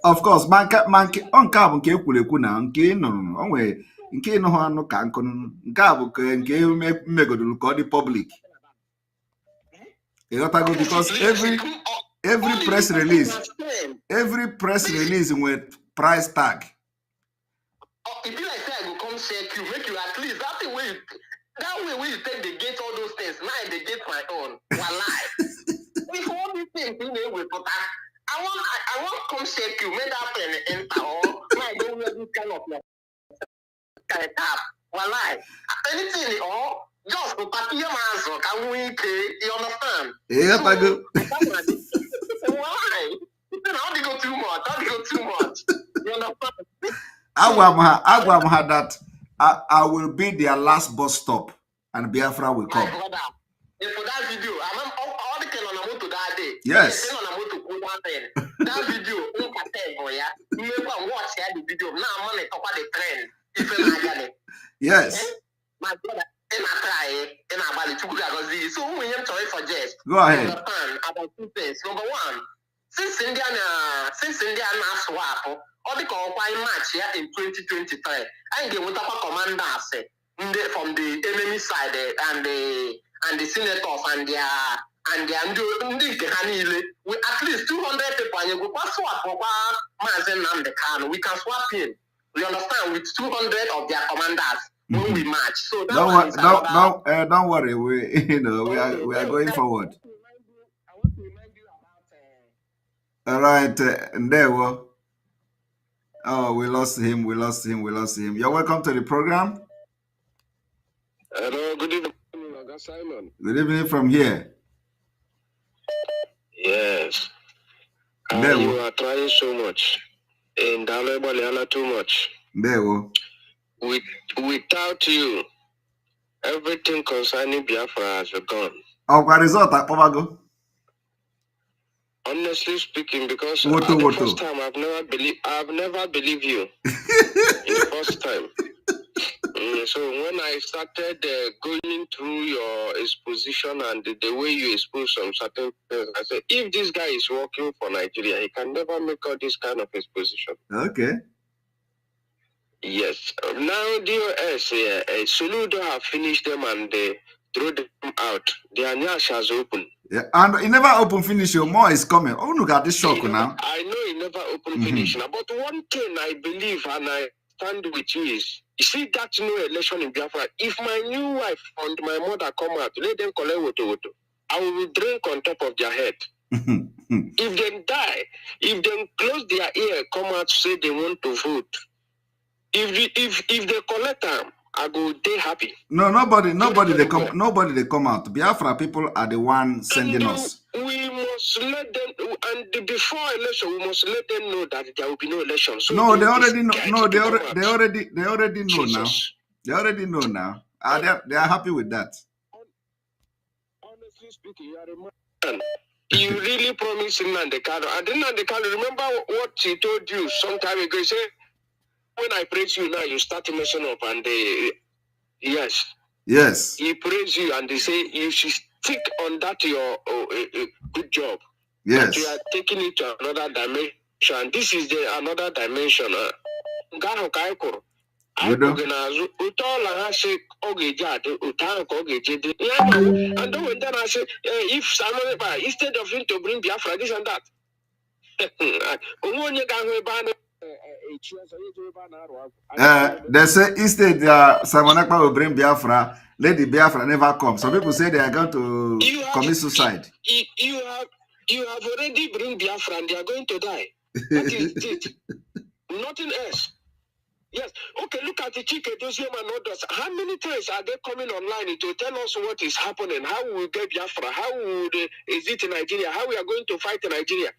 Of course, manke onka bụ nke ekwurekwu na nke nụrụ onwe nke ịnụ anụ ka nkụ nke a bụ nke mmegodolu ka ọ dị public. Because every press release with price tag. If you like say I go come check you, make you at least that way you take the gate all those things. Now they get my own. Wallahi. With all these things in there with I want come check you, make that pen enter or I don't wear this kind of tap. Wallahi. Anything or just to papier man can we you understand? Yeah, I go. Why? How do you go too much? You understand? Agwam that I will be their last bus stop and Biafra will come. My brother, for that video, I'm all the on a motor that day. Yes. That video, you watch the video. Now I'm going to talk about the trend. If you're yes. My brother, so we am sorry for just. Go ahead. About 2 things. Number one, since India now swap, all the match here in 2023, I get what commanders from the enemy side and the senators and and we at least 200 people and you go pass swap for Mazen and the can. We can swap in. We understand with 200 of their commanders when we march. So that don't worry. We we are going forward. I want to remind you about All right, Ndewo. Oh, we lost him. You're welcome to the program. Hello, good evening, Simon. Good evening from here. Yes. You are trying so much. And too much. Ndewo. Without you, everything concerning Biafra has gone. Our result at Pomago. Honestly speaking, because the first time I've never believed you. In the first time. So when I started going through your exposition and the way you expose some certain things, I said, if this guy is working for Nigeria, he can never make all this kind of exposition. Okay. Yes. Now DOS, Soludo have finished them and they threw them out. Their nyash has opened. Yeah, and it never open finish. More is coming. Oh, look at this shock now. I know it never open finish now, but one thing I believe and I stand with you is, you see that no election in Biafra. If my new wife and my mother come out, let them collect woto. I will drink on top of their head. If they die, if they close their ear, come out say they want to vote. If they collect them, I go they happy. No, nobody they come out. Biafra people are the ones sending us. We must let them, and before election, we must let them know that there will be no election. So no, they already know. No, they already know now. They already know now. They are happy with that. Honestly speaking, you are a man. You really promised Nandekalo. I didn't Nandekalo. Remember what he told you some time ago? He said, when I praise you now, you start messing up, and yes. He praise you, and they say you should stick on that your good job. Yes. But you are taking it to another dimension. This is another dimension. If someone instead of him to bring Biafra this and that. They say instead Samonakpa will bring Biafra, let the Biafra never come. Some people say they are going to commit suicide. You have already bring Biafra and they are going to die. That is it. Nothing else. Yes. Okay, look at the Chike Dosium and others. How many times are they coming online to tell us what is happening? How we will get Biafra? How would is it in Nigeria? How we are going to fight in Nigeria?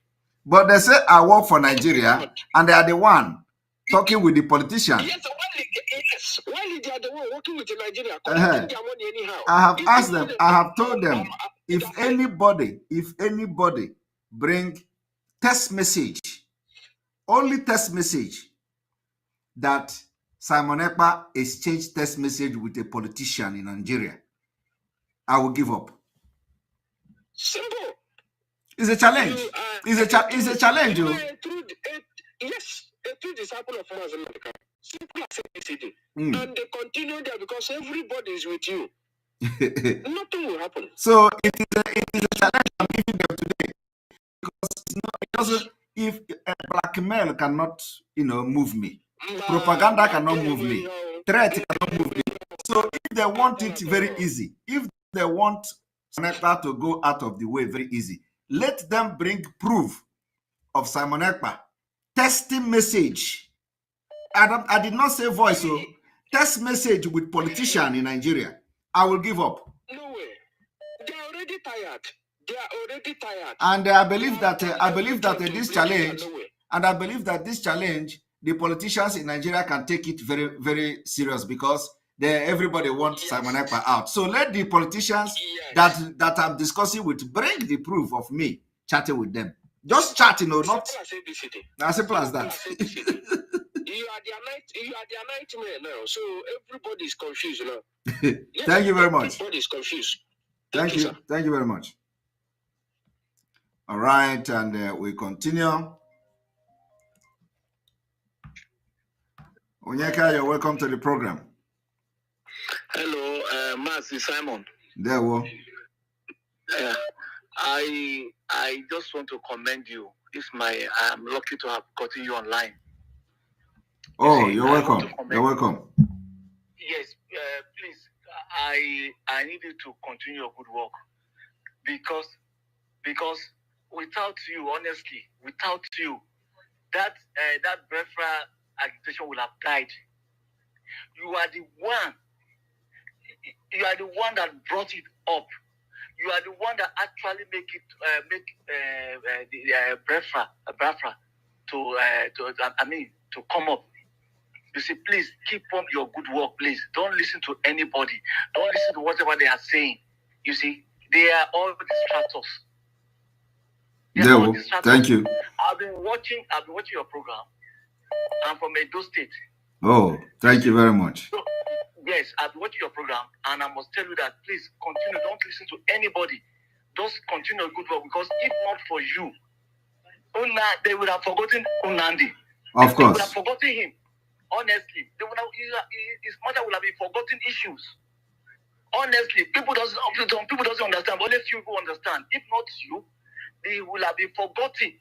But they say I work for Nigeria and they are the one talking with the politicians. Yes, while they are the one working with Nigeria, collecting their money anyhow. I have asked them, I have told them, if anybody bring text message, only text message, that Simon Ekpa exchanged text message with a politician in Nigeria, I will give up. Simple. It's a challenge. It's a challenge. Yes, a true disciple of Muslim. Simple as ABCD. And they continue there because everybody is with you. Nothing will happen. So it is a challenge I'm giving them today. Because if blackmail cannot, move me. Propaganda cannot move me. Threat cannot move me. So if they want it very easy, if they want Simon Ekpa to go out of the way very easy, let them bring proof of Simon Ekpa. Testing message. I did not say voice, so test message with politician in Nigeria. I will give up. No way. They are already tired. And I believe that this challenge, the politicians in Nigeria can take it very, very serious because everybody wants Simon Ekpa out. So let the politicians that I'm discussing with bring the proof of me chatting with them. Just chatting, not as simple as that. You are their nightmare now. So everybody is confused now. Thank you very much. Everybody is confused. Thank you. Thank you very much. All right, and we continue. Onyeka, you're welcome to the program. Hello, Master Simon. There we I just want to commend you. I'm lucky to have gotten you online. Oh, you're welcome. You're welcome. Yes, please. I need you to continue your good work because without you, honestly, without you, that Biafra agitation will have died. You are the one. You are the one that brought it up. You are the one that actually make the Biafra to come up. You see, please keep up your good work. Please don't listen to anybody. Don't listen to whatever they are saying. You see, they are all distractors. Thank you. I've been watching your program. I'm from Edo State. Oh, thank you very much. So, yes, I've been watching your program, and I must tell you that please continue. Don't listen to anybody. Just continue your good work, because if not for you, they would have forgotten Unandi. Of course. They would have forgotten him. Honestly, his mother would have been forgotten issues. Honestly, people doesn't understand, but only few people understand. If not you, they will have been forgotten.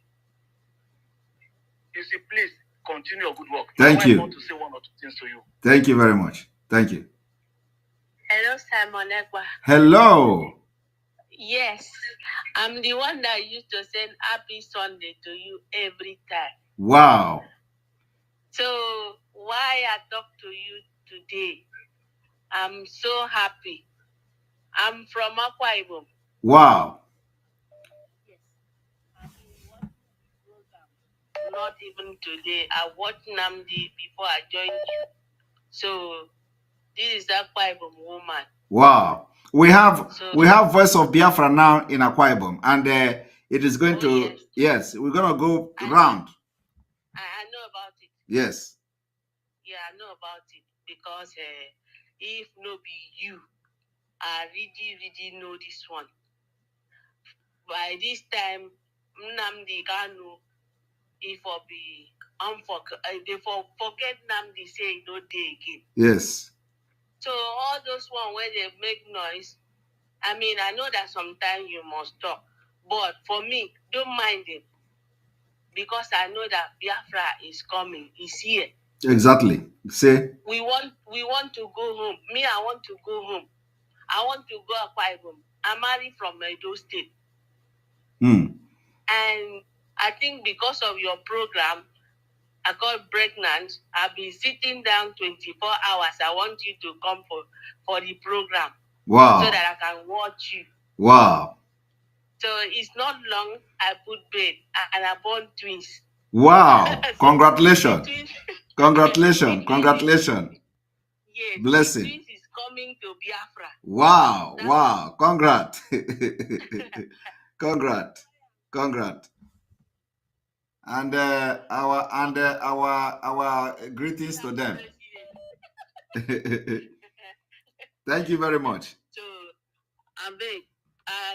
You see, please continue your good work. Thank you. I want to say one or two things to you. Thank you very much. Thank you. Hello, Simon Ekwa. Hello. Yes, I'm the one that used to send Happy Sunday to you every time. Wow. So why I talk to you today, I'm so happy. I'm from Akwa Ibom. Wow. Yes. I've been watching the program. Not even today. I watched Namdi before I joined you. So this is Akwa Ibom woman. Wow. We have Voice of Biafra now in Akwa Ibom, and it is going to yes, we're gonna go round. I know about it. Yes. Yeah, I know about it, because if no be you, I really know this one. By this time, Nnamdi Kanu, if I be they forget Nnamdi say no day again. Yes. So all those one where they make noise, I mean, I know that sometimes you must talk, but for me, don't mind them, because I know that Biafra is coming, is here. Exactly. Say. We want to go home. Me, I want to go home. I want to go Akwa Ibom. I'm married from Edo State. And I think because of your program, I got pregnant. I've been sitting down 24 hours. I want you to come for the program. Wow. So that I can watch you. Wow. So it's not long. I put bed and I born twins. Wow. So Congratulations. Congratulations. Congratulations. Yes. Blessing. The twins is coming to Biafra. Wow. Wow. Congrats. Congrats. Congrats. And our greetings to them. Thank you very much. So, I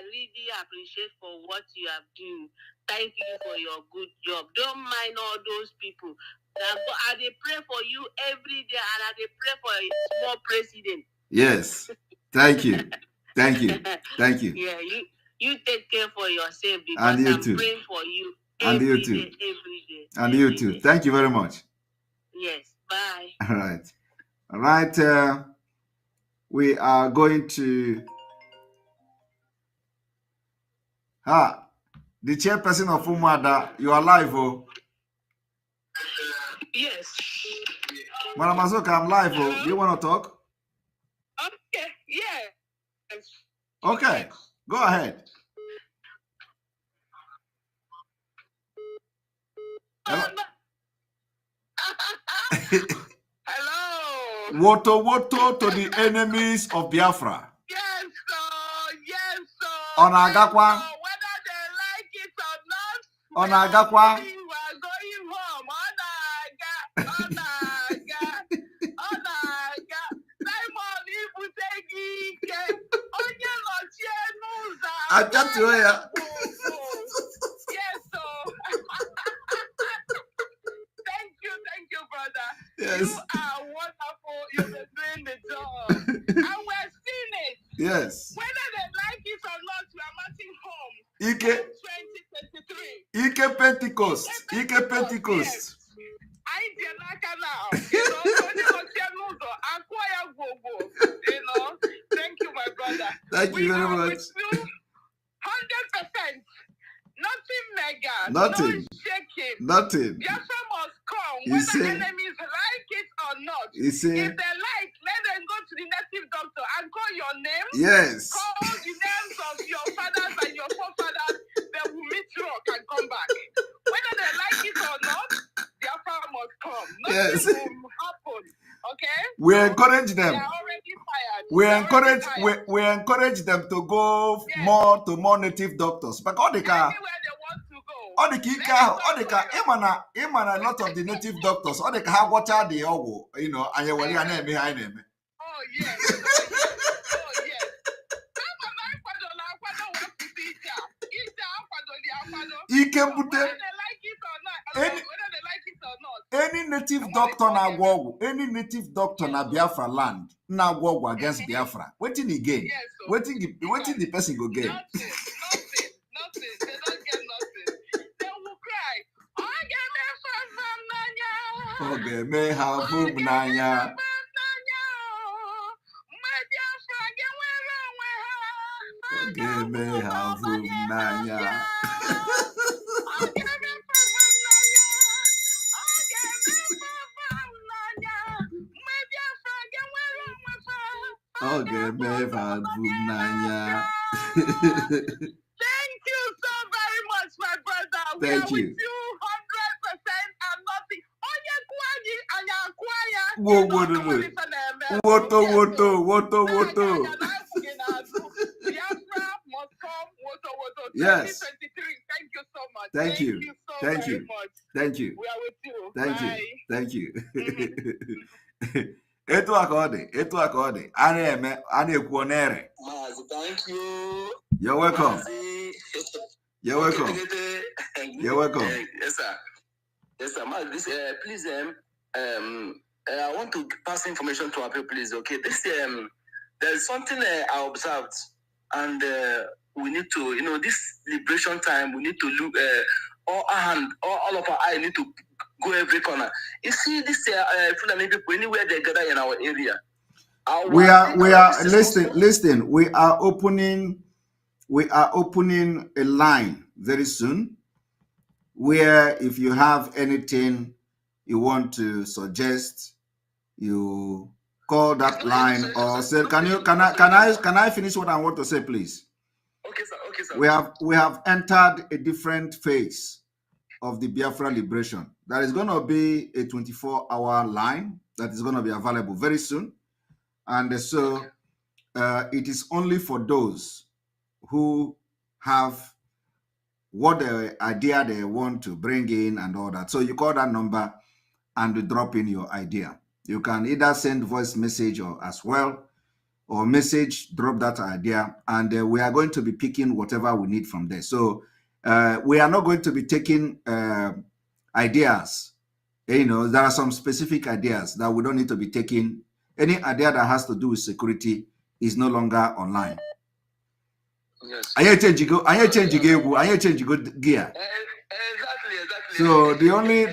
really appreciate for what you have done. Thank you for your good job. Don't mind all those people. I dey pray for you every day, and I dey pray for a small president. Yes. Thank you. Thank you. Thank you. Yeah, you take care for yourself, because and you I'm too. praying for you And every you too. day, every day. And you too. Thank you very much. Yes. Bye. All right. All right. We are going to the chairperson of Umada. You are live, oh. Yes. Madam Azoka, I'm live, oh. Do you want to talk? Okay. Yes. Okay. Go ahead. Hello. Hello. Woto to the enemies of Biafra. Yes, sir. Yes, sir. Onagakwa. Yes, whether they like it or not. Onagakwa. We are going home. Onaga. Simon Ibutegi. Onye nochie n'ụzọ. Ajatuoya. Yes, sir. Thank you, brother. Yes. You are wonderful. You've been doing the job. And we're seeing it. Yes. Whether they like it or not, we are marching home. Ike Pentecost. Ike Pentecost. Yes. I did not now. Thank you, my brother. Thank you very much. 100%. Nothing mega. Nothing. No shaking. Nothing. Biafra must come, You whether say, enemies like it or not. You say, If they like, let them go to the native doctor and call your name. Yes. Call the names of your fathers and your forefathers. They will meet rock and come back. Whether they like it or not, Biafra must come. Nothing will happen. Okay? We encourage them. They are already fired. We encourage them to go more to more native doctors. But all the car. All the a lot of the native doctors, all the car watch out the owl, you know, and you worry and behind them. Oh yes. Any native doctor na Biafra land na go against Biafra. Waiting again. Waiting the person go gain. Nothing. They don't get nothing. They will cry. Okay, may have hope nanya. Okay, may have hope nanya. Okay, may have hope nanya. Thank you so very much, my brother. We are with you 100% and nothing. Woto. Yes. 2023. Thank you so much. Thank you. Thank you. Thank you. We are with you. Thank you. Etu akode. Ane kuonere. Thank you. You're welcome. You're welcome. Yes, sir. Yes, sir. This, please, I want to pass information to our people, please. Okay, this there's something I observed, and we need to, this liberation time, we need to look all of our eye need to go every corner. You see, this Fulani people, anywhere they gather in our area. We are listen. We are opening a line very soon, where if you have anything you want to suggest, you call that line or say, can I finish what I want to say, please? Okay, sir. We have entered a different phase of the Biafra liberation. There is going to be a 24-hour line that is going to be available very soon. And so it is only for those who have what the idea they want to bring in and all that. So you call that number and you drop in your idea. You can either send voice message or as well, or message, drop that idea, and we are going to be picking whatever we need from there. So we are not going to be taking ideas. You know, there are some specific ideas that we don't need to be taking. Any idea that has to do with security is no longer online. Yes. I change gear. Exactly. So the only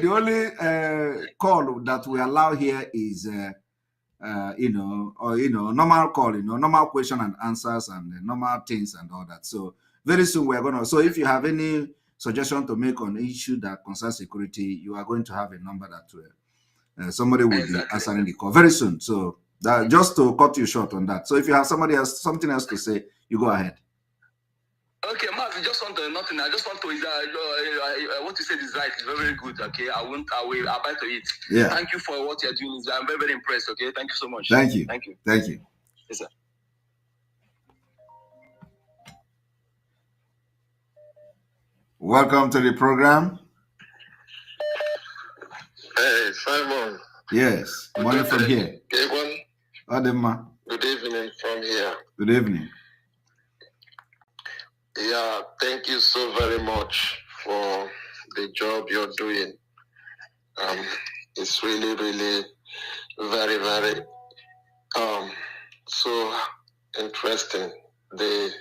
call that we allow here is normal call, normal question and answers and normal things and all that. So very soon we are gonna. So if you have any suggestion to make on issue that concerns security, you are going to have a number that somebody will be answering the call very soon. So that, just to cut you short on that. So if you have something else to say, you go ahead. Okay, Mark, I just want to nothing. I just want to what you said is right. It's very, very good. Okay, I will abide to it. Yeah. Thank you for what you're doing. I'm very, very impressed. Okay, thank you so much. Thank you. Yes, sir. Welcome to the program. Hey, Simon. Yes, morning from here. Adema. Good evening from here. Good evening. Yeah, thank you so very much for the job you're doing. It's really, really very, very so interesting, the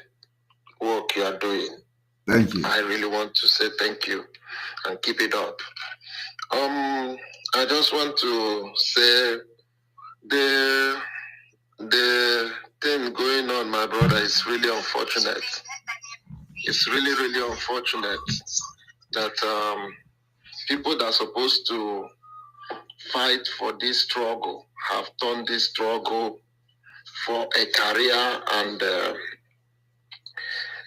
work you are doing. Thank you. I really want to say thank you and keep it up. I just want to say the thing going on, my brother, is really unfortunate. It's really, really unfortunate that people that are supposed to fight for this struggle have turned this struggle for a career and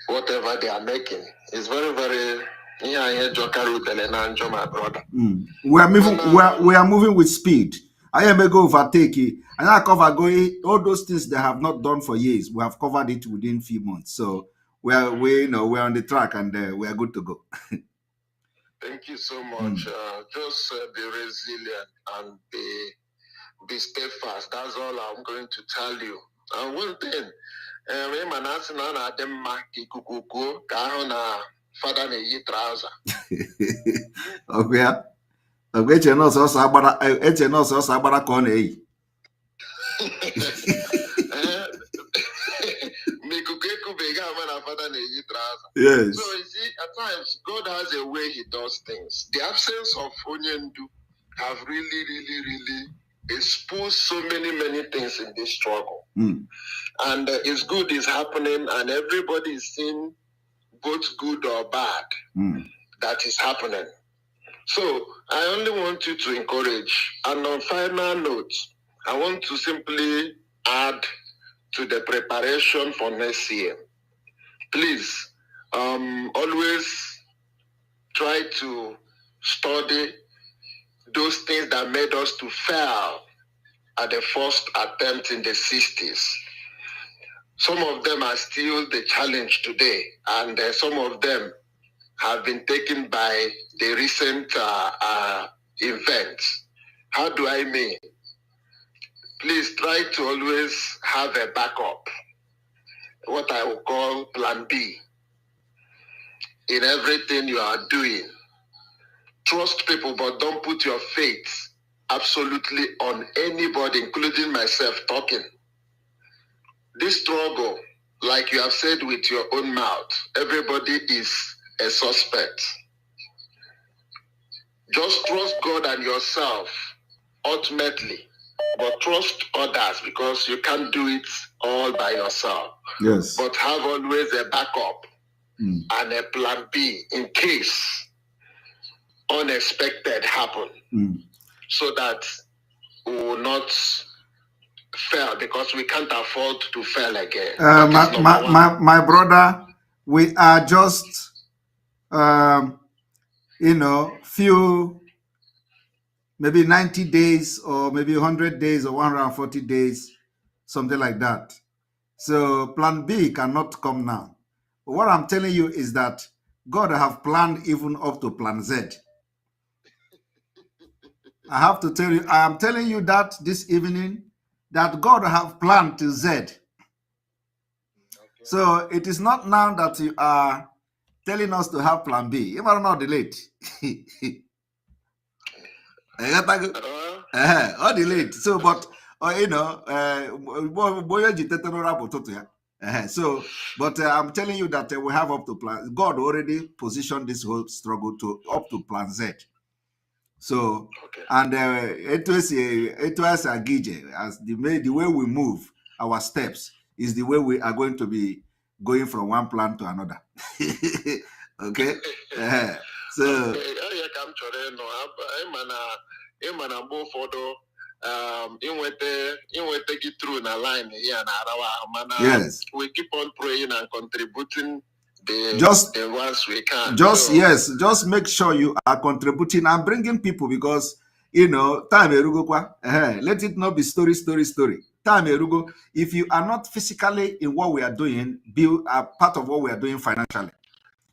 whatever they are making. It's very, very. My brother. We are moving with speed. I am go overtake it. And I cover going all those things they have not done for years. We have covered it within few months. So we're on the track and we are good to go. Thank you so much. Just be resilient and be steadfast. That's all I'm going to tell you. And one thing, father na-eyi trouser. Okay. Eche nọọsụ ọsọ agbara ka ọ na-eyi. Yes. So you see, at times God has a way He does things. The absence of Onyendu have really, really, really exposed so many things in this struggle. And it's good is happening, and everybody is seeing both good or bad that is happening. So I only want you to encourage. And on final note, I want to simply add to the preparation for next year. Please, always try to study those things that made us to fail at the first attempt in the 60s. Some of them are still the challenge today, and some of them have been taken by the recent events. How do I mean? Please try to always have a backup, what I will call plan B, in everything you are doing. Trust people, but don't put your faith absolutely on anybody, including myself, talking. This struggle, like you have said with your own mouth, everybody is a suspect. Just trust God and yourself, ultimately. But trust others, because you can't do it all by yourself. Yes. But have always a backup and a plan B in case unexpected happen, so that we will not fail, because we can't afford to fail again. My brother, we are just few, maybe 90 days or maybe 100 days or 140 days, something like that. So plan B cannot come now. But what I'm telling you is that God have planned even up to plan Z. I have to tell you, I am telling you that this evening, that God have planned to Z. Okay. So it is not now that you are telling us to have plan B. You are not delayed. Or delayed. So, but so, but I'm telling you that we have up to plan. God already positioned this whole struggle to up to plan Z. So, okay. And it was a gauge as the way we move our steps is the way we are going to be going from one plan to another. Okay. So. Yes. We keep on praying and contributing the ones we can. Just make sure you are contributing and bringing people, because time let it not be story. Time erugo. If you are not physically in what we are doing, be a part of what we are doing financially.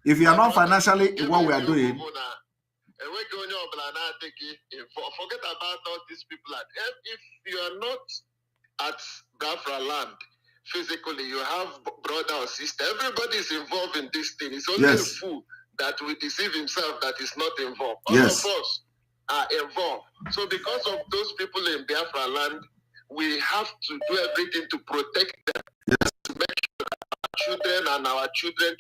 If you are not financially in what we are doing, forget about all these people. If you are not at Biafra land physically, you have brother or sister. Everybody is involved in this thing. It's only a fool that will deceive himself that is not involved. All of us are involved. So because of those people in Biafra land, we have to do everything to protect them. To make sure that our children and our children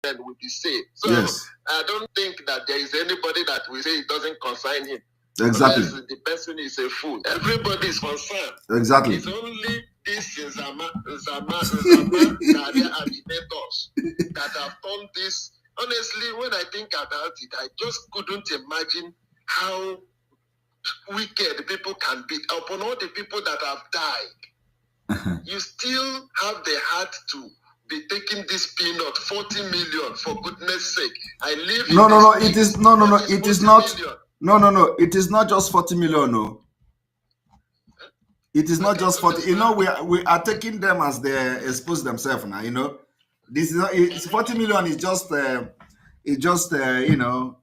will be saved. So Yes. I don't think that there is anybody that will say it doesn't concern him. Exactly. Unless the person is a fool. Everybody is concerned. Exactly. It's only these Zama career agitators that have done this. Honestly, when I think about it, I just couldn't imagine how wicked people can be upon all the people that have died. You still have the heart to be taking this peanut, 40 million, for goodness sake. I live in It is it is not million? It is not just 40 million, no. It is not just 40. You know, we are taking them as they expose themselves now, you know. This is not, it's 40 million is just you know,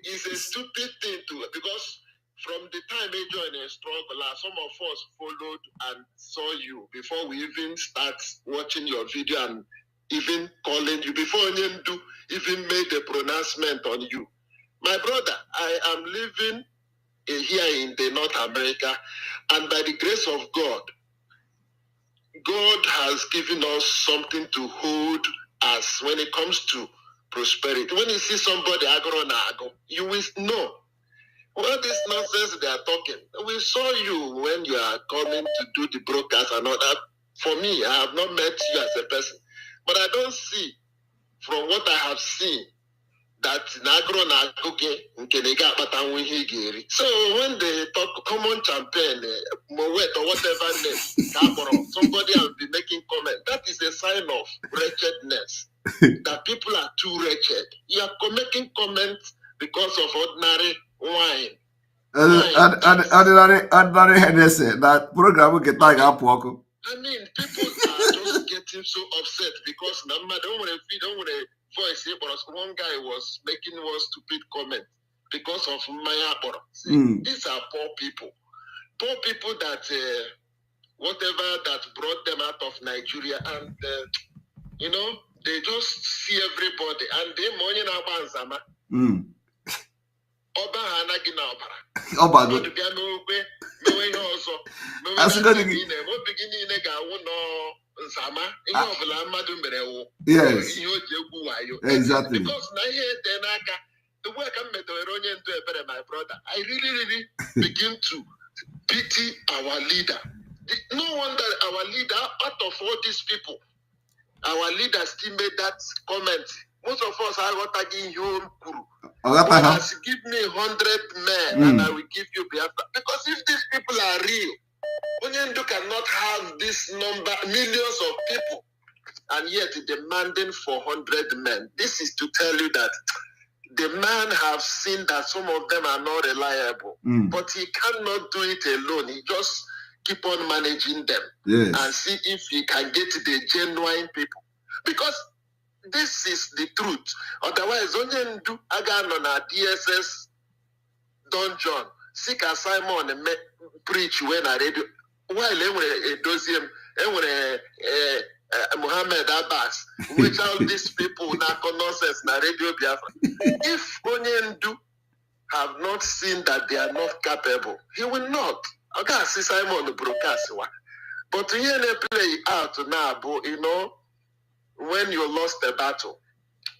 it's a stupid thing to, because from the time they joined a struggle, some of us followed and saw you before we even start watching your video and even calling you, before Nyendu even made a pronouncement on you. My brother, I am living here in the North America, and by the grace of God, God has given us something to hold us when it comes to prosperity. When you see somebody agro, you will know. All this nonsense they are talking. We saw you when you are coming to do the broadcast and all that. For me, I have not met you as a person, but I don't see, from what I have seen, that Nagro so when they talk common champagne, Moet or whatever name, somebody will be making comment. That is a sign of wretchedness. That people are too wretched. You are making comments because of ordinary wine. Ordinary Hennessy, that program will get like up. I mean, people are just getting so upset because don't want to voice it, but one guy was making one stupid comment because of Maya Boro. These are poor people that whatever that brought them out of Nigeria, and you know, they just see everybody and they money na banzama. Oba hanagi na obara. Oba go. Yes. Exactly. Because the work I'm doing, my brother, I really begin to pity our leader. No wonder our leader, out of all these people, our leader still made that comment. Most of us are not tagging you. Give me 100 men and I will give you Biafra. Because if these people are real, Onyendu cannot have this number, millions of people, and yet demanding for 100 men. This is to tell you that the man have seen that some of them are not reliable, but he cannot do it alone. He just keep on managing them and see if he can get the genuine people. Because this is the truth. Otherwise, Onyendu Agano na DSS dungeon, seek a Simon and preach when I read. While a dozium, Muhammad Abbas, which all these people now nonsense na Radio Biafra. If Onyendu have not seen that they are not capable, he will not. Okay, see Simon broadcast. But here they play out now, you know, when you lost the battle,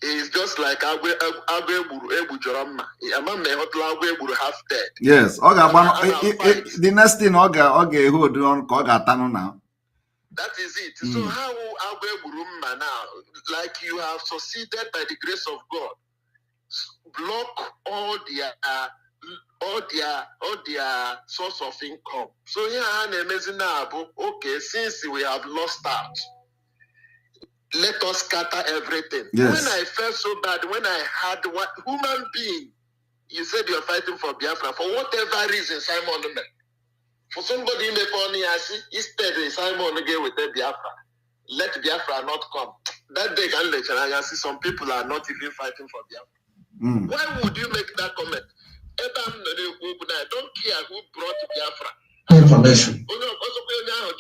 it's just like Agwe Ebu Jorama. Ebu half dead. Yes, the next thing hold on now. That is it. So how Agwe Buruma now, like you have succeeded by the grace of God, block all their source of income. So here, okay, since we have lost out, let us scatter everything. Yes. When I felt so bad, when I had what human being, you said you're fighting for Biafra for whatever reason, Simon. For somebody may funny, I see instead Simon again with the Biafra. Let Biafra not come. That day can let I see some people are not even fighting for Biafra. Why would you make that comment? I don't care who brought Biafra. Information. Also,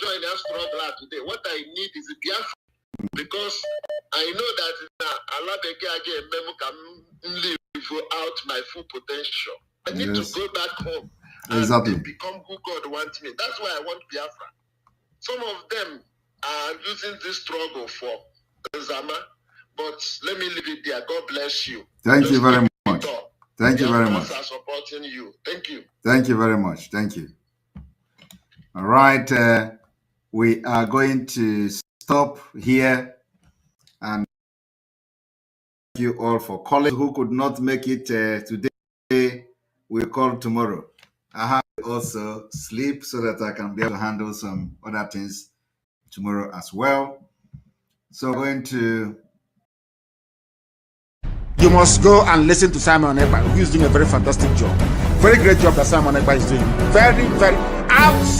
join us struggle today. What I need is Biafra. Because I know that Allah can live out my full potential. I need to go back home and become who God wants me. That's why I want Biafra. Some of them are using this struggle for Zama, But let me leave it there. God bless you. Thank you Just very keep much. it up. Thank you very Biafrans much. are supporting you. Thank you. Thank you very much. Thank you. All right. We are going to stop here, and thank you all for calling. Who could not make it today, we'll call tomorrow. I have to also sleep so that I can be able to handle some other things tomorrow as well. So we're going to... You must go and listen to Simon Ekpa, who is doing a very fantastic job. Very great job that Simon Ekpa is doing. Very, very absolutely.